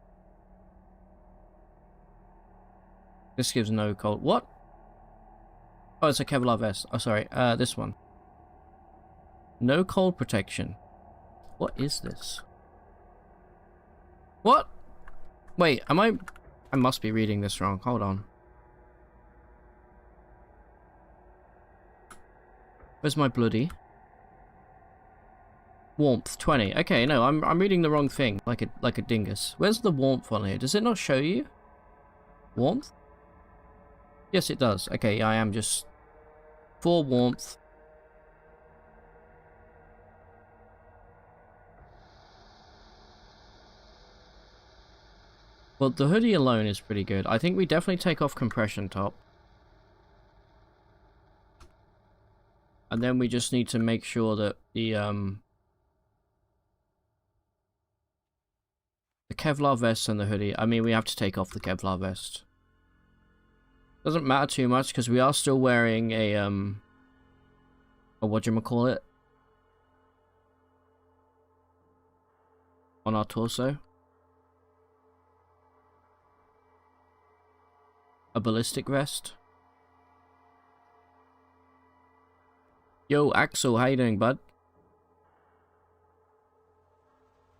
This gives no cold. What? Oh, it's a Kevlar vest. Oh, sorry. This one. No cold protection. What is this? What? Wait, am I must be reading this wrong. Hold on. Where's my bloody? Warmth 20. Okay, no, I'm reading the wrong thing, like a dingus. Where's the warmth on here? Does it not show you? Warmth? Yes, it does. Okay, I am just for warmth. Well, the hoodie alone is pretty good. I think we definitely take off compression top. And then we just need to make sure that the Kevlar vest and the hoodie... I mean, we have to take off the Kevlar vest. Doesn't matter too much because we are still wearing a whatchamacallit on our torso. A ballistic vest. Yo, Axel, how you doing, bud?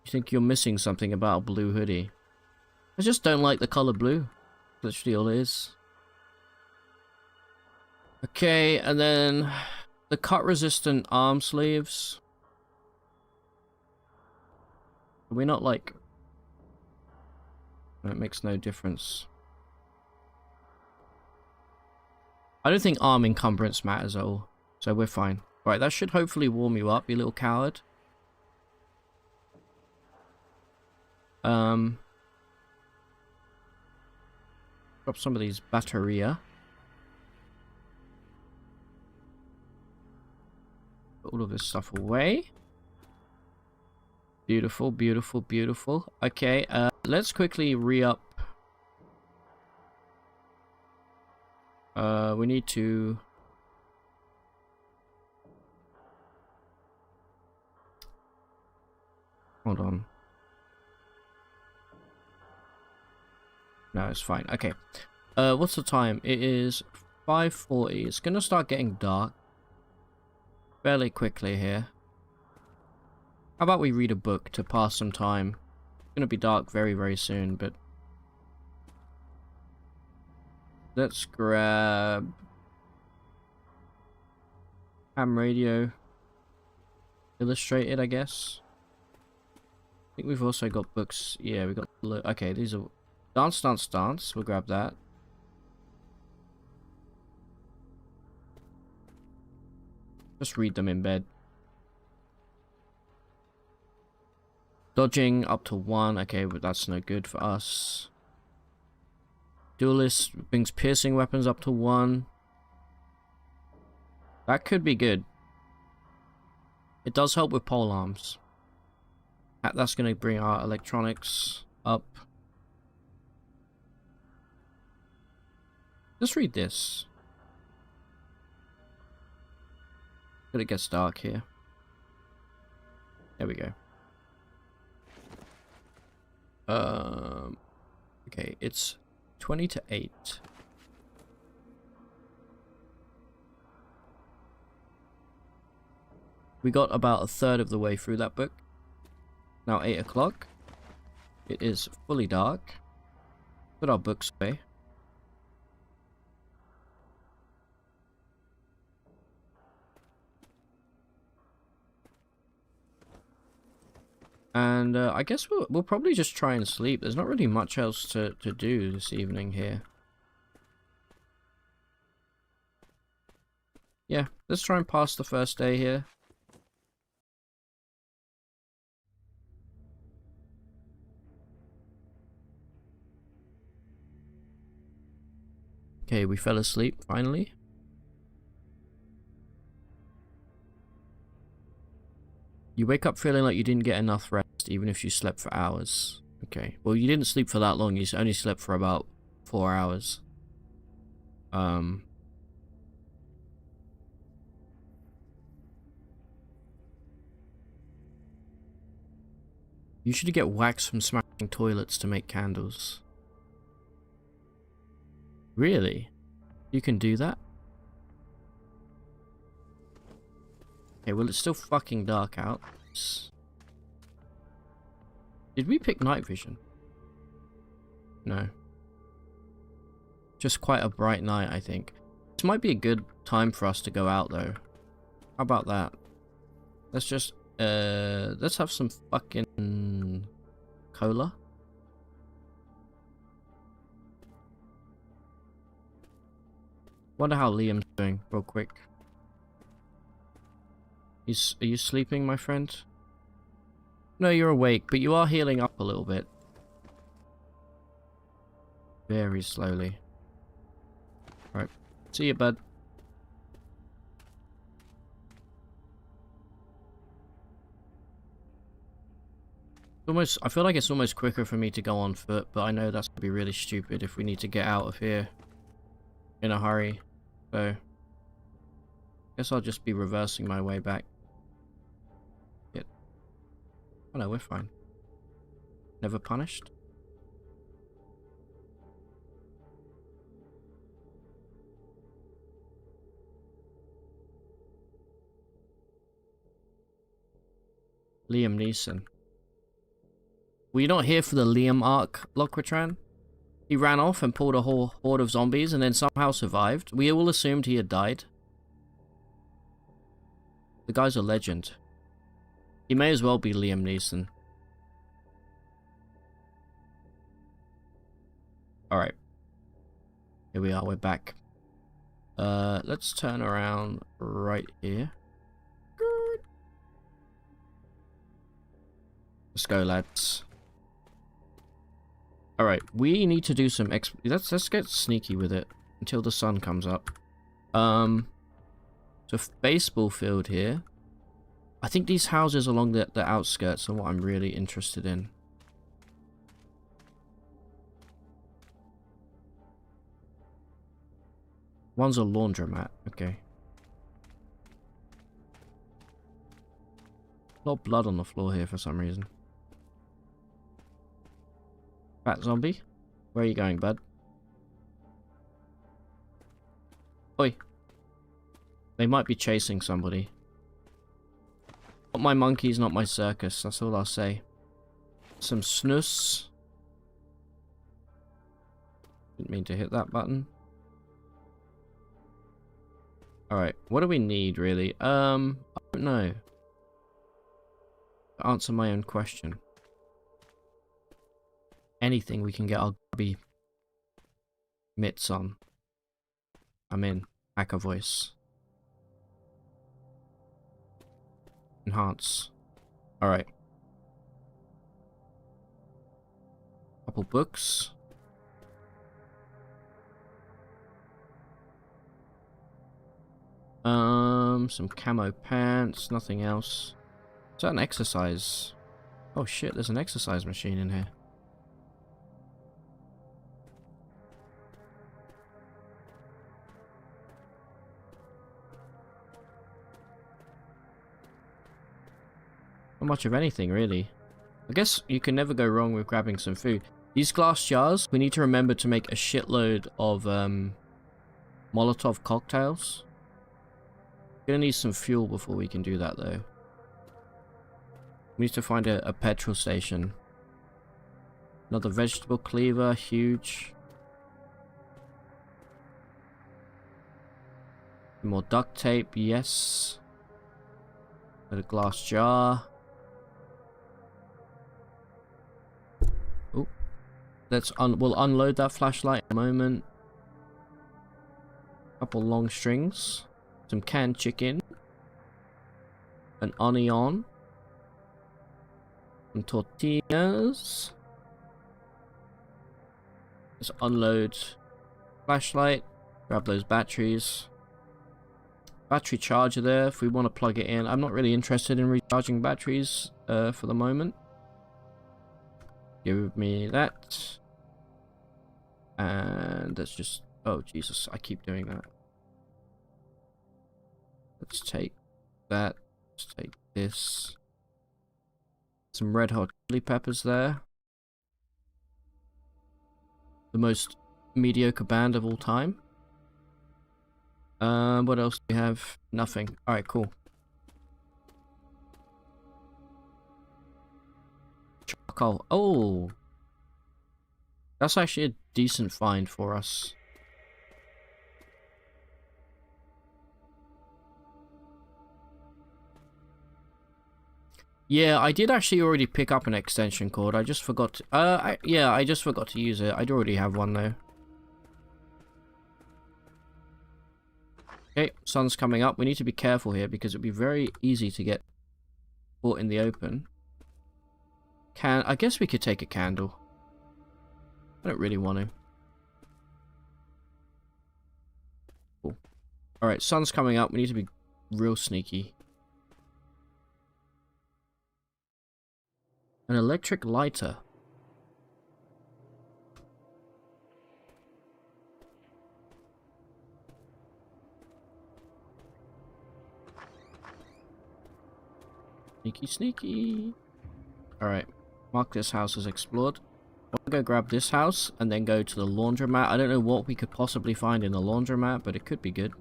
You think you're missing something about a blue hoodie? I just don't like the color blue. Literally all it is. Okay, and then The cut-resistant arm sleeves. Are we not like... It makes no difference. I don't think arm encumbrance matters at all. So we're fine. Right, that should hopefully warm you up, you little coward. Drop some of these batteria. Put all of this stuff away. Beautiful, beautiful, beautiful. Okay, let's quickly re-up. We need to... Hold on. No, it's fine. Okay. What's the time? It is 5:40. It's gonna start getting dark fairly quickly here. How about we read a book to pass some time? It's gonna be dark very, very soon, but let's grab Ham Radio Illustrated, I guess. I think we've also got books. Yeah, we got. Okay, these are Dance, Dance, Dance. We'll grab that. Just read them in bed. Dodging up to 1. Okay, but that's no good for us. Duelist brings piercing weapons up to 1. That could be good. It does help with pole arms. That's going to bring our electronics up. Let's read this. But it gets dark here. There we go. Okay, it's 20 to 8. We got about a third of the way through that book. Now 8 o'clock. It is fully dark. Put our books away. And I guess we'll probably just try and sleep. There's not really much else to do this evening here. Yeah, let's try and pass the first day here. Okay, we fell asleep finally. You wake up feeling like you didn't get enough rest, even if you slept for hours. Okay. Well, you didn't sleep for that long. You only slept for about 4 hours. You should get wax from smashing toilets to make candles. Really? You can do that? Okay, well, it's still fucking dark out. Did we pick night vision? No. Just quite a bright night, I think. This might be a good time for us to go out, though. How about that? Let's just, let's have some fucking cola. Wonder how Liam's doing, real quick. Are you sleeping, my friend? No, you're awake, but you are healing up a little bit. Very slowly. Right. See you, bud. I feel like it's almost quicker for me to go on foot, but I know that's gonna be really stupid if we need to get out of here in a hurry. So, guess I'll just be reversing my way back. Oh no, we're fine. Never punished? Liam Neeson. Were you not here for the Liam arc, Loquatran? He ran off and pulled a whole horde of zombies and then somehow survived. We all assumed he had died. The guy's a legend. He may as well be Liam Neeson. Alright. Here we are, we're back. Let's turn around right here. Let's go, lads. Alright, we need to do some let's get sneaky with it until the sun comes up. So baseball field here. I think these houses along the outskirts are what I'm really interested in. One's a laundromat, okay. A lot of blood on the floor here for some reason. Fat zombie, where are you going, bud? Oi. They might be chasing somebody. Not my monkeys, not my circus, that's all I'll say. Some snus. Didn't mean to hit that button. Alright, what do we need, really? I don't know. To answer my own question. Anything we can get our grubby mitts on. I'm in. Hacker voice. Enhance. Alright. Couple books. Some camo pants, nothing else. Is that an exercise? Oh shit, there's an exercise machine in here. Not much of anything, really. I guess you can never go wrong with grabbing some food. These glass jars, we need to remember to make a shitload of Molotov cocktails. We're gonna need some fuel before we can do that, though. We need to find a petrol station. Another vegetable cleaver, huge. More duct tape, yes. Got a glass jar. Oh, we'll unload that flashlight in a moment. Couple long strings. Some canned chicken, an onion, some tortillas. Let's unload flashlight, grab those batteries. Battery charger there if we want to plug it in. I'm not really interested in recharging batteries for the moment. Give me that. And let's just... Oh, Jesus, I keep doing that. Let's take that. Let's take this. Some red hot chili peppers there. The most mediocre band of all time. What else do we have? Nothing. Alright, cool. Charcoal. Oh! That's actually a decent find for us. Yeah, I did actually already pick up an extension cord. I just forgot to... I just forgot to use it. I'd already have one, though. Okay, sun's coming up. We need to be careful here because it'd be very easy to get caught in the open. I guess we could take a candle. I don't really want to. Cool. Alright, sun's coming up. We need to be real sneaky. An electric lighter. Sneaky, sneaky. Alright. Mark this house as explored. I'll go grab this house and then go to the laundromat. I don't know what we could possibly find in the laundromat, but it could be good.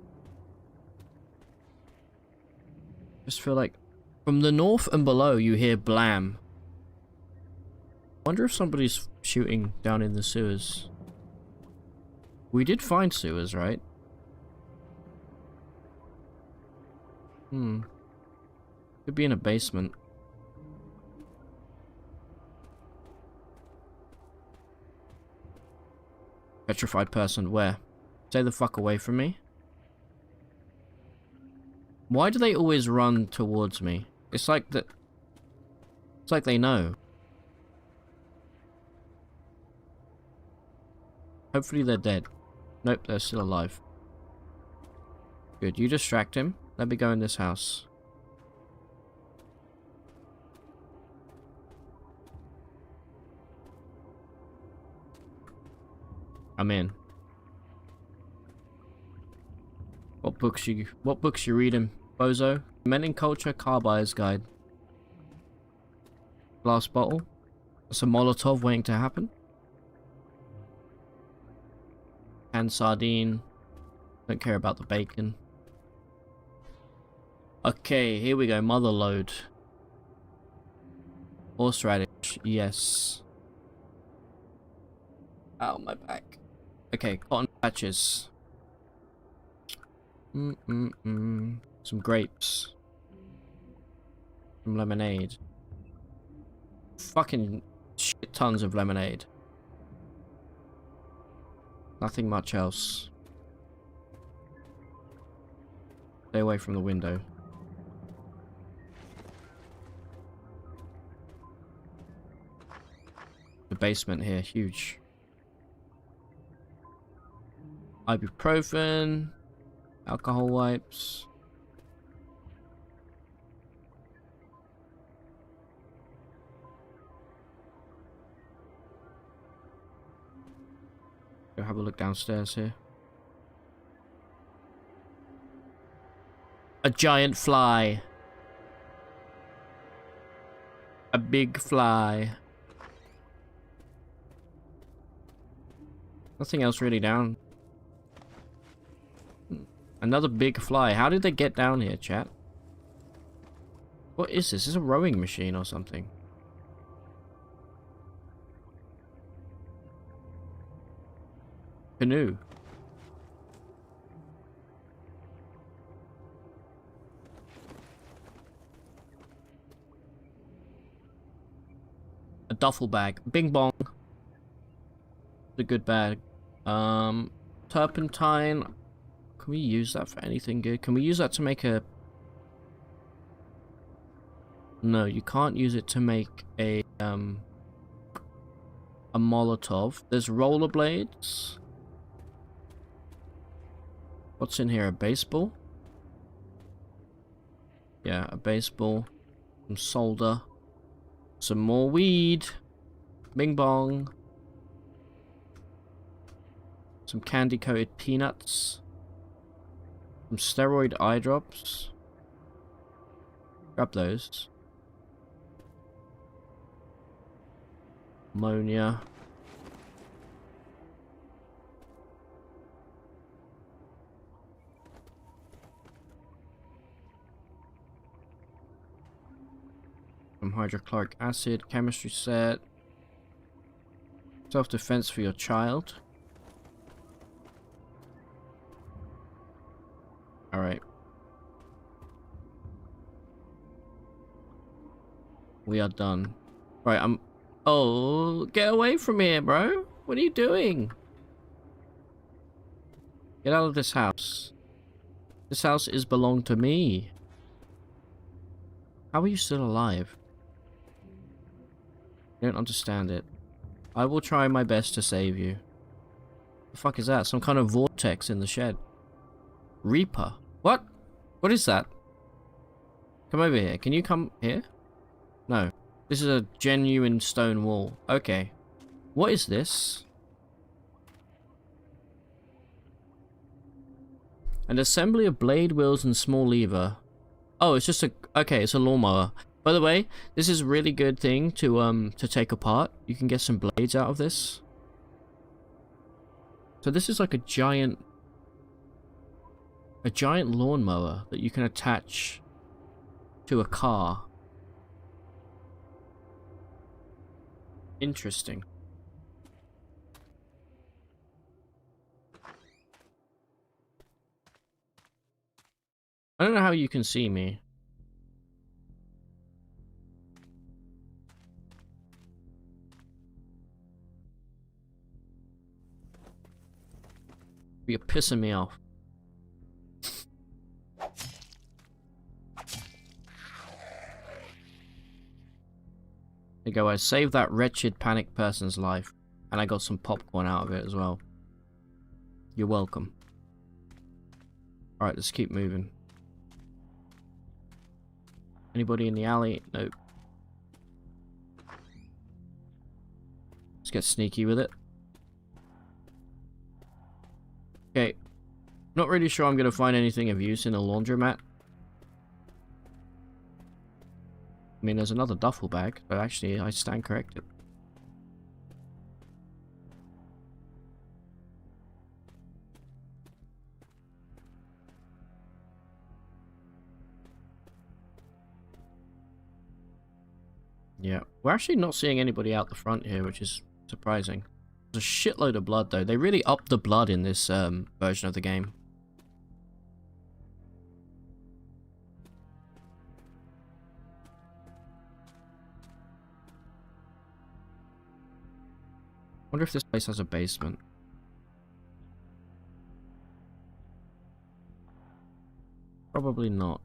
Just feel like from the north and below you hear blam. Wonder if somebody's shooting down in the sewers. We did find sewers, right? Could be in a basement. Petrified person, where? Stay the fuck away from me. Why do they always run towards me? It's like that. It's like they know. Hopefully they're dead. Nope, they're still alive. Good, you distract him. Let me go in this house. I'm in. What books you reading, bozo? Men in Culture Car Buyer's Guide. Glass bottle. That's a Molotov waiting to happen. Canned sardine. Don't care about the bacon. Okay, here we go. Mother load. Horseradish. Yes. Ow, my back. Okay, cotton patches. Some grapes. Some lemonade. Fucking shit tons of lemonade. Nothing much else. Stay away from the window. The basement here, huge. Ibuprofen. Alcohol wipes. Go have a look downstairs here. A giant fly. A big fly. Nothing else really down. Another big fly. How did they get down here, chat? What is this? Is this a rowing machine or something? Canoe. A duffel bag. Bing bong. A good bag. Turpentine. Can we use that for anything good? Can we use that to make a... No, you can't use it to make a Molotov. There's rollerblades. What's in here? A baseball? Yeah, a baseball. Some solder. Some more weed. Bing bong. Some candy-coated peanuts. Some steroid eye drops. Grab those. Ammonia. Some hydrochloric acid, chemistry set. Self-defense for your child. Alright. We are done. Right, Oh, get away from here, bro. What are you doing? Get out of this house. This house is belong to me. How are you still alive? I don't understand it. I will try my best to save you. The fuck is that? Some kind of vortex in the shed. Reaper. What? What is that? Come over here. Can you come here? No. This is a genuine stone wall. Okay. What is this? An assembly of blade, wheels, and small lever. Oh, it's just a... Okay, it's a lawnmower. By the way, this is a really good thing to take apart. You can get some blades out of this. So this is like a giant lawnmower that you can attach to a car. Interesting. I don't know how you can see me. You're pissing me off. There you go, I saved that wretched panicked person's life. And I got some popcorn out of it as well. You're welcome. Alright, let's keep moving. Anybody in the alley? Nope. Let's get sneaky with it. Okay. Not really sure I'm going to find anything of use in a laundromat. I mean, there's another duffel bag, but actually, I stand corrected. Yeah, we're actually not seeing anybody out the front here, which is surprising. There's a shitload of blood, though. They really upped the blood in this version of the game. Wonder if this place has a basement. Probably not.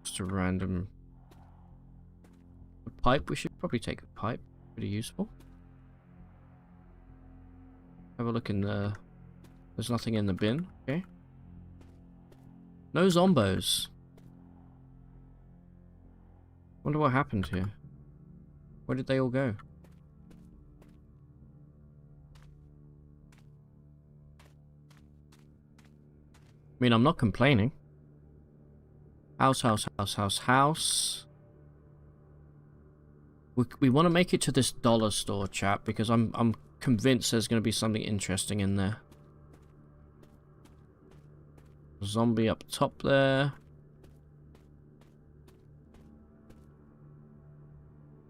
Just a random pipe. We should probably take a pipe. Pretty useful. Have a look in the... There's nothing in the bin. Okay. No zombos. Wonder what happened here. Where did they all go? I mean, I'm not complaining. House, house, house, house, house. We want to make it to this dollar store, chap, because I'm convinced there's going to be something interesting in there. Zombie up top there.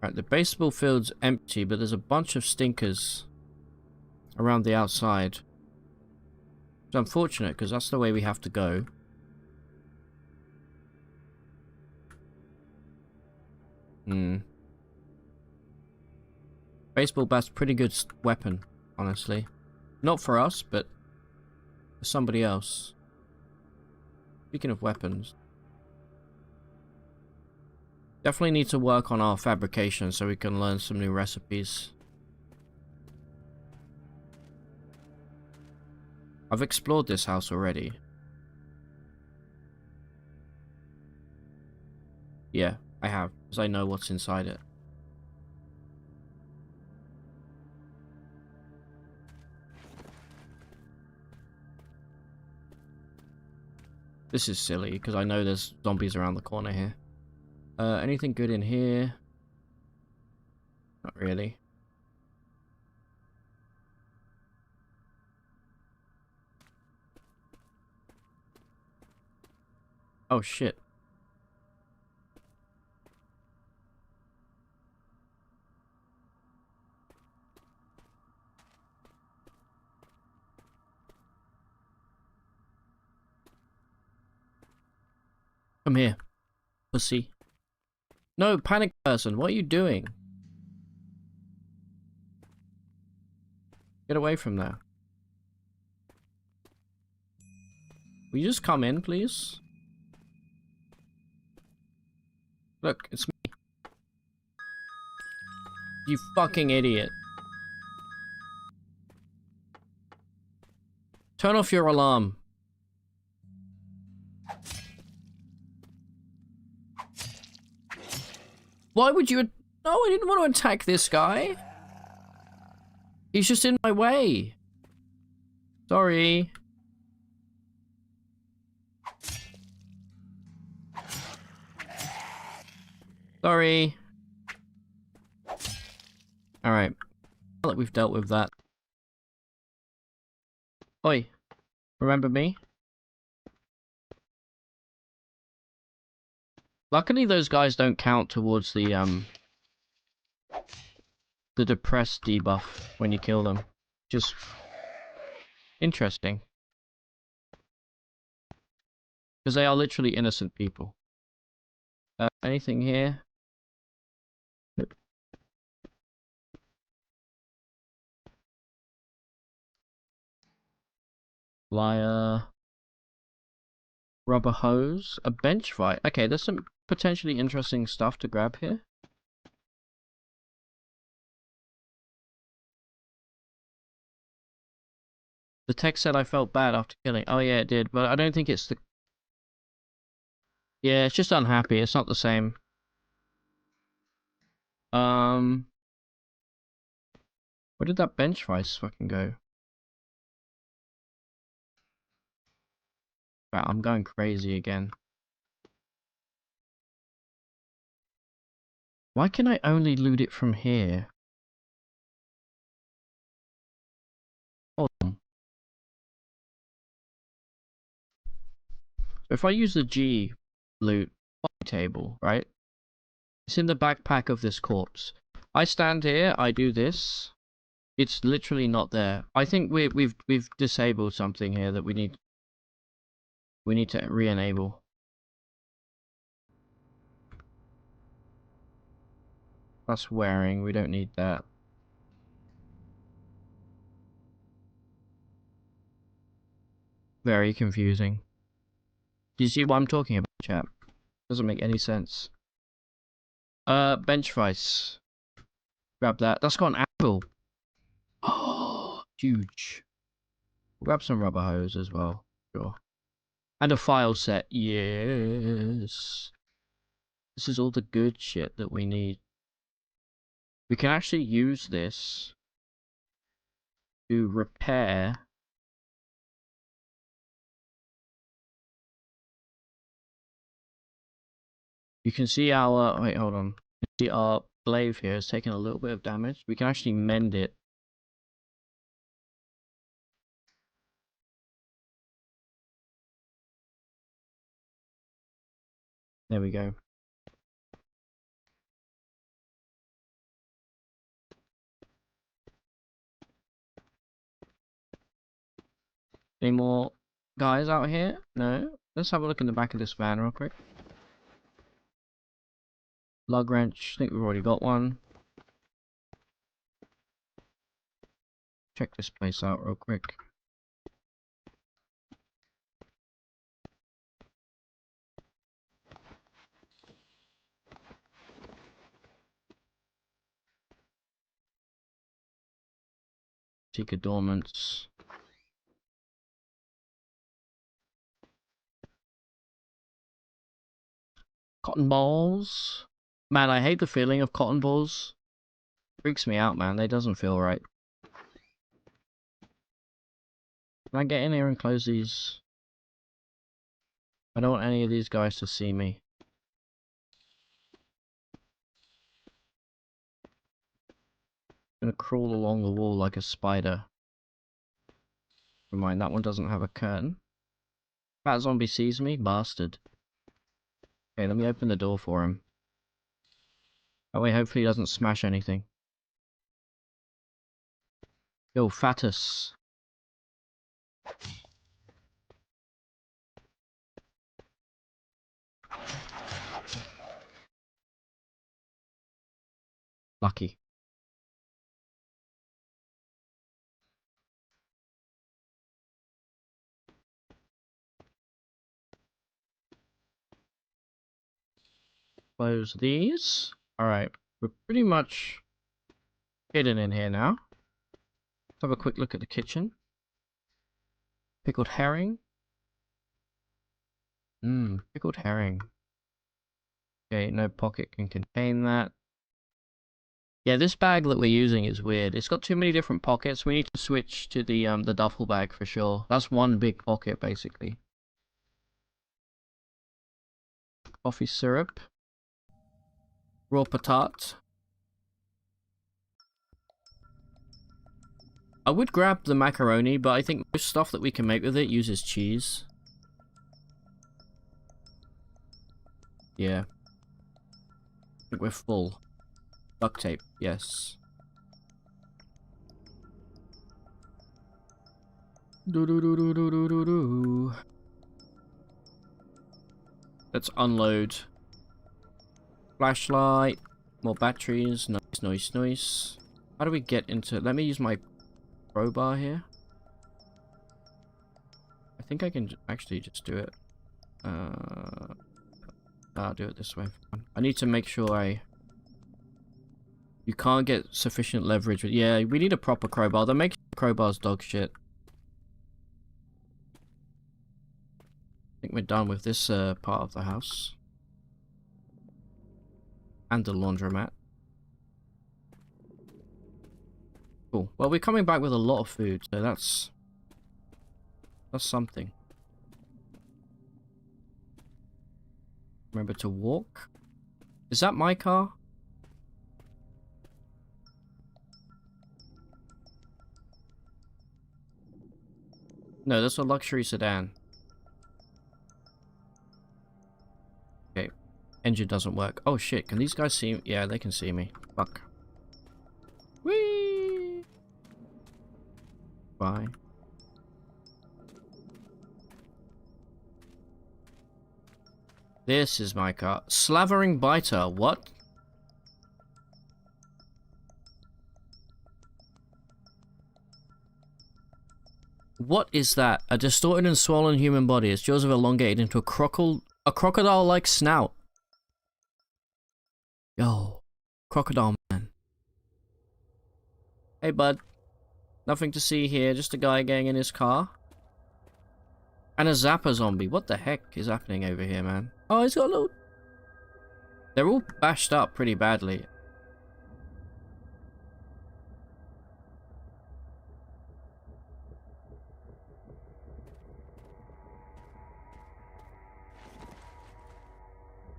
Right, the baseball field's empty, but there's a bunch of stinkers around the outside. It's unfortunate, because that's the way we have to go. Baseball bat's pretty good weapon, honestly. Not for us, but for somebody else. Speaking of weapons. Definitely need to work on our fabrication so we can learn some new recipes. I've explored this house already. Yeah, I have, because I know what's inside it. This is silly, because I know there's zombies around the corner here. Anything good in here? Not really. Oh shit. Come here, pussy. No, panic person, what are you doing? Get away from there. Will you just come in, please? Look, it's me. You fucking idiot. Turn off your alarm. Why would you... No, I didn't want to attack this guy. He's just in my way. Sorry. Sorry. Alright. Now that we've dealt with that. Oi. Remember me? Luckily those guys don't count towards the depressed debuff when you kill them. Just interesting. Because they are literally innocent people. Anything here? Nope. Plier. Rubber hose. A bench fight. Okay, there's some potentially interesting stuff to grab here. The text said I felt bad after killing. Oh yeah, it did, but I don't think it's the... Yeah, it's just unhappy. It's not the same. Where did that bench vice fucking go? Wow, I'm going crazy again. Why can I only loot it from here? Hold on. So if I use the G loot table, right? It's in the backpack of this corpse. I stand here, I do this. It's literally not there. I think we've disabled something here that we need to re-enable. That's wearing, we don't need that. Very confusing. Do you see what I'm talking about, chap? Doesn't make any sense. Bench vice. Grab that. That's got an anvil. Oh, huge. Grab some rubber hose as well. Sure. And a file set. Yes. This is all the good shit that we need. We can actually use this to repair. You can see our... Wait, hold on. You can see our glaive here has taken a little bit of damage. We can actually mend it. There we go. Any more guys out here? No? Let's have a look in the back of this van real quick. Lug wrench. I think we've already got one. Check this place out real quick. Seek adornments. Cotton balls. Man, I hate the feeling of cotton balls. Freaks me out, man. It doesn't feel right. Can I get in here and close these? I don't want any of these guys to see me. I'm gonna crawl along the wall like a spider. Never mind, that one doesn't have a curtain. Fat zombie sees me? Bastard. Okay, let me open the door for him. That way, hopefully he doesn't smash anything. Yo, Fatus. Lucky. Close these. Alright, we're pretty much hidden in here now. Let's have a quick look at the kitchen. Pickled herring. Pickled herring. Okay, no pocket can contain that. Yeah, this bag that we're using is weird. It's got too many different pockets. We need to switch to the duffel bag for sure. That's one big pocket, basically. Coffee syrup. Raw patat. I would grab the macaroni, but I think most stuff that we can make with it uses cheese. Yeah. I think we're full. Duct tape, yes. Let's unload. Flashlight. More batteries. Nice, nice, nice. How do we get into... Let me use my crowbar here. think I can actually just do it. I'll do it this way. I need to make sure you can't get sufficient leverage. Yeah, we need a proper crowbar. They're making crowbars dog shit. I think we're done with this part of the house. And the laundromat. Cool. Well, we're coming back with a lot of food, so that's something. Remember to walk. Is that my car? No, that's a luxury sedan. Okay. Engine doesn't work. Oh shit, can these guys see me? Yeah, they can see me. Fuck. Whee! Bye. This is my car. Slavering Biter, what? What is that? A distorted and swollen human body. Its jaws have elongated into a crocodile-like snout. Yo. Crocodile man. Hey bud. Nothing to see here, just a guy getting in his car. And a Zapper zombie. What the heck is happening over here, man? Oh, he's got a little... They're all bashed up pretty badly.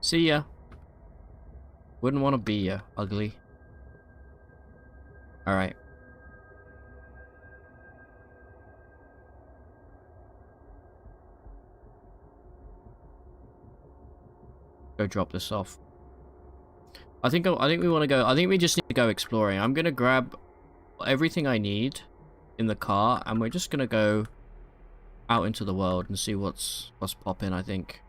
See ya. Wouldn't want to be ya, ugly. Alright. Go drop this off. I think we want to go. I think we just need to go exploring. I'm gonna grab everything I need in the car, and we're just gonna go out into the world and see what's popping. I think.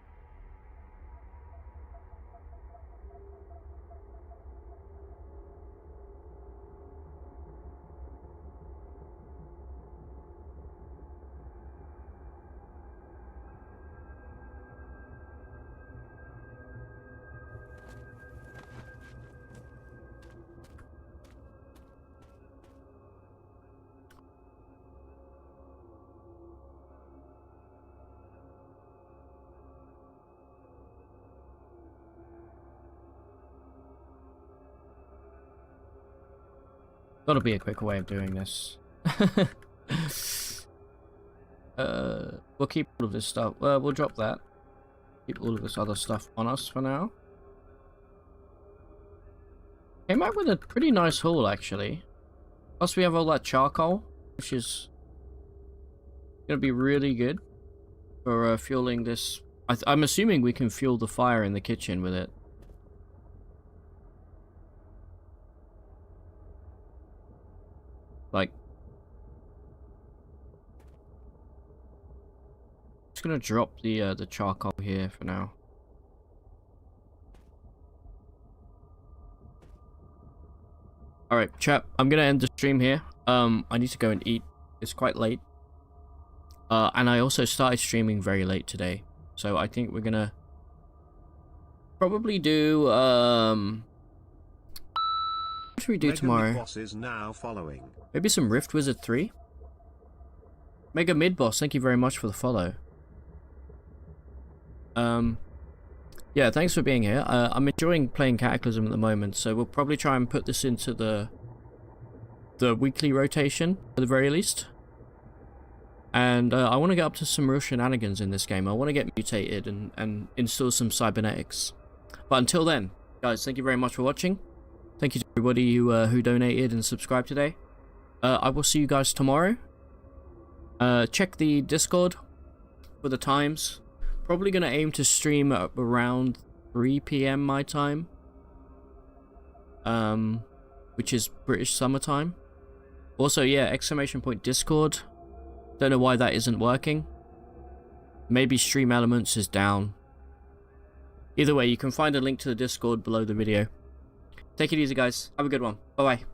Gotta be a quicker way of doing this. We'll keep all of this stuff. We'll drop that. Keep all of this other stuff on us for now. Came out with a pretty nice haul, actually. Plus, we have all that charcoal, which is gonna be really good for fueling this. I'm assuming we can fuel the fire in the kitchen with it. Like, just gonna drop the charcoal here for now. All right, chat. I'm gonna end the stream here. I need to go and eat. It's quite late. And I also started streaming very late today, so I think we're gonna probably do what should we do Mega tomorrow? Mid-boss is now following. Maybe some Rift Wizard 3? Mega Mid-boss, thank you very much for the follow. Yeah, thanks for being here. I'm enjoying playing Cataclysm at the moment, so we'll probably try and put this into the weekly rotation, at the very least. And I want to get up to some real shenanigans in this game. I want to get mutated and install some cybernetics. But until then, guys, thank you very much for watching. Thank you to everybody who donated and subscribed today. I will see you guys tomorrow. Check the Discord for the times. Probably going to aim to stream at around 3 PM my time. Which is British summertime. Also, yeah, !Discord. Don't know why that isn't working. Maybe Stream Elements is down. Either way, you can find a link to the Discord below the video. Take it easy, guys. Have a good one. Bye-bye.